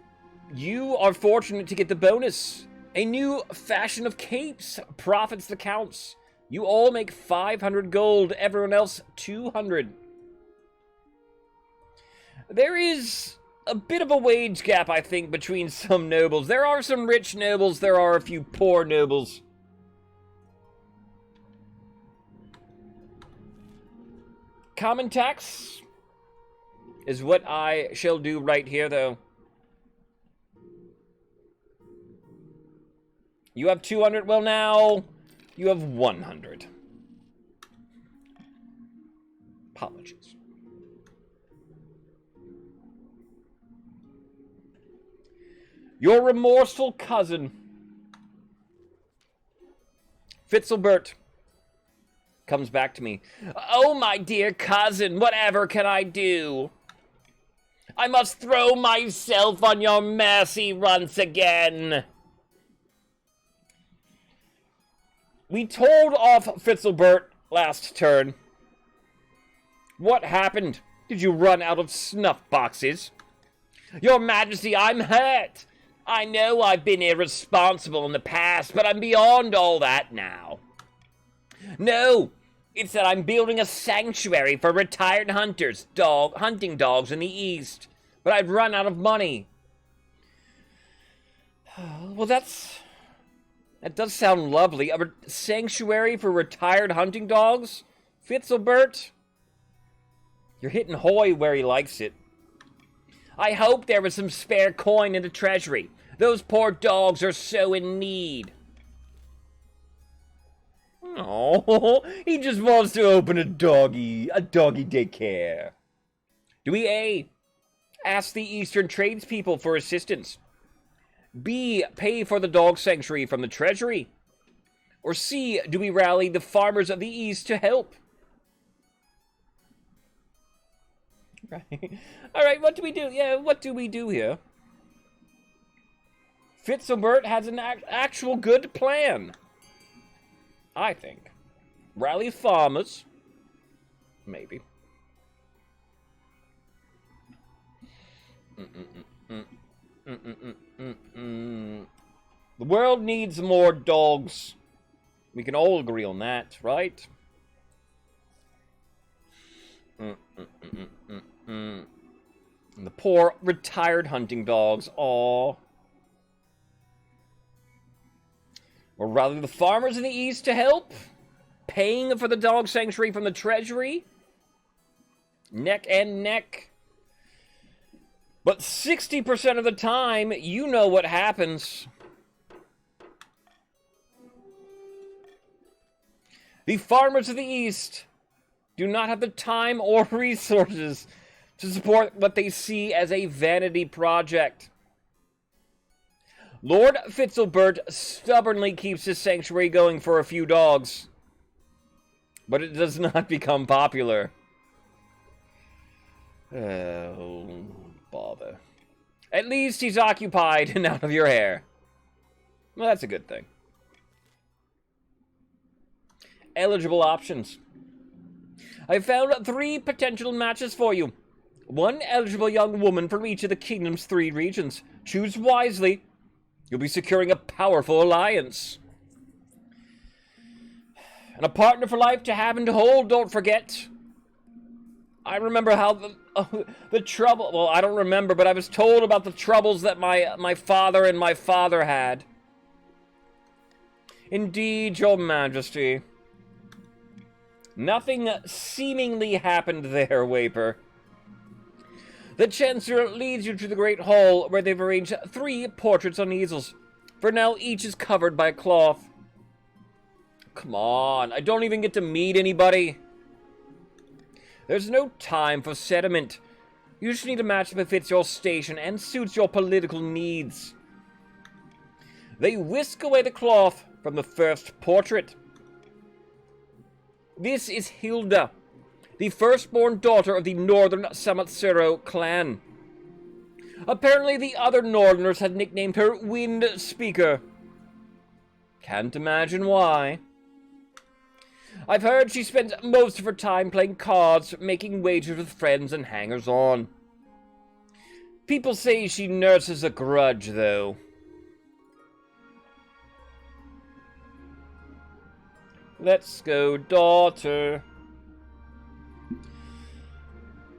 S1: you are fortunate to get the bonus. A new fashion of capes profits the counts. You all make 500 gold, everyone else 200. There is a bit of a wage gap, I think, between some nobles. There are some rich nobles, there are a few poor nobles. Common tax is what I shall do right here, though. You have 200. Well, now you have 100. Apologies. Your remorseful cousin, Fitzalbert, comes back to me. Oh, my dear cousin, whatever can I do? I must throw myself on your mercy once again. We told off Fitzalbert last turn. What happened? Did you run out of snuff boxes? Your Majesty, I'm hurt. I know I've been irresponsible in the past, but I'm beyond all that now. No, It's that I'm building a sanctuary for retired hunters, hunting dogs in the East. But I've run out of money. Well, that does sound lovely. A sanctuary for retired hunting dogs? Fitzilbert? You're hitting Hoy where he likes it. I hope there was some spare coin in the treasury. Those poor dogs are so in need. Oh, he just wants to open a doggy daycare. Do we A, ask the Eastern tradespeople for assistance? B, pay for the dog sanctuary from the treasury? Or C, do we rally the farmers of the East to help? Right. Alright, what do we do? Yeah, what do we do here? Fitzilbert has an actual good plan. I think. Rally farmers. Maybe. The world needs more dogs. We can all agree on that, right? And the poor retired hunting dogs. Aww. Or rather the farmers in the East to help? Paying for the dog sanctuary from the treasury? Neck and neck. But 60% of the time, you know what happens. The farmers of the East do not have the time or resources to support what they see as a vanity project. Lord Fitzilbert stubbornly keeps his sanctuary going for a few dogs, but it does not become popular. Oh, bother. At least he's occupied and out of your hair. Well, that's a good thing. Eligible options. I found 3 potential matches for you. 1 eligible young woman from each of the kingdom's 3 regions. Choose wisely. You'll be securing a powerful alliance. And a partner for life to have and to hold, don't forget. I remember how the trouble... Well, I don't remember, but I was told about the troubles that my father and my father had. Indeed, your majesty. Nothing seemingly happened there, Waper. The Chancellor leads you to the Great Hall, where they've arranged 3 portraits on easels. For now, each is covered by a cloth. Come on, I don't even get to meet anybody. There's no time for sentiment. You just need a match that fits your station and suits your political needs. They whisk away the cloth from the first portrait. This is Hilda, the firstborn daughter of the Northern Samatsuro clan. Apparently the other Northerners had nicknamed her Wind Speaker. Can't imagine why. I've heard she spends most of her time playing cards, making wagers with friends and hangers-on. People say she nurses a grudge, though. Let's go, daughter.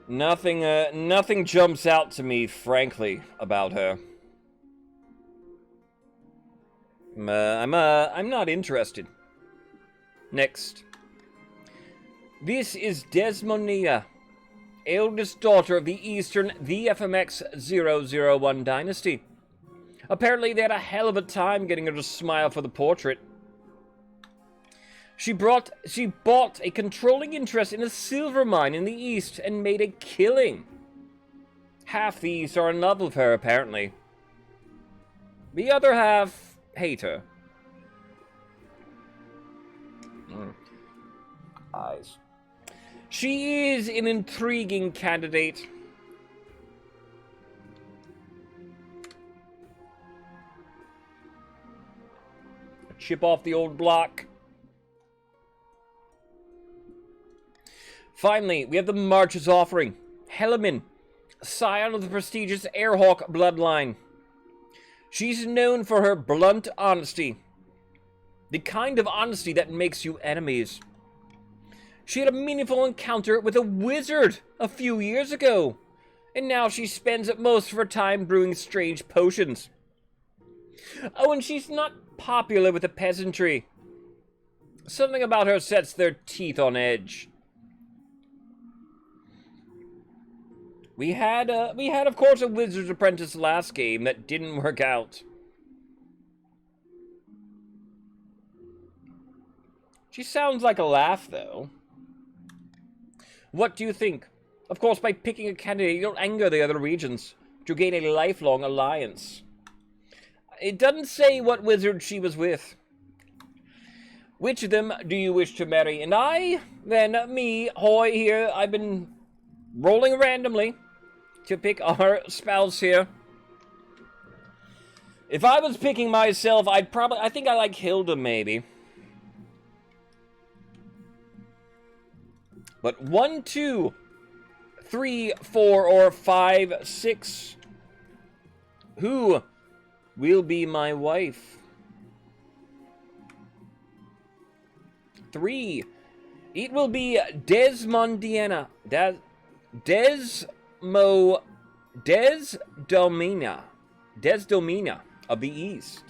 S1: Nothing jumps out to me, frankly, about her. I'm not interested. Next. This is Desmonia, eldest daughter of the Eastern VFMX001 dynasty. Apparently they had a hell of a time getting her to smile for the portrait. She bought a controlling interest in a silver mine in the East and made a killing. Half the East are in love with her, apparently. The other half hate her. Eyes. She is an intriguing candidate. Chip off the old block. Finally, we have the March's offering. Helaman, scion of the prestigious Airhawk bloodline. She's known for her blunt honesty. The kind of honesty that makes you enemies. She had a meaningful encounter with a wizard a few years ago, and now she spends most of her time brewing strange potions. Oh, and she's not popular with the peasantry. Something about her sets their teeth on edge. We had, of course, a Wizard's Apprentice last game that didn't work out. She sounds like a laugh, though. What do you think? Of course, by picking a candidate, you don't anger the other regions to gain a lifelong alliance. It doesn't say what wizard she was with. Which of them do you wish to marry? And me, Hoy here, I've been rolling randomly to pick our spouse here. If I was picking myself, I think I like Hilda, maybe. But 1, 2, 3, 4, or 5, 6. Who will be my wife? 3. It will be Desmondiana. Desdomina of the East.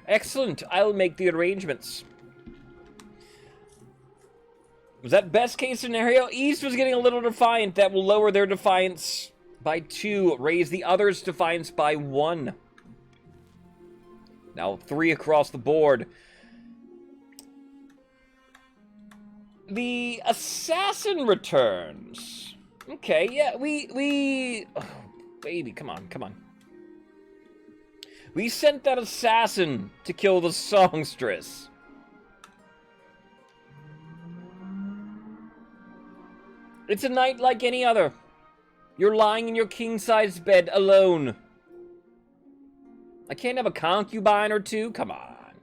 S1: Excellent. I'll make the arrangements. Was that best case scenario? East was getting a little defiant. That will lower their defiance by 2. Raise the others' defiance by 1. Now 3 across the board. The assassin returns. Okay, yeah, we... Oh, baby, come on. We sent that assassin to kill the songstress. It's a night like any other. You're lying in your king-size bed alone. I can't have a concubine or two? Come on.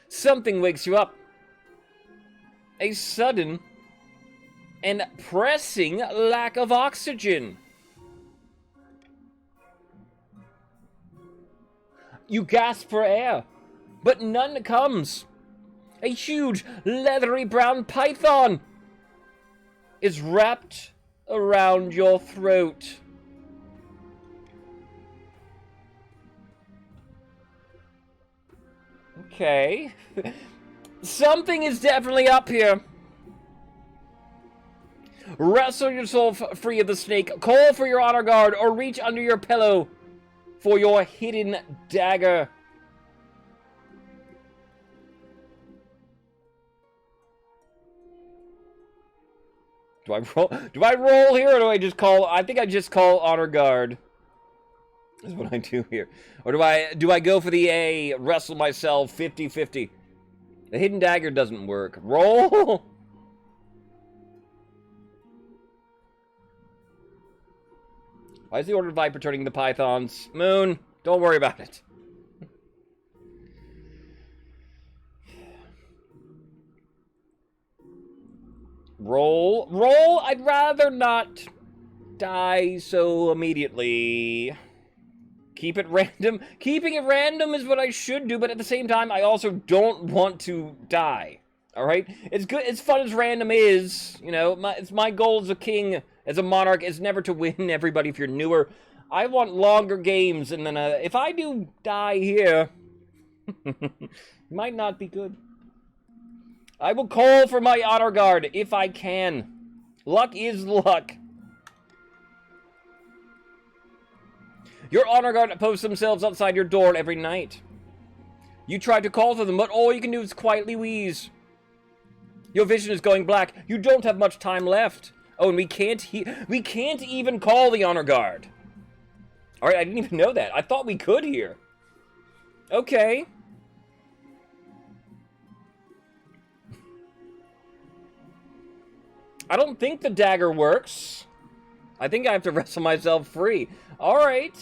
S1: Something wakes you up. A sudden and pressing lack of oxygen. You gasp for air, but none comes. A huge, leathery brown python is wrapped around your throat. Okay. Something is definitely up here. Wrestle yourself free of the snake, call for your honor guard, or reach under your pillow for your hidden dagger. Do I roll here, or do I just call? I think I just call honor guard. Is what I do here. Or do I go for the A, wrestle myself 50-50? The hidden dagger doesn't work. Roll. Why is the Order of Viper turning the pythons? Moon, don't worry about it. Roll. I'd rather not die so immediately. Keep it random. Keeping it random is what I should do, but at the same time, I also don't want to die. All right? It's good. As fun as random is, you know, it's my goal as a king, as a monarch, is never to win everybody if you're newer. I want longer games, and then if I do die here, might not be good. I will call for my honor guard if I can. Luck is luck. Your honor guard posts themselves outside your door every night. You try to call to them, but all you can do is quietly wheeze. Your vision is going black. You don't have much time left. Oh, and we can't even call the honor guard. All right, I didn't even know that. I thought we could here. Okay. I don't think the dagger works. I think I have to wrestle myself free. All right.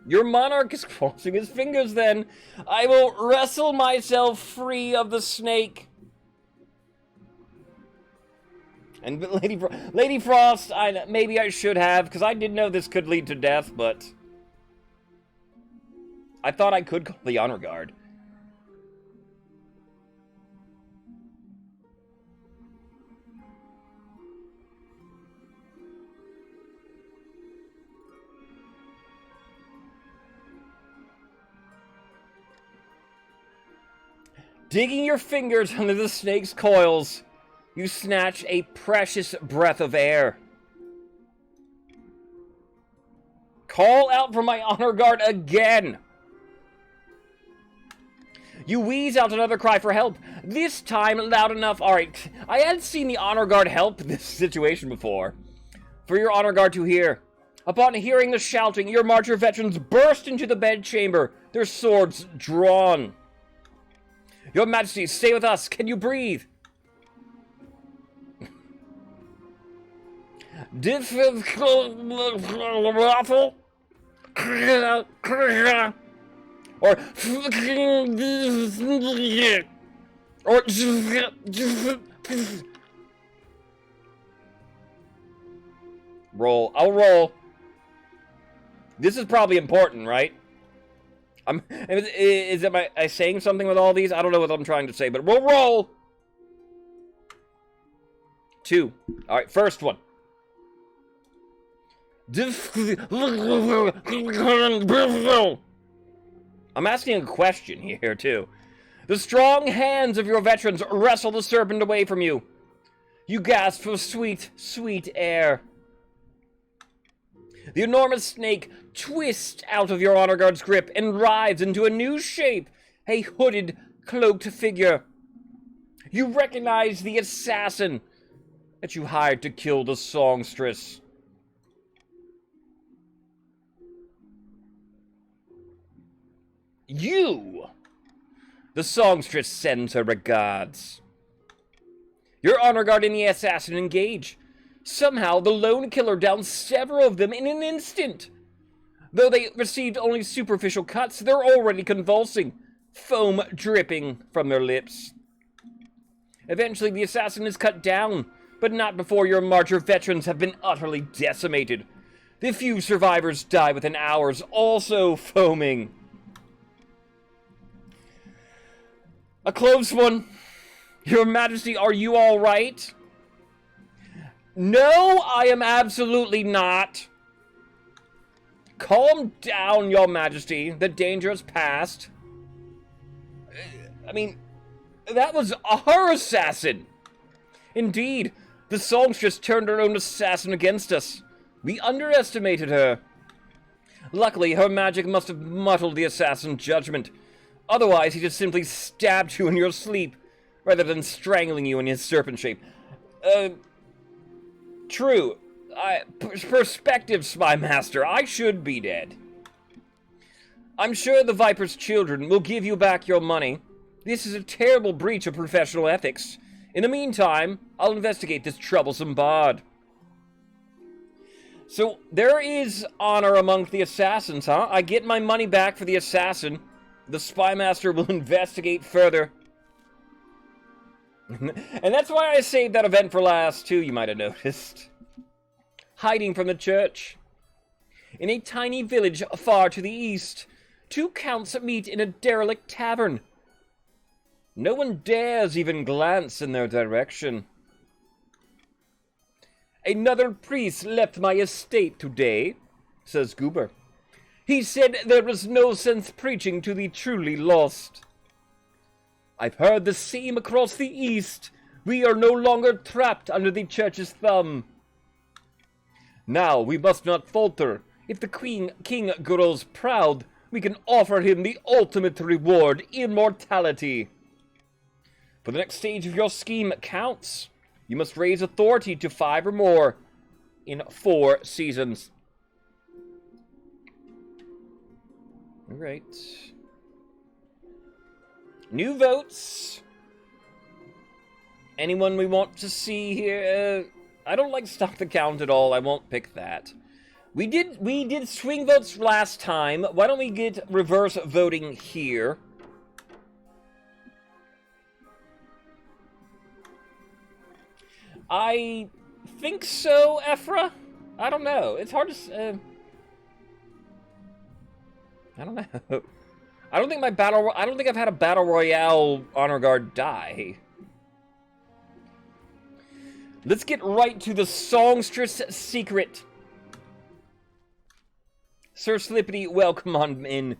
S1: Your monarch is crossing his fingers then. I will wrestle myself free of the snake. And Lady Frost, maybe I should have, because I did know this could lead to death, but I thought I could call the honor guard. Digging your fingers under the snake's coils, you snatch a precious breath of air. Call out for my honor guard again. You wheeze out another cry for help, this time loud enough. Alright, I had seen the honor guard help this situation before. For your honor guard to hear. Upon hearing the shouting, your marcher veterans burst into the bedchamber, their swords drawn. Your Majesty, stay with us. Can you breathe? Or roll. I'll roll. This is probably important, right? Is it I saying something with all these? I don't know what I'm trying to say, but we'll roll. 2. All right, first one. I'm asking a question here, too. The strong hands of your veterans wrestle the serpent away from you. You gasp for sweet, sweet air. The enormous snake twists out of your honor guard's grip and writhes into a new shape, a hooded, cloaked figure. You recognize the assassin that you hired to kill the songstress. You! The songstress sends her regards. Your honor guard and the assassin engage. Somehow, the lone killer downs several of them in an instant. Though they received only superficial cuts, they're already convulsing, foam dripping from their lips. Eventually, the assassin is cut down, but not before your marcher veterans have been utterly decimated. The few survivors die within hours, also foaming. A close one. Your Majesty, are you all right? No, I am absolutely not. Calm down, Your Majesty. The danger has passed. I mean, that was our assassin. Indeed, the songstress turned her own assassin against us. We underestimated her. Luckily, her magic must have muddled the assassin's judgment. Otherwise, he'd just simply stabbed you in your sleep, rather than strangling you in his serpent shape. True. Perspective, Spy Master. I should be dead. I'm sure the Viper's children will give you back your money. This is a terrible breach of professional ethics. In the meantime, I'll investigate this troublesome bard. So, there is honor among the assassins, huh? I get my money back for the assassin. The Spy Master will investigate further. And that's why I saved that event for last, too, you might have noticed. Hiding from the church. In a tiny village far to the east, 2 counts meet in a derelict tavern. No one dares even glance in their direction. Another priest left my estate today, says Goober. He said there was no sense preaching to the truly lost. I've heard the same across the east. We are no longer trapped under the church's thumb. Now we must not falter. If the king grows proud, we can offer him the ultimate reward, immortality. For the next stage of your scheme counts. You must raise authority to 5 or more in 4 seasons. Alright. New votes. Anyone we want to see here? I don't like Stop the Count at all. I won't pick that. We did swing votes last time. Why don't we get reverse voting here? I think so, Ephra. I don't know. It's hard to. I don't know. I don't think I've had a battle royale honor guard die. Let's get right to the songstress secret. Sir Slippity, welcome on in.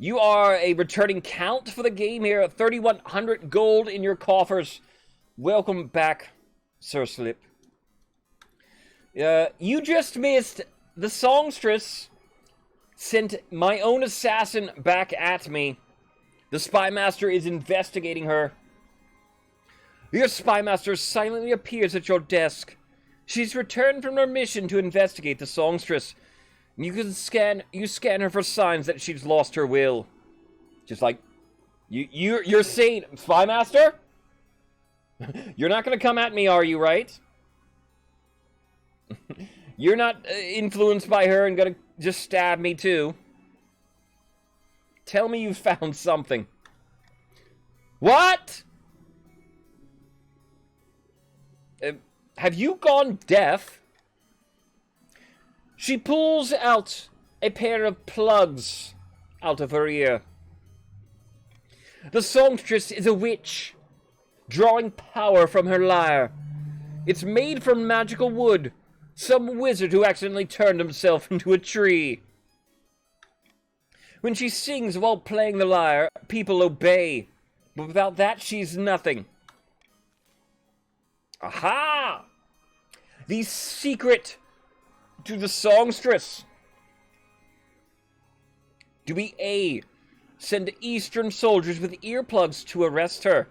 S1: You are a returning count for the game here. 3,100 gold in your coffers. Welcome back, Sir Slip. You just missed the songstress sent my own assassin back at me. The spymaster is investigating her. Your spymaster silently appears at your desk. She's returned from her mission to investigate the songstress. You scan her for signs that she's lost her will. Just like, you're saying, spymaster? You're not gonna come at me, are you, right? You're not influenced by her and gonna just stab me too. Tell me you found something. What? Have you gone deaf? She pulls out a pair of plugs out of her ear. The songstress is a witch, drawing power from her lyre. It's made from magical wood. Some wizard who accidentally turned himself into a tree. When she sings while playing the lyre, people obey. But without that, she's nothing. Aha! The secret to the songstress. Do we A. Send Eastern soldiers with earplugs to arrest her?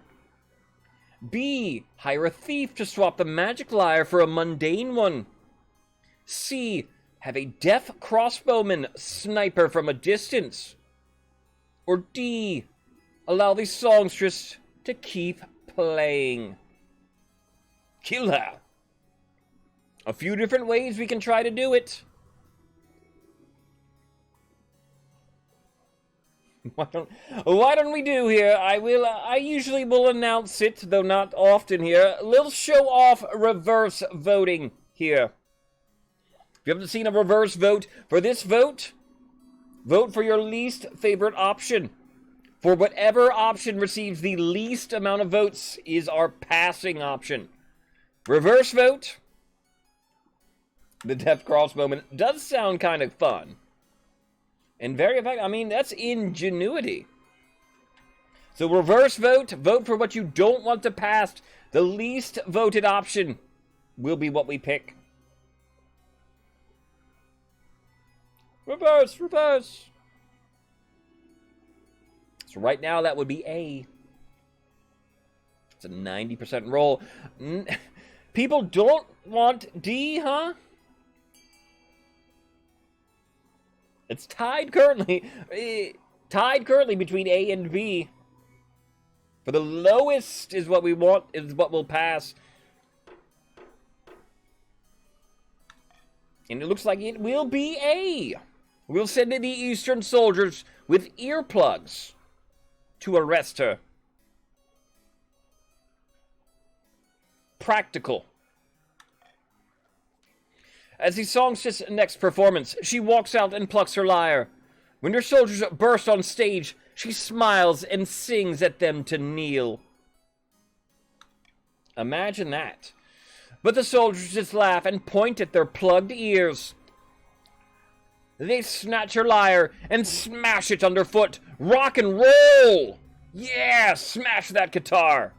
S1: B. Hire a thief to swap the magic lyre for a mundane one? C. Have a deaf crossbowman snipe her from a distance? Or D. Allow the songstress to keep playing? Kill her. A few different ways we can try to do it. Why don't we do here? I usually will announce it, though not often here. A little show off reverse voting here. If you haven't seen a reverse vote, for this vote, vote for your least favorite option. For whatever option receives the least amount of votes is our passing option. Reverse vote. The deaf crossbowman does sound kind of fun. And very effective. I mean, that's ingenuity. So reverse vote. Vote for what you don't want to pass. The least voted option will be what we pick. Reverse, reverse. So right now that would be A. It's a 90% roll. People don't want D, huh? It's tied currently between A and B. For the lowest is what we want, is what will pass. And it looks like it will be A. We'll send in the Eastern soldiers with earplugs to arrest her. Practical. As the songstress' next performance, she walks out and plucks her lyre. When her soldiers burst on stage, she smiles and sings at them to kneel. Imagine that. But the soldiers just laugh and point at their plugged ears. They snatch her lyre and smash it underfoot. Rock and roll! Yeah, smash that guitar!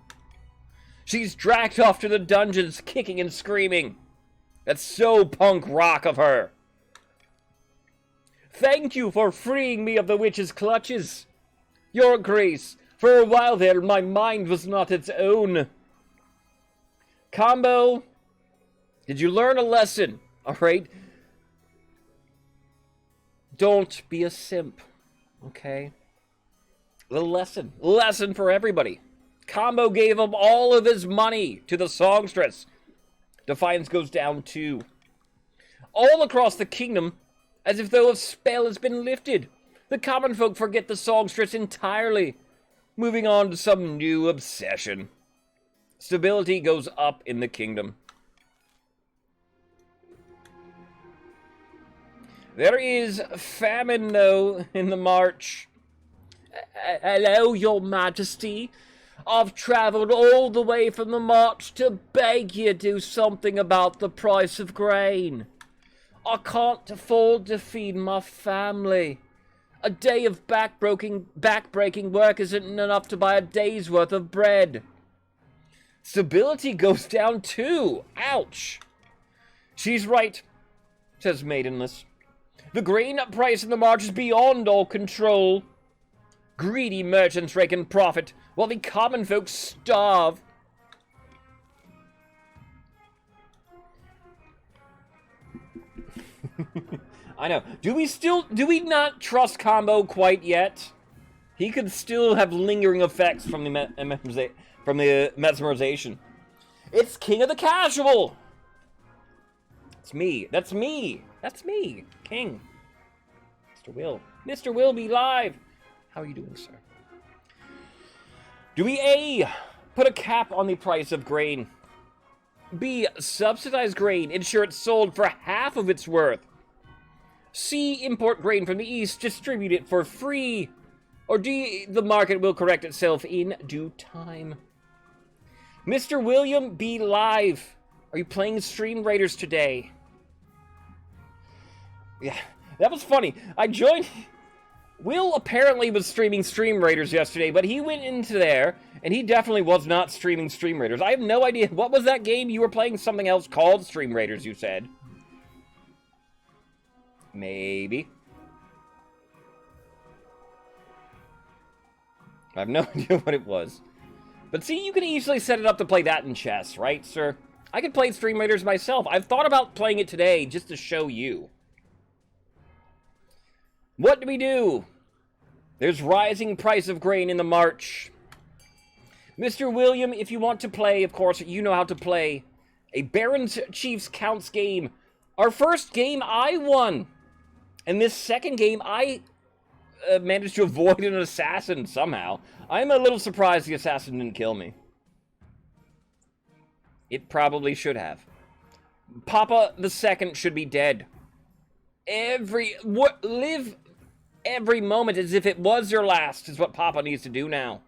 S1: She's dragged off to the dungeons, kicking and screaming. That's so punk rock of her. Thank you for freeing me of the witch's clutches. Your Grace, for a while there my mind was not its own. Combo, did you learn a lesson? Alright? Don't be a simp. Okay? A lesson. Lesson for everybody. Combo gave him all of his money to the songstress. Defiance goes down 2. All across the kingdom, as if though a spell has been lifted, the common folk forget the songstress entirely, moving on to some new obsession. Stability goes up in the kingdom. There is famine, though, in the march. Hello, your majesty. I've travelled all the way from the march to beg you do something about the price of grain. I can't afford to feed my family. A day of backbreaking work isn't enough to buy a day's worth of bread. Stability goes down too. Ouch. She's right, says Maidenless. The grain price in the March is beyond all control. Greedy merchants rake in profit, while the common folk starve. I know. Do we not trust Combo quite yet? He could still have lingering effects from the mesmerization. It's King of the Casual! It's me. That's me. That's me. King. Mr. Will. Mr. Will be live. How are you doing, sir? Do we A, put a cap on the price of grain? B, subsidize grain, ensure it's sold for half of its worth? C, import grain from the East, distribute it for free? Or D, the market will correct itself in due time? Mr. William, be live. Are you playing Stream Raiders today? Yeah, that was funny. I joined... Will apparently was streaming Stream Raiders yesterday, but he went into there, and he definitely was not streaming Stream Raiders. I have no idea. What was that game? You were playing something else called Stream Raiders, you said. Maybe. I have no idea what it was. But see, you can easily set it up to play that in chess, right, sir? I could play Stream Raiders myself. I've thought about playing it today just to show you. What do we do? There's rising price of grain in the March. Mr. William, if you want to play, of course, you know how to play a Barons Chiefs Counts game. Our first game, I won. And this second game, I managed to avoid an assassin somehow. I'm a little surprised the assassin didn't kill me. It probably should have. Papa the Second should be dead. Live every moment as if it was your last is what Papa needs to do now.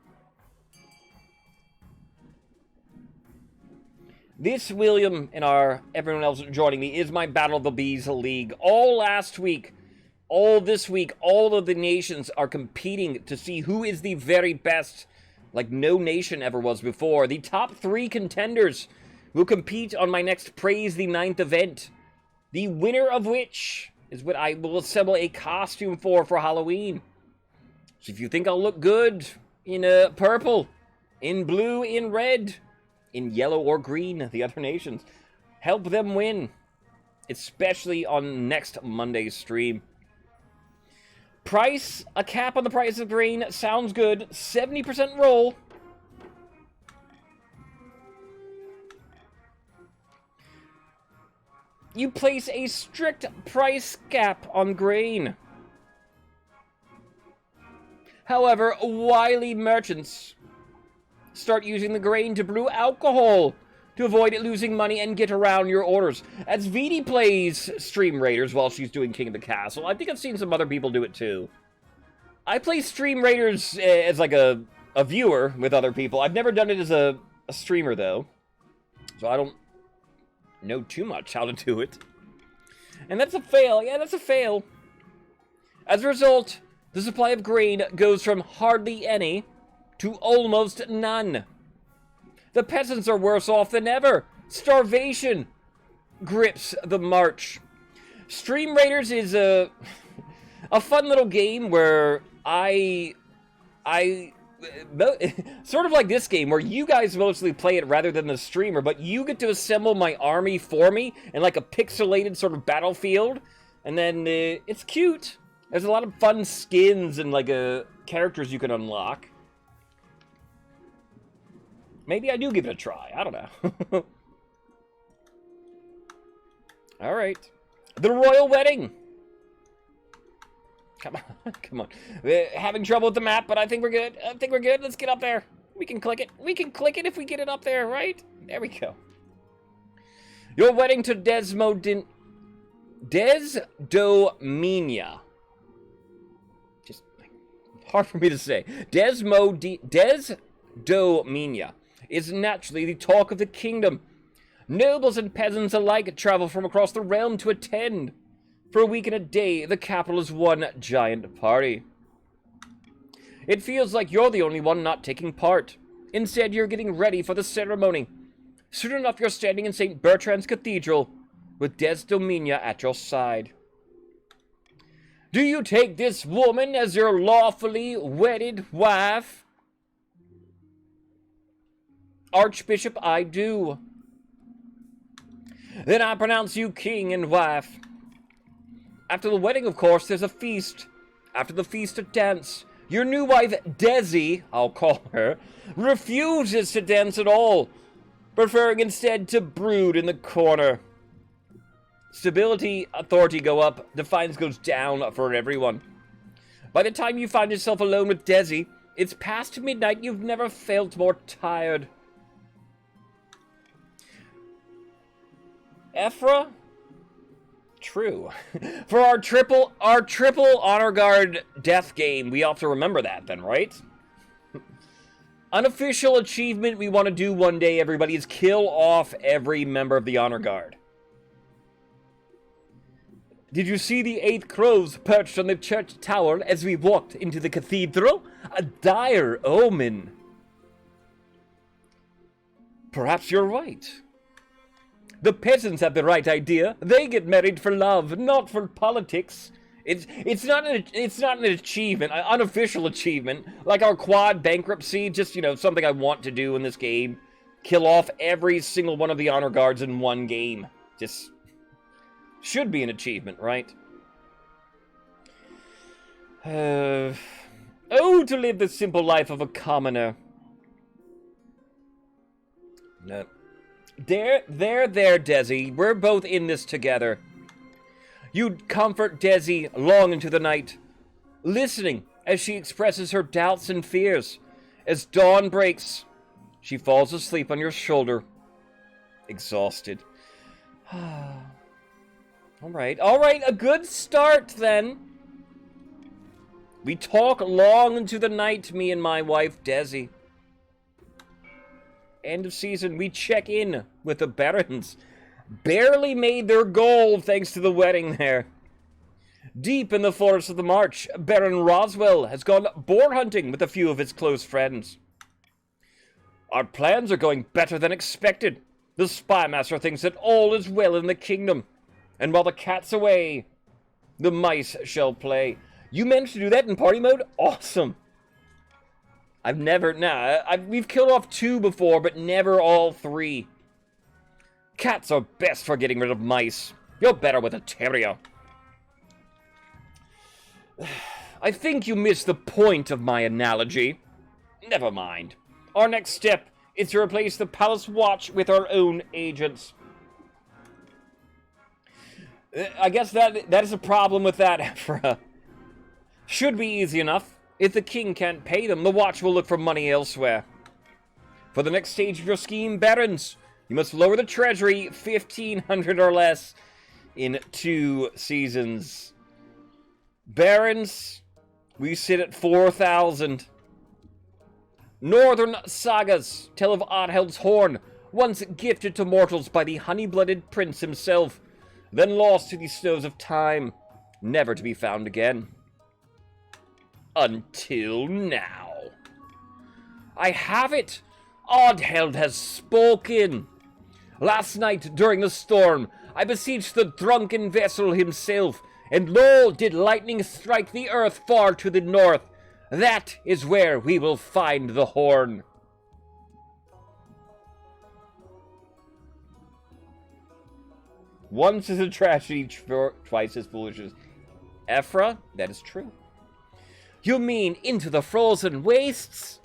S1: This, William, and everyone else joining me, is my Battle of the Bees League. All last week, all this week, all of the nations are competing to see who is the very best, like no nation ever was before. The top 3 contenders will compete on my next Praise the Ninth event, the winner of which is what I will assemble a costume for Halloween. So if you think I'll look good in purple, in blue, in red, in yellow or green, the other nations, help them win, especially on next Monday's stream. Price, a cap on the price of grain, sounds good. 70% roll. You place a strict price cap on grain. However, wily merchants start using the grain to brew alcohol to avoid losing money and get around your orders. As VD plays Stream Raiders while she's doing King of the Castle, I think I've seen some other people do it too. I play Stream Raiders as like a viewer with other people. I've never done it as a streamer though, so I don't know too much how to do it. And that's a fail. Yeah, that's a fail. As a result, the supply of grain goes from hardly any to almost none. The peasants are worse off than ever. Starvation grips the march. Stream Raiders is a fun little game where I sort of like this game where you guys mostly play it rather than the streamer, but you get to assemble my army for me in like a pixelated sort of battlefield, and then it's cute. There's a lot of fun skins and like characters you can unlock. Maybe I do give it a try. I don't know. All right. The Royal Wedding. Come on. Come on. We're having trouble with the map, but I think we're good. Let's get up there. We can click it. We can click it if we get it up there, right? There we go. Your wedding to Desdomina. Just hard for me to say. Desdomina is naturally the talk of the kingdom. Nobles and peasants alike travel from across the realm to attend. For a week and a day, the capital is one giant party. It feels like you're the only one not taking part. Instead, you're getting ready for the ceremony. Soon enough, you're standing in St. Bertrand's Cathedral, with Desdemona at your side. Do you take this woman as your lawfully wedded wife? Archbishop, I do. Then I pronounce you king and wife. After the wedding, of course, there's a feast. After the feast, a dance. Your new wife, Desi, I'll call her, refuses to dance at all, preferring instead to brood in the corner. Stability, authority go up, defiance goes down for everyone. By the time you find yourself alone with Desi, it's past midnight. You've never felt more tired. Ephra? True. For our triple honor guard death game, we have to remember that then, right? Unofficial achievement we want to do one day, everybody, is kill off every member of the honor guard. Did you see the 8 crows perched on the church tower as we walked into the cathedral? A dire omen. Perhaps you're right. The peasants have the right idea. They get married for love, not for politics. It's not an achievement, an unofficial achievement, like our quad bankruptcy. Just, you know, something I want to do in this game. Kill off every single one of the honor guards in one game. Just should be an achievement, right? Oh, to live the simple life of a commoner. No. There, Desi. We're both in this together. You'd comfort Desi long into the night, listening as she expresses her doubts and fears. As dawn breaks, she falls asleep on your shoulder, exhausted. Alright, a good start then. We talk long into the night, me and my wife, Desi. End of season, we check in with the Barons. Barely made their goal thanks to the wedding there. Deep in the forest of the March, Baron Roswell has gone boar hunting with a few of his close friends. Our plans are going better than expected. The Spymaster thinks that all is well in the kingdom. And while the cat's away, the mice shall play. You managed to do that in party mode? Awesome. We've killed off 2 before, but never all 3. Cats are best for getting rid of mice. You're better with a terrier. I think you missed the point of my analogy. Never mind. Our next step is to replace the Palace Watch with our own agents. I guess that is a problem with that, Ephra. Should be easy enough. If the king can't pay them, the watch will look for money elsewhere. For the next stage of your scheme, Barons, you must lower the treasury 1,500 or less in 2 seasons. Barons, we sit at 4,000. Northern sagas tell of Oddheld's horn, once gifted to mortals by the honey-blooded prince himself, then lost to the snows of time, never to be found again. Until now. I have it! Oddheld has spoken! Last night, during the storm, I beseeched the drunken vessel himself, and lo, did lightning strike the earth far to the north. That is where we will find the horn. Once is a tragedy, twice as foolish as... Ephra, that is true. You mean into the frozen wastes?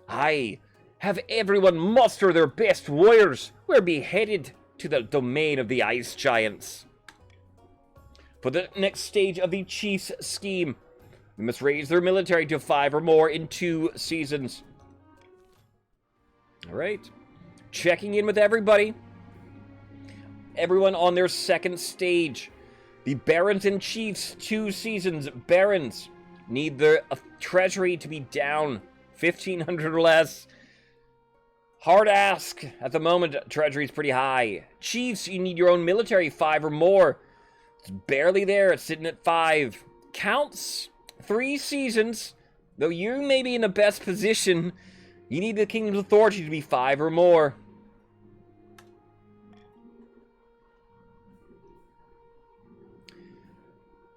S1: Aye, have everyone muster their best warriors. We're beheaded to the domain of the ice giants. For the next stage of the chief's scheme, we must raise their military to 5 or more in 2 seasons. Alright. Checking in with everybody. Everyone on their second stage. The Barons and Chiefs, 2 seasons. Barons need their treasury to be down 1,500 or less. Hard ask. At the moment, treasury's pretty high. Chiefs, you need your own military, 5 or more. It's barely there. It's sitting at 5. Counts 3 seasons. Though you may be in the best position, you need the kingdom's authority to be 5 or more.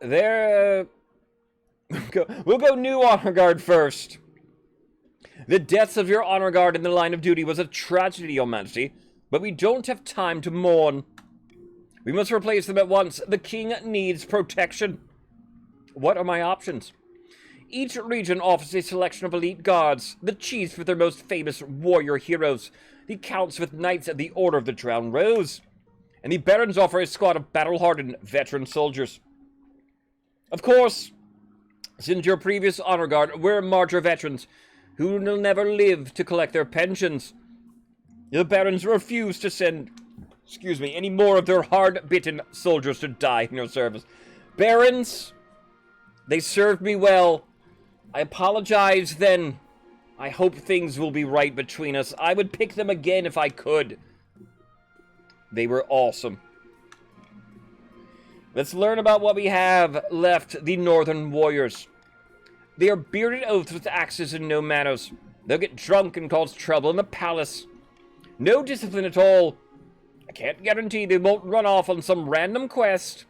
S1: There, we'll go new honor guard first. The deaths of your honor guard in the line of duty was a tragedy, Your Majesty, but we don't have time to mourn. We must replace them at once. The king needs protection. What are my options? Each region offers a selection of elite guards, the chiefs with their most famous warrior heroes, the counts with knights of the Order of the Drowned Rose, and the barons offer a squad of battle-hardened veteran soldiers. Of course, since your previous honor guard were martyr veterans who will never live to collect their pensions, the barons refuse to send, any more of their hard-bitten soldiers to die in your service. Barons, they served me well. I apologize then. I hope things will be right between us. I would pick them again if I could. They were awesome. Let's learn about what we have left, the Northern Warriors. They are bearded oafs with axes and no manners. They'll get drunk and cause trouble in the palace. No discipline at all. I can't guarantee they won't run off on some random quest.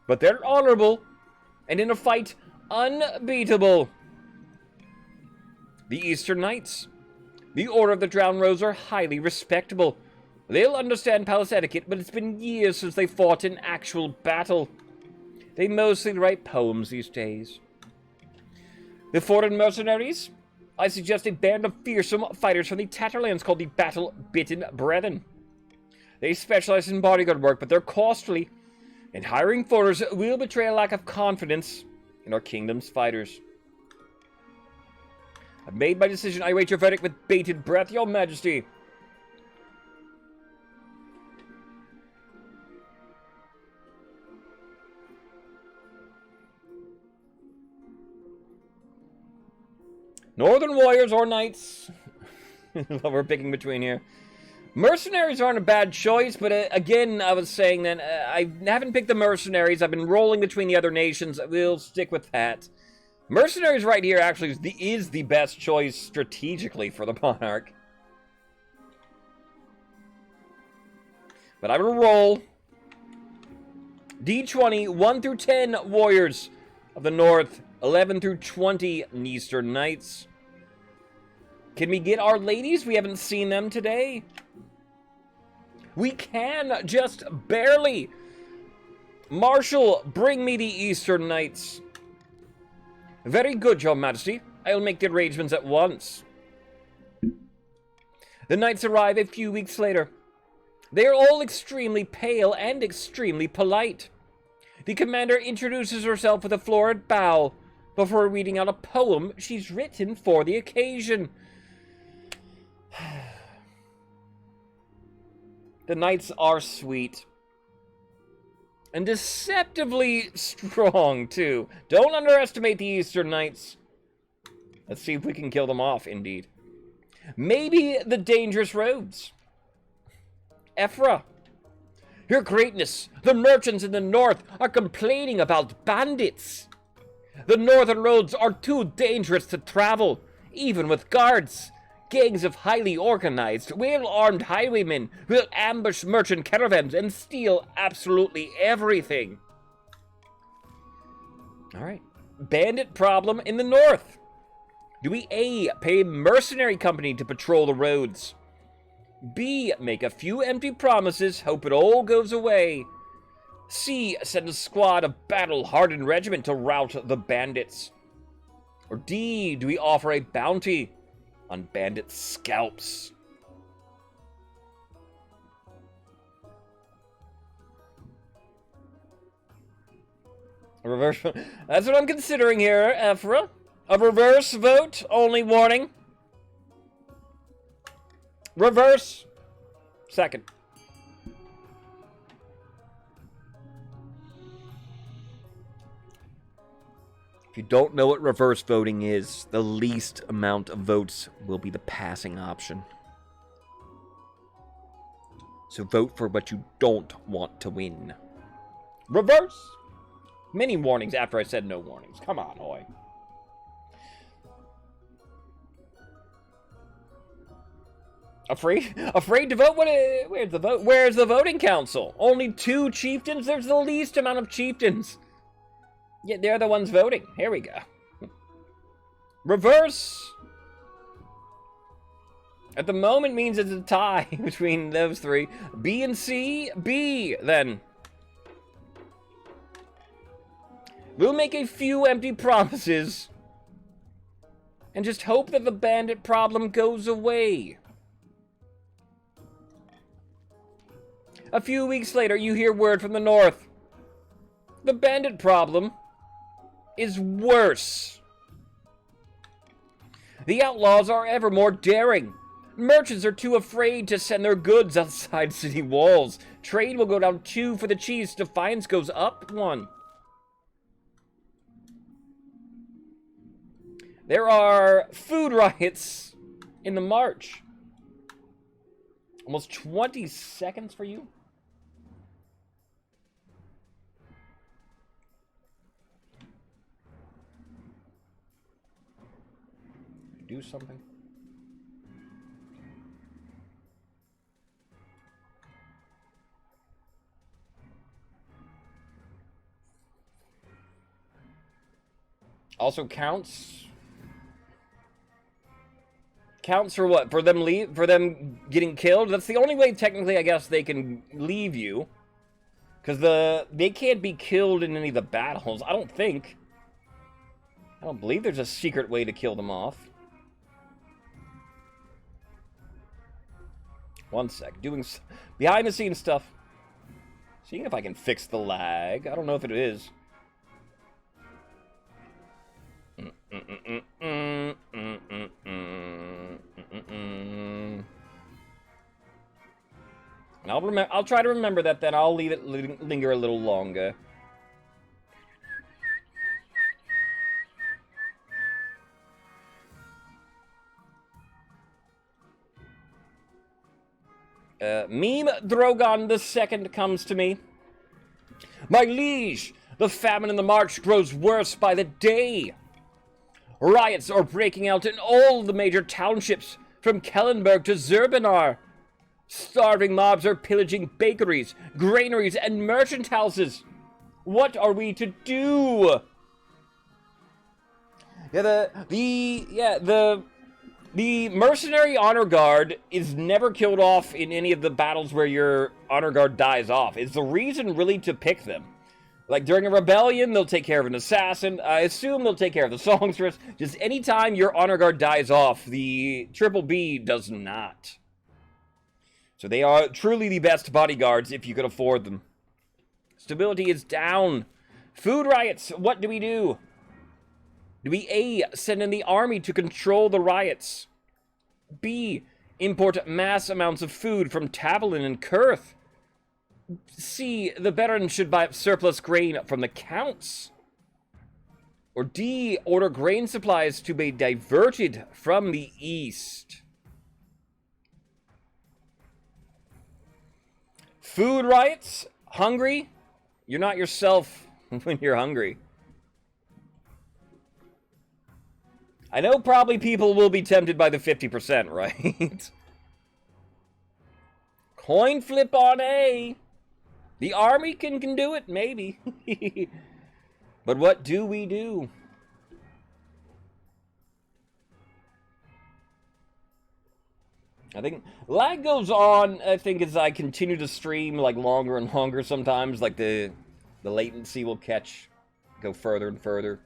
S1: But they're honorable, and in a fight, unbeatable. The Eastern Knights. The Order of the Drowned Rose are highly respectable. They'll understand palace etiquette, but it's been years since they fought in actual battle. They mostly write poems these days. The Foreign Mercenaries? I suggest a band of fearsome fighters from the Tatterlands called the Battle-Bitten Brethren. They specialize in bodyguard work, but they're costly, and hiring foreigners will betray a lack of confidence in our kingdom's fighters. I've made my decision. I await your verdict with bated breath, Your Majesty. Northern Warriors or Knights? What we're picking between here. Mercenaries aren't a bad choice, but again, I was saying that I haven't picked the Mercenaries. I've been rolling between the other nations. We'll stick with that. Mercenaries right here actually is the best choice strategically for the Monarch. But I'm going to roll. D20, 1 through 10 Warriors of the North. 11 through 20 Eastern Knights. Can we get our ladies? We haven't seen them today. We can, just barely. Marshal, bring me the Eastern Knights. Very good, Your Majesty. I'll make the arrangements at once. The knights arrive a few weeks later. They are all extremely pale and extremely polite. The commander introduces herself with a florid bow before reading out a poem she's written for the occasion. The knights are sweet. And deceptively strong, too. Don't underestimate the Eastern Knights. Let's see if we can kill them off, indeed. Maybe the dangerous roads. Ephra. Your Greatness, the merchants in the north are complaining about bandits. The northern roads are too dangerous to travel, even with guards. Gangs of highly organized, well-armed highwaymen will ambush merchant caravans and steal absolutely everything. Alright. Bandit problem in the north. Do we A, pay a mercenary company to patrol the roads? B, make a few empty promises, hope it all goes away? C, send a squad of battle-hardened regiment to rout the bandits? Or D, do we offer a bounty on bandit scalps? A reverse vote. That's what I'm considering here, Ephra. A reverse vote, only warning. Reverse. Second. If you don't know what reverse voting is, the least amount of votes will be the passing option. So vote for what you don't want to win. Reverse. Many warnings after I said no warnings. Come on, Hoy. Afraid to vote? Where's the vote? Where's the voting council? Only 2 chieftains? There's the least amount of chieftains. Yet they're the ones voting. Here we go. Reverse. At the moment means it's a tie between those 3. B and C. B, then. We'll make a few empty promises and just hope that the bandit problem goes away. A few weeks later, you hear word from the north. The bandit problem is worse. The outlaws are ever more daring. Merchants are too afraid to send their goods outside city walls. Trade will go down 2 for the chiefs. Defiance goes up 1. There are food riots in the march. Almost 20 seconds for you. Do something. Also counts for what? For them getting killed? That's the only way technically I guess they can leave you. Because they can't be killed in any of the battles, I don't think. I don't believe there's a secret way to kill them off. One sec. Doing behind the scenes stuff. Seeing if I can fix the lag. I don't know if it is. I'll try to remember that then. I'll leave it linger a little longer. Meme Drogon II comes to me. My liege, the famine in the march grows worse by the day. Riots are breaking out in all the major townships, from Kellenberg to Zerbinar. Starving mobs are pillaging bakeries, granaries, and merchant houses. What are we to do? The mercenary honor guard is never killed off in any of the battles where your honor guard dies off. It's the reason really to pick them. Like during a rebellion, they'll take care of an assassin. I assume they'll take care of the songstress. Just anytime your honor guard dies off, the Triple B does not. So they are truly the best bodyguards if you can afford them. Stability is down. Food riots, what do we do? Do we A, send in the army to control the riots? B, import mass amounts of food from Tavolin and Kurth? C, the barons should buy up surplus grain from the counts? Or D, order grain supplies to be diverted from the east? Food riots? Hungry? You're not yourself when you're hungry. I know probably people will be tempted by the 50%, right? Coin flip on A. The army can do it, maybe. But what do we do? I think lag goes on, I think, as I continue to stream, like, longer and longer sometimes. Like, the latency will go further and further.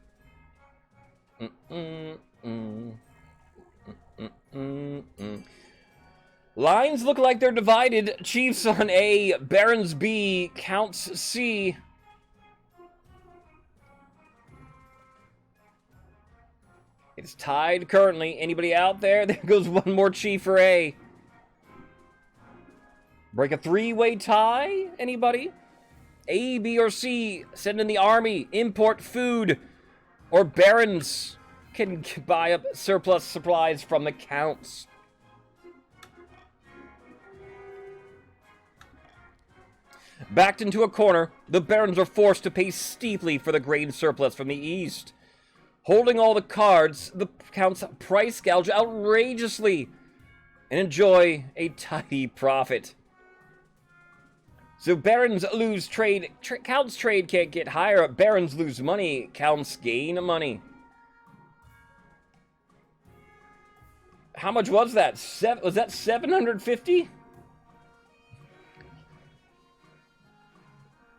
S1: Lines look like they're divided. Chiefs on A, Barons B, Counts C. It's tied currently. Anybody out there? There goes one more chief for A. Break a 3-way tie? Anybody? A, B, or C. Send in the army. Import food. Or barons can buy up surplus supplies from the counts. Backed into a corner, the barons are forced to pay steeply for the grain surplus from the east. Holding all the cards, the counts price gouge outrageously and enjoy a tidy profit. So barons lose trade, counts trade can't get higher, barons lose money, counts gain money. How much was that? Was that 750?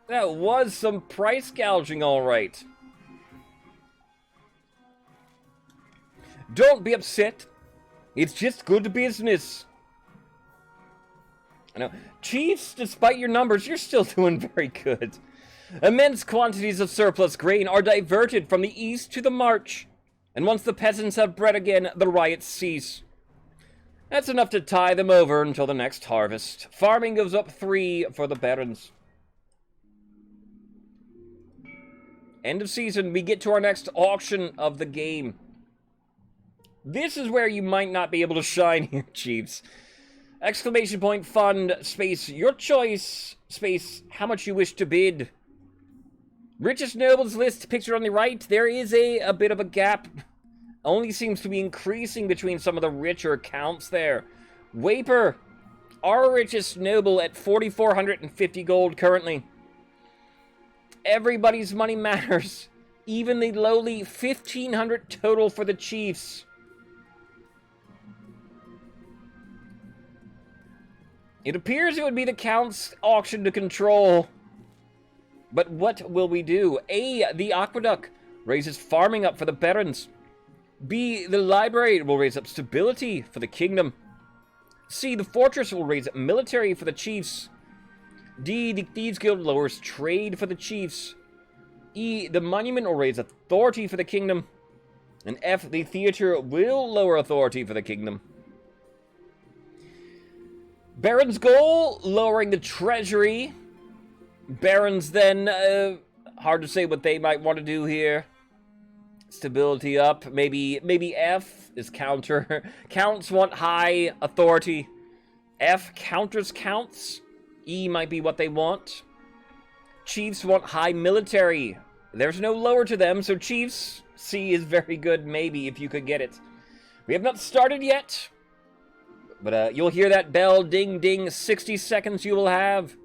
S1: That was some price gouging, all right. Don't be upset. It's just good business. I know. Chiefs, despite your numbers, you're still doing very good. Immense quantities of surplus grain are diverted from the east to the march. And once the peasants have bread again, the riots cease. That's enough to tie them over until the next harvest. Farming goes up 3 for the barons. End of season, we get to our next auction of the game. This is where you might not be able to shine here, Chiefs. Exclamation point fund, space, your choice, space, how much you wish to bid. Richest nobles list pictured on the right, there is a bit of a gap. Only seems to be increasing between some of the richer counts there. Waper, our richest noble at 4,450 gold currently. Everybody's money matters. Even the lowly 1,500 total for the chiefs. It appears it would be the count's auction to control. But what will we do? A, the aqueduct raises farming up for the barons. B, the library will raise up stability for the kingdom. C, the fortress will raise up military for the chiefs. D, the Thieves Guild lowers trade for the chiefs. E, the monument will raise authority for the kingdom. And F, the theater will lower authority for the kingdom. Baron's goal, lowering the treasury. Barons then, hard to say what they might want to do here. Stability up, maybe F is counter. Counts want high authority. F counters counts. E might be what they want. Chiefs want high military. There's no lower to them, so Chiefs, C is very good, maybe, if you could get it. We have not started yet, but you'll hear that bell, ding, ding, 60 seconds you will have.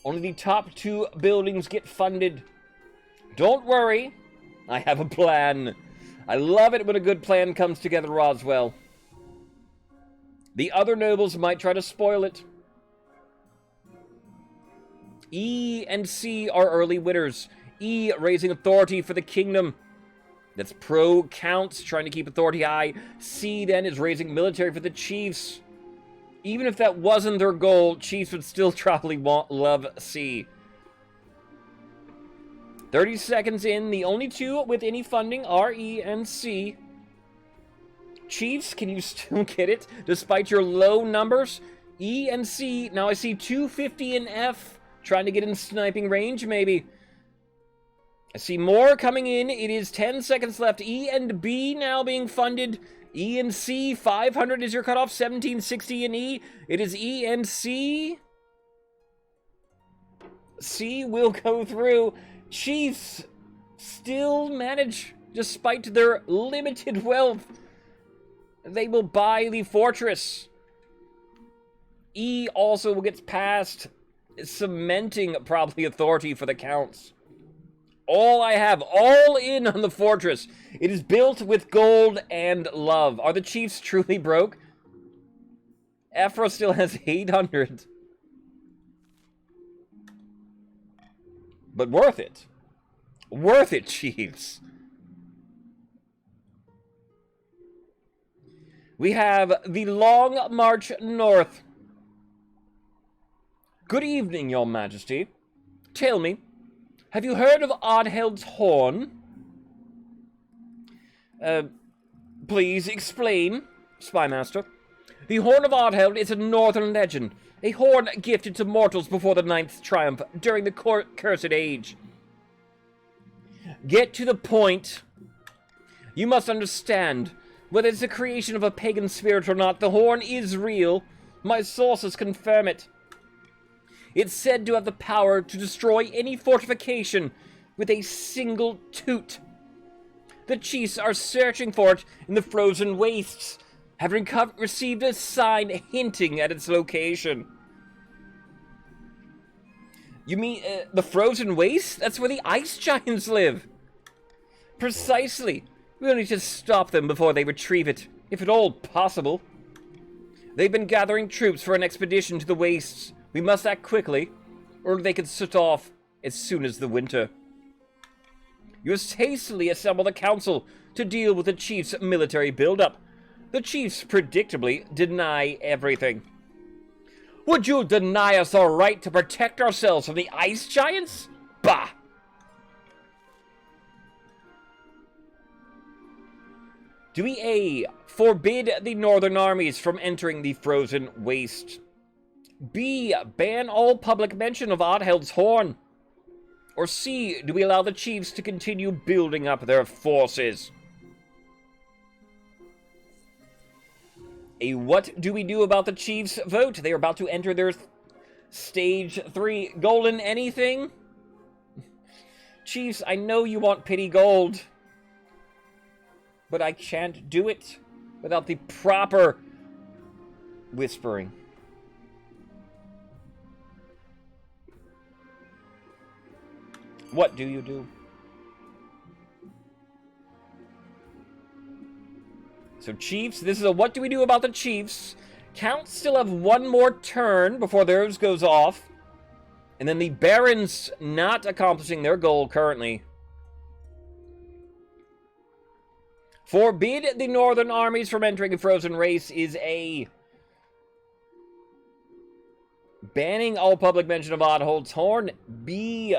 S1: Only the top 2 buildings get funded. Don't worry, I have a plan. I love it when a good plan comes together, Roswell. The other nobles might try to spoil it. E and C are early winners. E raising authority for the kingdom. That's pro counts, trying to keep authority high. C then is raising military for the chiefs. Even if that wasn't their goal, chiefs would still probably love C. 30 seconds in, the only 2 with any funding are E and C. Chiefs, can you still get it despite your low numbers? E and C, now I see 250 in F. Trying to get in sniping range, maybe. I see more coming in. It is 10 seconds left. E and B now being funded. E and C, 500 is your cutoff. 1760 in E. It is E and C. C will go through. Chiefs still manage, despite their limited wealth. They will buy the fortress. E also will get past, cementing probably authority for the counts. All I have, all in on the fortress. It is built with gold and love. Are the chiefs truly broke? Ephra still has 800. But worth it. Worth it, chiefs. We have the Long March North. Good evening, your majesty. Tell me, have you heard of Oddheld's Horn? Please explain, Spymaster. The Horn of Oddheld is a northern legend, a horn gifted to mortals before the Ninth Triumph during the Cursed Age. Get to the point. You must understand, whether it's a creation of a pagan spirit or not, the horn is real. My sources confirm it. It's said to have the power to destroy any fortification with a single toot. The chiefs are searching for it in the frozen wastes, having received a sign hinting at its location. You mean the frozen wastes? That's where the ice giants live. Precisely. We'll need to stop them before they retrieve it, if at all possible. They've been gathering troops for an expedition to the wastes. We must act quickly, or they could set off as soon as the winter. You must hastily assemble the council to deal with the chiefs' military buildup. The chiefs predictably deny everything. Would you deny us our right to protect ourselves from the ice giants? Bah! Do we A. Forbid the northern armies from entering the frozen waste? B. Ban all public mention of Oddheld's Horn? Or C. Do we allow the chiefs to continue building up their forces? What do we do about the chiefs' vote? They are about to enter their stage 3. Golden anything? Chiefs, I know you want pity gold, but I can't do it without the proper whispering. What do you do? So chiefs, this is a what do we do about the chiefs. Counts still have one more turn before theirs goes off. And then the barons not accomplishing their goal currently. Forbid the northern armies from entering a frozen race is A. Banning all public mention of Oddheld's Horn. B.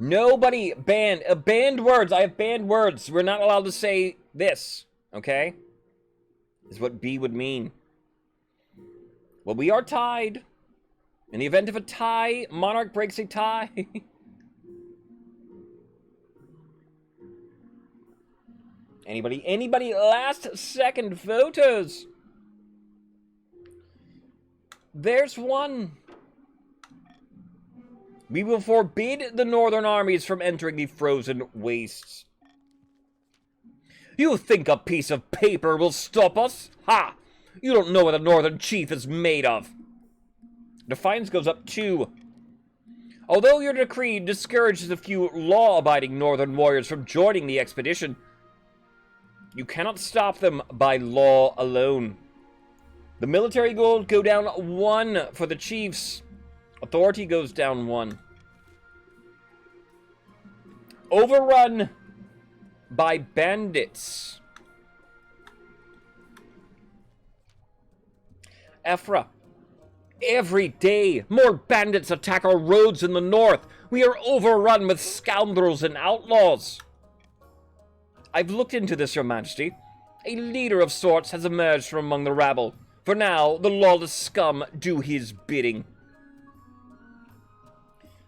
S1: Nobody banned words. I have banned words. We're not allowed to say this, okay? Is what B would mean. Well, we are tied. In the event of a tie, Monarch breaks a tie. Anybody last second voters? There's one. We will forbid the northern armies from entering the frozen wastes. You think a piece of paper will stop us? Ha! You don't know what a northern chief is made of. Defiance goes up 2. Although your decree discourages a few law-abiding northern warriors from joining the expedition, you cannot stop them by law alone. The military gold go down 1 for the chiefs. Authority goes down 1. Overrun by bandits. Ephra. Every day, more bandits attack our roads in the north. We are overrun with scoundrels and outlaws. I've looked into this, Your Majesty. A leader of sorts has emerged from among the rabble. For now, the lawless scum do his bidding.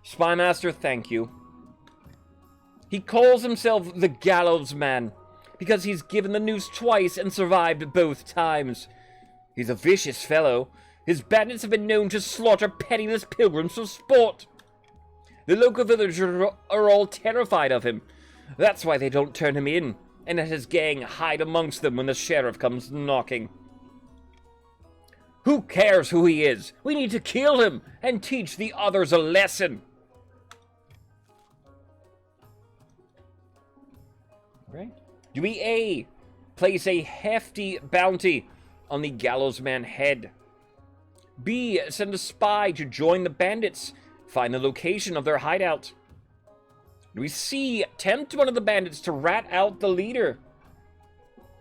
S1: Spymaster, thank you. He calls himself the Gallows Man because he's given the noose twice and survived both times. He's a vicious fellow. His bandits have been known to slaughter penniless pilgrims for sport. The local villagers are all terrified of him. That's why they don't turn him in, and let his gang hide amongst them when the sheriff comes knocking. Who cares who he is? We need to kill him and teach the others a lesson. Right? Do we A. Place a hefty bounty on the Gallows Man head? B. Send a spy to join the bandits, find the location of their hideout? Do we C. Tempt one of the bandits to rat out the leader?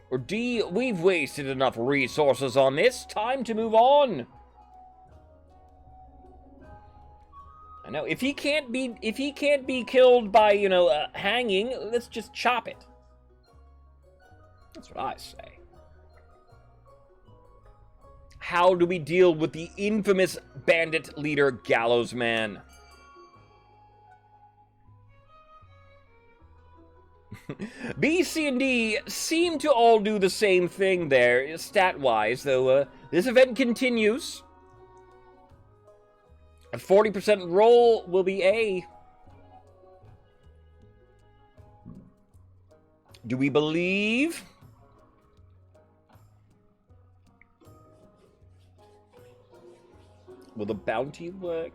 S1: Or D. We've wasted enough resources on this, time to move on? I know, if he can't be killed by, hanging, let's just chop it. That's what I say. How do we deal with the infamous bandit leader Gallows Man? B, C, and D seem to all do the same thing there, stat-wise, though this event continues. A 40% roll will be A. Do we believe? Will the bounty work?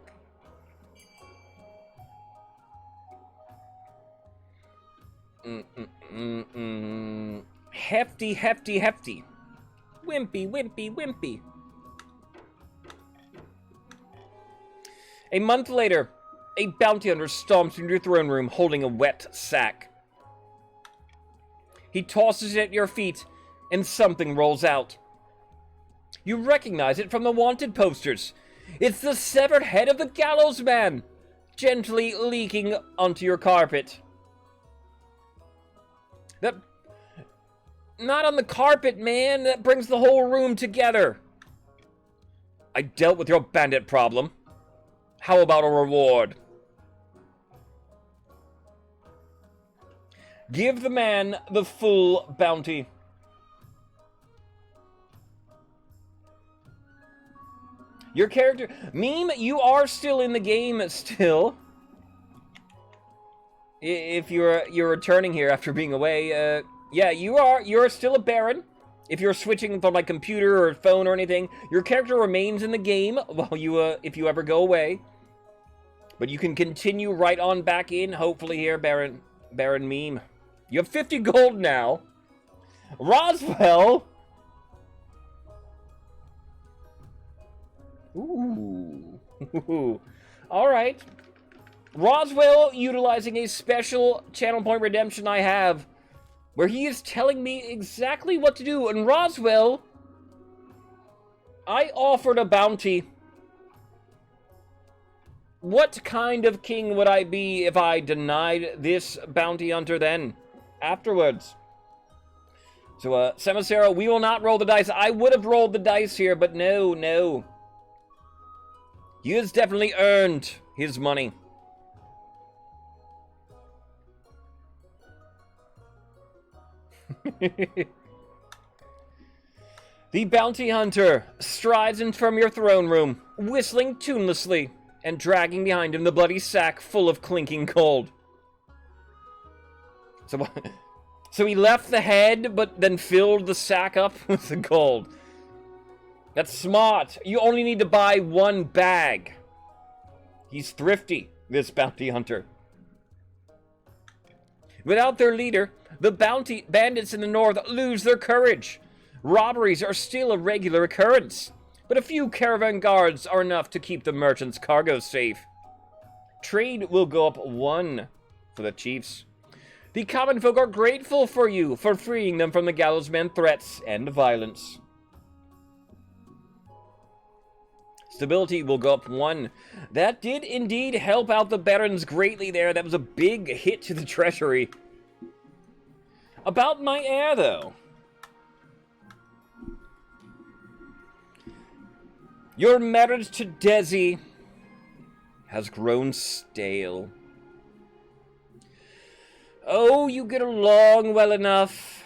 S1: Hefty, hefty, hefty. Wimpy, wimpy, wimpy. A month later, a bounty hunter stomps into your throne room holding a wet sack. He tosses it at your feet, and something rolls out. You recognize it from the wanted posters. It's the severed head of the gallows man, gently leaking onto your carpet. That... Not on the carpet, man. That brings the whole room together. I dealt with your bandit problem. How about a reward? Give the man the full bounty. Your character... Meme, you are still in the game still. If you're returning here after being away, yeah, you're still a Baron. If you're switching from like computer or phone or anything, your character remains in the game while you if you ever go away. But you can continue right on back in, hopefully here, Baron Meme. You have 50 gold now. Roswell. Ooh. All right. Roswell utilizing a special channel point redemption I have, where he is telling me exactly what to do. And Roswell, I offered a bounty. What kind of king would I be if I denied this bounty hunter then? Afterwards. So, Samacero, we will not roll the dice. I would have rolled the dice here, but no. He has definitely earned his money. The bounty hunter strides in from your throne room, whistling tunelessly, and dragging behind him the bloody sack full of clinking gold. So he left the head, but then filled the sack up with the gold. That's smart. You only need to buy one bag. He's thrifty, this bounty hunter. Without their leader, the bounty bandits in the north lose their courage. Robberies are still a regular occurrence, but a few caravan guards are enough to keep the merchants' cargo safe. Trade will go up 1 for the chiefs. The common folk are grateful for you for freeing them from the gallows men threats and violence. Stability will go up 1. That did indeed help out the barons greatly there. That was a big hit to the treasury. About my heir, though. Your marriage to Desi has grown stale. Oh, you get along well enough.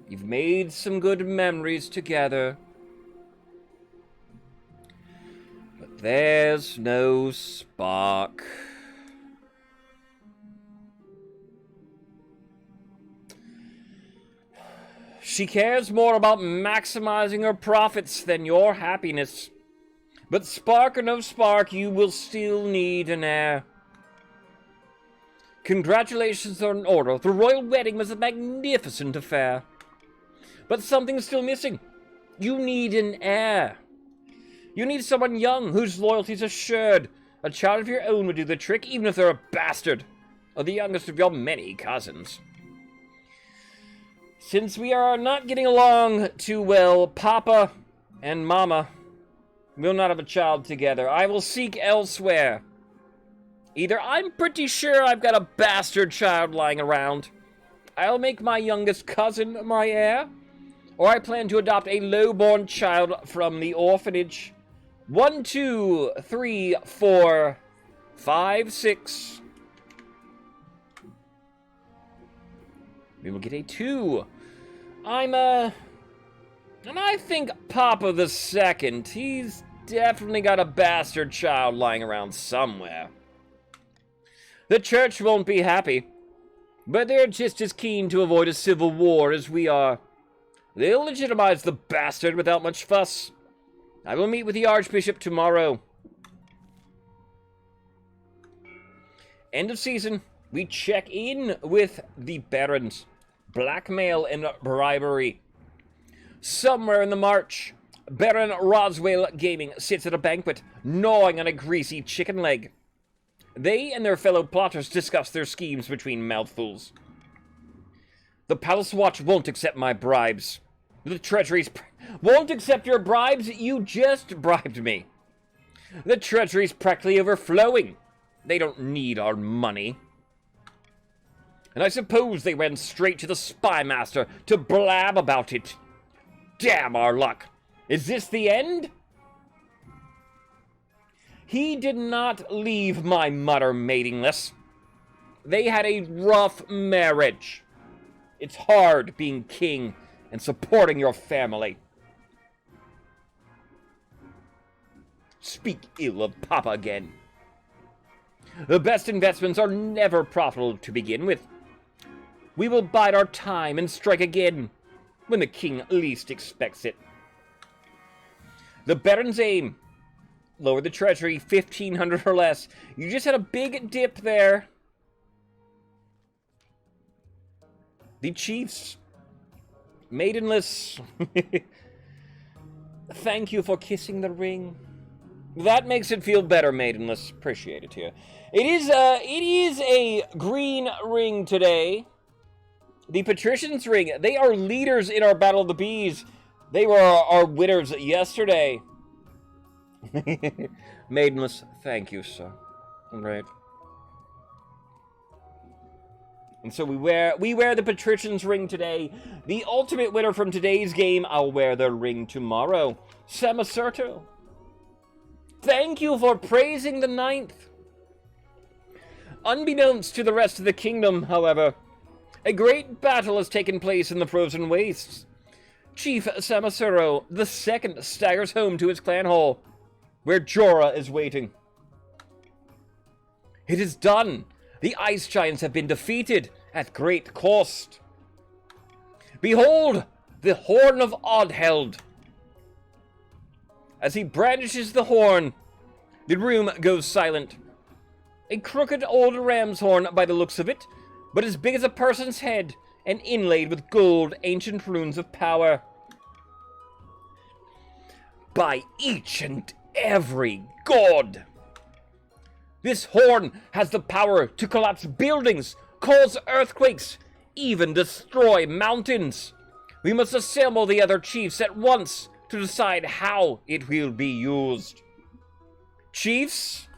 S1: You've made some good memories together. But there's no spark. She cares more about maximizing her profits than your happiness. But spark or no spark, you will still need an heir. Congratulations are in order. The royal wedding was a magnificent affair. But something's still missing. You need an heir. You need someone young whose loyalty's assured. A child of your own would do the trick, even if they're a bastard, or the youngest of your many cousins. Since we are not getting along too well, Papa and Mama will not have a child together. I will seek elsewhere. Either I'm pretty sure I've got a bastard child lying around, I'll make my youngest cousin my heir, or I plan to adopt a lowborn child from the orphanage. 1, 2, 3, 4, 5, 6. We will get a 2. And I think Papa the Second, he's definitely got a bastard child lying around somewhere. The church won't be happy, but they're just as keen to avoid a civil war as we are. They'll legitimize the bastard without much fuss. I will meet with the Archbishop tomorrow. End of season, we check in with the Barons. Blackmail and bribery. Somewhere in the march, Baron Roswell Gaming sits at a banquet, gnawing on a greasy chicken leg. They and their fellow plotters discuss their schemes between mouthfuls. The Palace Watch won't accept my bribes. The Treasury's won't accept your bribes? You just bribed me. The Treasury's practically overflowing. They don't need our money. And I suppose they went straight to the Spy Master to blab about it. Damn our luck. Is this the end? He did not leave my mother matingless. They had a rough marriage. It's hard being king and supporting your family. Speak ill of Papa again. The best investments are never profitable to begin with. We will bide our time and strike again when the king least expects it. The Baron's aim: lower the treasury 1,500 or less. You just had a big dip there. The chiefs, maidenless. Thank you for kissing the ring. That makes it feel better, maidenless. Appreciate it here. It is a green ring today. The Patricians' ring. They are leaders in our Battle of the Bees. They were our winners yesterday. Maidenless, thank you, sir. All right. And so we wear the Patricians' ring today. The ultimate winner from today's game, I'll wear their ring tomorrow. Samacerto. Thank you for praising the 9th. Unbeknownst to the rest of the kingdom, however, a great battle has taken place in the frozen wastes. Chief Samacero II staggers home to his clan hall, where Jorah is waiting. It is done. The ice giants have been defeated at great cost. Behold, the Horn of Odheld. As he brandishes the horn, the room goes silent. A crooked old ram's horn by the looks of it, but as big as a person's head and inlaid with gold ancient runes of power. By each and every god! This horn has the power to collapse buildings, cause earthquakes, even destroy mountains. We must assemble the other chiefs at once to decide how it will be used. Chiefs?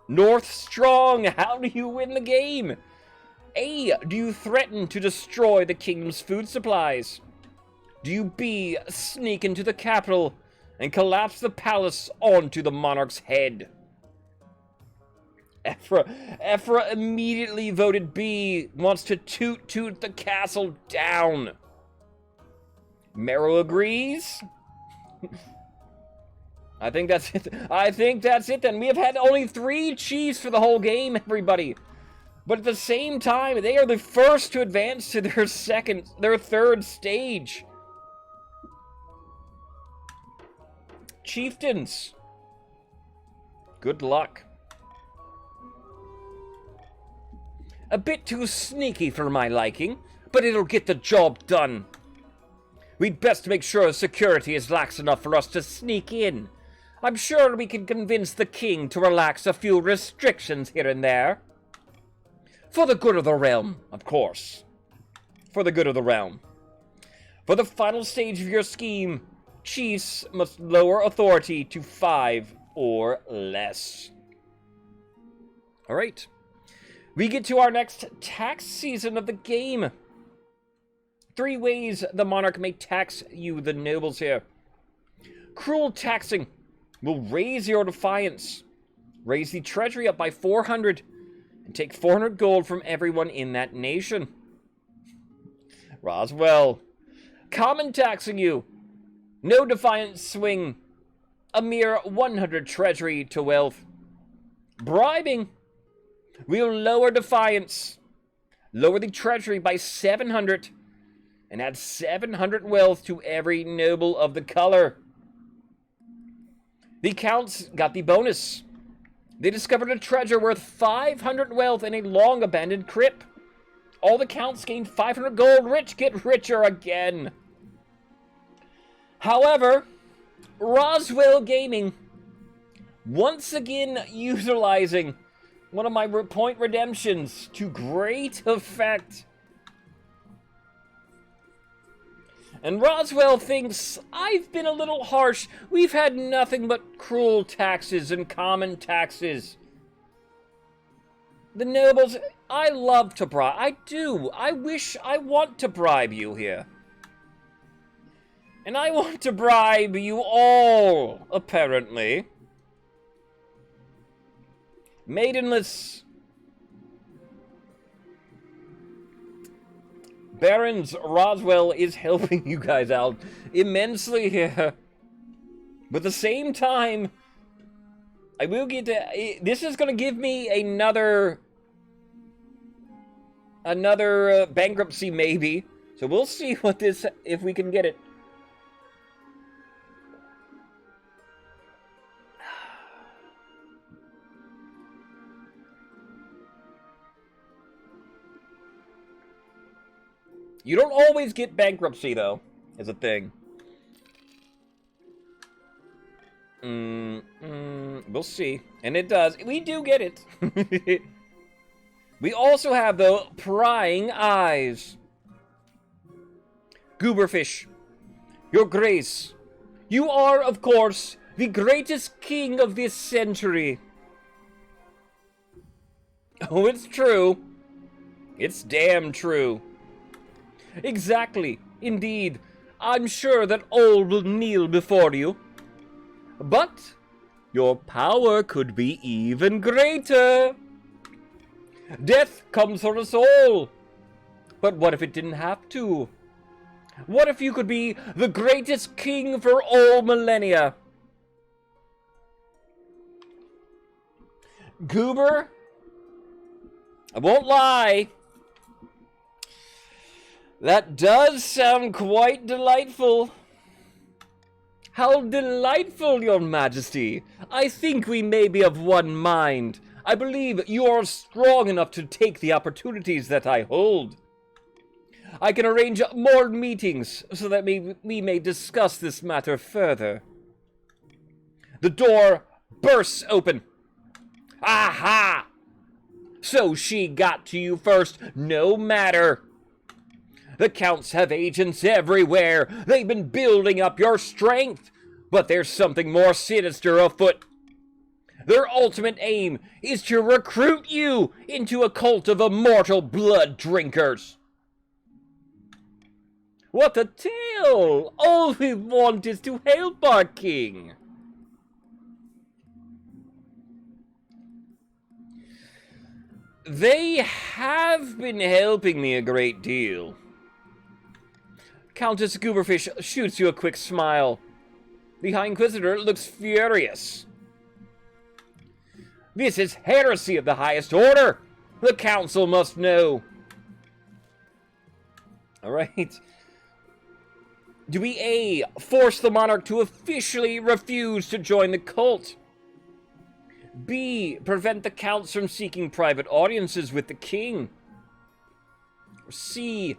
S1: North Strong, how do you win the game? A, do you threaten to destroy the kingdom's food supplies? Do you B, sneak into the capital and collapse the palace onto the monarch's head? Ephra immediately voted B, wants to toot the castle down. Marrow agrees? I think that's it then. We have had only 3 chiefs for the whole game, everybody. But at the same time, they are the first to advance to their third stage. Chieftains. Good luck. A bit too sneaky for my liking, but it'll get the job done. We'd best make sure security is lax enough for us to sneak in. I'm sure we can convince the king to relax a few restrictions here and there. For the good of the realm, of course. For the good of the realm. For the final stage of your scheme, chiefs must lower authority to 5 or less. Alright. We get to our next tax season of the game. 3 ways the monarch may tax you, the nobles here. Cruel taxing will raise your defiance. Raise the treasury up by 400 and take 400 gold from everyone in that nation. Roswell. Common taxing you. No defiant swing. A mere 100 treasury to wealth. Bribing. We'll lower defiance. Lower the treasury by 700. And add 700 wealth to every noble of the color. The counts got the bonus. They discovered a treasure worth 500 wealth in a long-abandoned crypt. All the counts gained 500 gold. Rich get richer again. However, Roswell Gaming, once again utilizing one of my point redemptions to great effect. And Roswell thinks, I've been a little harsh. We've had nothing but cruel taxes and common taxes. The nobles, I love to bribe. I do. I want to bribe you here. And I want to bribe you all, apparently. Maidenless. Barons, Roswell is helping you guys out immensely here. But at the same time, I will get to... This is going to give me another bankruptcy, maybe. So we'll see what this... if we can get it. You don't always get bankruptcy, though, is a thing. We'll see. And it does. We do get it. We also have, though, prying eyes. Gooberfish, your grace, you are, of course, the greatest king of this century. Oh, it's true. It's damn true. Exactly. Indeed. I'm sure that all will kneel before you. But your power could be even greater. Death comes for us all. But what if it didn't have to? What if you could be the greatest king for all millennia? Goober, I won't lie. That does sound quite delightful. How delightful, your majesty. I think we may be of one mind. I believe you are strong enough to take the opportunities that I hold. I can arrange more meetings so that we may discuss this matter further. The door bursts open. Aha! So she got to you first, no matter. The counts have agents everywhere. They've been building up your strength. But there's something more sinister afoot. Their ultimate aim is to recruit you into a cult of immortal blood drinkers. What a tale! All we want is to help our king. They have been helping me a great deal. Countess Gooberfish shoots you a quick smile. The High Inquisitor looks furious. This is heresy of the highest order. The council must know. Alright. Do we A, force the monarch to officially refuse to join the cult? B, prevent the counts from seeking private audiences with the king? Or C,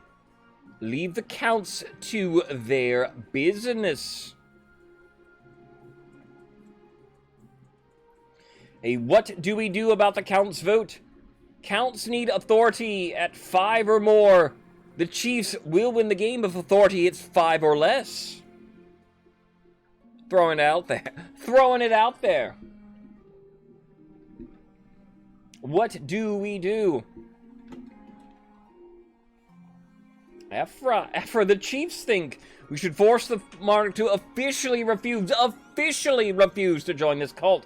S1: leave the counts to their business? What do we do about the counts' vote? Counts need authority at 5 or more. The chiefs will win the game if authority hits 5 or less. Throwing it out there. Throwing it out there. What do we do? Afra, the chiefs think we should force the monarch to officially refuse to join this cult.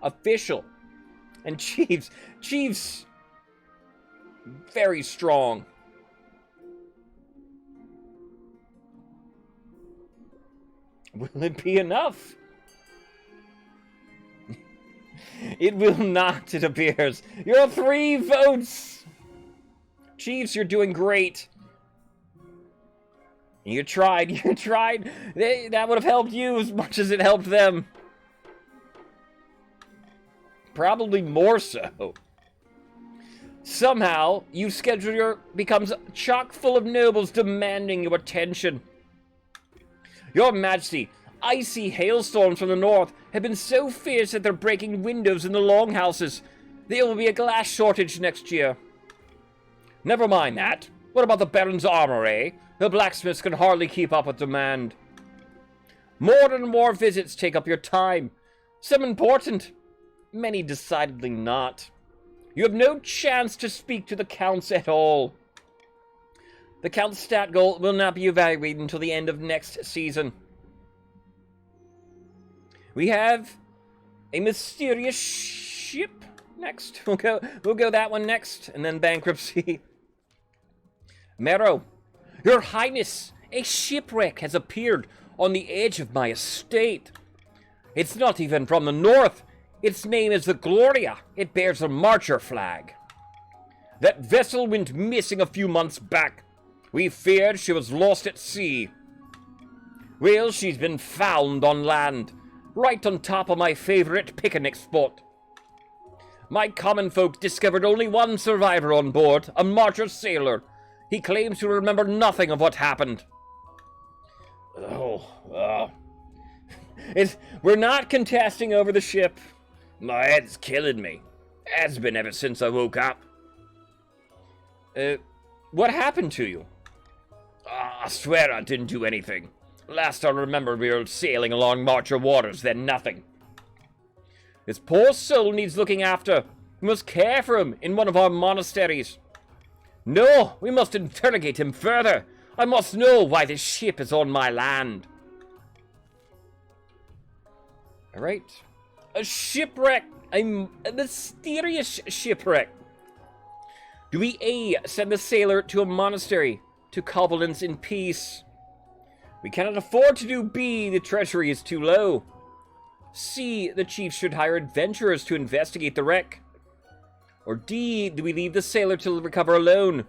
S1: Official. And chiefs, very strong. Will it be enough? It will not, it appears. You're 3 votes! Chiefs, you're doing great. You tried. That would have helped you as much as it helped them. Probably more so. Somehow, you schedule becomes chock full of nobles demanding your attention. Your Majesty, icy hailstorms from the north have been so fierce that they're breaking windows in the longhouses. There will be a glass shortage next year. Never mind that. What about the Baron's armor, eh? The blacksmiths can hardly keep up with demand. More and more visits take up your time. Some important, many decidedly not. You have no chance to speak to the counts at all. The count's stat goal will not be evaluated until the end of next season. We have a mysterious ship next. We'll go that one next, and then bankruptcy. Mero, Your Highness, a shipwreck has appeared on the edge of my estate. It's not even from the north. Its name is the Gloria. It bears a Marcher flag. That vessel went missing a few months back. We feared she was lost at sea. Well, she's been found on land, right on top of my favorite picnic spot. My common folk discovered only one survivor on board, a Marcher sailor. He claims to remember nothing of what happened. We're not contesting over the ship. My head's killing me. Has been ever since I woke up. What happened to you? I swear I didn't do anything. Last I remember we were sailing along Marcher waters, then nothing. This poor soul needs looking after. We must care for him in one of our monasteries. No, we must interrogate him further. I must know why this ship is on my land. Alright. A shipwreck. A mysterious shipwreck. Do we A, send the sailor to a monastery to Coblence in peace? We cannot afford to do B, the treasury is too low. C, the chief should hire adventurers to investigate the wreck. Or D, do we leave the sailor to recover alone,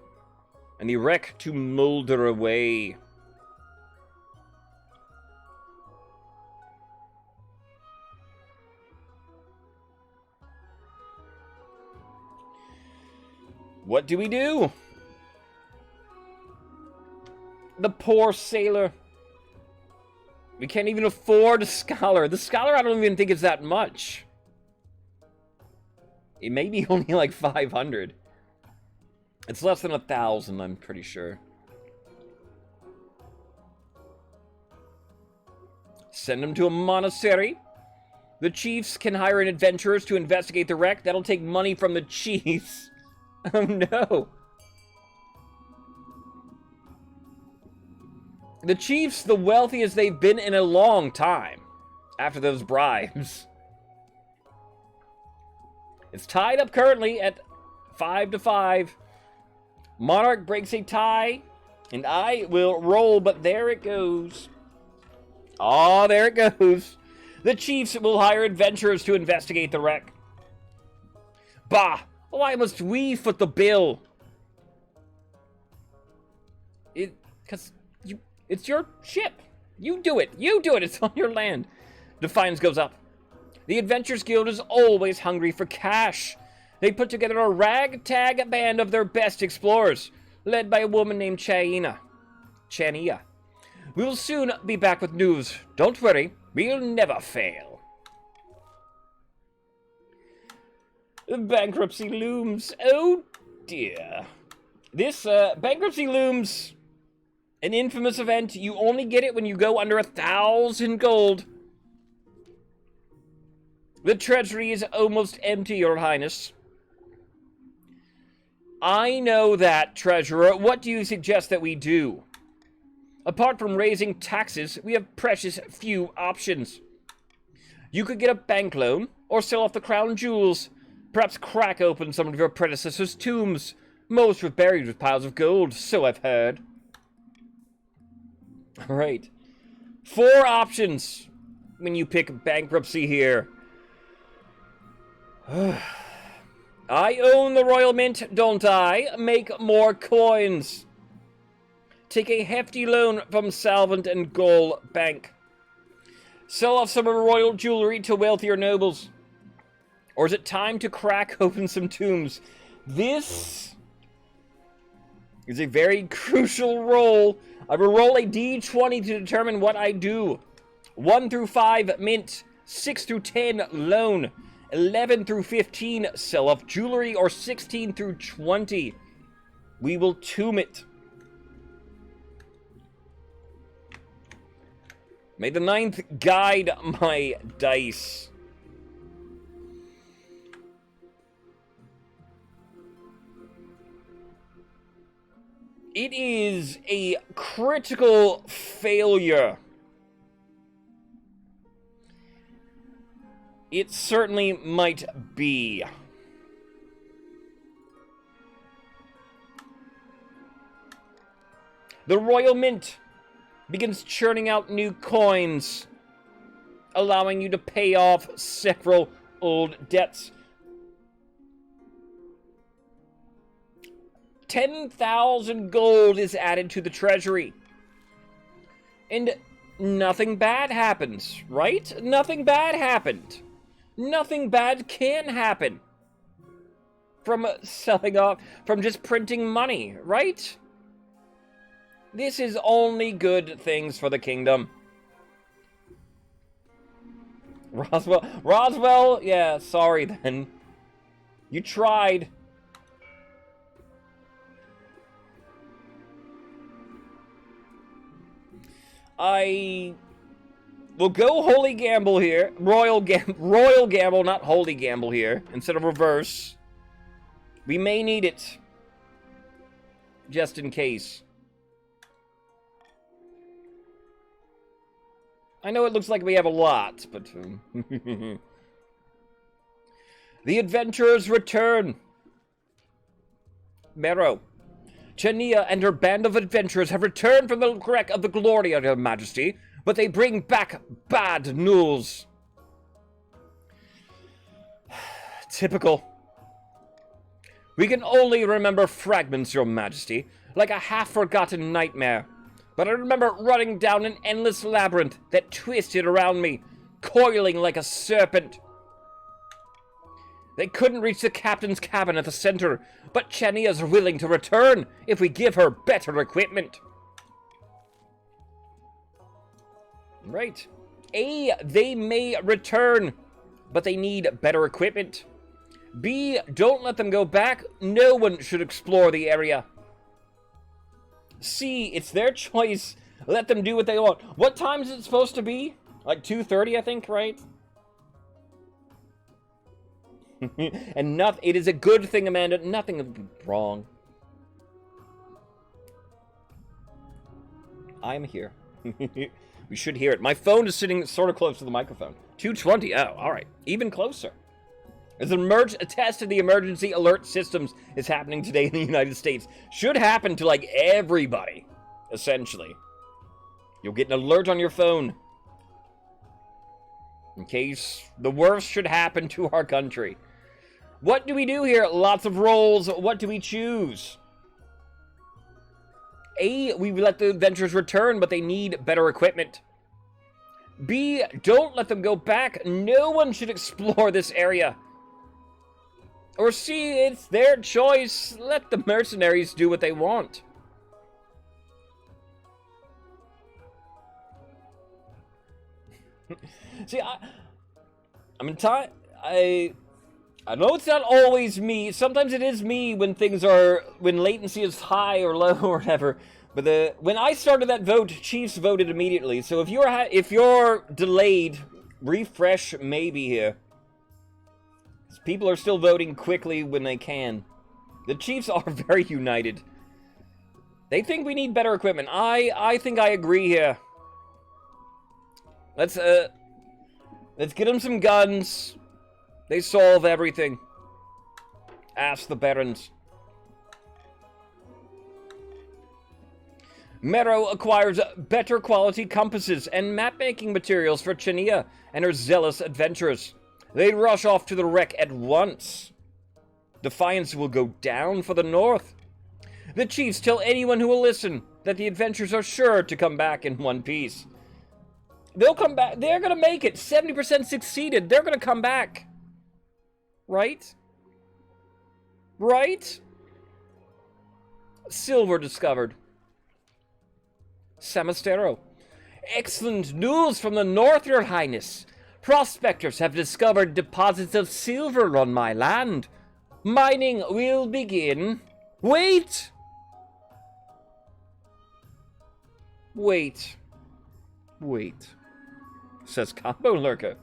S1: and the wreck to molder away? What do we do? The poor sailor. We can't even afford a scholar. The scholar I don't even think is that much. It may be only like 500. It's less than 1,000, I'm pretty sure. Send them to a monastery. The chiefs can hire an adventurers to investigate the wreck. That'll take money from the chiefs. Oh no. The chiefs, the wealthiest they've been in a long time. After those bribes. It's tied up currently at 5-5. Monarch breaks a tie, and I will roll, but there it goes. Oh, there it goes. The chiefs will hire adventurers to investigate the wreck. Bah! Why must we foot the bill? It's your ship. You do it. You do it. It's on your land. Defiance goes up. The Adventurers Guild is always hungry for cash. They put together a ragtag band of their best explorers, led by a woman named Chania. We will soon be back with news. Don't worry, we'll never fail. Bankruptcy looms. Oh dear. This bankruptcy looms. An infamous event. You only get it when you go under 1,000 gold. The treasury is almost empty, Your Highness. I know that, Treasurer. What do you suggest that we do? Apart from raising taxes, we have precious few options. You could get a bank loan, or sell off the crown jewels. Perhaps crack open some of your predecessors' tombs. Most were buried with piles of gold, so I've heard. Alright. 4 options when you pick bankruptcy here. I own the Royal Mint, don't I? Make more coins. Take a hefty loan from Salvant and Gaul Bank. Sell off some royal jewelry to wealthier nobles. Or is it time to crack open some tombs? This is a very crucial roll. I will roll a d20 to determine what I do. 1 through 5, mint. 6 through 10, loan. 11 through 15, sell off jewelry. Or 16 through 20, we will tomb it. May the 9th guide my dice. It is a critical failure. It certainly might be. The Royal Mint begins churning out new coins, allowing you to pay off several old debts. 10,000 gold is added to the treasury. And nothing bad happens, right? Nothing bad happened. Nothing bad can happen from selling off, from just printing money, right? This is only good things for the kingdom. Roswell, yeah, sorry then. You tried. I will go holy gamble here. Royal gamble, not holy gamble here, instead of reverse. We may need it. Just in case. I know it looks like we have a lot, but... The adventurers return. Mero. Chania and her band of adventurers have returned from the wreck of the Gloria, Your Majesty, but they bring back bad news. Typical. We can only remember fragments, Your Majesty, like a half-forgotten nightmare. But I remember running down an endless labyrinth that twisted around me, coiling like a serpent. They couldn't reach the captain's cabin at the center, but Chania's willing to return if we give her better equipment. Right. A, they may return, but they need better equipment. B, don't let them go back. No one should explore the area. C, it's their choice. Let them do what they want. What time is it supposed to be? Like 2:30, I think, right? And it is a good thing, Amanda. Nothing is wrong. I'm here. We should hear it. My phone is sitting sort of close to the microphone. 2:20. Oh, all right. Even closer. As a test of the emergency alert systems is happening today in the United States. Should happen to, like, everybody, essentially. You'll get an alert on your phone. In case the worst should happen to our country. What do we do here? Lots of rolls. What do we choose? A, we let the adventurers return, but they need better equipment. B, don't let them go back. No one should explore this area. Or C, it's their choice. Let the mercenaries do what they want. See, I know it's not always me. Sometimes it is me when latency is high or low or whatever. But when I started that vote, Chiefs voted immediately. So if you're delayed, refresh maybe here. People are still voting quickly when they can. The Chiefs are very united. They think we need better equipment. I think I agree here. Let's get them some guns. They solve everything. Ask the barons. Mero acquires better quality compasses and map-making materials for Chania and her zealous adventurers. They rush off to the wreck at once. Defiance will go down for the North. The chiefs tell anyone who will listen that the adventurers are sure to come back in one piece. They'll come back. They're going to make it. 70% succeeded. They're going to come back. Right? Right? Silver discovered. Samastero. Excellent news from the North, Your Highness. Prospectors have discovered deposits of silver on my land. Mining will begin. Wait! Wait, says Combo Lurker.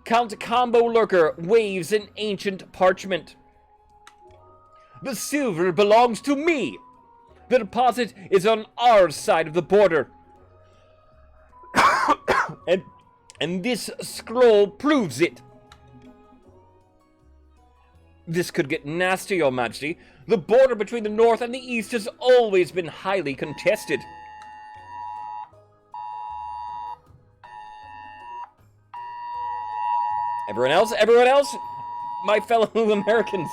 S1: Count Combo Lurker waves an ancient parchment. The silver belongs to me. The deposit is on our side of the border. and this scroll proves it. This could get nasty, Your Majesty. The border between the North and the East has always been highly contested. Everyone else, my fellow Americans.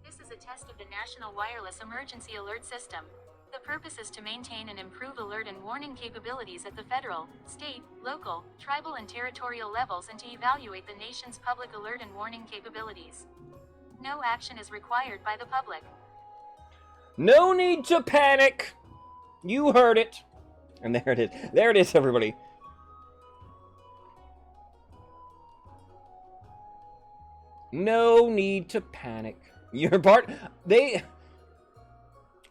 S3: This is a test of the National Wireless Emergency Alert System. The purpose is to maintain and improve alert and warning capabilities at the federal, state, local, tribal and territorial levels and to evaluate the nation's public alert and warning capabilities. No action is required by the public.
S1: No need to panic. You heard it. And there it is. There it is, everybody. No need to panic. You're part.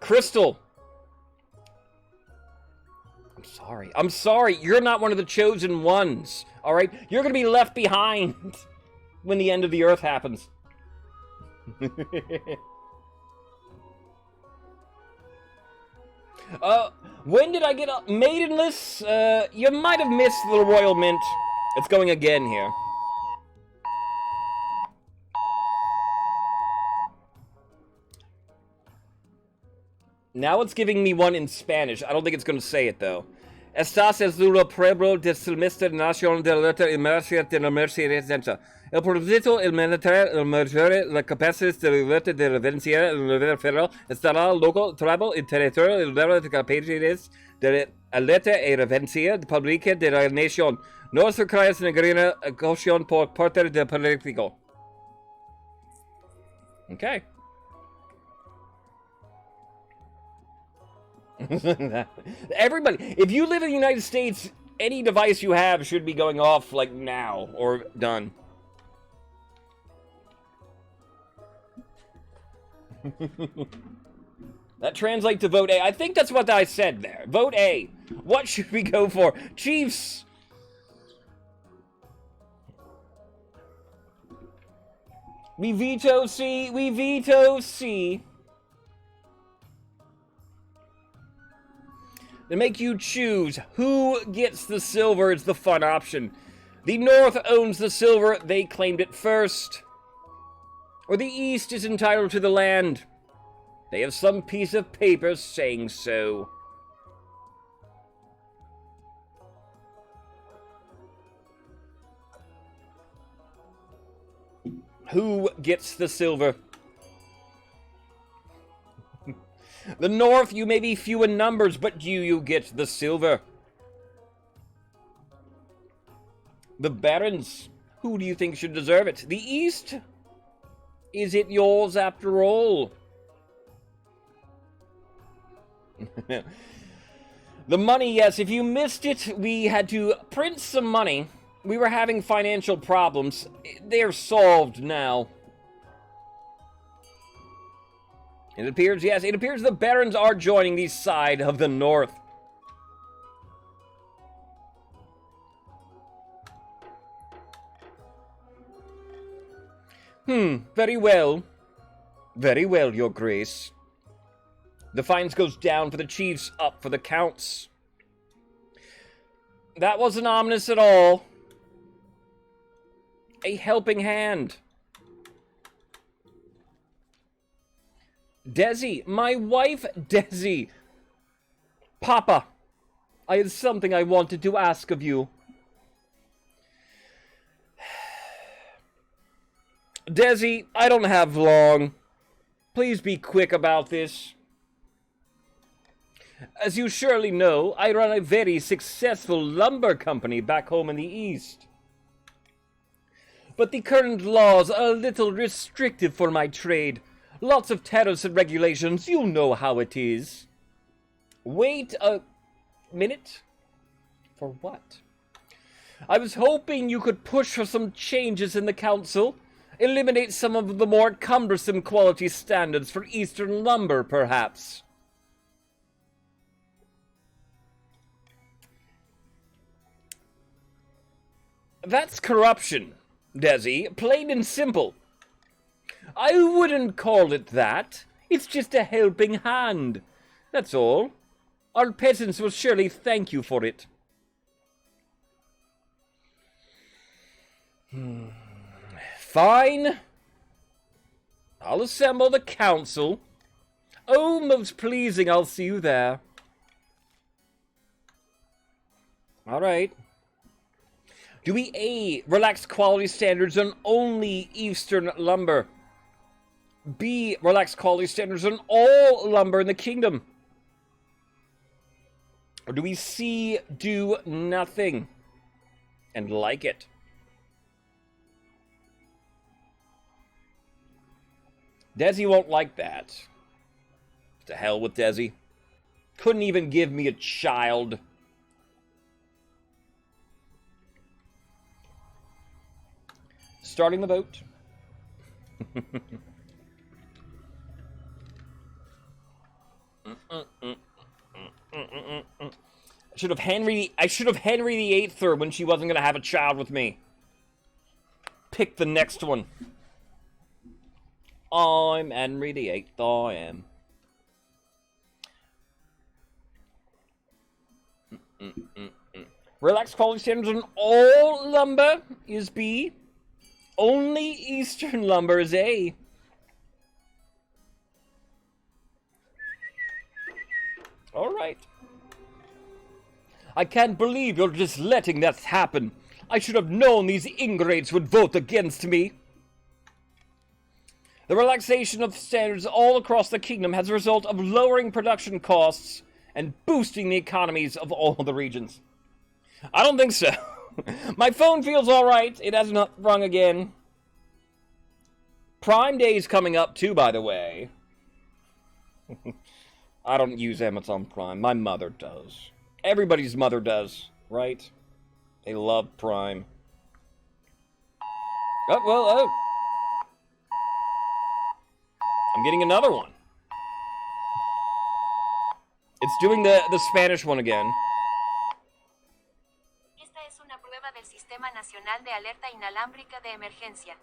S1: Crystal. I'm sorry. You're not one of the chosen ones. Alright? You're gonna be left behind when the end of the earth happens. When did I get up? Maidenless? You might have missed the Royal Mint. It's going again here. Now it's giving me one in Spanish. I don't think it's going to say it, though. Estás es duro pueblo de Silvestre Nación de Letra y Mercia de la Mercia Residencia. El proyecto, el militar, el mayor, la capacidad de letra de la vencia, el nivel federal, estará local, tribal y territorial, el nivel de capacidades de la letra y reverencia pública de la nación. No se crea una gran caución por parte del político. Okay. Everybody, if you live in the United States, any device you have should be going off like now or done. That translates to vote A. I think that's what I said there. Vote A. What should we go for? Chiefs. We veto C. We veto C. To make you choose who gets the silver is the fun option. The North owns the silver, they claimed it first. Or the East is entitled to the land. They have some piece of paper saying so. Who gets the silver? The North, you may be few in numbers, but you get the silver. The Barons, who do you think should deserve it? The East? Is it yours after all? The money, yes, if you missed it, we had to print some money. We were having financial problems. They're solved now. It appears, yes, it appears the Barons are joining the side of the North. Very well. Very well, Your Grace. Defiance goes down for the Chiefs, up for the Counts. That wasn't ominous at all. A helping hand. Desi, my wife, Desi. Papa, I have something I wanted to ask of you. Desi, I don't have long. Please be quick about this. As you surely know, I run a very successful lumber company back home in the East. But the current laws are a little restrictive for my trade. Lots of tariffs and regulations, you know how it is. Wait a minute? For what? I was hoping you could push for some changes in the council. Eliminate some of the more cumbersome quality standards for Eastern lumber, perhaps. That's corruption, Desi, plain and simple. I wouldn't call it that. It's just a helping hand. That's all. Our peasants will surely thank you for it. Fine. I'll assemble the council. Oh, most pleasing, I'll see you there. All right. Do we A, relax quality standards on only Eastern lumber? B, relax quality standards on all lumber in the kingdom? Or do we C, do nothing and like it? Desi won't like that. To hell with Desi. Couldn't even give me a child. Starting the boat. I should have Henry VIII her when she wasn't gonna have a child with me. Pick the next one. I'm Henry VIII, I am. Relax quality standards on all lumber is B. Only Eastern lumber is A. Alright. I can't believe you're just letting that happen. I should have known these ingrates would vote against me. The relaxation of standards all across the kingdom has a result of lowering production costs and boosting the economies of all the regions. I don't think so. My phone feels alright. It hasn't rung again. Prime Day's coming up too, by the way. I don't use Amazon Prime. My mother does. Everybody's mother does, right? They love Prime. Oh, well, oh. I'm getting another one. It's doing the Spanish one again.
S3: Esta es una prueba del Sistema Nacional de Alerta Inalámbrica de Emergencia.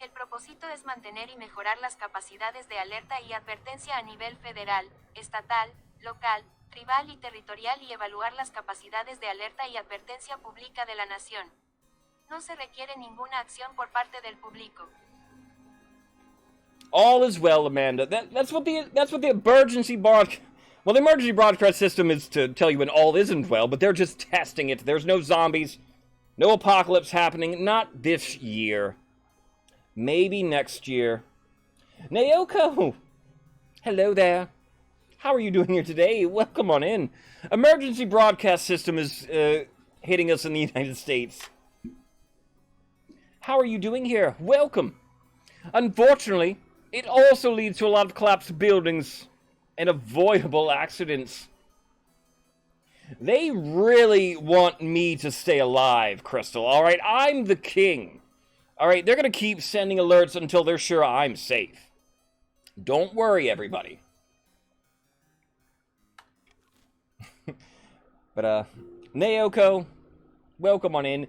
S3: El propósito es mantener y mejorar las capacidades de alerta y advertencia a nivel federal, estatal, local, tribal y territorial y evaluar las capacidades de alerta y advertencia pública de la nación. No se requiere ninguna acción por parte del público.
S1: All is well, Amanda. That's what the emergency well, the emergency broadcast system is to tell you when all isn't well, but they're just testing it. There's no zombies, no apocalypse happening, not this year. Maybe next year. Naoko! Hello there. How are you doing here today? Welcome on in. Emergency broadcast system is hitting us in the United States. How are you doing here? Welcome. Unfortunately, it also leads to a lot of collapsed buildings and avoidable accidents. They really want me to stay alive, Crystal. Alright, I'm the king. Alright, they're gonna keep sending alerts until they're sure I'm safe. Don't worry, everybody. But, Naoko, welcome on in.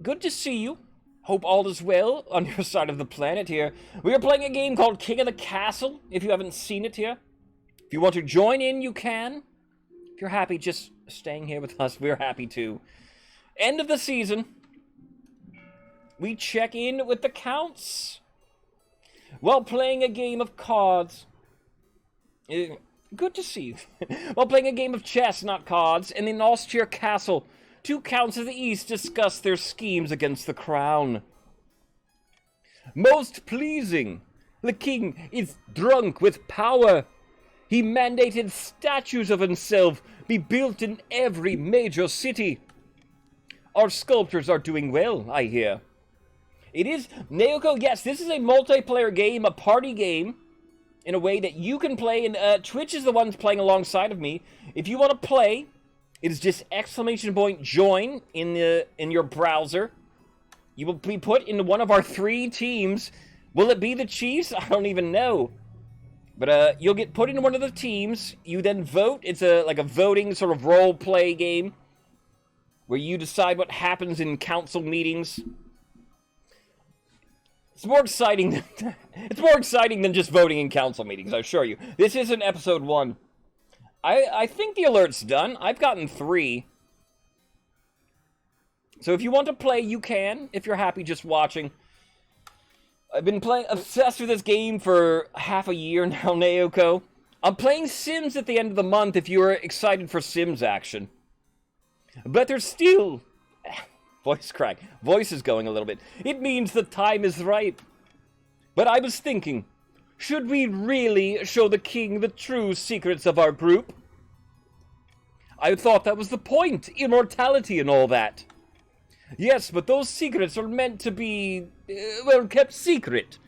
S1: Good to see you. Hope all is well on your side of the planet here. We are playing a game called King of the Castle, if you haven't seen it here. If you want to join in, you can. If you're happy just staying here with us, we're happy too. End of the season. We check in with the counts while playing a game of cards. Good to see you. While playing a game of chess, not cards, in the Austria castle, two counts of the East discuss their schemes against the crown. Most pleasing, the king is drunk with power. He mandated statues of himself be built in every major city. Our sculptors are doing well, I hear. It is, Naoko, yes, this is a multiplayer game, a party game, in a way that you can play, and Twitch is the ones playing alongside of me. If you want to play, it is just !join in your browser. You will be put into one of our 3 teams. Will it be the Chiefs? I don't even know. But you'll get put into one of the teams. You then vote. It's like a voting sort of role play game where you decide what happens in council meetings. It's more exciting than just voting in council meetings, I assure you. This isn't episode 1. I think the alert's done. I've gotten 3. So if you want to play, you can, if you're happy just watching. I've been obsessed with this game for half a year now, Naoko. I'm playing Sims at the end of the month if you're excited for Sims action. But there's still... Voice crack. Voice is going a little bit. It means the time is ripe. But I was thinking, should we really show the king the true secrets of our group? I thought that was the point. Immortality and all that. Yes, but those secrets are meant to be, well, kept secret.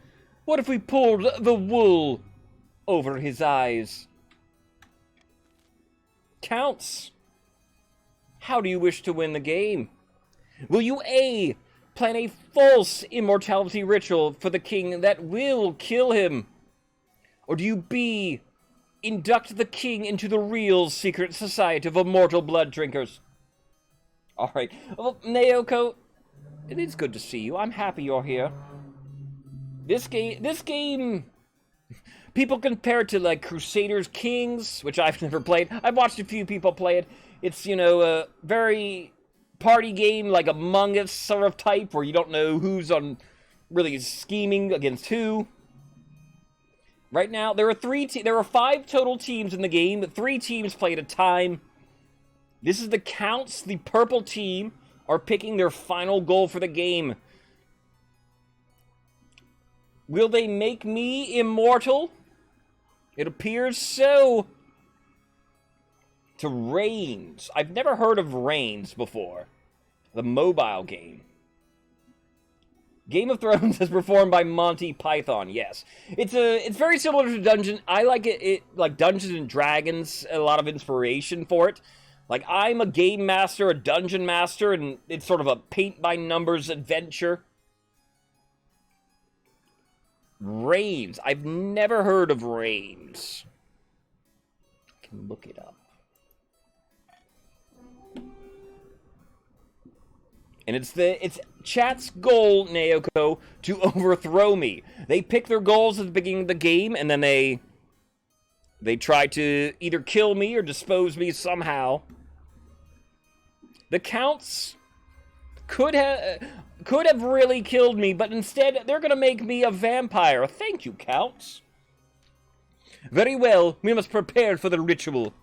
S1: What if we pulled the wool over his eyes? Counts. How do you wish to win the game? Will you A, plan a false immortality ritual for the king that will kill him? Or do you B, induct the king into the real secret society of immortal blood drinkers? Alright, well, Naoko, it is good to see you. I'm happy you're here. This game, people compare it to, like, Crusaders Kings, which I've never played. I've watched a few people play it. It's, you know, a very party game, like Among Us sort of type, where you don't know who's on really scheming against who. Right now, there are 5 total teams in the game, but 3 teams play at a time. This is the Counts, the purple team, are picking their final goal for the game. Will they make me immortal? It appears so. To Reigns. I've never heard of Reigns before. The mobile game. Game of Thrones is performed by Monty Python, yes. It's very similar to Dungeon. I like it like Dungeons and Dragons, a lot of inspiration for it. Like, I'm a game master, a dungeon master, and it's sort of a paint-by-numbers adventure. Reigns. I've never heard of Reigns. I can look it up. And it's chat's goal, Naoko, to overthrow me. They pick their goals at the beginning of the game, and then they try to either kill me or dispose me somehow. The Counts could have really killed me, but instead they're gonna make me a vampire. Thank you, Counts. Very well, we must prepare for the ritual.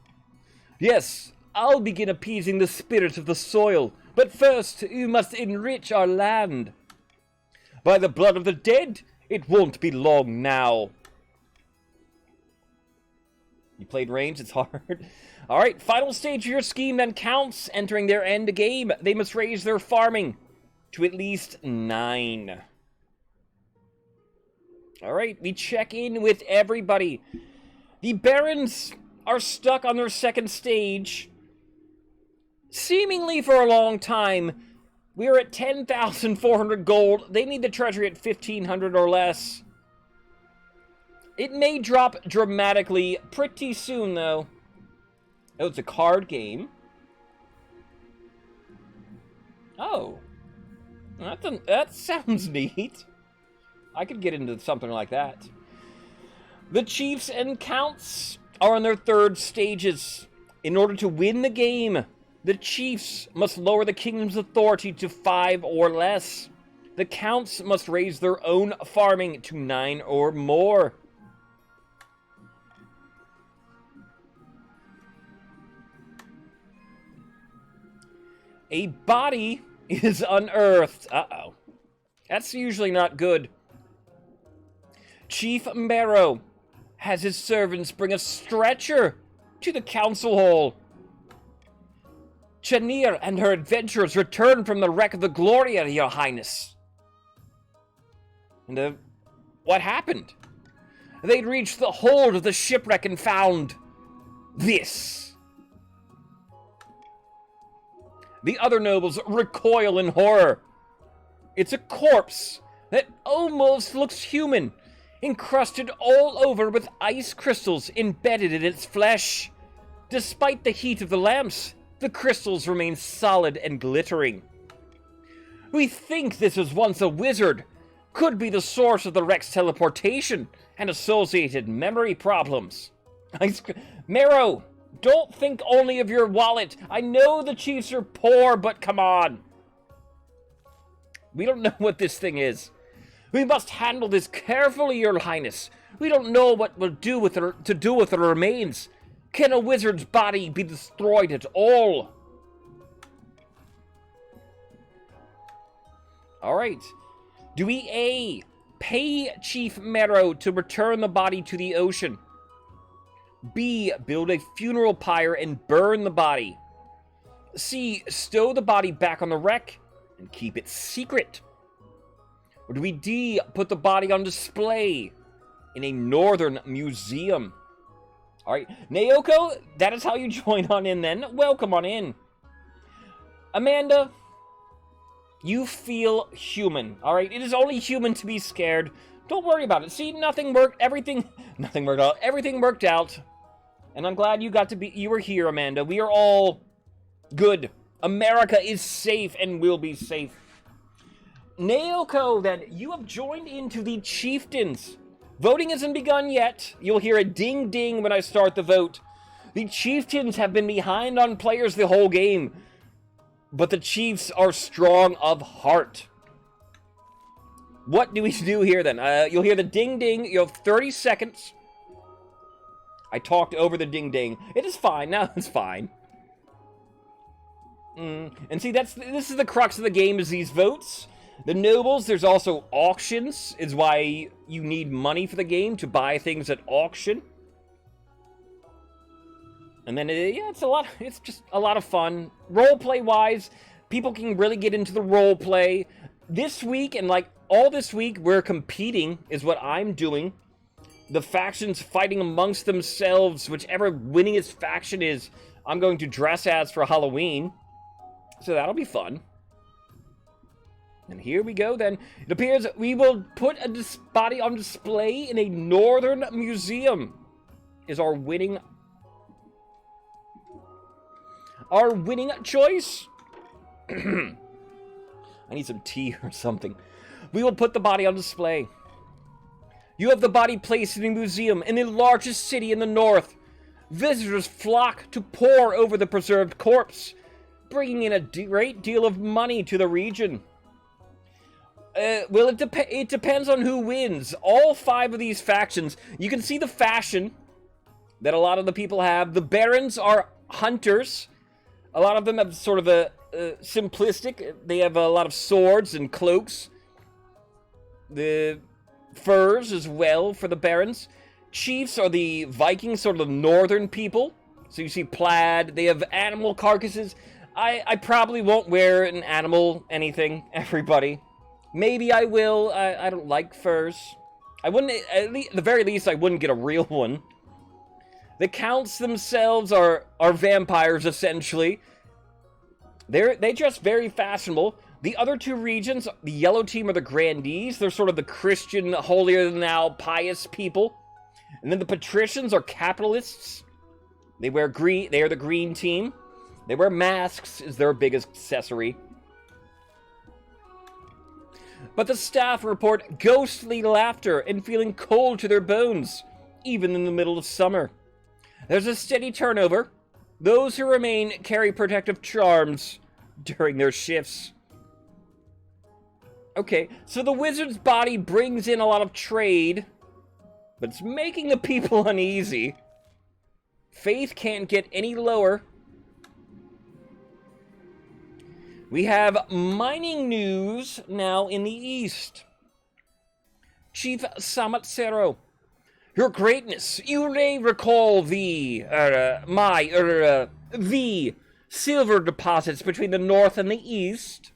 S1: Yes, I'll begin appeasing the spirit of the soil, but first you must enrich our land. By the blood of the dead, it won't be long now. You played range, it's hard. Alright, final stage of your scheme then Counts entering their end game. They must raise their farming to at least 9. Alright, we check in with everybody. The Barons are stuck on their second stage, seemingly for a long time. We're at 10,400 gold. They need the treasury at 1,500 or less. It may drop dramatically pretty soon, though. Oh, it's a card game. Oh. That sounds neat. I could get into something like that. The Chiefs and Counts are on their third stages. In order to win the game, the Chiefs must lower the kingdom's authority to 5 or less. The Counts must raise their own farming to 9 or more. A body is unearthed. Uh-oh. That's usually not good. Chief Marrow has his servants bring a stretcher to the council hall. Chenier and her adventurers return from the wreck of the Gloria, Your Highness. And, what happened? They'd reached the hold of the shipwreck and found this. The other nobles recoil in horror. It's a corpse that almost looks human, encrusted all over with ice crystals embedded in its flesh. Despite the heat of the lamps, the crystals remain solid and glittering. We think this was once a wizard, could be the source of the wreck's teleportation and associated memory problems. Marrow, don't think only of your wallet. I know the chiefs are poor, but come on. We don't know what this thing is. We must handle this carefully, Your Highness. We don't know what we'll do with the remains. Can a wizard's body be destroyed at all? Alright. Do we A, pay Chief Marrow to return the body to the ocean? B, build a funeral pyre and burn the body? C, stow the body back on the wreck and keep it secret? Or do we D, put the body on display in a northern museum? Alright, Naoko, that is how you join on in then. Welcome on in. Amanda, you feel human, alright? It is only human to be scared. Don't worry about it. See, nothing worked out. Everything worked out. And I'm glad you were here, Amanda. We are all good. America is safe and will be safe. Naoko, then, you have joined into the Chieftains. Voting hasn't begun yet. You'll hear a ding ding when I start the vote. The Chieftains have been behind on players the whole game, but the Chiefs are strong of heart. What do we do here then? You'll hear the ding ding. You have 30 seconds. I talked over the ding ding. It is fine. Now it's fine. And see, this is the crux of the game, is these votes. The nobles, there's also auctions, is why you need money for the game to buy things at auction. And then, yeah, it's just a lot of fun. Roleplay-wise, people can really get into the roleplay. This week, and like all this week, we're competing, is what I'm doing. The factions fighting amongst themselves, whichever winningest faction is, I'm going to dress as for Halloween. So that'll be fun. And here we go then. It appears we will put a body on display in a northern museum. Is our winning choice? I need some tea or something. We will put the body on display. You have the body placed in a museum in the largest city in the north. Visitors flock to pore over the preserved corpse, bringing in a great deal of money to the region. Well, it depends on who wins. All 5 of these factions, you can see the fashion that a lot of the people have. The barons are hunters. A lot of them have sort of a simplistic. They have a lot of swords and cloaks. The furs as well for the barons. Chiefs are the Vikings, sort of the northern people. So you see plaid. They have animal carcasses. I probably won't wear an animal anything, everybody. Maybe I will. I don't like furs. I wouldn't, at the very least, I wouldn't get a real one. The counts themselves are vampires, essentially. They dress very fashionable. The other 2 regions, the yellow team are the grandees. They're sort of the Christian, holier-than-thou, pious people. And then the patricians are capitalists. They wear green. They are the green team. They wear masks, is their biggest accessory. But the staff report ghostly laughter and feeling cold to their bones, even in the middle of summer. There's a steady turnover. Those who remain carry protective charms during their shifts. Okay, so the wizard's body brings in a lot of trade, but it's making the people uneasy. Faith can't get any lower. We have mining news now in the east. Chief Samatsero, Your Greatness, you may recall the silver deposits between the north and the east.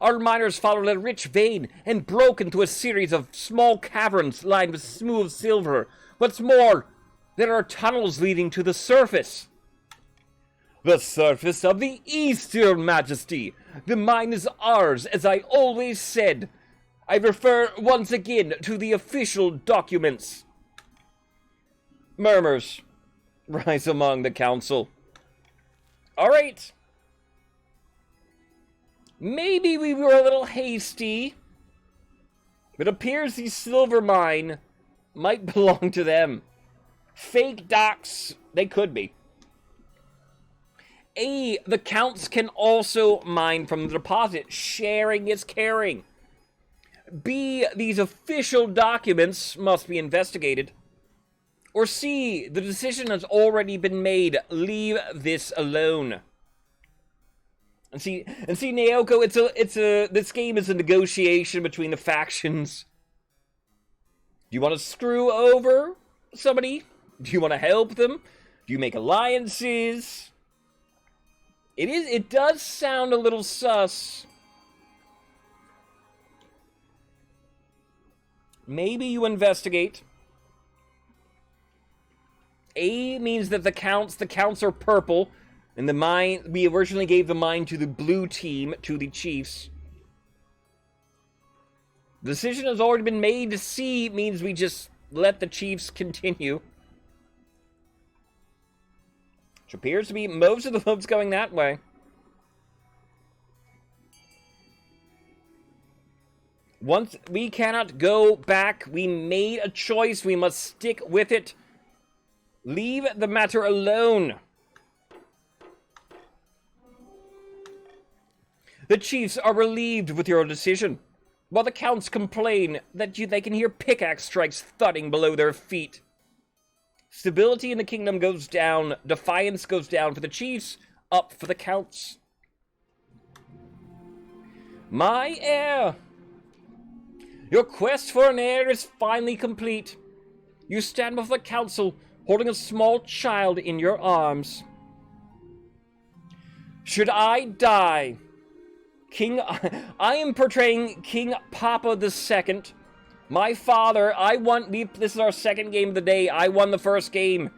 S1: Our miners followed a rich vein and broke into a series of small caverns lined with smooth silver. What's more, there are tunnels leading to the surface. The surface of the East, Your Majesty. The mine is ours, as I always said. I refer once again to the official documents. Murmurs rise among the council. All right. Maybe we were a little hasty. It appears the silver mine might belong to them. Fake docs, they could be. A, the counts can also mine from the deposit. Sharing is caring. B, these official documents must be investigated. Or C, the decision has already been made. Leave this alone. And see, Naoko, this game is a negotiation between the factions. Do you want to screw over somebody? Do you want to help them? Do you make alliances? It does sound a little sus. Maybe you investigate. A means that the counts are purple, and the mine, we originally gave the mine to the blue team, to the chiefs. The decision has already been made. C means we just let the chiefs continue. Which appears to be most of the votes going that way. Once we cannot go back, we made a choice. We must stick with it. Leave the matter alone. The chiefs are relieved with your decision, while the counts complain that they can hear pickaxe strikes thudding below their feet. Stability in the kingdom goes down. Defiance goes down for the chiefs, up for the counts. My heir. Your quest for an heir is finally complete. You stand before the council, holding a small child in your arms. Should I die, I am portraying King Papa II. My father, this is our second game of the day. I won the first game.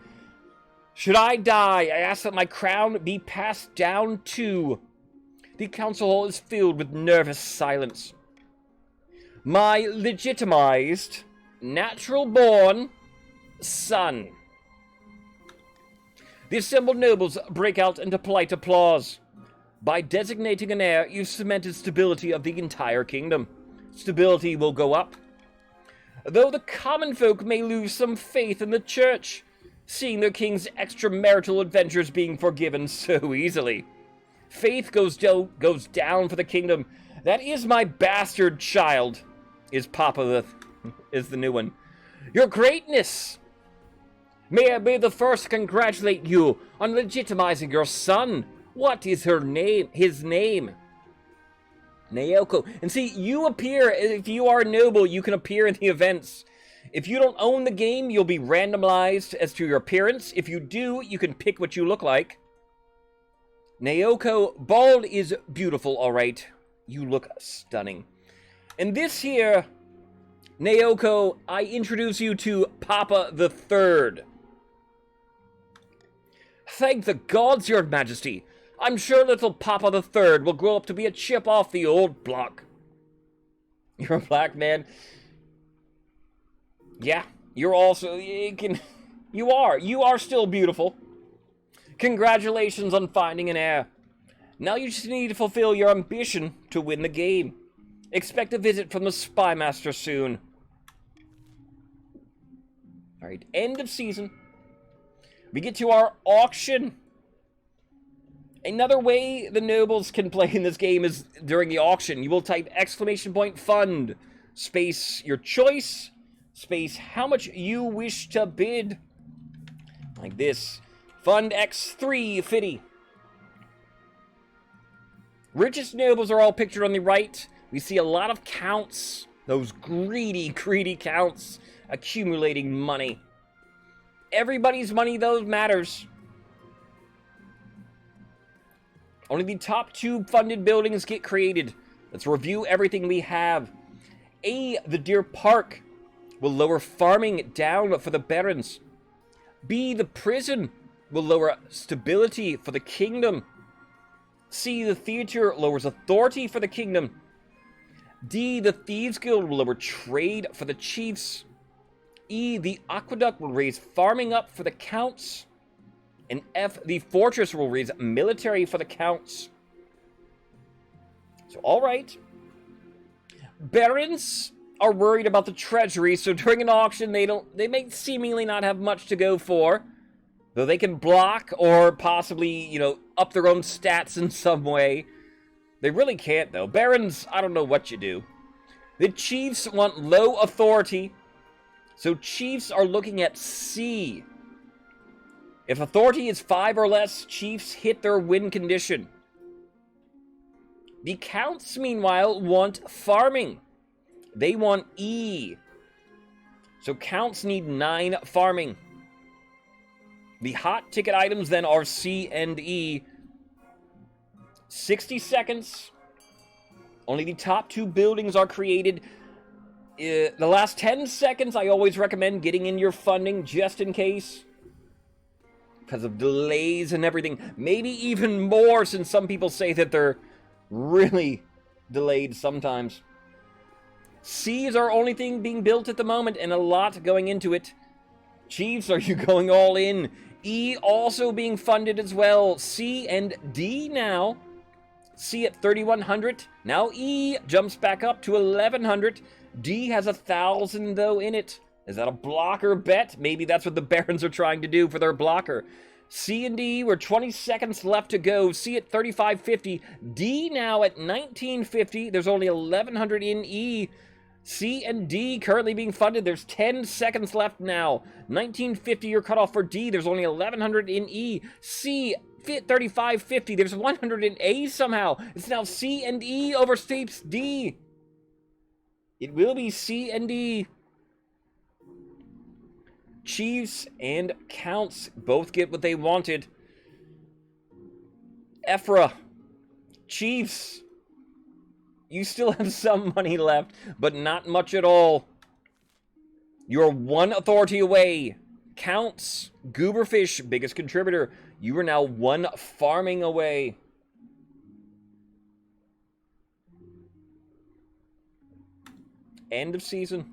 S1: Should I die, I ask that my crown be passed down to. The council hall is filled with nervous silence. My legitimized, natural-born son. The assembled nobles break out into polite applause. By designating an heir, you've cemented stability of the entire kingdom. Stability will go up. Though the common folk may lose some faith in the church, seeing their king's extramarital adventures being forgiven so easily. Faith goes down for the kingdom. That is my bastard child, is is the new one. Your Greatness! May I be the first to congratulate you on legitimizing your son. What is his name? Naoko. And see, you appear, if you are a noble, you can appear in the events. If you don't own the game, you'll be randomized as to your appearance. If you do, you can pick what you look like. Naoko, bald is beautiful, alright. You look stunning. And this here, Naoko, I introduce you to Papa III. Thank the gods, Your Majesty. I'm sure little Papa III will grow up to be a chip off the old block. You're a black man. Yeah, you're also... You are still beautiful. Congratulations on finding an heir. Now you just need to fulfill your ambition to win the game. Expect a visit from the Spy Master soon. Alright, end of season. We get to our auction. Another way the nobles can play in this game is during the auction. You will type !fund, space your choice, space how much you wish to bid. Like this. Fund X350. Richest nobles are all pictured on the right. We see a lot of counts. Those greedy, greedy counts accumulating money. Everybody's money, though, matters. Only the top 2 funded buildings get created. Let's review everything we have. A, the Deer Park will lower farming down for the barons. B, the prison will lower stability for the kingdom. C, the theater lowers authority for the kingdom. D, the Thieves Guild will lower trade for the chiefs. E, the aqueduct will raise farming up for the counts. And F, the fortress will raise military for the counts. So, alright. Barons are worried about the treasury, so during an auction they may seemingly not have much to go for. Though they can block or possibly, up their own stats in some way. They really can't, though. Barons, I don't know what you do. The chiefs want low authority, so chiefs are looking at C. If authority is 5 or less, chiefs hit their win condition. The counts, meanwhile, want farming. They want E. So counts need 9 farming. The hot ticket items then are C and E. 60 seconds. Only the top 2 buildings are created. The last 10 seconds, I always recommend getting in your funding just in case. Because of delays and everything. Maybe even more, since some people say that they're really delayed sometimes. C is our only thing being built at the moment, and a lot going into it. Chiefs, are you going all in? E also being funded as well. C and D now. C at 3,100. Now E jumps back up to 1,100. D has 1,000 though in it. Is that a blocker bet? Maybe that's what the barons are trying to do for their blocker. C and D, we're 20 seconds left to go. C at 3,550. D now at 1,950. There's only 1,100 in E. C and D currently being funded. There's 10 seconds left now. 1,950 your cutoff for D. There's only 1,100 in E. C, 3,550. There's 100 in A somehow. It's now C and E oversleeps D. It will be C and D. Chiefs and counts both get what they wanted. Ephra. Chiefs. You still have some money left, but not much at all. You're 1 authority away. Counts, Gooberfish, biggest contributor. You are now 1 farming away. End of season.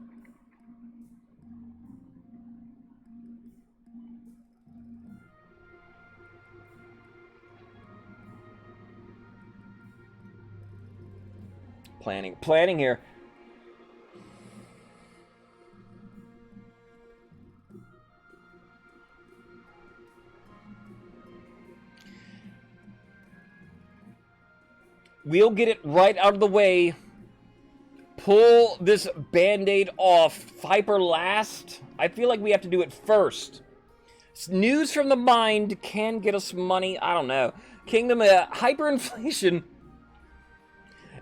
S1: Planning here. We'll get it right out of the way. Pull this band-aid off. Hyper last. I feel like we have to do it first. News from the mind can get us money. I don't know. Kingdom, hyperinflation.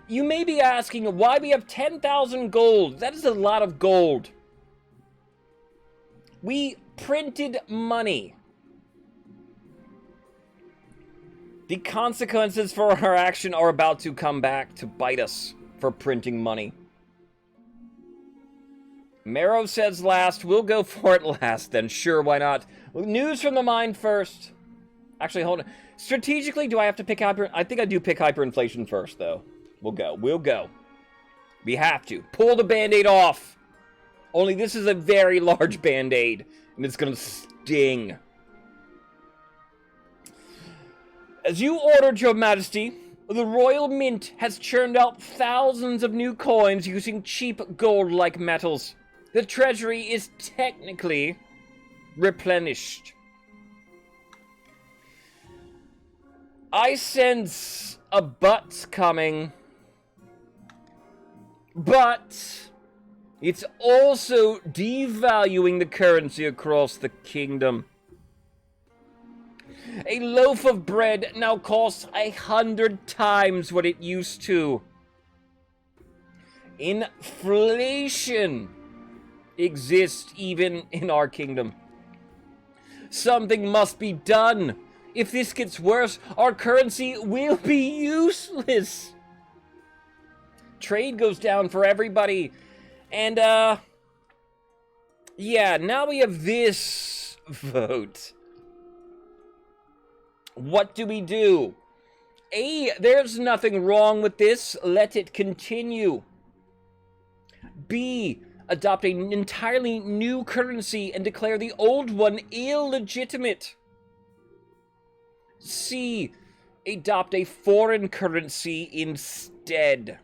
S1: You may be asking why we have 10,000 gold. That is a lot of gold. We printed money. The consequences for our action are about to come back to bite us for printing money. Marrow says last. We'll go for it last then. Sure, why not? News from the mind first. Actually, hold on. Strategically, do I have to pick hyper? I think I do pick hyperinflation first, though. We'll go. We have to. Pull the band-aid off. Only this is a very large band-aid, and it's gonna sting. As you ordered, Your Majesty, the Royal Mint has churned out thousands of new coins using cheap gold-like metals. The treasury is technically replenished. I sense a but coming. But it's also devaluing the currency across the kingdom. A loaf of bread now costs 100 times what it used to. Inflation exists even in our kingdom. Something must be done. If this gets worse, our currency will be useless. Trade goes down for everybody. And, yeah, now we have this vote. What do we do? A, there's nothing wrong with this. Let it continue. B, adopt an entirely new currency and declare the old one illegitimate. C, adopt a foreign currency instead.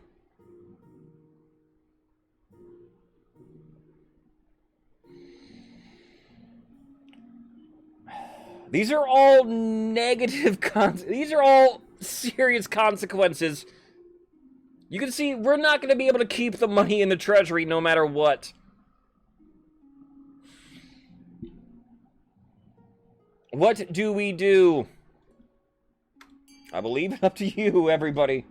S1: These are all negative these are all serious consequences. You can see we're not going to be able to keep the money in the treasury no matter what. What do we do? I will leave it up to you, everybody.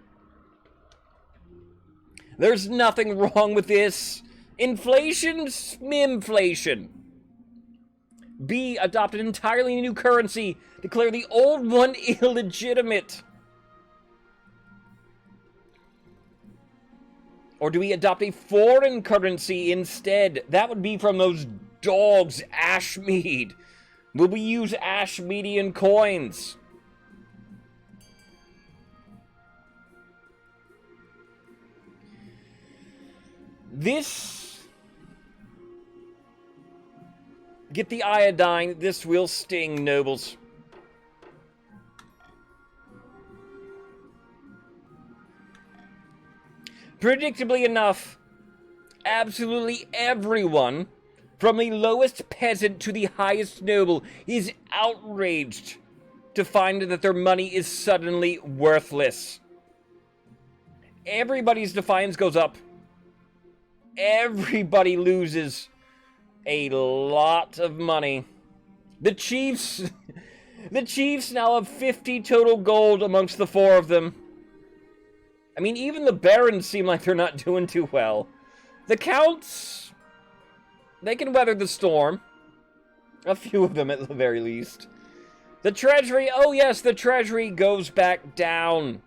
S1: There's nothing wrong with this. Inflation's inflation. B, adopt an entirely new currency. Declare the old one illegitimate. Or do we adopt a foreign currency instead? That would be from those dogs, Ashmead. Will we use Ashmeadian coins? This... Get the iodine. This will sting, nobles. Predictably enough, absolutely everyone, from the lowest peasant to the highest noble, is outraged to find that their money is suddenly worthless. Everybody's defiance goes up. Everybody loses a lot of money. The chiefs now have 50 total gold amongst the four of them. I mean, even the barons seem like they're not doing too well. The counts, they can weather the storm. A few of them at the very least. The treasury, oh yes, the treasury goes back down.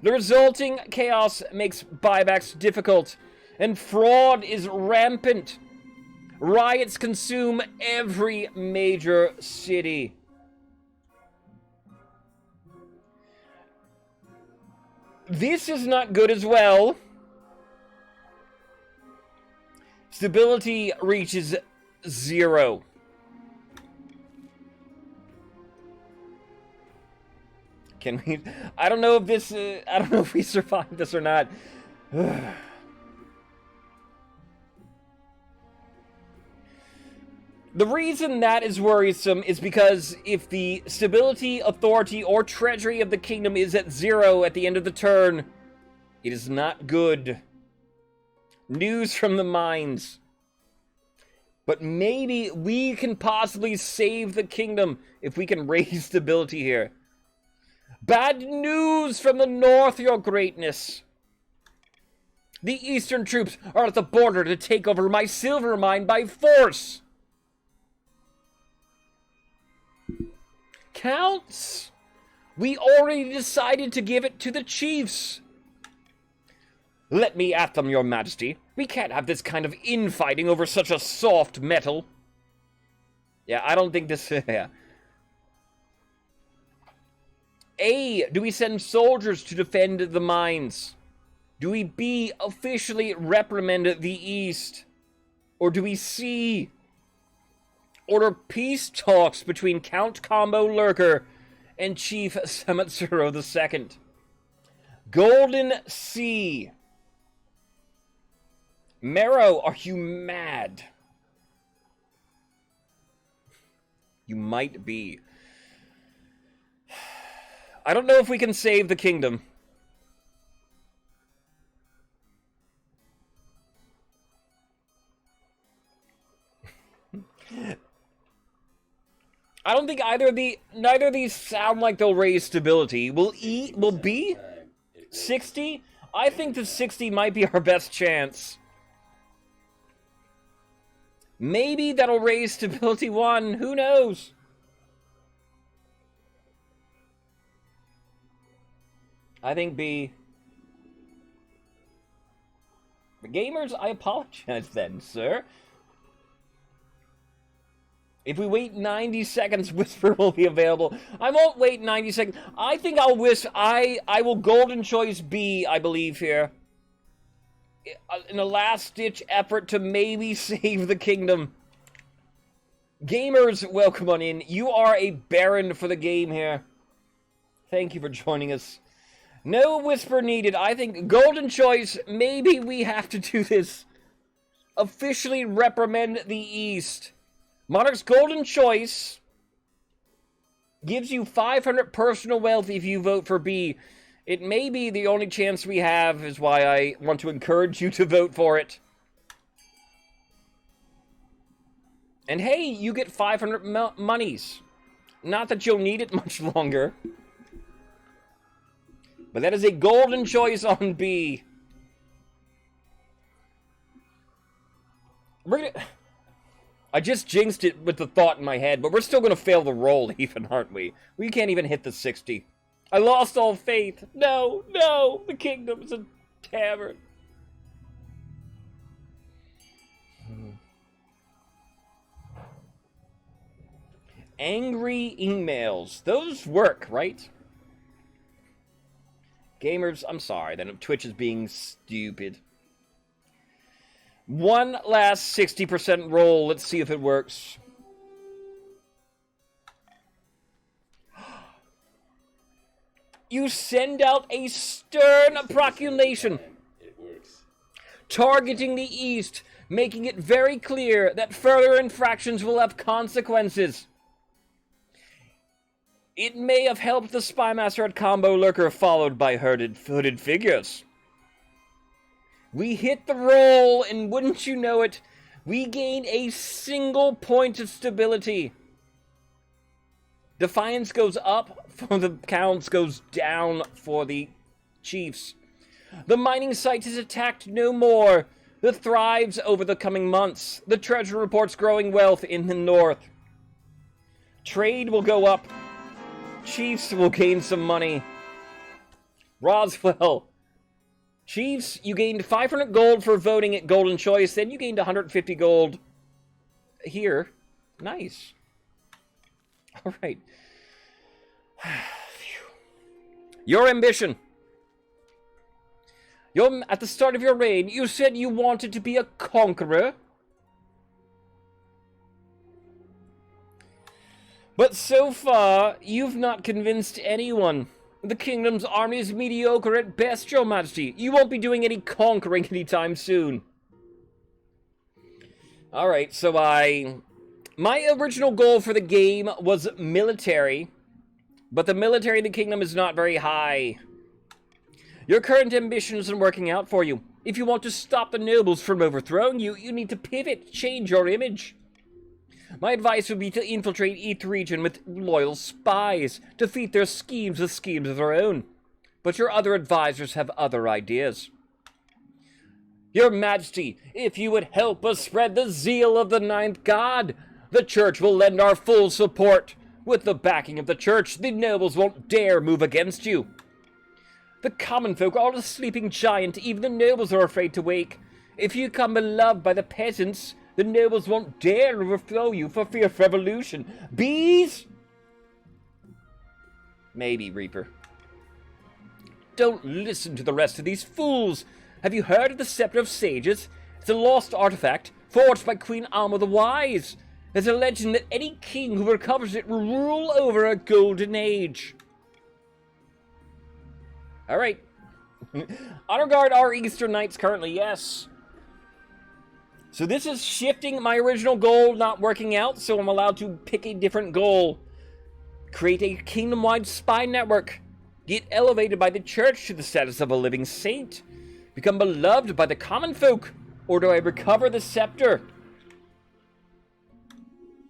S1: The resulting chaos makes buybacks difficult, and fraud is rampant. Riots consume every major city. This is not good as well. Stability reaches 0. Can we... I don't know if this... I don't know if we survive this or not. The reason that is worrisome is because if the stability, authority, or treasury of the kingdom is at 0 at the end of the turn, it is not good. News from the mines. But maybe we can possibly save the kingdom if we can raise stability here. Bad news from the north, your greatness. The eastern troops are at the border to take over my silver mine by force. Counts, we already decided to give it to the chiefs. Let me at them, your majesty. We can't have this kind of infighting over such a soft metal. Yeah, I don't think this... Yeah. A, do we send soldiers to defend the mines? Do we B, officially reprimand the East? Or do we C, order peace talks between Count Combo Lurker and Chief Samatsuro II? Golden C. Marrow, are you mad? You might be. I don't know if we can save the kingdom. I don't think neither of these sound like they'll raise stability. Will B 60? I think the 60 might be our best chance. Maybe that'll raise stability 1. Who knows? I think B. The gamers, I apologize then, sir. If we wait 90 seconds, Whisper will be available. I won't wait 90 seconds. I think I'll I will golden choice B, I believe, here. In a last-ditch effort to maybe save the kingdom. Gamers, welcome on in. You are a baron for the game here. Thank you for joining us. No Whisper needed. I think golden choice, maybe we have to do this. Officially reprimand the East. Monarch's golden choice gives you 500 personal wealth if you vote for B. It may be the only chance we have, is why I want to encourage you to vote for it. And hey, you get 500 monies. Not that you'll need it much longer. But that is a golden choice on B. I just jinxed it with the thought in my head, but we're still going to fail the roll even, aren't we? We can't even hit the 60. I lost all faith. No, no, the kingdom's a tavern. Angry emails. Those work, right? Gamers, I'm sorry, then Twitch is being stupid. One last 60% roll. Let's see if it works. You send out a stern proclamation.
S2: It works.
S1: Targeting the East, making it very clear that further infractions will have consequences. It may have helped the Spymaster at Combo Lurker, followed by hooded figures. We hit the roll, and wouldn't you know it, we gain a single point of stability. Defiance goes up for the Counts, goes down for the Chiefs. The mining site is attacked no more. It thrives over the coming months. The treasure reports growing wealth in the north. Trade will go up. Chiefs will gain some money. Roswell. Chiefs, you gained 500 gold for voting at Golden Choice, then you gained 150 gold here. Nice. All right. Your ambition. At the start of your reign, you said you wanted to be a conqueror. But so far, you've not convinced anyone. The kingdom's army is mediocre at best, Your Majesty. You won't be doing any conquering anytime soon. Alright, so my original goal for the game was military, but the military in the kingdom is not very high. Your current ambition isn't working out for you. If you want to stop the nobles from overthrowing you, you need to pivot, change your image. My advice would be to infiltrate each region with loyal spies, defeat their schemes with schemes of their own. But your other advisors have other ideas. Your Majesty, if you would help us spread the zeal of the Ninth God, the Church will lend our full support. With the backing of the Church, the nobles won't dare move against you. The common folk are a sleeping giant, even the nobles are afraid to wake. If you become beloved by the peasants, the nobles won't dare overthrow you for fear of revolution. Bees? Maybe, Reaper. Don't listen to the rest of these fools. Have you heard of the Scepter of Sages? It's a lost artifact, forged by Queen Alma the Wise. There's a legend that any king who recovers it will rule over a golden age. Alright. Honor guard our Eastern Knights currently, yes. So this is shifting my original goal not working out, so I'm allowed to pick a different goal. Create a kingdom-wide spy network. Get elevated by the Church to the status of a living saint. Become beloved by the common folk. Or do I recover the scepter?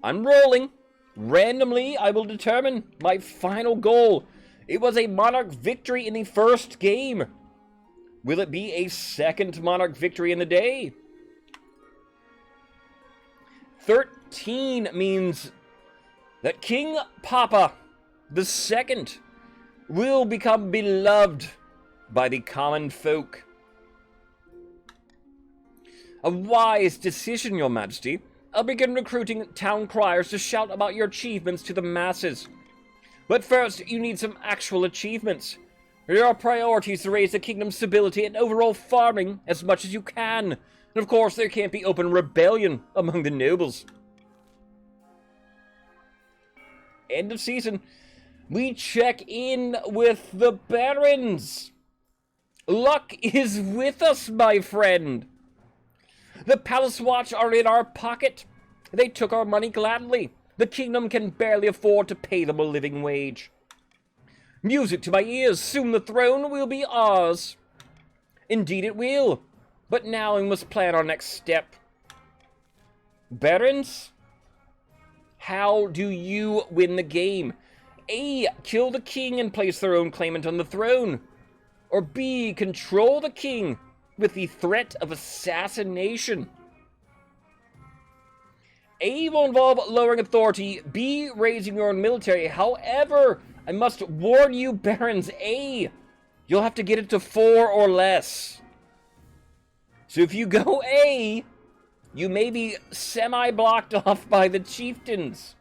S1: I'm rolling. Randomly, I will determine my final goal. It was a Monarch victory in the first game. Will it be a second Monarch victory in the day? 13 means that King Papa II will become beloved by the common folk. A wise decision, Your Majesty. I'll begin recruiting town criers to shout about your achievements to the masses. But first, you need some actual achievements. Your priority is to raise the kingdom's stability and overall farming as much as you can. And of course, there can't be open rebellion among the nobles. End of season. We check in with the barons. Luck is with us, my friend. The Palace Watch are in our pocket. They took our money gladly. The kingdom can barely afford to pay them a living wage. Music to my ears. Soon the throne will be ours. Indeed it will. But now we must plan our next step. Barons, how do you win the game? A. Kill the king and place their own claimant on the throne. Or B. Control the king with the threat of assassination. A will involve lowering authority, B raising your own military. However, I must warn you, barons, A, you'll have to get it to 4 or less. So if you go A, you may be semi-blocked off by the chieftains.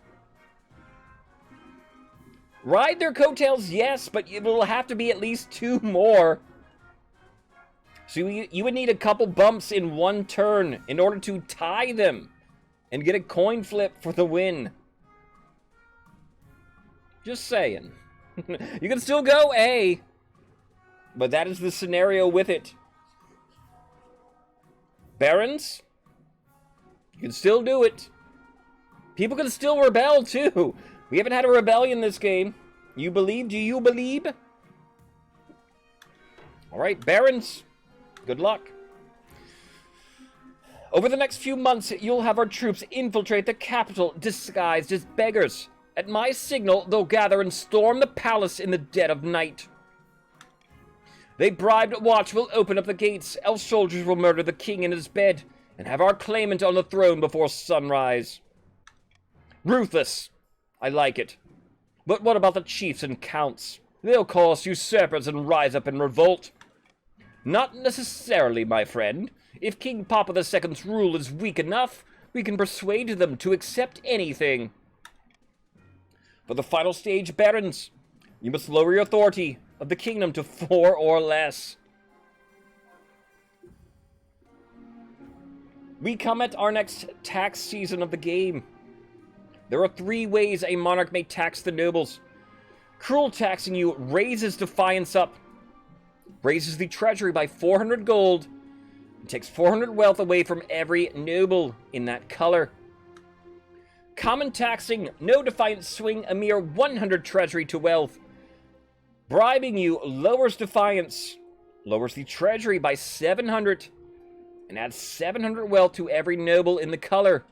S1: Ride their coattails, yes, but it will have to be at least 2 more. So you would need a couple bumps in one turn in order to tie them and get a coin flip for the win. Just saying. You can still go A, but that is the scenario with it. Barons, you can still do it. People can still rebel too. We haven't had a rebellion this game. You believe? Do you believe? Alright, barons, good luck. Over the next few months, you'll have our troops infiltrate the capital disguised as beggars. At my signal, they'll gather and storm the palace in the dead of night. They bribed Watch will open up the gates, else soldiers will murder the king in his bed and have our claimant on the throne before sunrise. Ruthless. I like it. But what about the chiefs and counts? They'll call us usurpers and rise up in revolt. Not necessarily, my friend. If King Papa II's rule is weak enough, we can persuade them to accept anything. For the final stage, barons, you must lower your authority of the kingdom to 4 or less. We come at our next tax season of the game. There are 3 ways a monarch may tax the nobles. Cruel taxing you raises defiance up, raises the treasury by 400 gold, and takes 400 wealth away from every noble in that color. Common taxing, no defiance swing, a mere 100 treasury to wealth. Bribing you lowers defiance, lowers the treasury by 700, and adds 700 wealth to every noble in the color.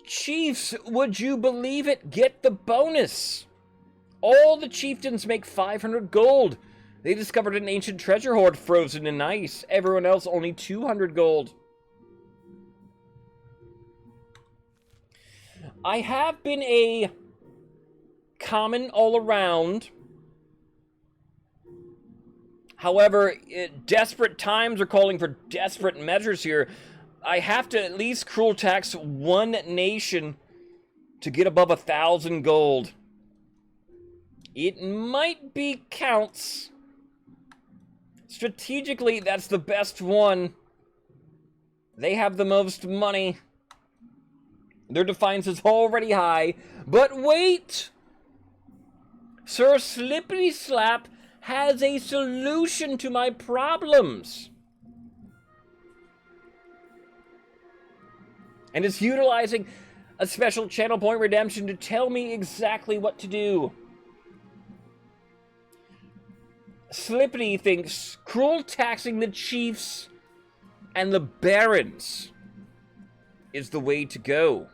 S1: Chiefs, would you believe it? Get the bonus. All the chieftains make 500 gold. They discovered an ancient treasure hoard frozen in ice. Everyone else only 200 gold. I have been a common all around. However, desperate times are calling for desperate measures here. I have to at least cruel tax one nation to get above 1,000 gold. It might be counts. Strategically, that's the best one. They have the most money. Their defiance is already high. But wait! Sir Slippity Slap has a solution to my problems. And is utilizing a special channel point redemption to tell me exactly what to do. Slippity thinks cruel taxing the chiefs and the barons is the way to go.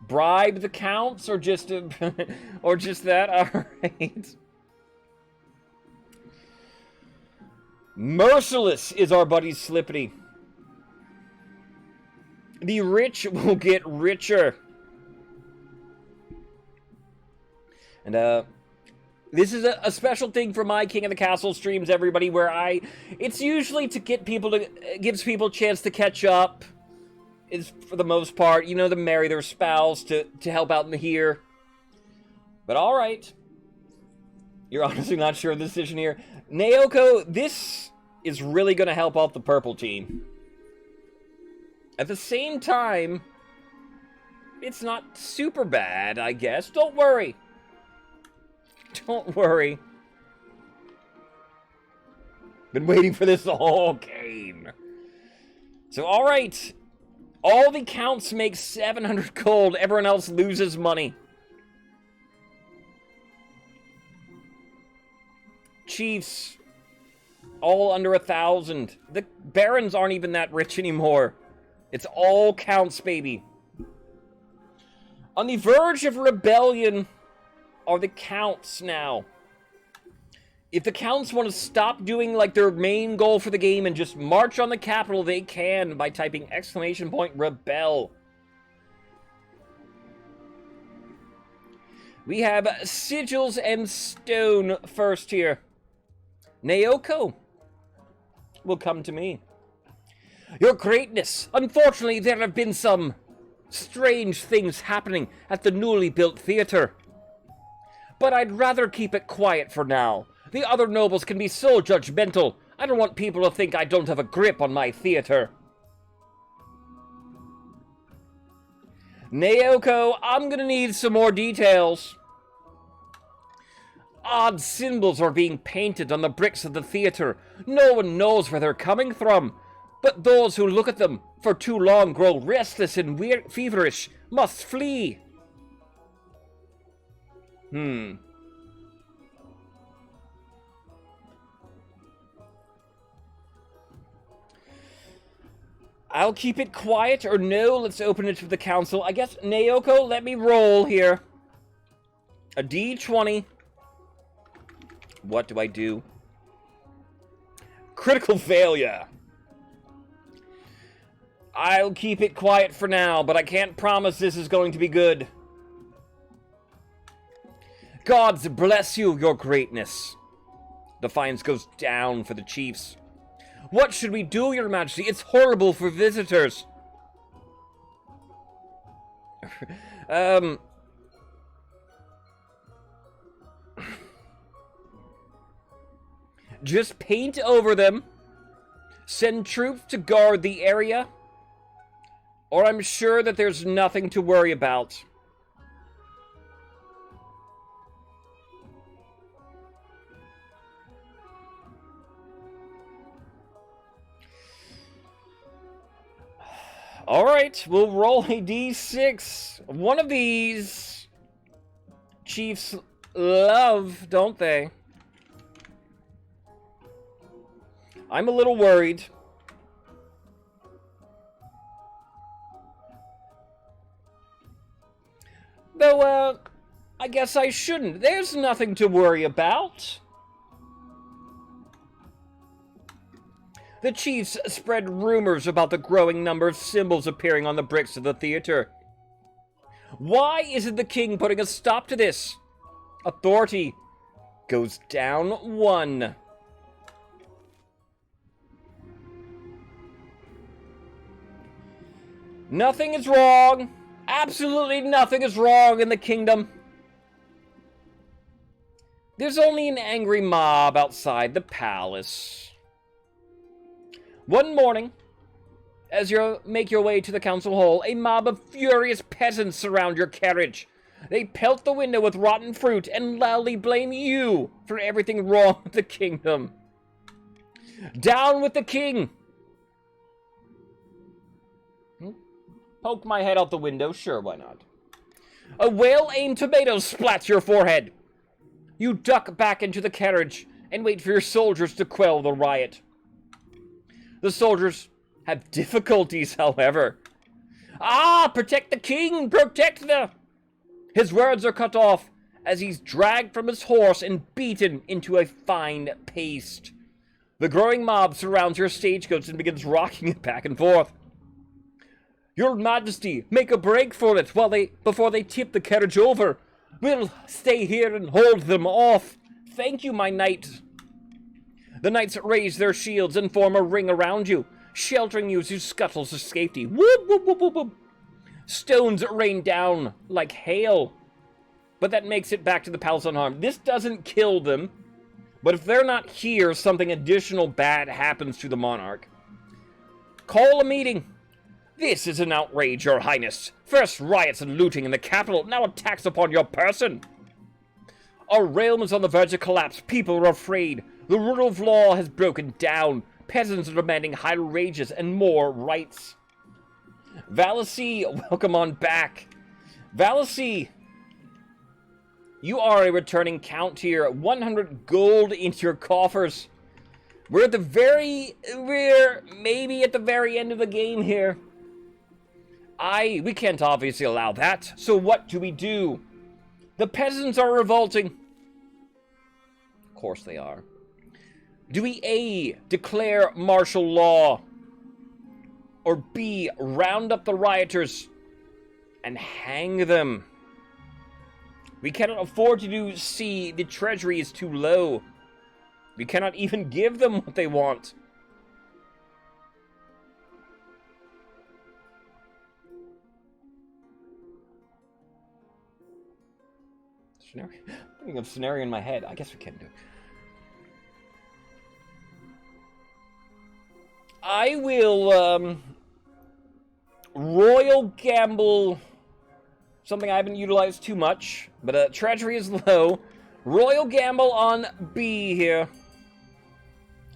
S1: Bribe the counts, or just or just that? All right. Merciless is our buddy Slippity. The rich will get richer. And this is a special thing for my King of the Castle streams, everybody, where it's usually to get people to, gives people a chance to catch up, is for the most part, you know, to marry their spouse, to help out in the here. But alright. You're honestly not sure of the decision here. Naoko, this is really going to help out the purple team. At the same time, it's not super bad, I guess. Don't worry. Don't worry. Been waiting for this whole game. So, alright. All the counts make 700 gold. Everyone else loses money. Chiefs, all under 1,000. The barons aren't even that rich anymore. It's all counts, baby. On the verge of rebellion are the counts now. If the counts want to stop doing like their main goal for the game and just march on the capital, they can by typing !rebel. We have sigils and stone first here. Naoko will come to me. Your Greatness, unfortunately there have been some strange things happening at the newly built theater. But I'd rather keep it quiet for now. The other nobles can be so judgmental. I don't want people to think I don't have a grip on my theater. Naoko, I'm gonna need some more details. Odd symbols are being painted on the bricks of the theater. No one knows where they're coming from. But those who look at them for too long grow restless and feverish, must flee. I'll keep it quiet, or no, let's open it to the council. I guess, Naoko, let me roll here. A D20. What do I do? Critical failure. I'll keep it quiet for now, but I can't promise this is going to be good. Gods bless you, your greatness. Defiance goes down for the chiefs. What should we do, your majesty? It's horrible for visitors. Just paint over them. Send troops to guard the area. Or I'm sure that there's nothing to worry about. Alright, we'll roll a d6. One of these chiefs love, don't they? I'm a little worried. Though, I guess I shouldn't. There's nothing to worry about. The chiefs spread rumors about the growing number of symbols appearing on the bricks of the theater. Why isn't the king putting a stop to this? Authority goes down 1. Nothing is wrong. Absolutely nothing is wrong in the kingdom. There's only an angry mob outside the palace. One morning, as you make your way to the council hall, a mob of furious peasants surround your carriage. They pelt the window with rotten fruit and loudly blame you for everything wrong with the kingdom. Down with the king! Poke my head out the window, sure, why not? A well-aimed tomato splats your forehead. You duck back into the carriage and wait for your soldiers to quell the riot. The soldiers have difficulties, however. Ah, protect the king! Protect the... His words are cut off as he's dragged from his horse and beaten into a fine paste. The growing mob surrounds your stagecoach and begins rocking it back and forth. Your Majesty, make a break for it before they tip the carriage over. We'll stay here and hold them off. Thank you, my knight. The knights raise their shields and form a ring around you, sheltering you as you scuttle to safety. Whoop, whoop, whoop, whoop, whoop. Stones rain down like hail, but that makes it back to the palace unharmed. This doesn't kill them, but if they're not here, something additional bad happens to the monarch. Call a meeting. This is an outrage, your highness. First riots and looting in the capital, now attacks upon your person. Our realm is on the verge of collapse. People are afraid. The rule of law has broken down. Peasants are demanding higher wages and more rights. Vallacy, welcome on back. Vallacy, you are a returning count here. 100 gold into your coffers. We're maybe at the very end of the game here. We can't obviously allow that. So what do we do? The peasants are revolting. Of course they are. Do we A, declare martial law? Or B, round up the rioters and hang them? We cannot afford to do C, the treasury is too low. We cannot even give them what they want. Scenario? Thinking of scenario in my head. I guess we can do. I will, Royal Gamble, something I haven't utilized too much, but treasury is low. Royal Gamble on B here,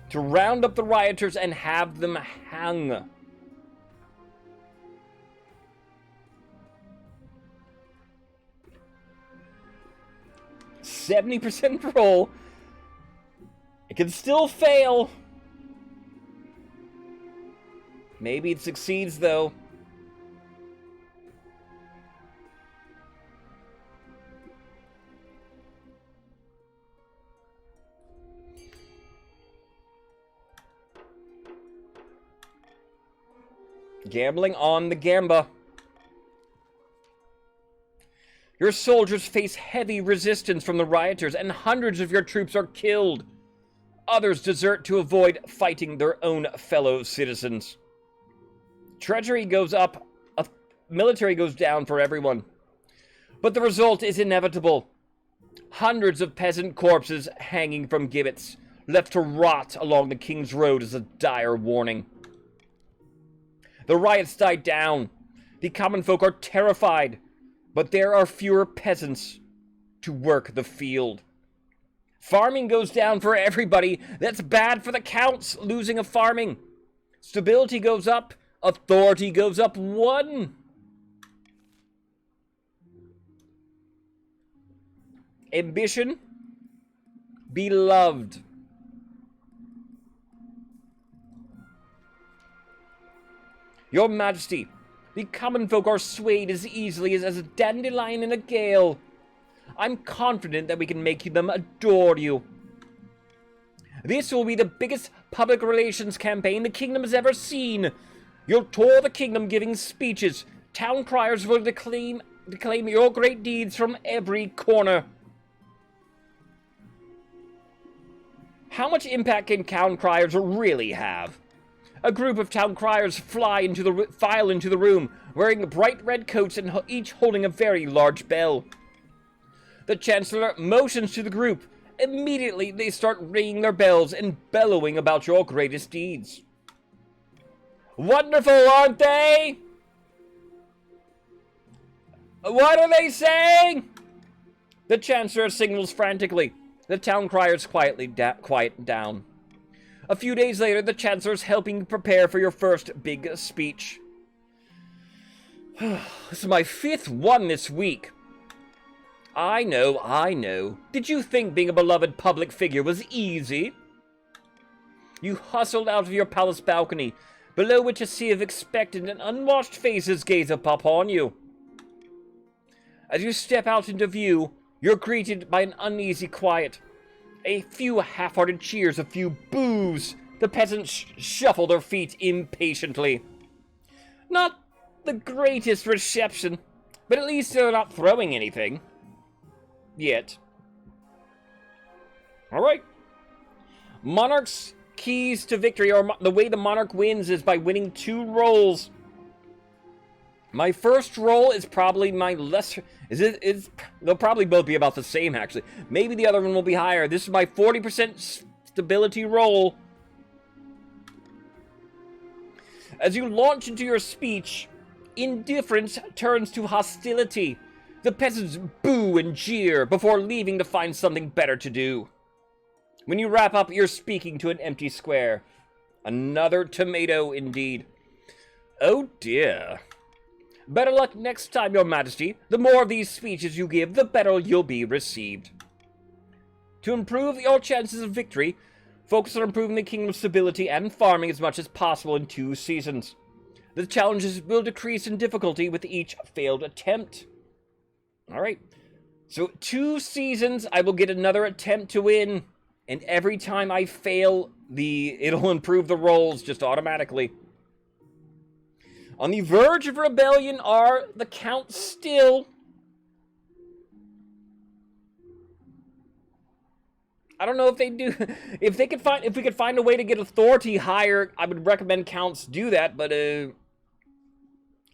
S1: to round up the rioters and have them hung. %70 roll. It can still fail. Maybe it succeeds, though. Gambling on the Gamba. Your soldiers face heavy resistance from the rioters, and hundreds of your troops are killed. Others desert to avoid fighting their own fellow citizens. Treasury goes up, military goes down for everyone. But the result is inevitable. Hundreds of peasant corpses hanging from gibbets, left to rot along the King's Road is a dire warning. The riots die down. The common folk are terrified, but there are fewer peasants to work the field. Farming goes down for everybody. That's bad for the counts, losing a farming. Stability goes up. Authority goes up 1. Ambition. Beloved. Your Majesty, the common folk are swayed as easily as a dandelion in a gale. I'm confident that we can make them adore you. This will be the biggest public relations campaign the kingdom has ever seen. You'll tour the kingdom giving speeches. Town criers will declaim your great deeds from every corner. How much impact can town criers really have? A group of town criers file into the room, wearing bright red coats and each holding a very large bell. The Chancellor motions to the group. Immediately, they start ringing their bells and bellowing about your greatest deeds. Wonderful, aren't they? What are they saying? The Chancellor signals frantically. The town criers quiet down. A few days later, the Chancellor's helping prepare for your first big speech. This is my 5th one this week. I know. Did you think being a beloved public figure was easy? You hustled out of your palace balcony, below which a sea of expectant and unwashed faces gaze upon you. As you step out into view, you're greeted by an uneasy quiet. A few half-hearted cheers, a few boos. The peasants shuffle their feet impatiently. Not the greatest reception, but at least they're not throwing anything. Yet. Alright. Monarch's keys to victory, or the way the Monarch wins is by winning 2 rolls. My first roll is probably my lesser... They'll probably both be about the same, actually. Maybe the other one will be higher. This is my 40% stability roll. As you launch into your speech, indifference turns to hostility. The peasants boo and jeer before leaving to find something better to do. When you wrap up, you're speaking to an empty square. Another tomato, indeed. Oh dear. Better luck next time, Your Majesty. The more of these speeches you give, the better you'll be received. To improve your chances of victory, focus on improving the kingdom's stability and farming as much as possible in 2 seasons. The challenges will decrease in difficulty with each failed attempt. Alright. So 2 seasons, I will get another attempt to win. And every time I fail, it'll improve the rolls just automatically. On the verge of rebellion are the Counts still. I don't know if they do. If we could find a way to get authority higher, I would recommend Counts do that, but I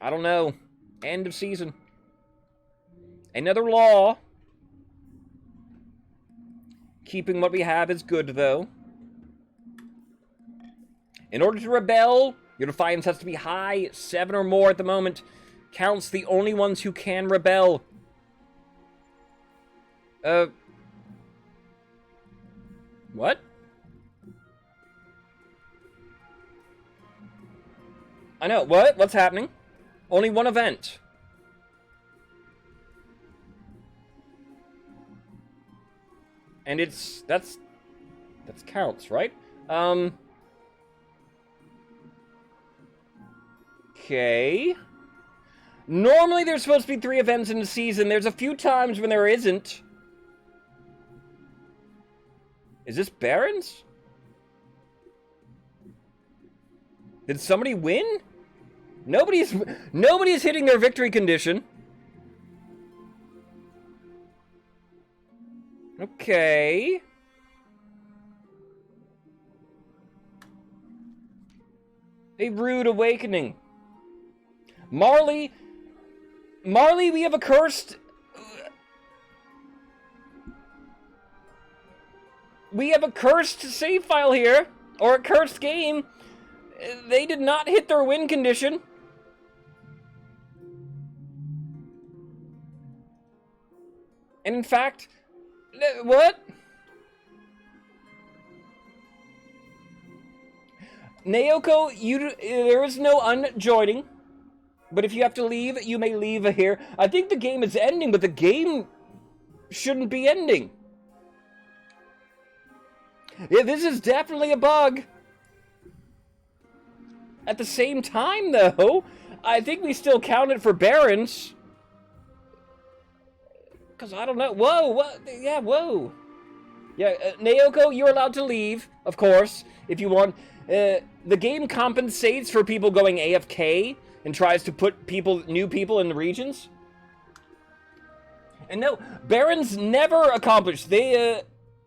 S1: don't know. End of season. Another law. Keeping what we have is good, though. In order to rebel, your defiance has to be high, 7 or more at the moment. Counts the only ones who can rebel. What? I know, what? What's happening? Only 1 event. And that's Counts, right? Okay. Normally there's supposed to be 3 events in the season. There's a few times when there isn't. Is this Barons? Did somebody win? Nobody's hitting their victory condition. Okay. A rude awakening. Marley, we have a cursed... We have a cursed save file here, or a cursed game. They did not hit their win condition. And in fact, what? Naoko, there is no unjoining. But if you have to leave, you may leave here. I think the game is ending, but the game shouldn't be ending. Yeah, this is definitely a bug. At the same time, though, I think we still count it for Barons. Because I don't know. Whoa, what? Yeah, whoa. Yeah, Naoko, you're allowed to leave, of course, if you want. The game compensates for people going AFK and tries to put new people in the regions. And no, Barons never accomplished. The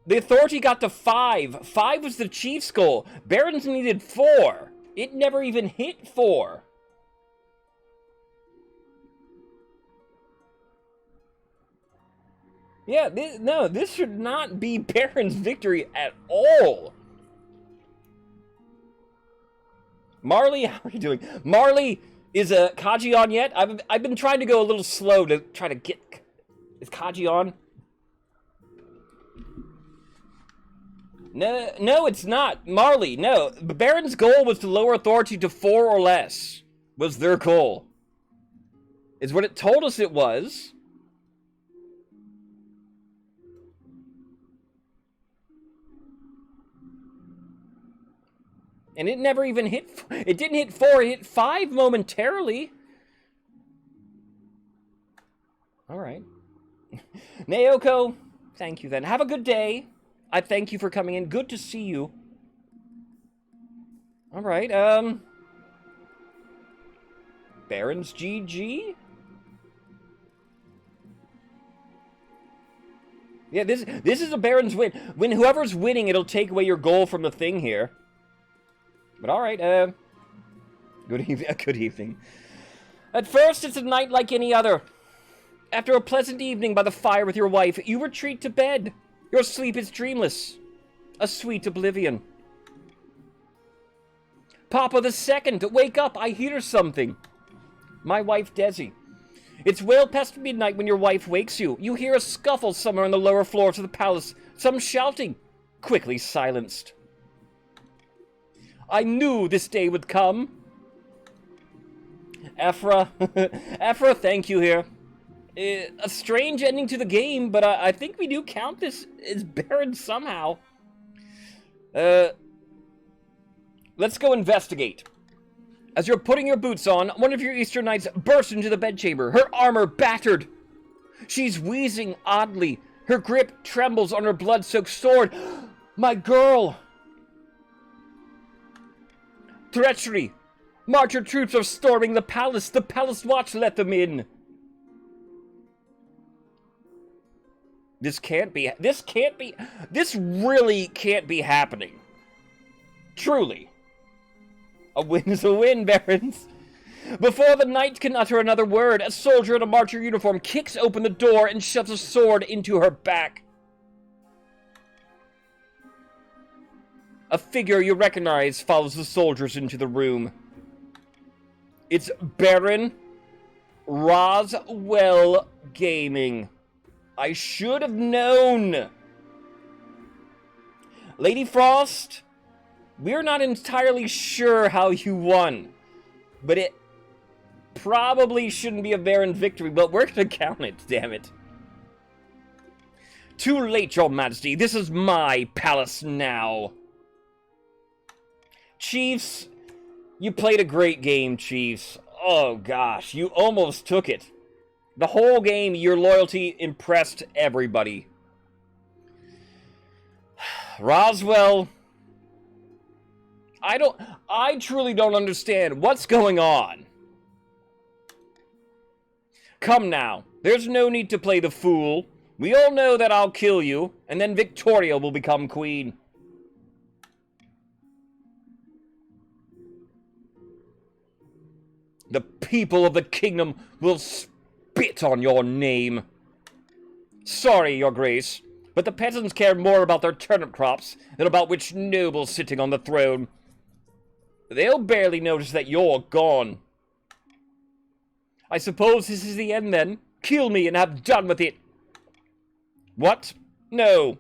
S1: authority got to 5. 5 was the chief's goal. Barons needed 4. It never even hit 4. Yeah, this should not be Baron's victory at all. Marley, how are you doing? Marley, is Kaji on yet? I've been trying to go a little slow to try to get... Is Kaji on? No, it's not. Marley, no. Baron's goal was to lower authority to 4 or less. Was their goal. Is what it told us it was. And it never even hit... It didn't hit 4, it hit 5 momentarily. Alright. Naoko, thank you then. Have a good day. I thank you for coming in. Good to see you. Alright, Barons GG? Yeah, this is a Barons win. When whoever's winning, it'll take away your goal from the thing here. But alright, good evening. At first, it's a night like any other. After a pleasant evening by the fire with your wife, you retreat to bed. Your sleep is dreamless. A sweet oblivion. Papa the Second, wake up, I hear something. My wife, Desi. It's well past midnight when your wife wakes you. You hear a scuffle somewhere on the lower floors of the palace. Some shouting. Quickly silenced. I knew this day would come. Ephra. Ephra, thank you here. A strange ending to the game, but I think we do count this as Baron somehow. Let's go investigate. As you're putting your boots on, one of your Eastern Knights bursts into the bedchamber, her armor battered. She's wheezing oddly. Her grip trembles on her blood-soaked sword. My girl! Treachery! Marcher troops are storming the palace. The palace watch let them in. This really can't be happening. Truly. A win is a win, Barons. Before the knight can utter another word, a soldier in a marcher uniform kicks open the door and shoves a sword into her back. A figure you recognize follows the soldiers into the room. It's Baron Roswell Gaming. I should have known. Lady Frost, we're not entirely sure how you won, but it probably shouldn't be a Baron victory, but we're gonna count it, damn it. Too late, Your Majesty. This is my palace now. Chiefs, you played a great game, Chiefs. Oh gosh, you almost took it. The whole game, your loyalty impressed everybody. Roswell, I truly don't understand what's going on. Come now, there's no need to play the fool. We all know that I'll kill you, and then Victoria will become queen. The people of the kingdom will spit on your name. Sorry, Your Grace, but the peasants care more about their turnip crops than about which noble sitting on the throne. They'll barely notice that you're gone. I suppose this is the end, then. Kill me and have done with it. What? No.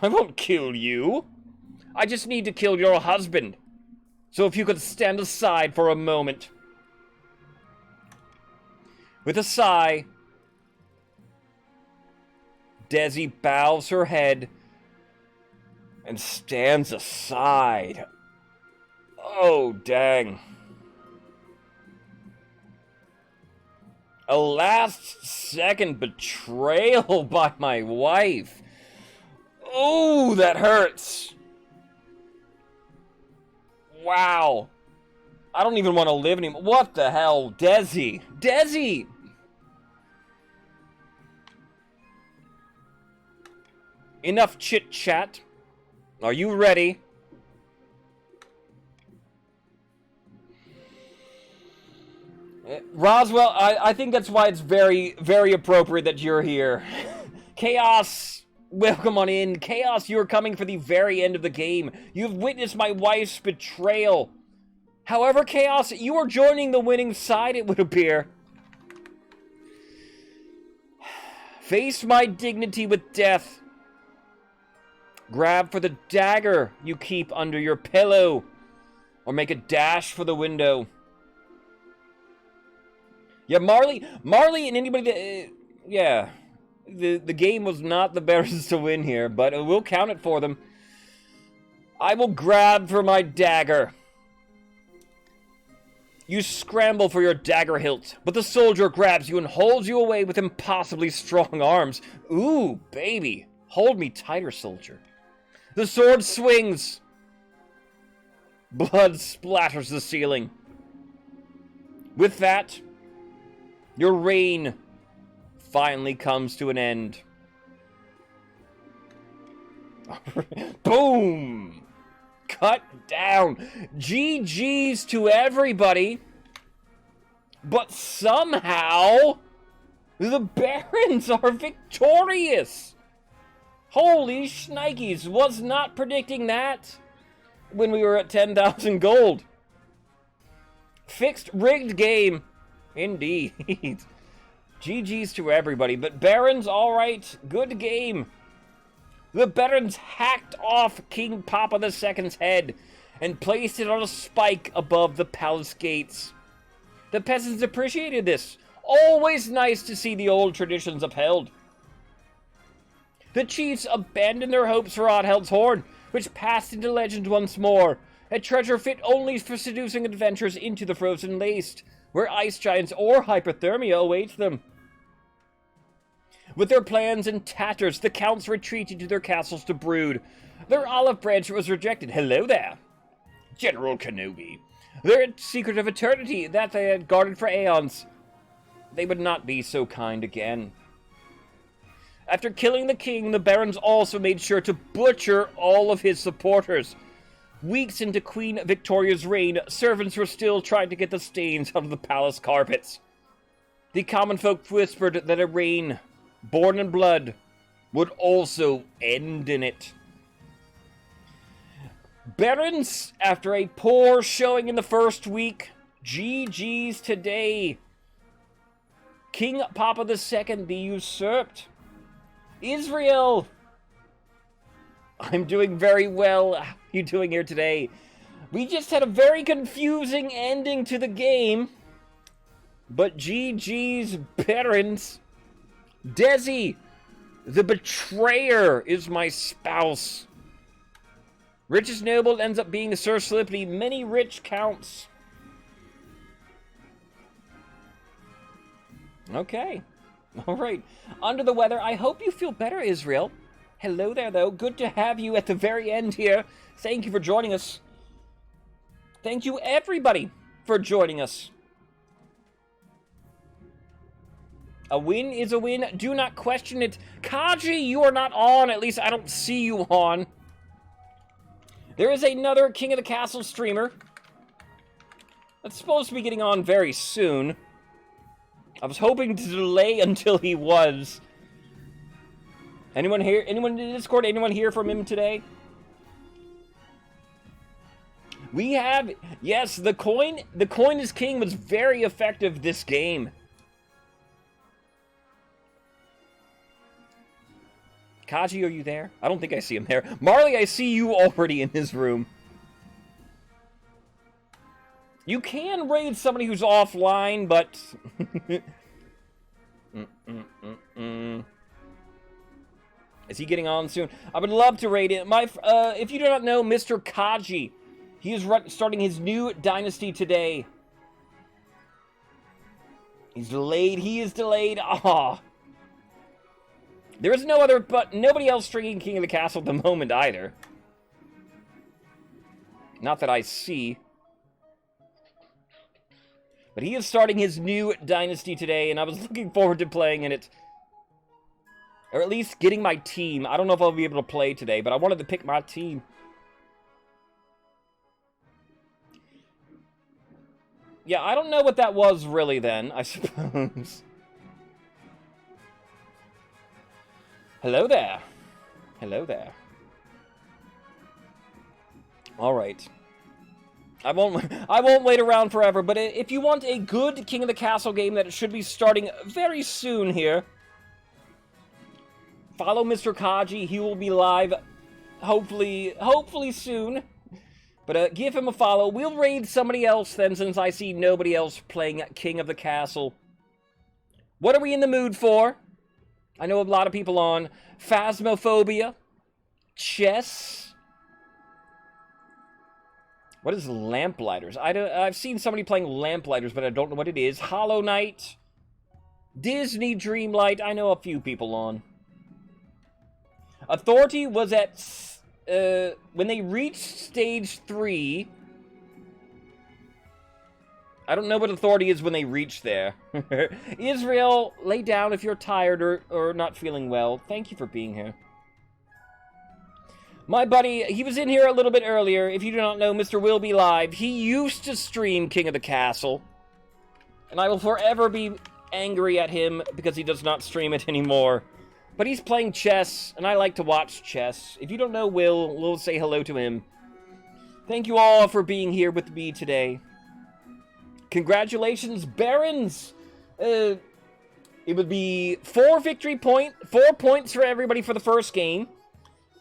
S1: I won't kill you. I just need to kill your husband. So if you could stand aside for a moment. With a sigh, Desi bows her head and stands aside. Oh, dang. A last-second betrayal by my wife. Oh, that hurts. Wow. I don't even want to live anymore. What the hell? Desi! Desi! Enough chit-chat. Are you ready? Roswell, I think that's why it's very, very appropriate that you're here. Chaos, welcome on in. Chaos, you're coming for the very end of the game. You've witnessed my wife's betrayal. However, Chaos, you are joining the winning side, it would appear. Face my dignity with death. Grab for the dagger you keep under your pillow. Or make a dash for the window. Yeah, Marley and anybody that... yeah. The game was not the Barons to win here, but we'll count it for them. I will grab for my dagger. You scramble for your dagger hilt, but the soldier grabs you and holds you away with impossibly strong arms. Ooh, baby. Hold me tighter, soldier. The sword swings. Blood splatters the ceiling. With that, your reign finally comes to an end. Boom! Cut down. GG's to everybody. But somehow, the Barons are victorious. Holy shnikes, was not predicting that when we were at 10,000 gold. Fixed rigged game. Indeed. GG's to everybody, but Barons, alright, good game. The Barons hacked off King Papa II's head and placed it on a spike above the palace gates. The peasants appreciated this. Always nice to see the old traditions upheld. The chiefs abandoned their hopes for Oddheld's Horn, which passed into legend once more, a treasure fit only for seducing adventures into the frozen waste, where ice giants or hypothermia await them. With their plans in tatters, the counts retreated to their castles to brood. Their olive branch was rejected. Hello there, General Kenobi. Their secret of eternity that they had guarded for aeons. They would not be so kind again. After killing the king, the Barons also made sure to butcher all of his supporters. Weeks into Queen Victoria's reign, servants were still trying to get the stains out of the palace carpets. The common folk whispered that a reign born in blood would also end in it. Barons, after a poor showing in the first week, GG's today. King Papa II be usurped. Israel! I'm doing very well. How are you doing here today? We just had a very confusing ending to the game. But GG's Barons. Desi, the betrayer, is my spouse. Richest noble ends up being Sir Slippity. Many rich counts. Okay. Alright. Under the weather. I hope you feel better, Israel. Hello there, though. Good to have you at the very end here. Thank you for joining us. Thank you, everybody, for joining us. A win is a win. Do not question it. Kaji, you are not on. At least I don't see you on. There is another King of the Castle streamer that's supposed to be getting on very soon. I was hoping to delay until he was. Anyone here? Anyone in the Discord? Anyone hear from him today? We have... Yes, the coin is king was very effective this game. Kaji, are you there? I don't think I see him there. Marley, I see you already in his room. You can raid somebody who's offline, but... Is he getting on soon? I would love to raid it. If you do not know, Mr. Kaji, he is starting his new dynasty today. He's delayed. He is delayed. Ah. There is nobody else stringing King of the Castle at the moment either. Not that I see. But he is starting his new dynasty today, and I was looking forward to playing in it. Or at least getting my team. I don't know if I'll be able to play today, but I wanted to pick my team. Yeah, I don't know what that was really then, I suppose. Hello there. Hello there. Alright. I won't wait around forever, but if you want a good King of the Castle game that should be starting very soon here, follow Mr. Kaji. He will be live hopefully soon. But give him a follow. We'll raid somebody else then, since I see nobody else playing King of the Castle. What are we in the mood for? I know a lot of people on Phasmophobia, chess, What is Lamplighters? I've seen somebody playing Lamplighters, but I don't know what it is. Hollow Knight. Disney Dreamlight. I know a few people on. Authority was at... when they reached stage 3... I don't know what Authority is when they reach there. Israel, lay down if you're tired or not feeling well. Thank you for being here. My buddy, he was in here a little bit earlier. If you do not know, Mr. Will Be Live. He used to stream King of the Castle. And I will forever be angry at him because he does not stream it anymore. But he's playing chess, and I like to watch chess. If you don't know Will, we'll say hello to him. Thank you all for being here with me today. Congratulations, Barons! It would be 4 points for everybody for the first game.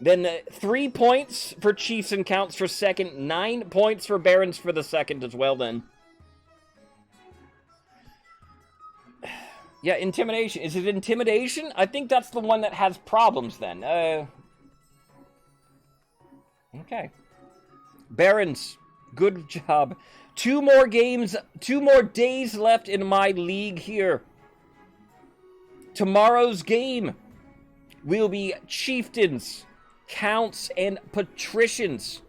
S1: Then 3 points for Chiefs and Counts for second. 9 points for Barons for the second as well, then. Yeah, Intimidation. Is it Intimidation? I think that's the one that has problems, then. Okay. Barons, good job. 2 more games, 2 more days left in my league here. Tomorrow's game will be Chieftains, Counts, and Patricians.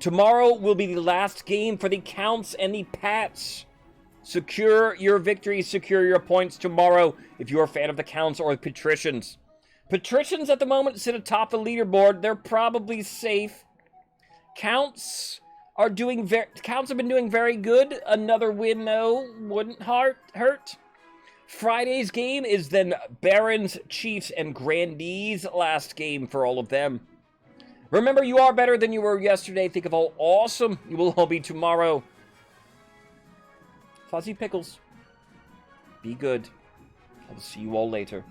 S1: Tomorrow will be the last game for the Counts and the Pats. Secure your victories, secure your points tomorrow if you're a fan of the Counts or the Patricians. Patricians at the moment sit atop the leaderboard. They're probably safe. Counts have been doing very good. Another win, though, wouldn't hurt. Friday's game is then Barons, Chiefs, and Grandees' last game for all of them. Remember, you are better than you were yesterday. Think of how awesome you will all be tomorrow. Fuzzy Pickles, be good. I'll see you all later.